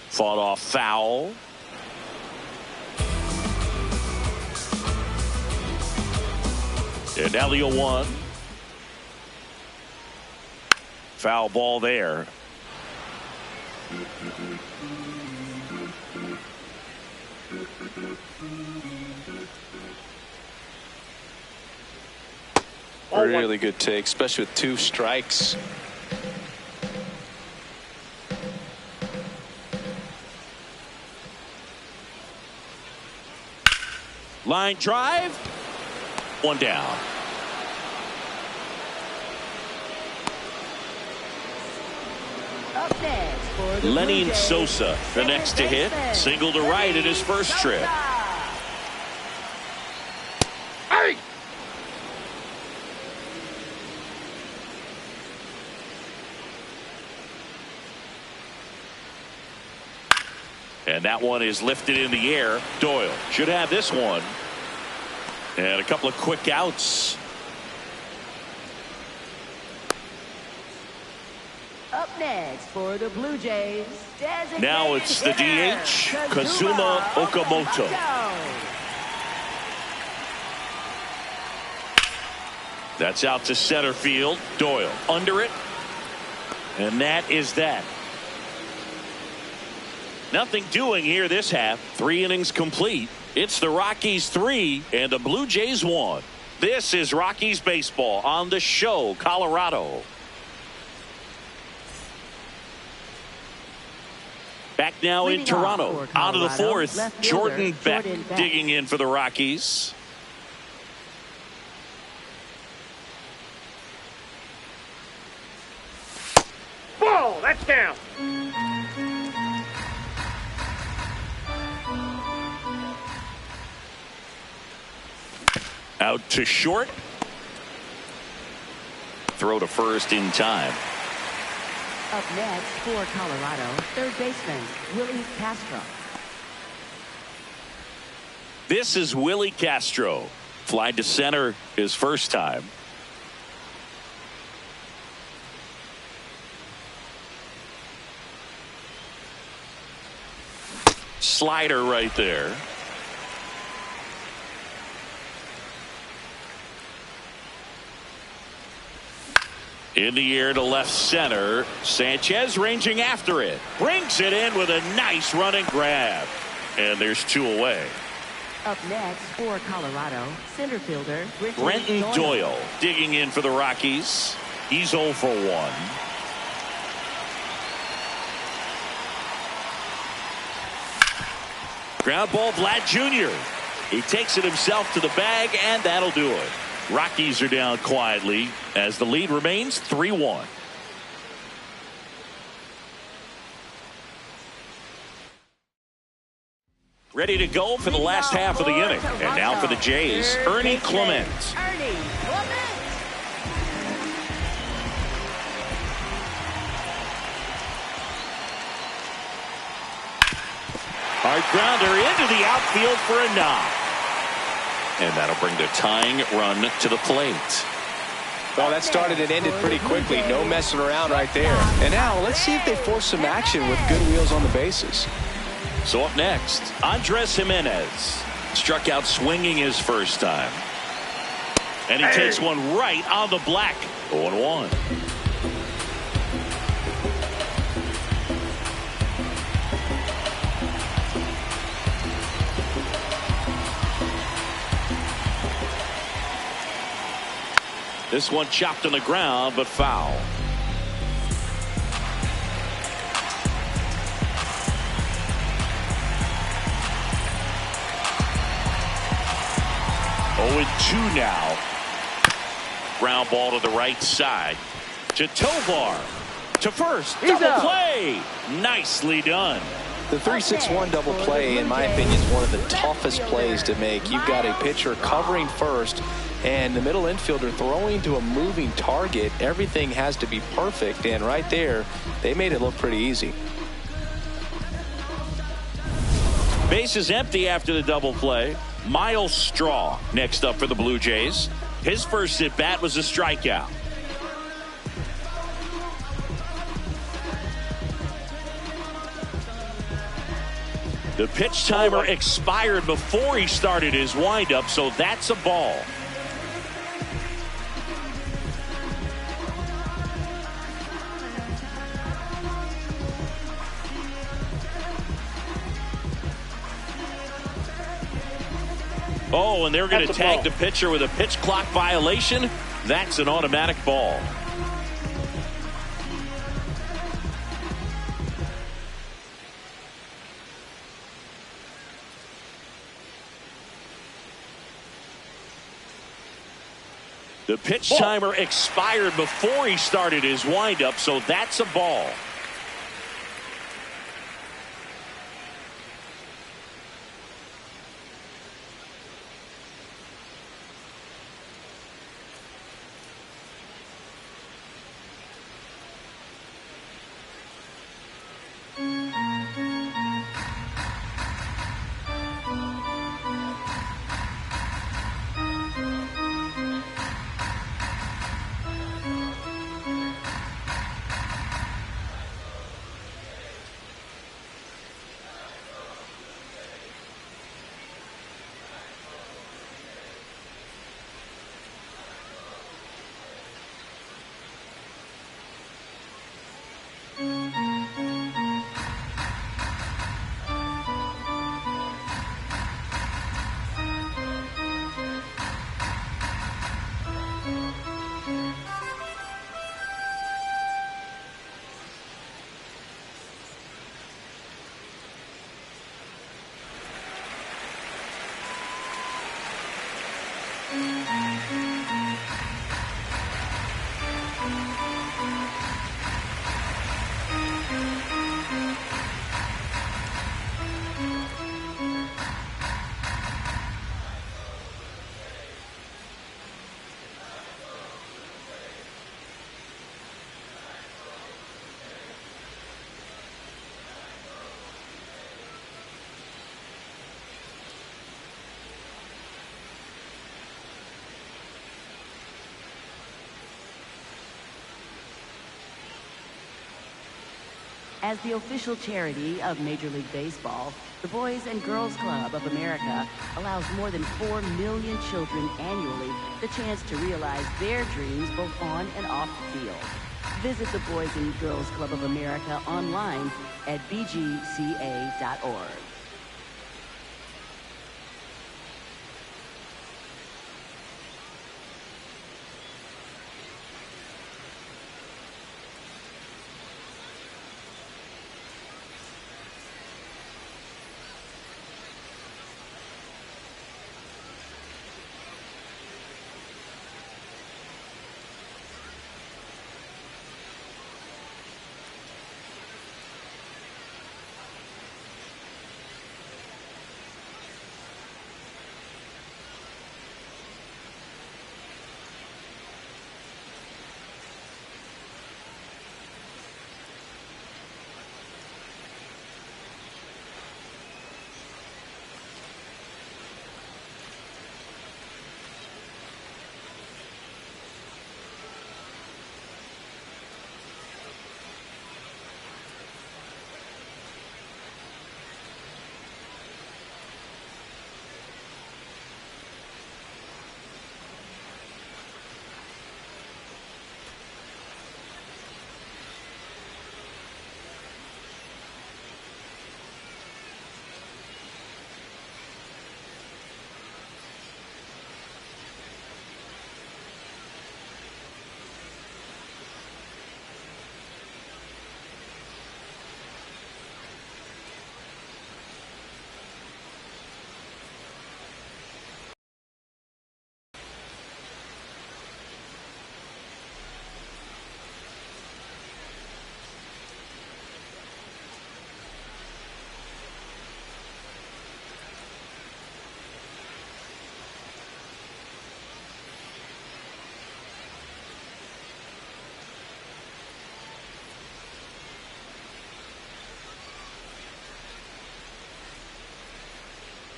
Fought off foul. And now the 0-1. Foul ball there. Really good take, especially with 2 strikes. Line drive. 1 down. Up next for the Lenny Blue Jays, Sosa, the next to hit. Single to right in his first trip. Hey! And that one is lifted in the air. Doyle should have this one. And a couple of quick outs. Up next for the Blue Jays, Now it's the DH, Kazuma Okamoto. That's out to center field. Doyle under it. And that is that. Nothing doing here this half. 3 innings complete. It's the Rockies 3 and the Blue Jays 1. This is Rockies baseball on the show, Colorado. Back now in Toronto. Out of the 4th, Jordan Beck digging in for the Rockies. Ball. That's down. Out to short. Throw to first in time. Up next for Colorado, third baseman Willie Castro. This is Willie Castro. Fly to center his first time. Slider right there. In the air to left center. Sanchez ranging after it. Brings it in with a nice running grab. And there's 2 away. Up next for Colorado, center fielder Brenton Doyle digging in for the Rockies. He's 0 for 1. Ground ball, Vlad Jr. He takes it himself to the bag, and that'll do it. Rockies are down quietly as the lead remains 3-1. Ready to go for the last half of the inning. And now for the Jays, Ernie Clement. Hard grounder into the outfield for a knock. And that'll bring the tying run to the plate. Well, that started and ended pretty quickly. No messing around right there. And now let's see if they force some action with good wheels on the bases. So up next, Andres Jimenez struck out swinging his first time. And he takes one right on the black. 0-1. This one chopped on the ground, but foul. Oh, 2 now. Ground ball to the right side. To Tovar. To first. Double play. Nicely done. The 3-6-1 double play, in my opinion, is one of the toughest plays to make. You've got a pitcher covering first and the middle infielder throwing to a moving target. Everything has to be perfect, and right there, they made it look pretty easy. Base is empty after the double play. Miles Straw next up for the Blue Jays. His first at bat was a strikeout. The pitch timer expired before he started his windup, so that's a ball. Oh, and they're going to tag the pitcher with a pitch clock violation. That's an automatic ball. The pitch timer expired before he started his windup, so that's a ball. As the official charity of Major League Baseball, the Boys and Girls Club of America allows more than 4 million children annually the chance to realize their dreams both on and off the field. Visit the Boys and Girls Club of America online at bgca.org.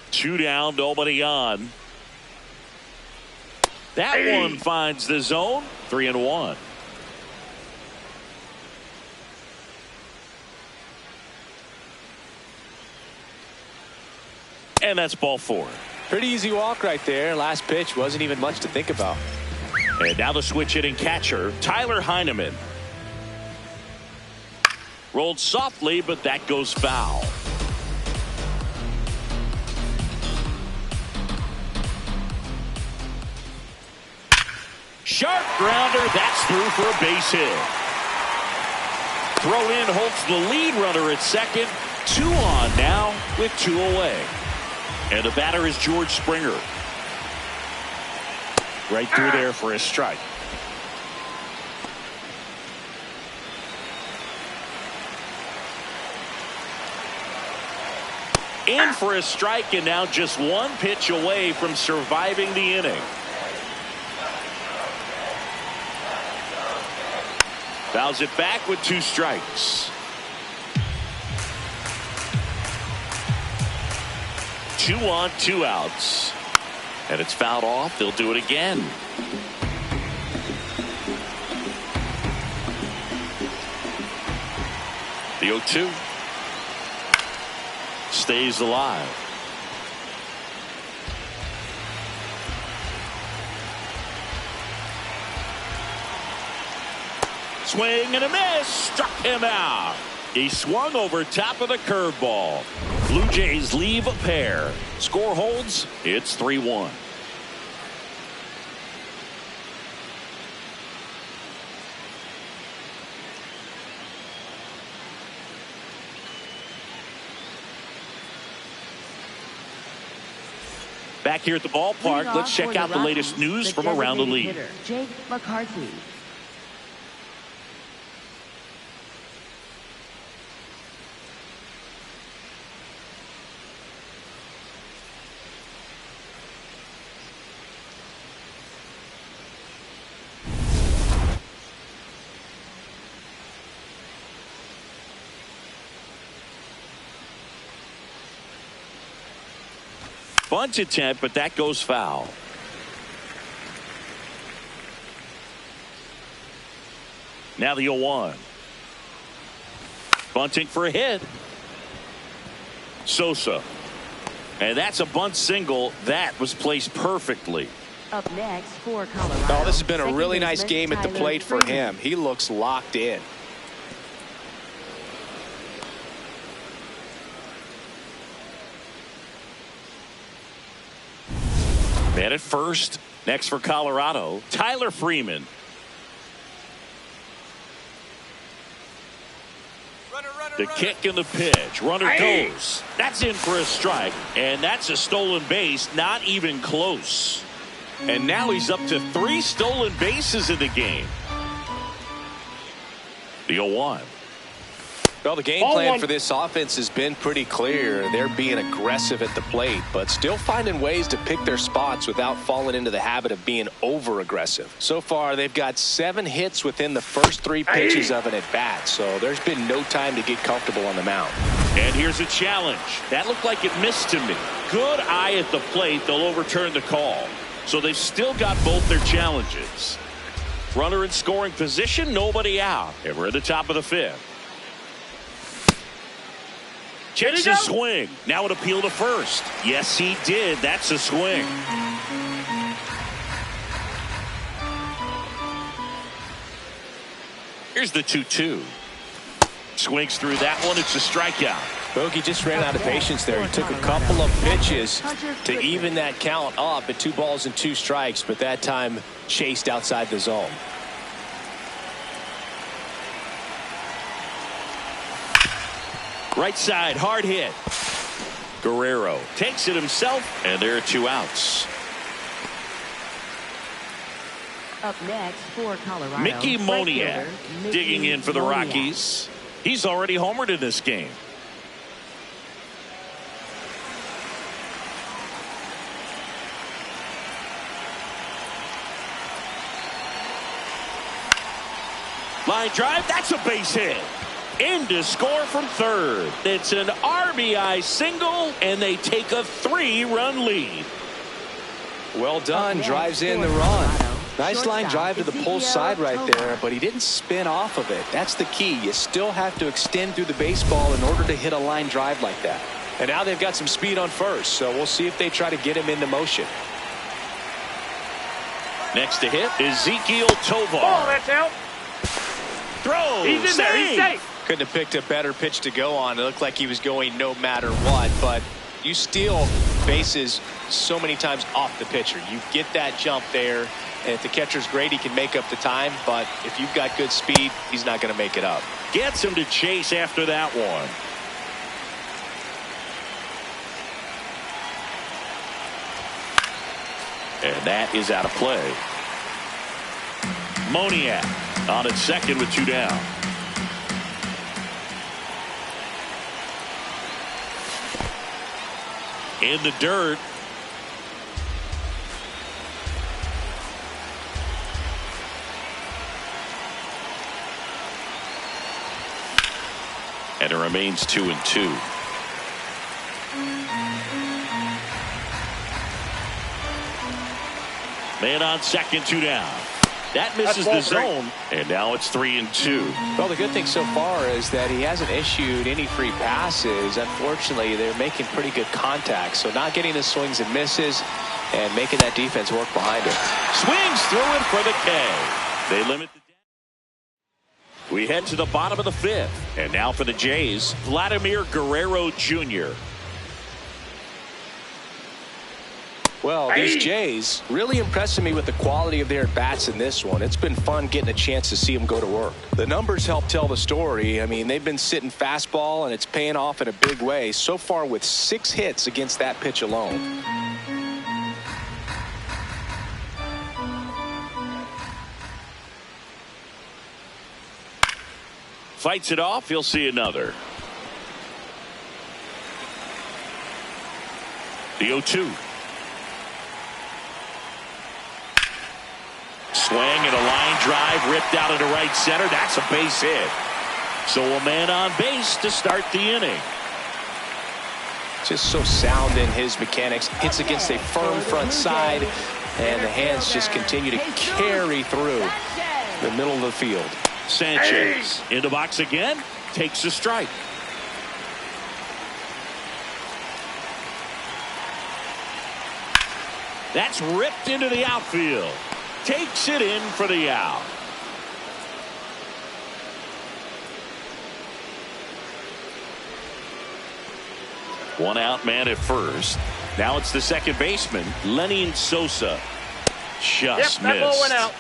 Two down, nobody on. That one finds the zone. 3-1. And that's ball 4. Pretty easy walk right there. Last pitch wasn't even much to think about. And now the switch hitting catcher, Tyler Heineman. Rolled softly, but that goes foul. Sharp grounder, that's through for a base hit. Throw in holds the lead runner at second. 2 on now with 2 away. And the batter is George Springer. Right through there for a strike. In for a strike, and now just 1 pitch away from surviving the inning. Fouls it back with 2 strikes. 2 on, 2 outs. And it's fouled off. They'll do it again. The 0-2 stays alive. Swing and a miss. Struck him out. He swung over top of the curveball. Blue Jays leave a pair. Score holds. It's 3-1. Back here at the ballpark, let's check out the latest news from around the league. Jake McCarthy. Bunt attempt, but that goes foul. Now the 0-1. Bunting for a hit. Sosa. And that's a bunt single that was placed perfectly. Up next for Colorado. Oh, this has been a second really nice baseman game at the Tyler plate for Freeman. him. He looks locked in. Man at first. Next for Colorado, Tyler Freeman. The kick and the pitch. Runner goes. That's in for a strike. And that's a stolen base. Not even close. And now he's up to 3 stolen bases in the game. The 0-1. Well, the game plan for this offense has been pretty clear. They're being aggressive at the plate, but still finding ways to pick their spots without falling into the habit of being over-aggressive. So far, they've got 7 hits within the first 3 pitches of an at-bat, so there's been no time to get comfortable on the mound. And here's a challenge. That looked like it missed to me. Good eye at the plate. They'll overturn the call. So they've still got both their challenges. Runner in scoring position, nobody out. And we're at the top of the 5th. Checks his swing. Now an appeal to first. Yes, he did. That's a swing. Here's the 2-2. Swings through that one. It's a strikeout. Bogey just ran out of patience there. He took a couple of pitches to even that count up at 2 balls and 2 strikes, but that time chased outside the zone. Right side, hard hit. Guerrero takes it himself, and there are 2 outs. Up next for Colorado, Mickey right Moniak fielder, digging Mickey in for the Moniak. Rockies. He's already homered in this game. Line drive, that's a base hit. In to score from third. It's an RBI single, and they take a 3-run lead. Well done. Drives in the run. Nice line drive to the pull side right there, but he didn't spin off of it. That's the key. You still have to extend through the baseball in order to hit a line drive like that. And now they've got some speed on first, so we'll see if they try to get him into motion. Next to hit, Ezekiel Tovar. Ball, that's out. Throw. He's in there. He's safe. Couldn't have picked a better pitch to go on. It looked like he was going no matter what, but you steal bases so many times off the pitcher. You get that jump there, and if the catcher's great, he can make up the time, but if you've got good speed, he's not going to make it up. Gets him to chase after that one. And that is out of play. Moniak on at second with 2 down. In the dirt. And it remains 2-2. Man on second, 2 down. That misses the zone, and now it's 3-2. Well, the good thing so far is that he hasn't issued any free passes. Unfortunately, they're making pretty good contact, so not getting the swings and misses and making that defense work behind him. Swings through it for the K. They limit the damage. We head to the bottom of the 5th, and now for the Jays, Vladimir Guerrero Jr. Well, these Jays really impressing me with the quality of their at-bats in this one. It's been fun getting a chance to see them go to work. The numbers help tell the story. I mean, they've been sitting fastball, and it's paying off in a big way. So far with 6 hits against that pitch alone. Fights it off. He'll see another. The 0-2. Swing and a line drive ripped out into right center. That's a base hit. So a man on base to start the inning. Just so sound in his mechanics. Hits against a firm front side, and the hands just continue to carry through the middle of the field. Sanchez in the box again. takes a strike. That's ripped into the outfield. Takes it in for the out. One out man at first. Now it's the second baseman, Lenny Sosa. Just That ball missed. went out.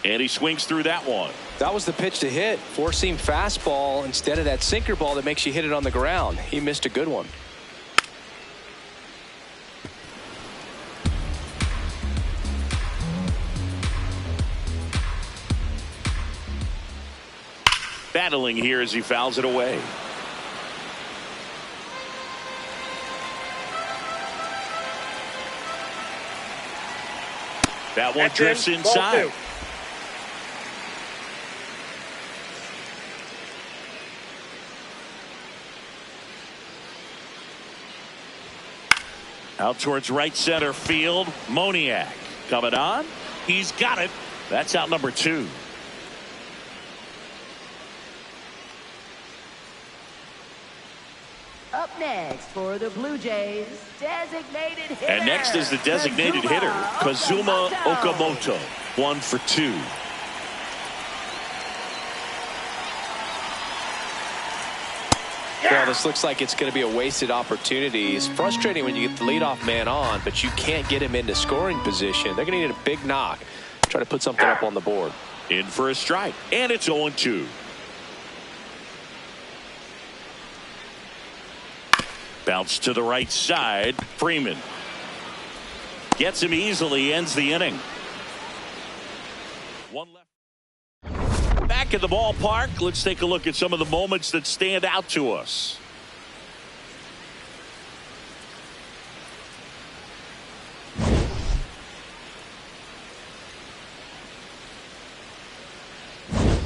And he swings through that one. That was the pitch to hit. Four-seam fastball instead of that sinker ball that makes you hit it on the ground. He missed a good one. Battling here as he fouls it away. That one drifts inside. Out towards right center field. Moniak coming on. He's got it. That's out number 2. Up next for the Blue Jays, designated hitter. And next is the designated hitter, Kazuma Okamoto. 1 for 2. Well, this looks like it's going to be a wasted opportunity. It's frustrating when you get the leadoff man on, but you can't get him into scoring position. They're going to need a big knock. Try to put something up on the board. In for a strike. And it's 0-2. Bounce to the right side. Freeman gets him easily, ends the inning. One left. Back at the ballpark, let's take a look at some of the moments that stand out to us.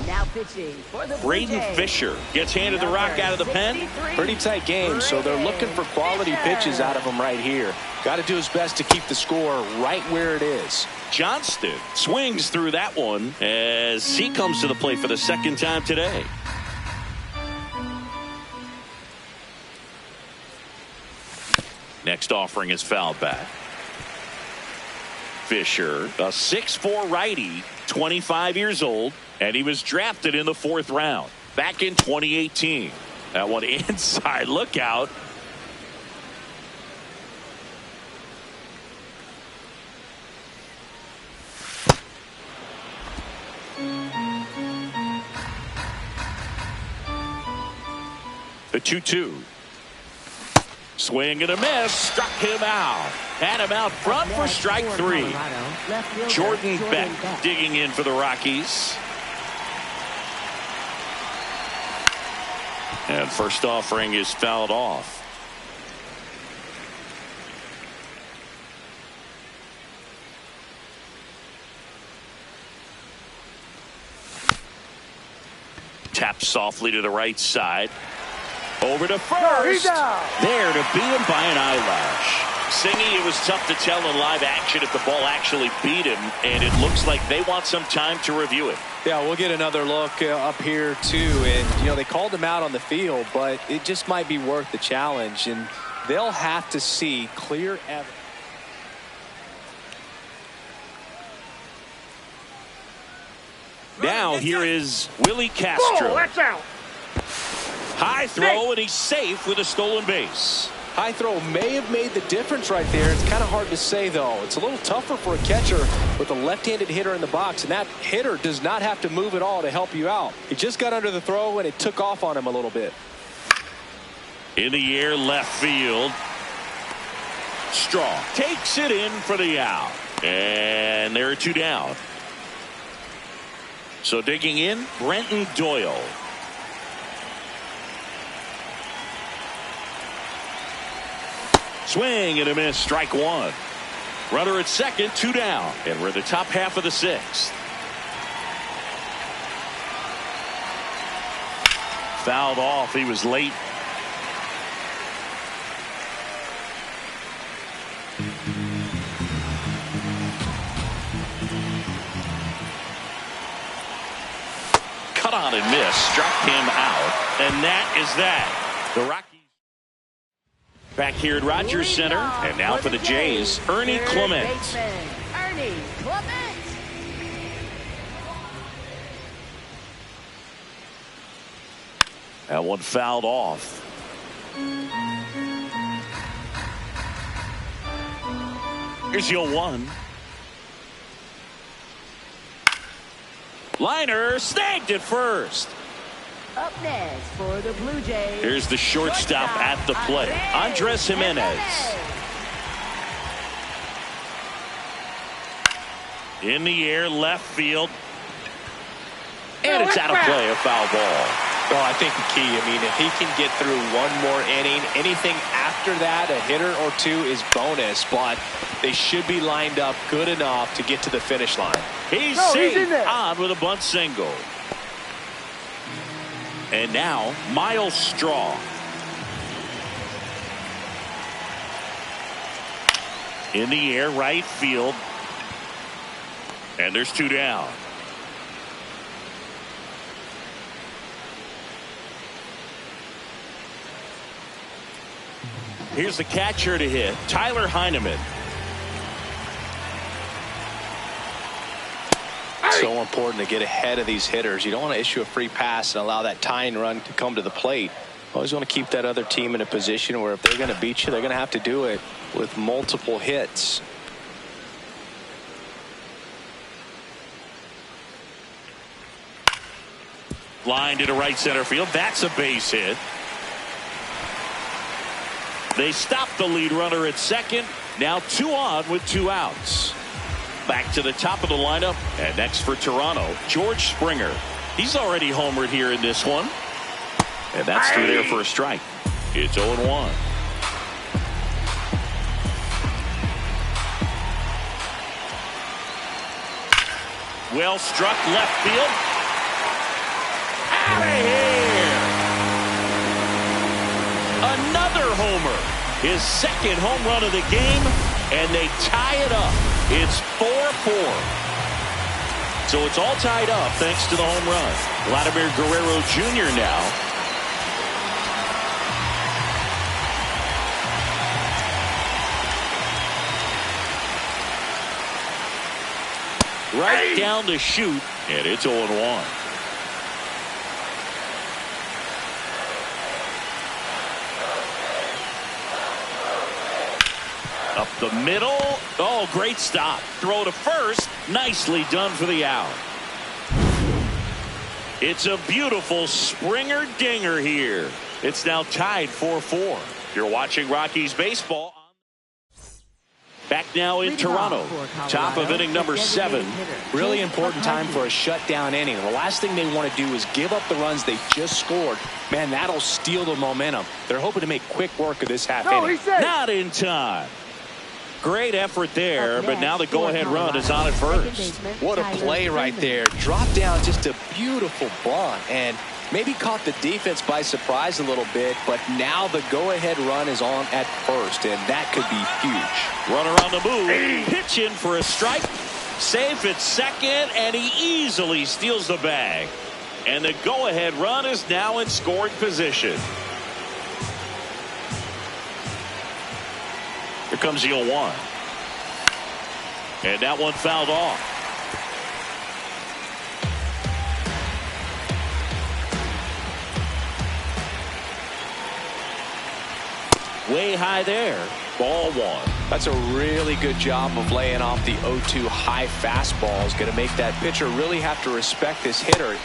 Now pitching for the Blue Braden Jays. Fisher gets handed the rock out of the pen. Pretty tight game, so they're looking for quality pitches out of him right here. Got to do his best to keep the score right where it is. Johnston swings through that one as he comes to the plate for the second time today. Next offering is fouled back. Fisher, a 6'4" righty, 25 years old, and he was drafted in the 4th round back in 2018. That one inside, look out. The 2-2. Swing and a miss. Struck him out. Had him out front for strike 3. Jordan Beck digging in for the Rockies. And first offering is fouled off. Taps softly to the right side. Over to first. There to beat him by an eyelash. Singy, it was tough to tell in live action if the ball actually beat him, and it looks like they want some time to review it. Yeah, we'll get another look up here too, and they called him out on the field, but it just might be worth the challenge, and they'll have to see clear evidence. Now here is Willie Castro. Oh, that's out. High throw, and he's safe with a stolen base. High throw may have made the difference right there. It's kind of hard to say, though. It's a little tougher for a catcher with a left-handed hitter in the box, and that hitter does not have to move at all to help you out. He just got under the throw, and it took off on him a little bit. In the air, left field. Strong takes it in for the out. And there are 2 down. So digging in, Brenton Doyle. Swing and a miss, strike 1. Runner at second, 2 down. And we're in the top half of the 6th. Fouled off, he was late. cut on and miss, struck him out, and that is that. The Rockies back here at Rogers Center, and now for the Jays, Ernie Clement. Ernie Clement. That one fouled off. Here's your 1. Liner snagged it first. Up next for the Blue Jays. Here's the shortstop at the plate, Andres Jimenez. In the air, left field. And it's out of play, a foul ball. Well, I think the key, I mean, if he can get through one more inning, anything after that, a hitter or two is bonus, but they should be lined up good enough to get to the finish line. He's on with a bunt single. And now, Miles Straw. In the air, right field. And there's 2 down. Here's the catcher to hit, Tyler Heineman. So important to get ahead of these hitters. You don't want to issue a free pass and allow that tying run to come to the plate. Always want to keep that other team in a position where if they're going to beat you, they're going to have to do it with multiple hits. Line to right center field. That's a base hit. They stop the lead runner at second. Now 2 on with 2 outs. Back to the top of the lineup. And next for Toronto, George Springer. He's already homered here in this one. And that's through there for a strike. It's 0-1. Well struck left field. Out of here. Another homer. His second home run of the game, and they tie it up. It's 4-4. So it's all tied up thanks to the home run. Vladimir Guerrero Jr. now. Right down to shoot, and it's 0-1. Up the middle. Oh, great stop. Throw to first. Nicely done for the out. It's a beautiful Springer dinger here. It's now tied 4-4. You're watching Rockies baseball. Back now in Toronto. Top of inning number 7. Really important time for a shutdown inning. The last thing they want to do is give up the runs they just scored. Man, that'll steal the momentum. They're hoping to make quick work of this half inning. Not in time. Great effort there, but now the go-ahead run is on at first. What a play right there. Drop down, just a beautiful bunt, and maybe caught the defense by surprise a little bit, but now the go-ahead run is on at first, and that could be huge. Runner on the move, pitch in for a strike, safe at second, and he easily steals the bag. And the go-ahead run is now in scoring position. Here comes the 0-1. And that one fouled off. Way high there. Ball 1. That's a really good job of laying off the 0-2 high fastball. Is going to make that pitcher really have to respect this hitter.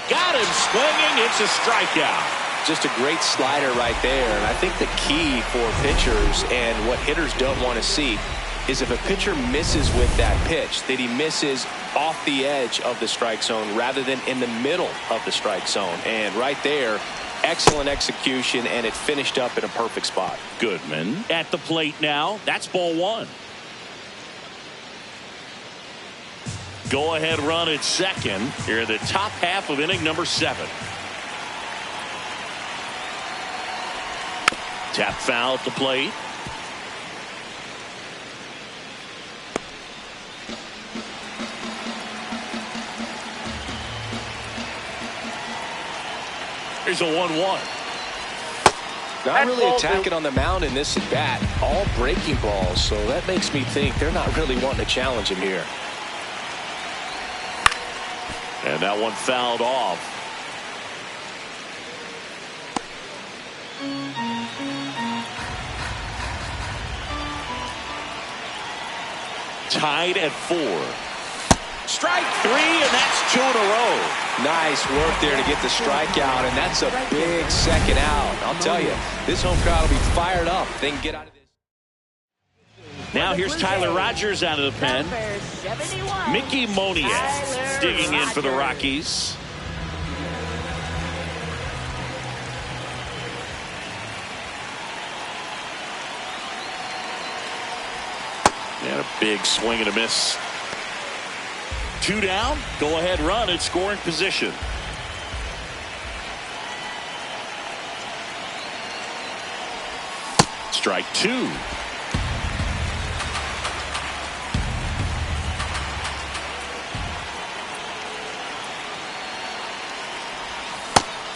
Got him swinging. It's a strikeout. Just a great slider right there. And I think the key for pitchers and what hitters don't want to see is if a pitcher misses with that pitch, that he misses off the edge of the strike zone rather than in the middle of the strike zone. And right there, excellent execution, and it finished up in a perfect spot. Goodman at the plate now. That's ball 1. Go ahead run at second here in the top half of inning number 7. Tap foul at the plate. Here's a 1-1. Not really attacking on the mound in this at bat. All breaking balls, so that makes me think they're not really wanting to challenge him here. And that one fouled off. Tied at 4. Strike 3, and that's 2 in a row. Nice work there to get the strikeout, and that's a big second out. I'll tell you, this home crowd will be fired up. They can get out of this. Now here's Tyler Rogers out of the pen. Mickey Moniak digging in for the Rockies. And a big swing and a miss. 2 down. Go ahead run at scoring position. Strike 2.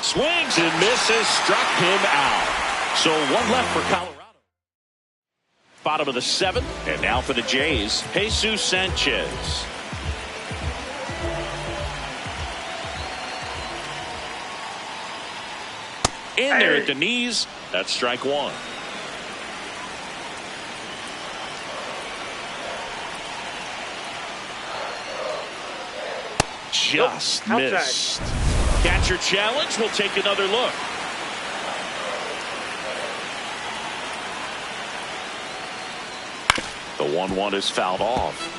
Swings and misses. Struck him out. So 1 left for Colorado. Bottom of the 7th. And now for the Jays, Jesus Sanchez. In there at the knees. That's strike 1. Just missed. Catcher challenge. We'll take another look. The 1-1 is fouled off.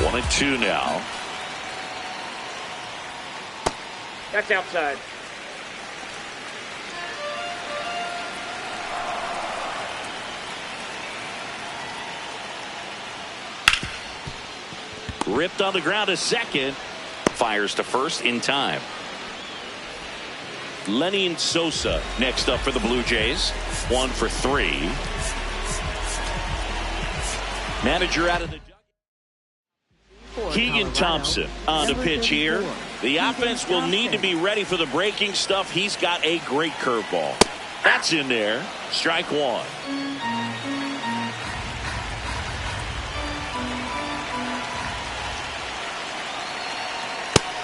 One and 2 now. That's outside. Ripped on the ground, a second. Fires to first in time. Lenny Sosa next up for the Blue Jays. 1 for 3. Manager out of the Keegan Thompson on the pitch here. The offense will need to be ready for the breaking stuff. He's got a great curveball. That's in there. Strike 1.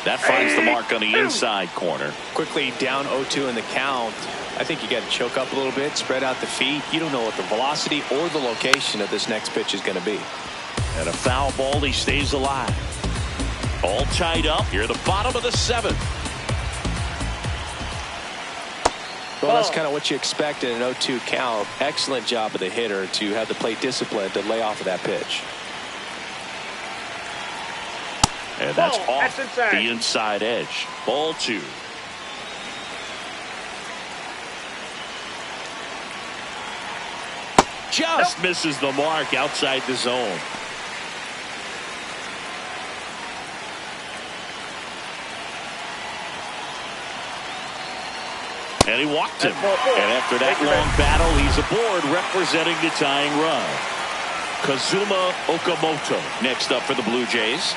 That finds the mark on the inside corner. Quickly down 0-2 in the count. I think you got to choke up a little bit, spread out the feet. You don't know what the velocity or the location of this next pitch is going to be. And a foul ball, he stays alive. All tied up here at the bottom of the 7th. Well, that's kind of what you expect in an 0-2 count. Excellent job of the hitter to have the plate discipline to lay off of that pitch. And that's off the inside edge. Ball 2. Just misses the mark outside the zone. And he walked him. And after that long battle, he's aboard representing the tying run. Kazuma Okamoto next up for the Blue Jays.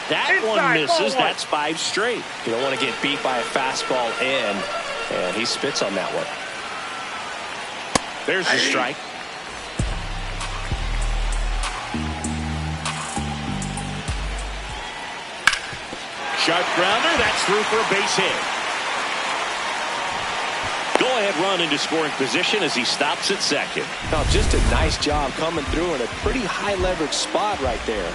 That one misses. That's 5 straight. You don't want to get beat by a fastball in, and he spits on that one. There's the strike. Sharp grounder. That's through for a base hit. Go-ahead run into scoring position as he stops at second. Now, just a nice job coming through in a pretty high-leverage spot right there.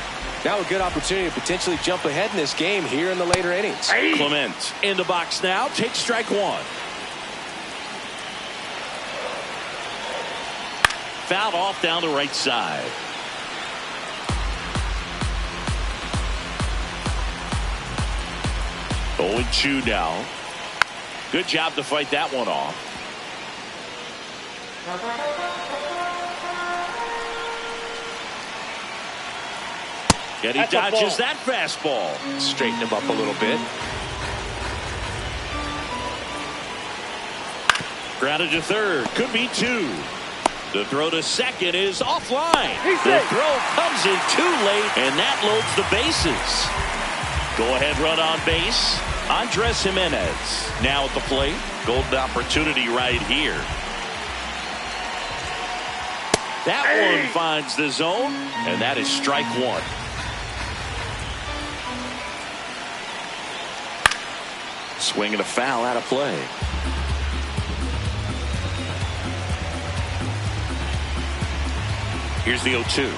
Now a good opportunity to potentially jump ahead in this game here in the later innings. Clement in the box now. Takes strike 1. Fouled off down the right side. Oh, and 2 now. Good job to fight that one off. And he dodges that fastball. Straighten him up a little bit. Grounded to third. Could be 2. The throw to second is offline. He's The safe. throw comes in too late, and that loads the bases. Go-ahead run on base. Andres Jimenez now at the plate. Golden opportunity right here. That one finds the zone, and that is strike one. Swing and a foul out of play. Here's the 0-2.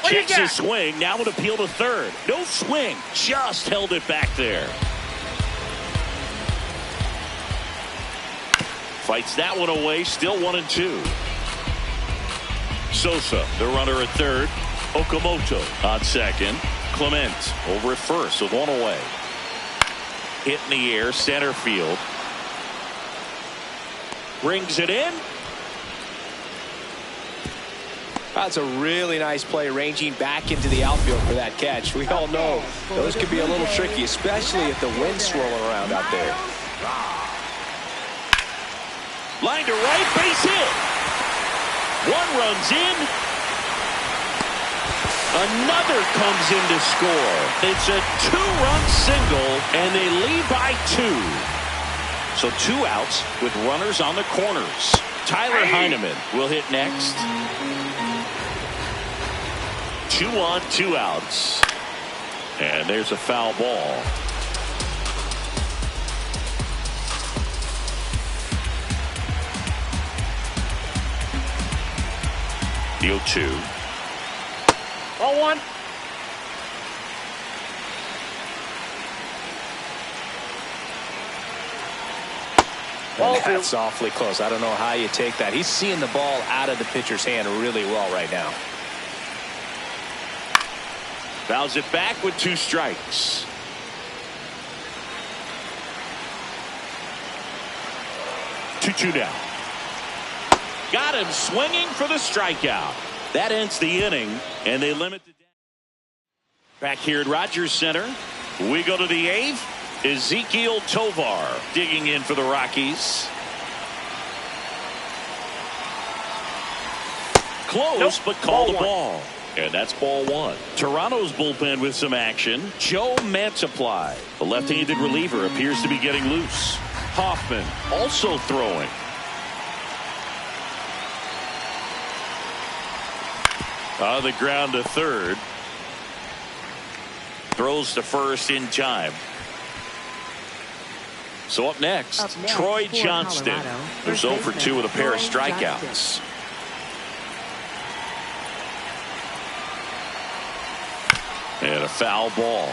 Checks his swing. Now an appeal to third. No swing. Just held it back there. Fights that one away. Still 1-2. Sosa, the runner at third. Okamoto on second. Clement over at first with one away. Hit in the air, center field. Brings it in. That's a really nice play, ranging back into the outfield for that catch. We all know those could be a little tricky, especially if the wind's swirling around out there. Line to right, base hit. One runs in. Another comes in to score. It's a two-run single, and they lead by 2. So 2 outs with runners on the corners. Tyler Heineman will hit next. 2 on, 2 outs. And there's a foul ball. The 0-2. 0-1. That's awfully close. I don't know how you take that. He's seeing the ball out of the pitcher's hand really well right now. Fouls it back with 2 strikes. Two down. Got him swinging for the strikeout. That ends the inning, and they limit the back here at Rogers Center. We go to the 8th. Ezekiel Tovar digging in for the Rockies. Close, but called the ball. And that's ball 1. Toronto's bullpen with some action. Joe Mantiply, the left-handed reliever, appears to be getting loose. Hoffman also throwing. On the ground to third. Throws to first in time. So up next Troy Johnston, who's 0 for 2 with a pair of strikeouts. And a foul ball.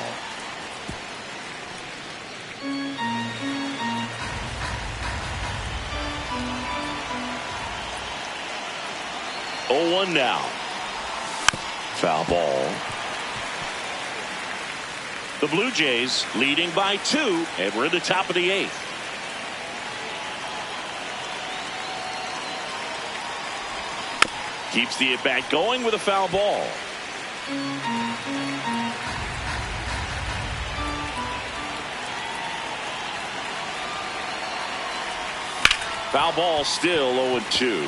Oh, 1 now. Foul ball. The Blue Jays leading by 2, and we're in the top of the 8th. Keeps the at-bat going with a foul ball. Foul ball, still 0-2.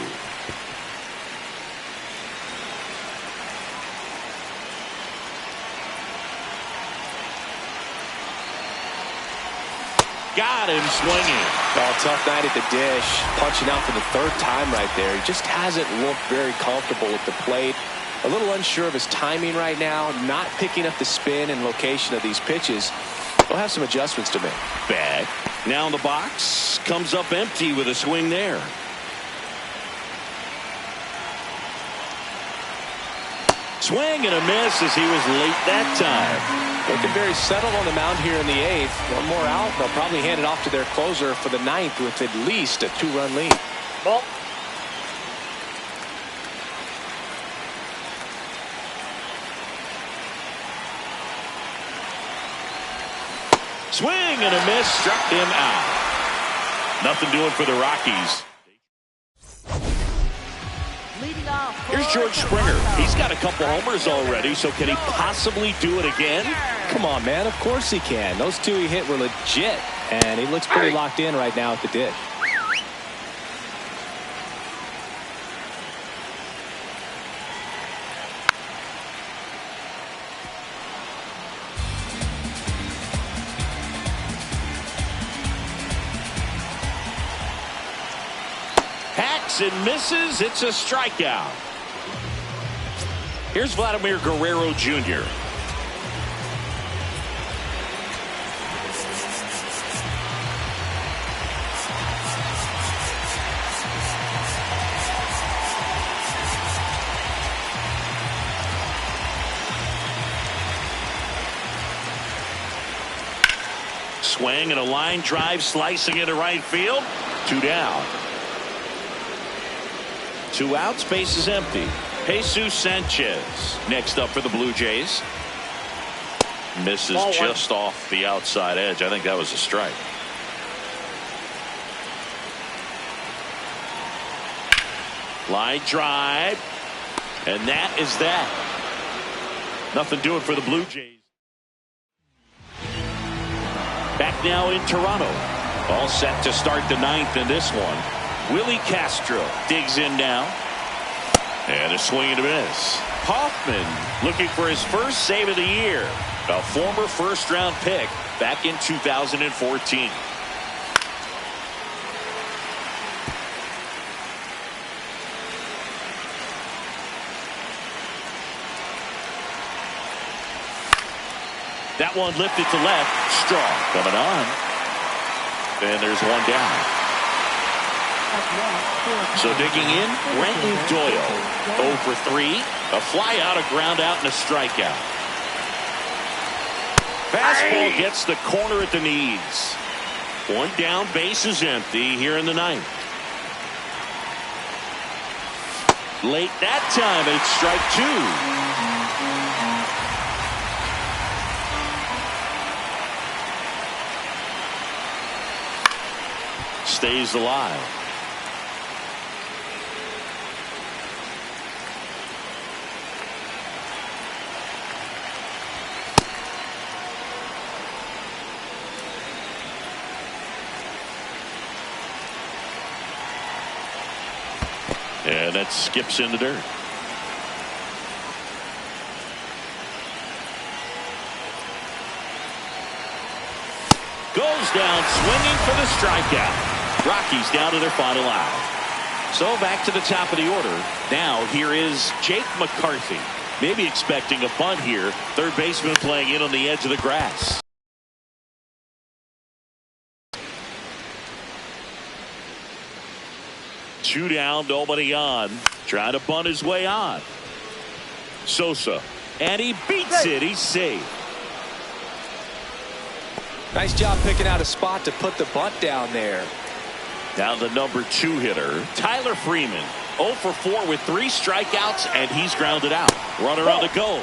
Got him swinging. Oh, tough night at the dish. Punching out for the 3rd time right there. He just hasn't looked very comfortable at the plate. A little unsure of his timing right now. Not picking up the spin and location of these pitches. He'll have some adjustments to make. Back. Now in the box. Comes up empty with a swing there. Swing and a miss as he was late that time. Looking very settled on the mound here in the 8th. One more out. They'll probably hand it off to their closer for the 9th with at least a 2-run lead. Ball. Swing and a miss, struck him out. Nothing doing for the Rockies. Here's George Springer. He's got a couple homers already, so can he possibly do it again? Come on, man. Of course he can. Those 2 he hit were legit, and he looks pretty locked in right now at the dish. Hacks and misses. It's a strikeout. Here's Vladimir Guerrero Jr. Swing and a line drive slicing into right field. 2 down. 2 outs, base is empty. Jesus Sanchez next up for the Blue Jays. Misses just off the outside edge. I think that was a strike. Line drive. And that is that. Nothing doing for the Blue Jays. Back now in Toronto. All set to start the 9th in this one. Willie Castro digs in now. And a swing and a miss. Hoffman looking for his first save of the year. A former first-round pick back in 2014. That one lifted to left. Strong coming on. And there's 1 down. So digging in, Brenton Doyle. 0 for 3. A fly out, a ground out, and a strikeout. Fastball gets the corner at the knees. 1 down, base is empty here in the 9th. Late that time, and it's strike 2. Stays alive. And that skips in the dirt. Goes down swinging for the strikeout. Rockies down to their final out. So back to the top of the order. Now here is Jake McCarthy. Maybe expecting a bunt here. Third baseman playing in on the edge of the grass. Two down, nobody on. Trying to bunt his way on. Sosa. And he beats it. He's safe. Nice job picking out a spot to put the bunt down there. Now the number 2 hitter, Tyler Freeman. 0 for 4 with 3 strikeouts, and he's grounded out. Runner on the go.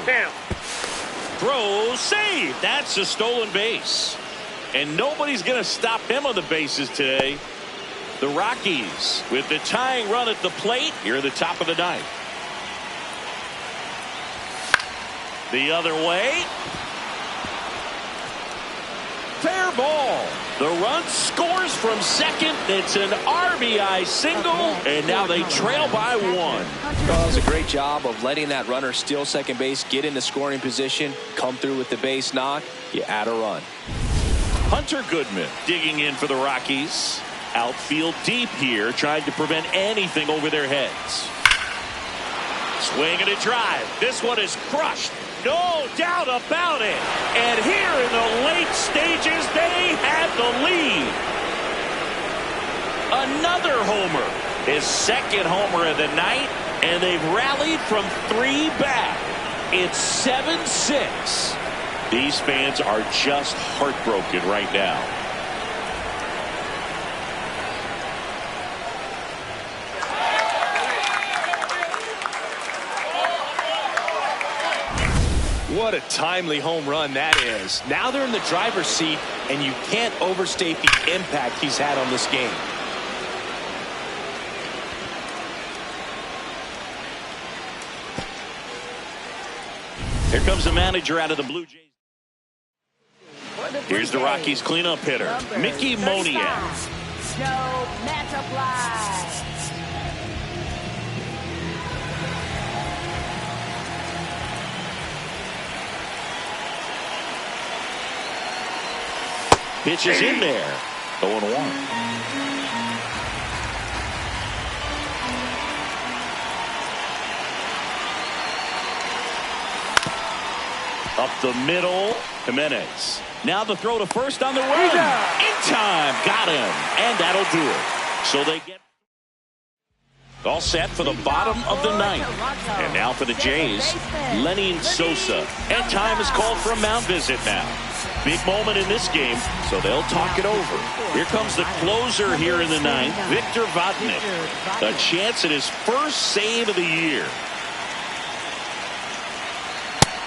Throw, save. That's a stolen base. And nobody's going to stop him on the bases today. The Rockies with the tying run at the plate here at the top of the 9th. The other way. Fair ball. The run scores from second. It's an RBI single, and now they trail by 1. Well, it was a great job of letting that runner steal second base, get into scoring position, come through with the base knock. You add a run. Hunter Goodman digging in for the Rockies. Outfield deep here, trying to prevent anything over their heads. Swing and a drive. This one is crushed. No doubt about it. And here in the late stages, they had the lead. Another homer. His second homer of the night, and they've rallied from 3 back. It's 7-6. These fans are just heartbroken right now. What a timely home run that is. Now they're in the driver's seat, and you can't overstate the impact he's had on this game. Here comes the manager out of the Blue Jays. Here's the Rockies cleanup hitter, Mickey Moniak. No matchup live. Pitch is in there. 0-1. Up the middle, Jimenez. Now the throw to first on the run. In time, got him, and that'll do it. So they get all set for the bottom of the ninth. And now for the Jays, Lenny Sosa. And time is called for a mound visit now. Big moment in this game, so they'll talk it over. Here comes the closer here in the ninth, Victor Vodnik. A chance at his first save of the year.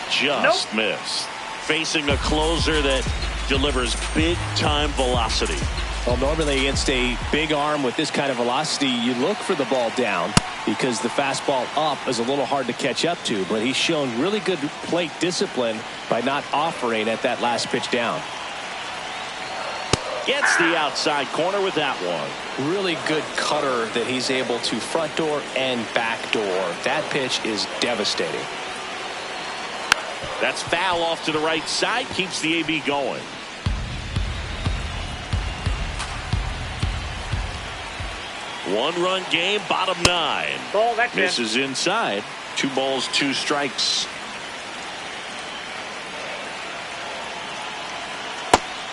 Just missed. Facing a closer that delivers big-time velocity. Well, normally against a big arm with this kind of velocity, you look for the ball down because the fastball up is a little hard to catch up to. But he's shown really good plate discipline by not offering at that last pitch down. Gets the outside corner with that one. Really good cutter that he's able to front door and back door. That pitch is devastating. That's foul off to the right side. Keeps the AB going. One-run game, bottom nine. Ball, that's misses inside. 2 balls, 2 strikes.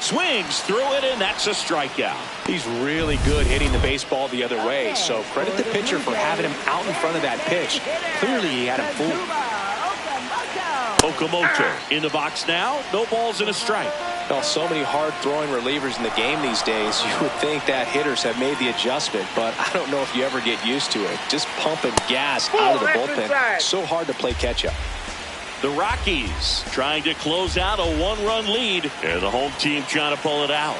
Swings through it, and that's a strikeout. He's really good hitting the baseball the other way. So credit the pitcher for having him out in front of that pitch. Clearly he had him fooled. Okamoto in the box now. No balls and a strike. Well, so many hard-throwing relievers in the game these days, you would think that hitters have made the adjustment, but I don't know if you ever get used to it. Just pumping gas out of the bullpen. So hard to play catch-up. The Rockies trying to close out a 1-run lead, and the home team trying to pull it out.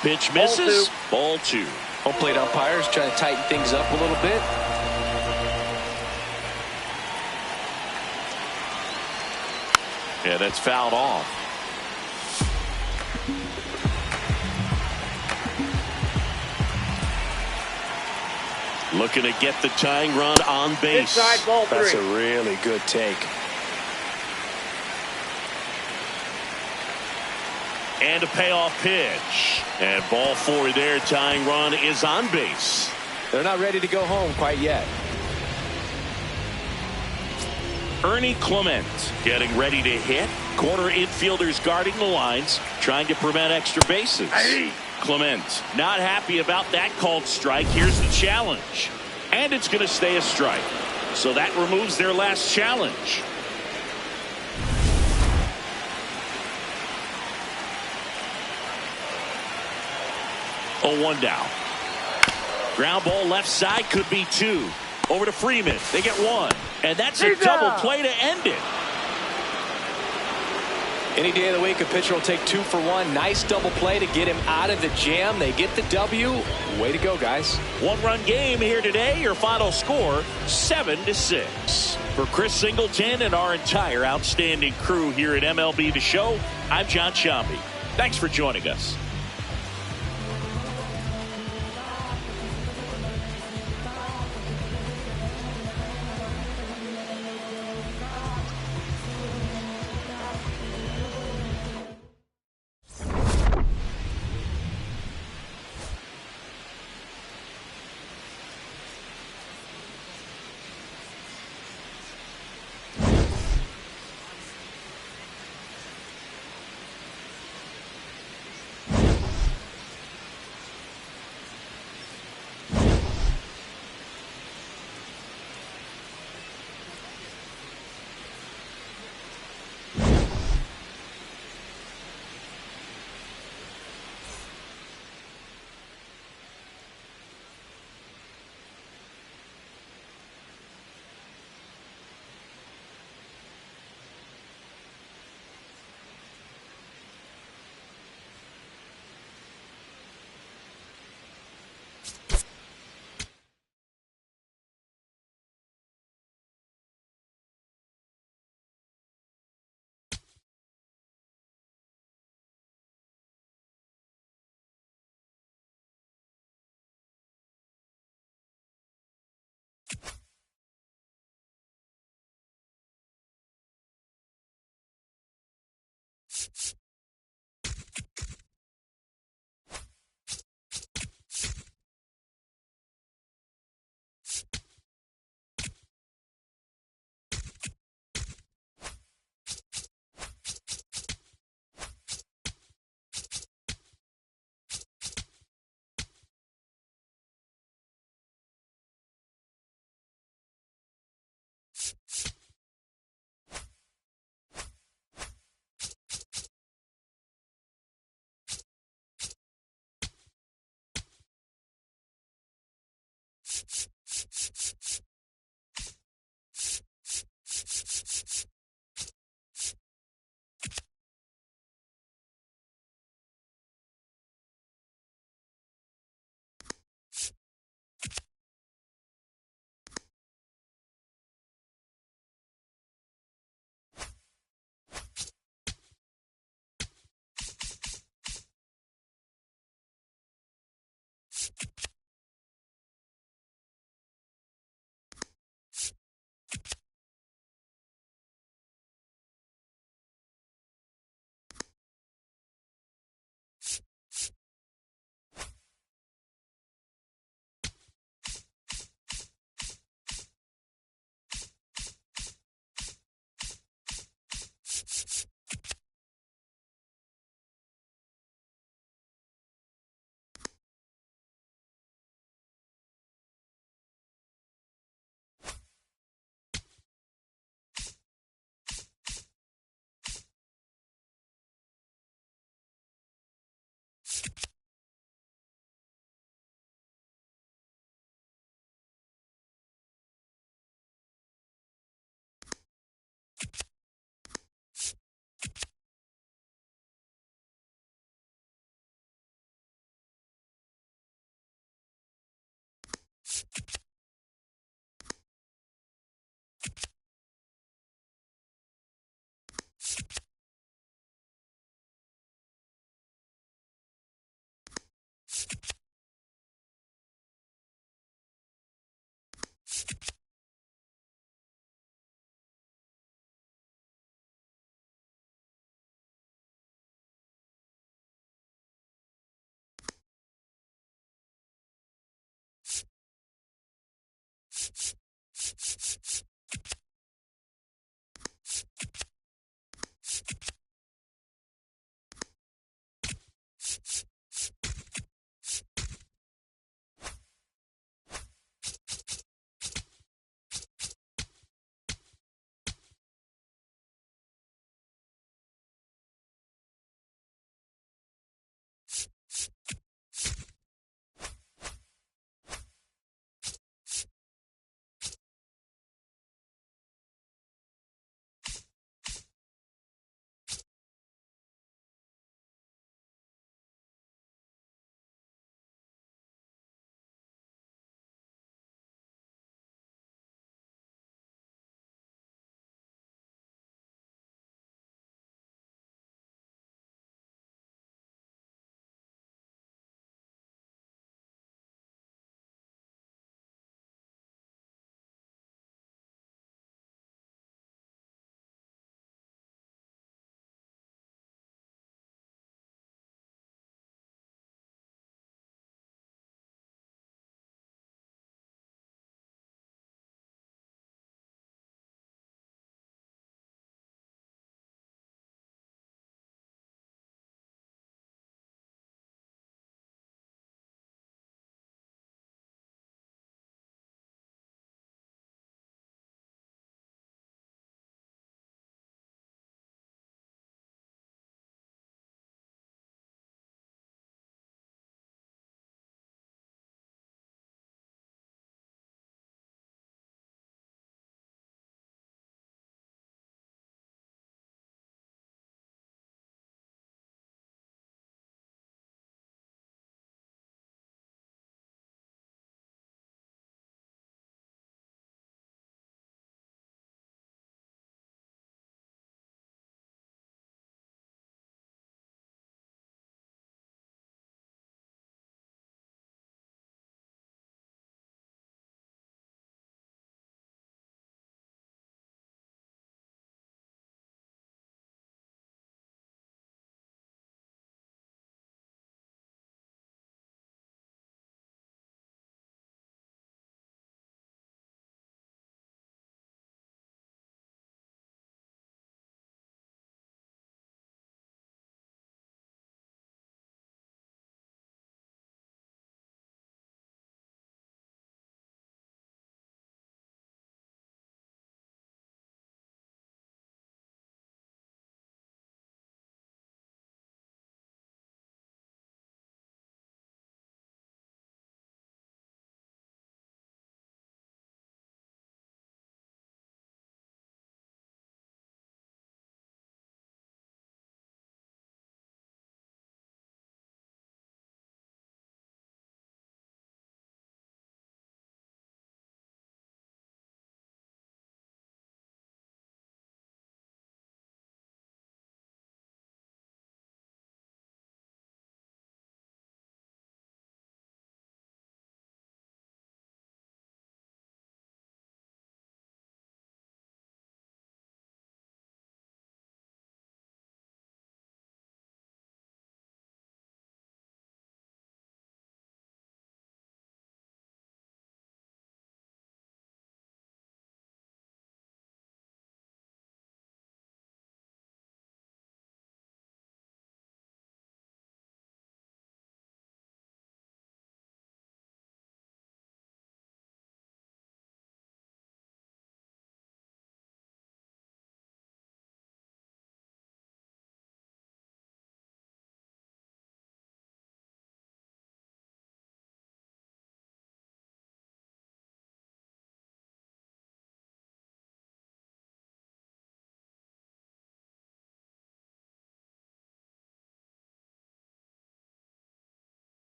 Pitch misses. Ball 2. Home plate umpires trying to tighten things up a little bit. Yeah, that's fouled off. Looking to get the tying run on base. Inside ball 3. That's a really good take. And a payoff pitch. And ball 4 there. Tying run is on base. They're not ready to go home quite yet. Ernie Clement getting ready to hit. Corner infielders guarding the lines, trying to prevent extra bases. Clement not happy about that called strike. Here's the challenge. And it's going to stay a strike. So that removes their last challenge. Oh, 1 down. Ground ball left side, could be 2. Over to Freeman. They get 1. And that's a double play to end it. Any day of the week, a pitcher will take 2 for 1. Nice double play to get him out of the jam. They get the W. Way to go, guys. 1-run game here today. Your final score, 7-6. For Chris Singleton and our entire outstanding crew here at MLB The Show, I'm John Shambi. Thanks for joining us.